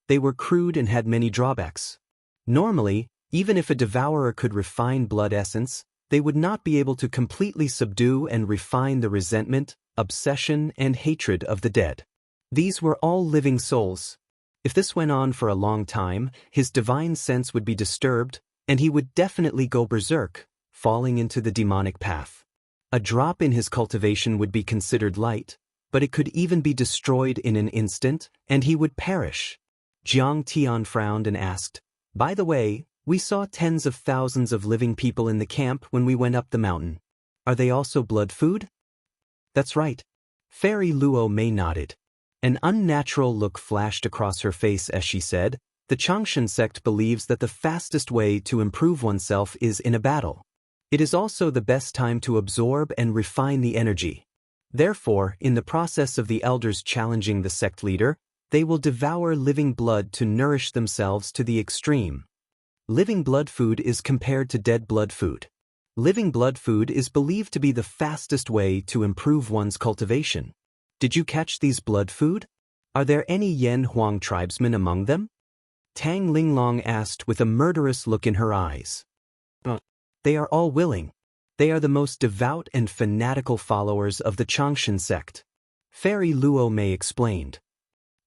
They were crude and had many drawbacks. Normally, even if a devourer could refine blood essence, they would not be able to completely subdue and refine the resentment, obsession, and hatred of the dead. These were all living souls. If this went on for a long time, his divine sense would be disturbed, and he would definitely go berserk, falling into the demonic path. A drop in his cultivation would be considered light, but it could even be destroyed in an instant, and he would perish. Jiang Tian frowned and asked, "By the way, we saw tens of thousands of living people in the camp when we went up the mountain. Are they also blood food?" "That's right." Fairy Luo Mei nodded. An unnatural look flashed across her face as she said, "The Changshan sect believes that the fastest way to improve oneself is in a battle. It is also the best time to absorb and refine the energy. Therefore, in the process of the elders challenging the sect leader, they will devour living blood to nourish themselves to the extreme. Living blood food is compared to dead blood food. Living blood food is believed to be the fastest way to improve one's cultivation. Did you catch these blood food? Are there any Yan Huang tribesmen among them?" Tang Linglong asked with a murderous look in her eyes. "They are all willing. They are the most devout and fanatical followers of the Changshan sect." Fairy Luo Mei explained.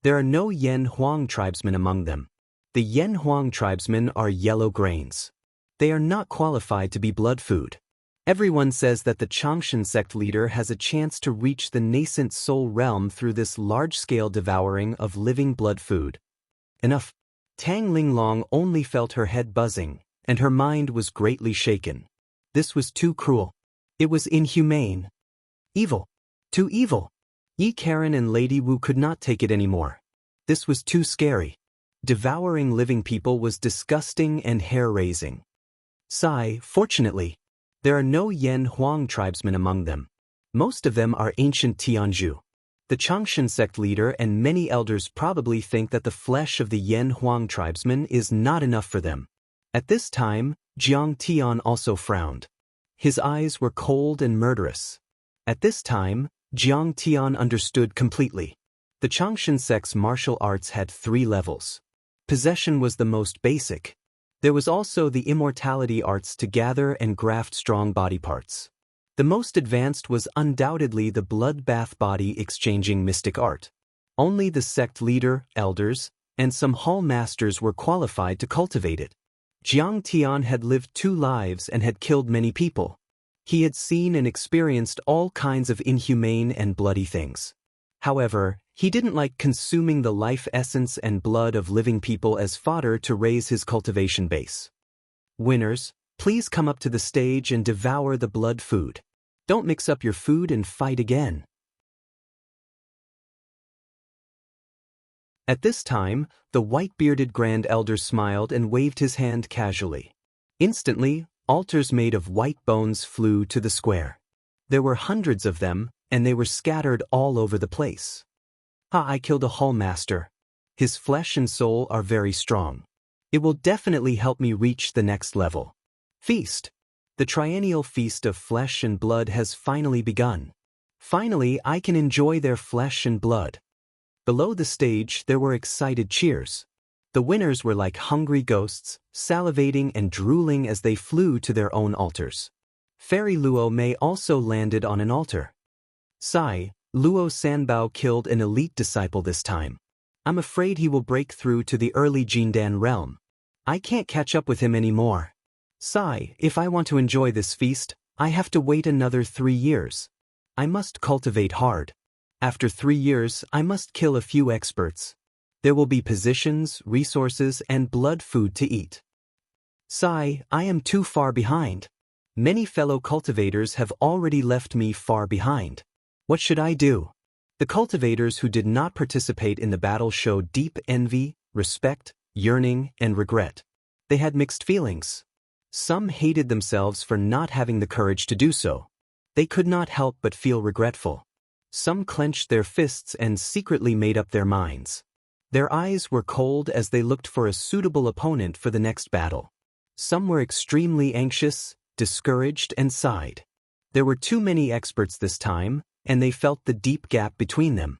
"There are no Yan Huang tribesmen among them. The Yan Huang tribesmen are yellow grains. They are not qualified to be blood food. Everyone says that the Changshan sect leader has a chance to reach the nascent soul realm through this large-scale devouring of living blood food." Enough. Tang Linglong only felt her head buzzing, and her mind was greatly shaken. This was too cruel. It was inhumane. Evil. Too evil. Yi Karen and Lady Wu could not take it anymore. This was too scary. Devouring living people was disgusting and hair-raising. Fortunately, there are no Yan Huang tribesmen among them. Most of them are ancient Tianzhu. The Changshan sect leader and many elders probably think that the flesh of the Yan Huang tribesmen is not enough for them. At this time, Jiang Tian also frowned. His eyes were cold and murderous. At this time, Jiang Tian understood completely. The Changshan sect's martial arts had 3 levels. Possession was the most basic. There was also the immortality arts to gather and graft strong body parts. The most advanced was undoubtedly the bloodbath body exchanging mystic art. Only the sect leader, elders, and some hall masters were qualified to cultivate it. Jiang Tian had lived 2 lives and had killed many people. He had seen and experienced all kinds of inhumane and bloody things. However, he didn't like consuming the life essence and blood of living people as fodder to raise his cultivation base. Winners, please come up to the stage and devour the blood food. Don't mix up your food and fight again. At this time, the white-bearded Grand Elder smiled and waved his hand casually. Instantly, altars made of white bones flew to the square. There were hundreds of them, and they were scattered all over the place. I killed a hall master. His flesh and soul are very strong. It will definitely help me reach the next level. Feast. The triennial feast of flesh and blood has finally begun. Finally, I can enjoy their flesh and blood. Below the stage there were excited cheers. The winners were like hungry ghosts, salivating and drooling as they flew to their own altars. Fairy Luo Mei also landed on an altar. Sigh, Luo Sanbao killed an elite disciple this time. I'm afraid he will break through to the early Jindan realm. I can't catch up with him anymore. Sigh, if I want to enjoy this feast, I have to wait another 3 years. I must cultivate hard. After 3 years, I must kill a few experts. There will be positions, resources, and blood food to eat. Sigh, I am too far behind. Many fellow cultivators have already left me far behind. What should I do? The cultivators who did not participate in the battle showed deep envy, respect, yearning, and regret. They had mixed feelings. Some hated themselves for not having the courage to do so. They could not help but feel regretful. Some clenched their fists and secretly made up their minds. Their eyes were cold as they looked for a suitable opponent for the next battle. Some were extremely anxious, discouraged, and sighed. There were too many experts this time, and they felt the deep gap between them.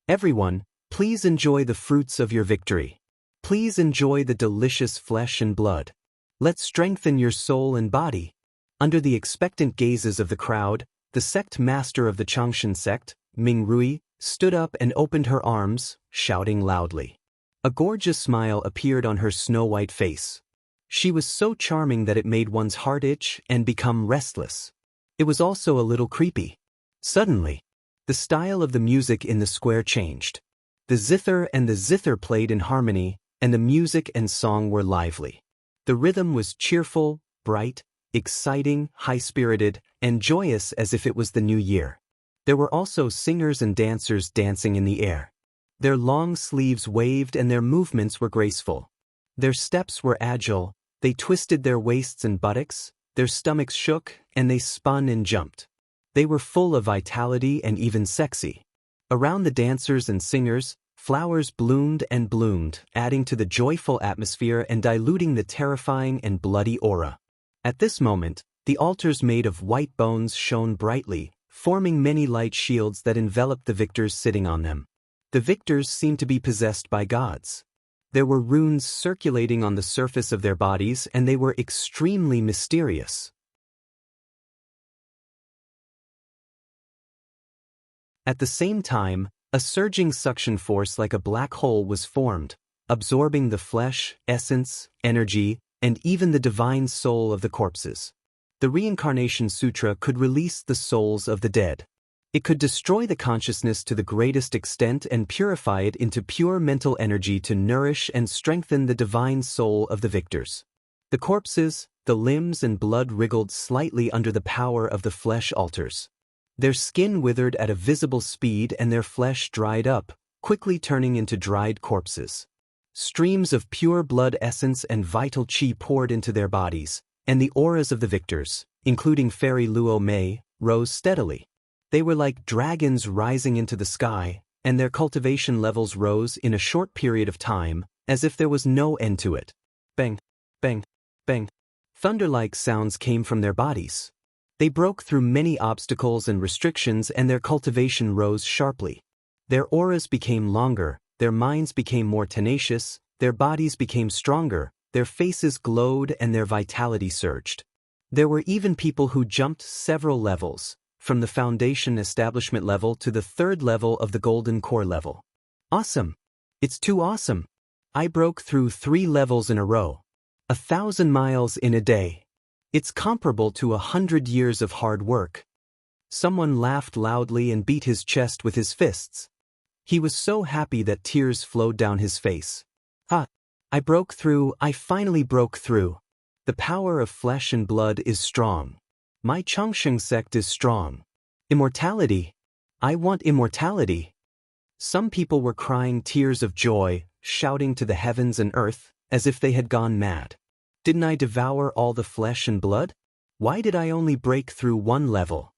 Everyone, please enjoy the fruits of your victory. Please enjoy the delicious flesh and blood. Let's strengthen your soul and body. Under the expectant gazes of the crowd, the sect master of the Changshan sect, Ming Rui, stood up and opened her arms, shouting loudly. A gorgeous smile appeared on her snow-white face. She was so charming that it made one's heart itch and become restless. It was also a little creepy. Suddenly, the style of the music in the square changed. The zither and the zither played in harmony, and the music and song were lively. The rhythm was cheerful, bright, exciting, high-spirited, and joyous as if it was the new year. There were also singers and dancers dancing in the air. Their long sleeves waved and their movements were graceful. Their steps were agile, they twisted their waists and buttocks, their stomachs shook, and they spun and jumped. They were full of vitality and even sexy. Around the dancers and singers, flowers bloomed and bloomed, adding to the joyful atmosphere and diluting the terrifying and bloody aura. At this moment, the altars made of white bones shone brightly, forming many light shields that enveloped the victors sitting on them. The victors seemed to be possessed by gods. There were runes circulating on the surface of their bodies, and they were extremely mysterious. At the same time, a surging suction force like a black hole was formed, absorbing the flesh, essence, energy, and even the divine soul of the corpses. The Reincarnation Sutra could release the souls of the dead. It could destroy the consciousness to the greatest extent and purify it into pure mental energy to nourish and strengthen the divine soul of the victors. The corpses, the limbs and blood wriggled slightly under the power of the flesh altars. Their skin withered at a visible speed and their flesh dried up, quickly turning into dried corpses. Streams of pure blood essence and vital qi poured into their bodies, and the auras of the victors, including Fairy Luo Mei, rose steadily. They were like dragons rising into the sky, and their cultivation levels rose in a short period of time, as if there was no end to it. Bang, bang, bang. Thunder-like sounds came from their bodies. They broke through many obstacles and restrictions, and their cultivation rose sharply. Their auras became longer, their minds became more tenacious, their bodies became stronger, their faces glowed and their vitality surged. There were even people who jumped several levels, from the foundation establishment level to the 3rd level of the golden core level. Awesome! It's too awesome! I broke through 3 levels in a row. 1,000 miles in a day. It's comparable to 100 years of hard work. Someone laughed loudly and beat his chest with his fists. He was so happy that tears flowed down his face. I broke through, I finally broke through. The power of flesh and blood is strong. My Changshan sect is strong. Immortality. I want immortality. Some people were crying tears of joy, shouting to the heavens and earth, as if they had gone mad. Didn't I devour all the flesh and blood? Why did I only break through 1 level?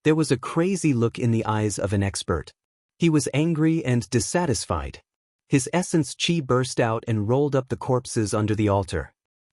There was a crazy look in the eyes of an expert. He was angry and dissatisfied. His essence qi burst out and rolled up the corpses under the altar.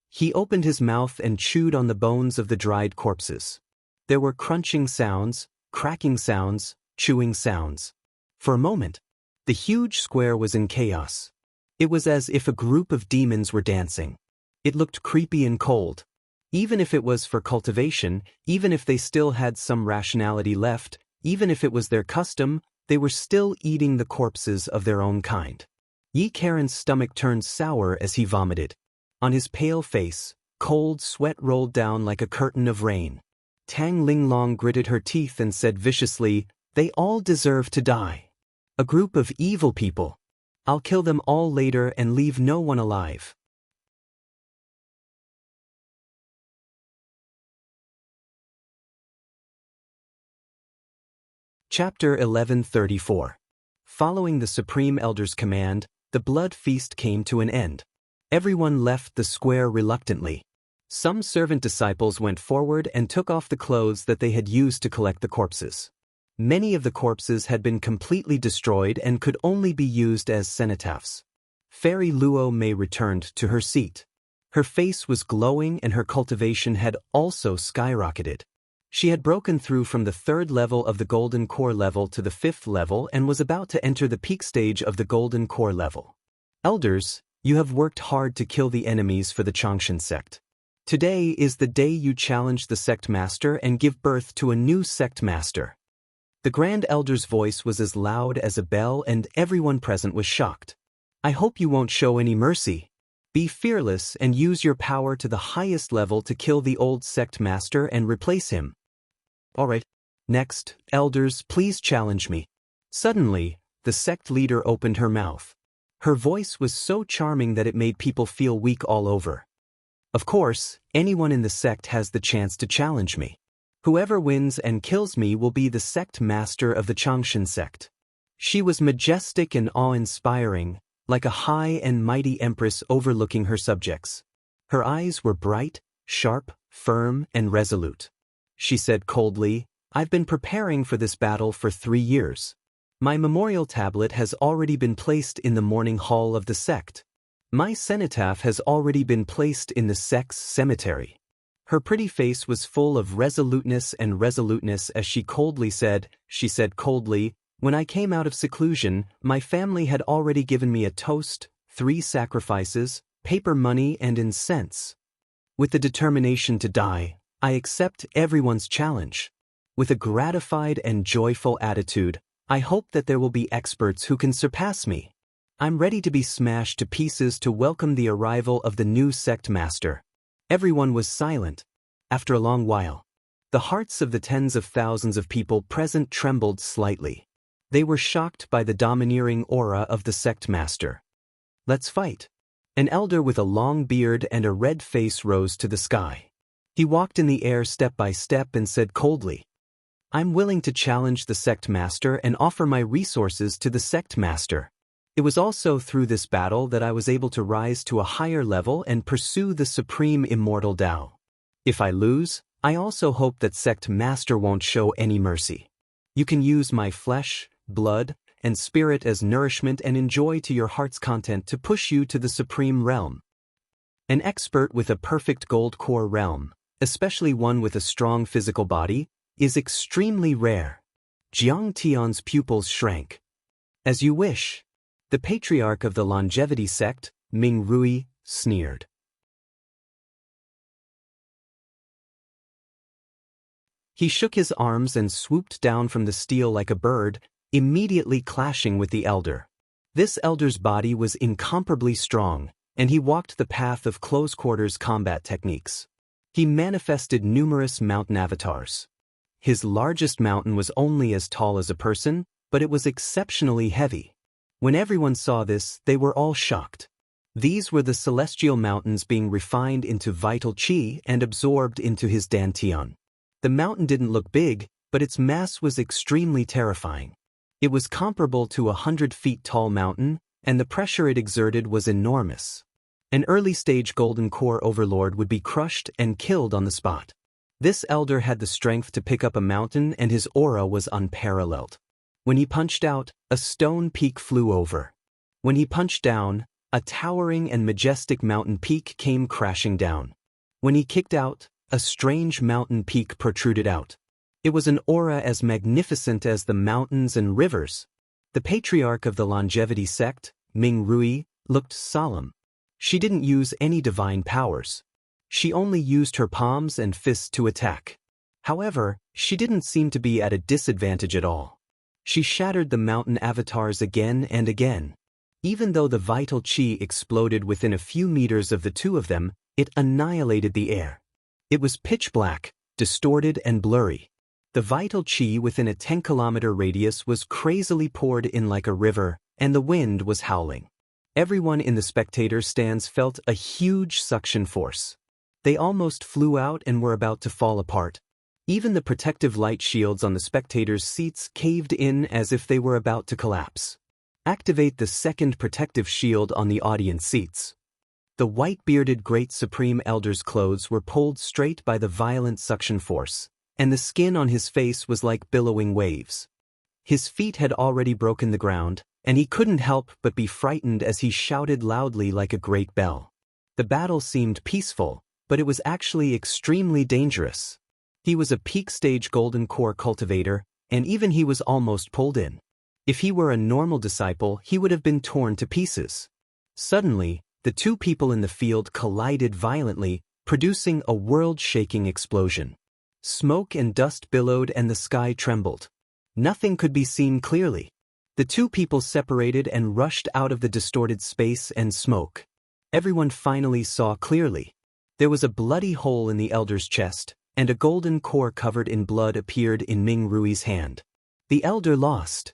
He opened his mouth and chewed on the bones of the dried corpses. There were crunching sounds, cracking sounds, chewing sounds. For a moment, The huge square was in chaos. It was as if a group of demons were dancing. It looked creepy and cold. Even if it was for cultivation, even if they still had some rationality left, even if it was their custom, they were still eating the corpses of their own kind. Yi Karen's stomach turned sour as he vomited. On his pale face, cold sweat rolled down like a curtain of rain. Tang Linglong gritted her teeth and said viciously, "They all deserve to die. A group of evil people. I'll kill them all later and leave no one alive." Chapter 1134. Following the Supreme Elder's command, the blood feast came to an end. Everyone left the square reluctantly. Some servant disciples went forward and took off the clothes that they had used to collect the corpses. Many of the corpses had been completely destroyed and could only be used as cenotaphs. Fairy Luo Mei returned to her seat. Her face was glowing and her cultivation had also skyrocketed. She had broken through from the 3rd level of the Golden Core level to the 5th level and was about to enter the peak stage of the Golden Core level. Elders, you have worked hard to kill the enemies for the Changshan sect. Today is the day you challenge the sect master and give birth to a new sect master. The Grand Elder's voice was as loud as a bell and everyone present was shocked. I hope you won't show any mercy. Be fearless and use your power to the highest level to kill the old sect master and replace him. Alright. Next, elders, please challenge me. Suddenly, the sect leader opened her mouth. Her voice was so charming that it made people feel weak all over. Of course, anyone in the sect has the chance to challenge me. Whoever wins and kills me will be the sect master of the Changshan sect. She was majestic and awe-inspiring, like a high and mighty empress overlooking her subjects. Her eyes were bright, sharp, firm, and resolute. She said coldly, I've been preparing for this battle for 3 years. My memorial tablet has already been placed in the morning hall of the sect. My cenotaph has already been placed in the sect's cemetery. Her pretty face was full of resoluteness as she said coldly, when I came out of seclusion, my family had already given me a toast, 3 sacrifices, paper money and incense. With the determination to die, I accept everyone's challenge. With a gratified and joyful attitude, I hope that there will be experts who can surpass me. I'm ready to be smashed to pieces to welcome the arrival of the new sect master. Everyone was silent. After a long while, the hearts of the tens of thousands of people present trembled slightly. They were shocked by the domineering aura of the sect master. Let's fight. An elder with a long beard and a red face rose to the sky. He walked in the air step by step and said coldly, I'm willing to challenge the sect master and offer my resources to the sect master. It was also through this battle that I was able to rise to a higher level and pursue the supreme immortal Dao. If I lose, I also hope that sect master won't show any mercy. You can use my flesh, blood, and spirit as nourishment and enjoy to your heart's content to push you to the supreme realm. An expert with a perfect gold core realm, especially one with a strong physical body, is extremely rare. Jiang Tian's pupils shrank. As you wish. The patriarch of the longevity sect, Ming Rui, sneered. He shook his arms and swooped down from the steel like a bird, immediately clashing with the elder. This elder's body was incomparably strong, and he walked the path of close-quarters combat techniques. He manifested numerous mountain avatars. His largest mountain was only as tall as a person, but it was exceptionally heavy. When everyone saw this, they were all shocked. These were the celestial mountains being refined into vital qi and absorbed into his dantian. The mountain didn't look big, but its mass was extremely terrifying. It was comparable to a 100-feet tall mountain, and the pressure it exerted was enormous. An early-stage golden core overlord would be crushed and killed on the spot. This elder had the strength to pick up a mountain and his aura was unparalleled. When he punched out, a stone peak flew over. When he punched down, a towering and majestic mountain peak came crashing down. When he kicked out, a strange mountain peak protruded out. It was an aura as magnificent as the mountains and rivers. The patriarch of the longevity sect, Ming Rui, looked solemn. She didn't use any divine powers. She only used her palms and fists to attack. However, she didn't seem to be at a disadvantage at all. She shattered the mountain avatars again and again. Even though the vital chi exploded within a few meters of the two of them, it annihilated the air. It was pitch black, distorted and blurry. The vital chi within a 10-kilometer radius was crazily poured in like a river, and the wind was howling. Everyone in the spectator stands felt a huge suction force. They almost flew out and were about to fall apart. Even the protective light shields on the spectators' seats caved in as if they were about to collapse. Activate the second protective shield on the audience seats. The white-bearded Great Supreme Elder's clothes were pulled straight by the violent suction force, and the skin on his face was like billowing waves. His feet had already broken the ground, and he couldn't help but be frightened as he shouted loudly like a great bell. The battle seemed peaceful, but it was actually extremely dangerous. He was a peak-stage golden core cultivator, and even he was almost pulled in. If he were a normal disciple, he would have been torn to pieces. Suddenly, the two people in the field collided violently, producing a world-shaking explosion. Smoke and dust billowed and the sky trembled. Nothing could be seen clearly. The two people separated and rushed out of the distorted space and smoke. Everyone finally saw clearly. There was a bloody hole in the elder's chest, and a golden core covered in blood appeared in Ming Rui's hand. The elder lost.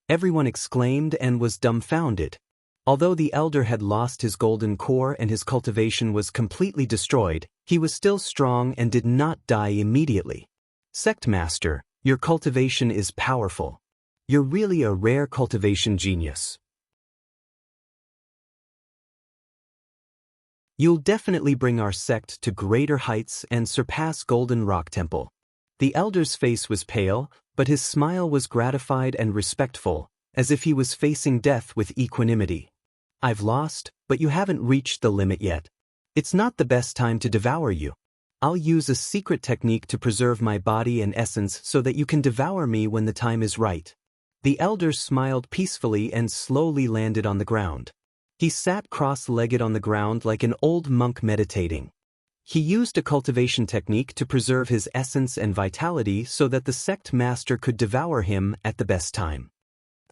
Everyone exclaimed and was dumbfounded. Although the elder had lost his golden core and his cultivation was completely destroyed, he was still strong and did not die immediately. Sect Master, your cultivation is powerful. You're really a rare cultivation genius. You'll definitely bring our sect to greater heights and surpass Golden Rock Temple. The elder's face was pale, but his smile was gratified and respectful, as if he was facing death with equanimity. I've lost, but you haven't reached the limit yet. It's not the best time to devour you. I'll use a secret technique to preserve my body and essence so that you can devour me when the time is right. The elder smiled peacefully and slowly landed on the ground. He sat cross-legged on the ground like an old monk meditating. He used a cultivation technique to preserve his essence and vitality so that the sect master could devour him at the best time.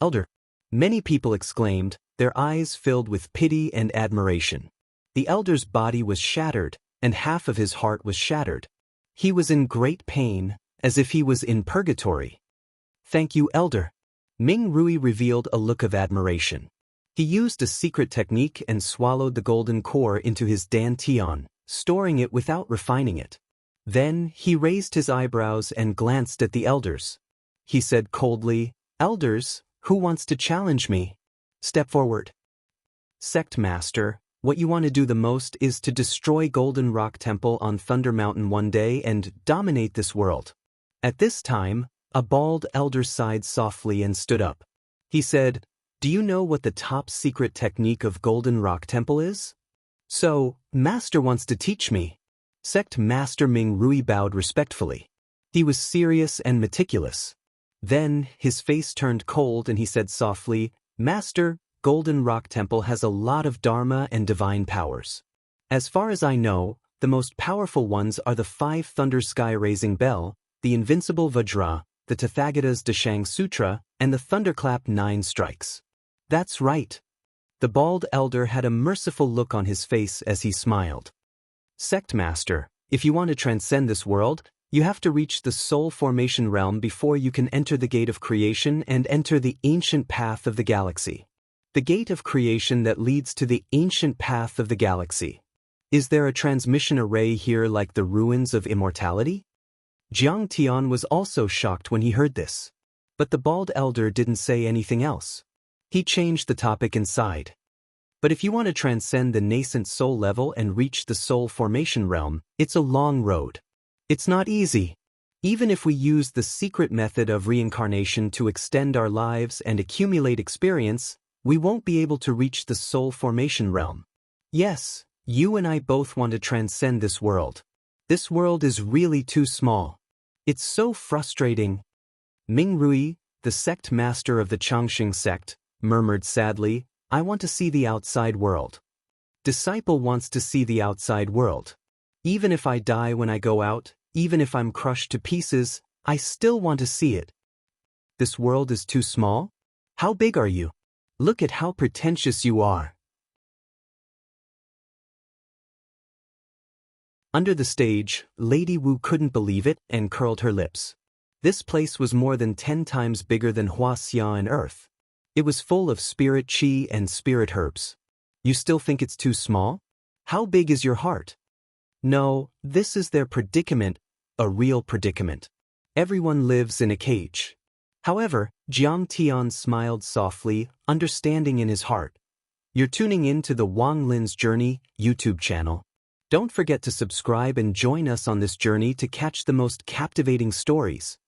Elder, many people exclaimed, their eyes filled with pity and admiration. The elder's body was shattered, and half of his heart was shattered. He was in great pain, as if he was in purgatory. Thank you, Elder. Ming Rui revealed a look of admiration. He used a secret technique and swallowed the golden core into his dantian, storing it without refining it. Then, he raised his eyebrows and glanced at the elders. He said coldly, Elders, who wants to challenge me? Step forward. Sect Master, what you want to do the most is to destroy Golden Rock Temple on Thunder Mountain one day and dominate this world. At this time, a bald elder sighed softly and stood up. He said, Do you know what the top secret technique of Golden Rock Temple is? So, Master wants to teach me. Sect Master Ming Rui bowed respectfully. He was serious and meticulous. Then, his face turned cold and he said softly, Master, Golden Rock Temple has a lot of dharma and divine powers. As far as I know, the most powerful ones are the 5 Thunder Sky-Raising Bell, the Invincible Vajra, the Tathagata's Dashang Sutra, and the Thunderclap 9 Strikes. That's right. The bald elder had a merciful look on his face as he smiled. Sect Master, if you want to transcend this world, you have to reach the soul formation realm before you can enter the gate of creation and enter the ancient path of the galaxy. The gate of creation that leads to the ancient path of the galaxy. Is there a transmission array here like the ruins of immortality? Jiang Tian was also shocked when he heard this. But the bald elder didn't say anything else. He changed the topic inside. But if you want to transcend the nascent soul level and reach the soul formation realm, it's a long road. It's not easy. Even if we use the secret method of reincarnation to extend our lives and accumulate experience, we won't be able to reach the soul formation realm. Yes, you and I both want to transcend this world. This world is really too small. It's so frustrating. Ming Rui, the sect master of the Changxing sect, murmured sadly, I want to see the outside world. Disciple wants to see the outside world. Even if I die when I go out, even if I'm crushed to pieces, I still want to see it. This world is too small? How big are you? Look at how pretentious you are. Under the stage, Lady Wu couldn't believe it and curled her lips. This place was more than 10 times bigger than Wuxia and Earth. It was full of spirit qi and spirit herbs. You still think it's too small? How big is your heart? No, this is their predicament, a real predicament. Everyone lives in a cage. However, Jiang Tian smiled softly, understanding in his heart. You're tuning in to the Wang Lin's Journey YouTube channel. Don't forget to subscribe and join us on this journey to catch the most captivating stories.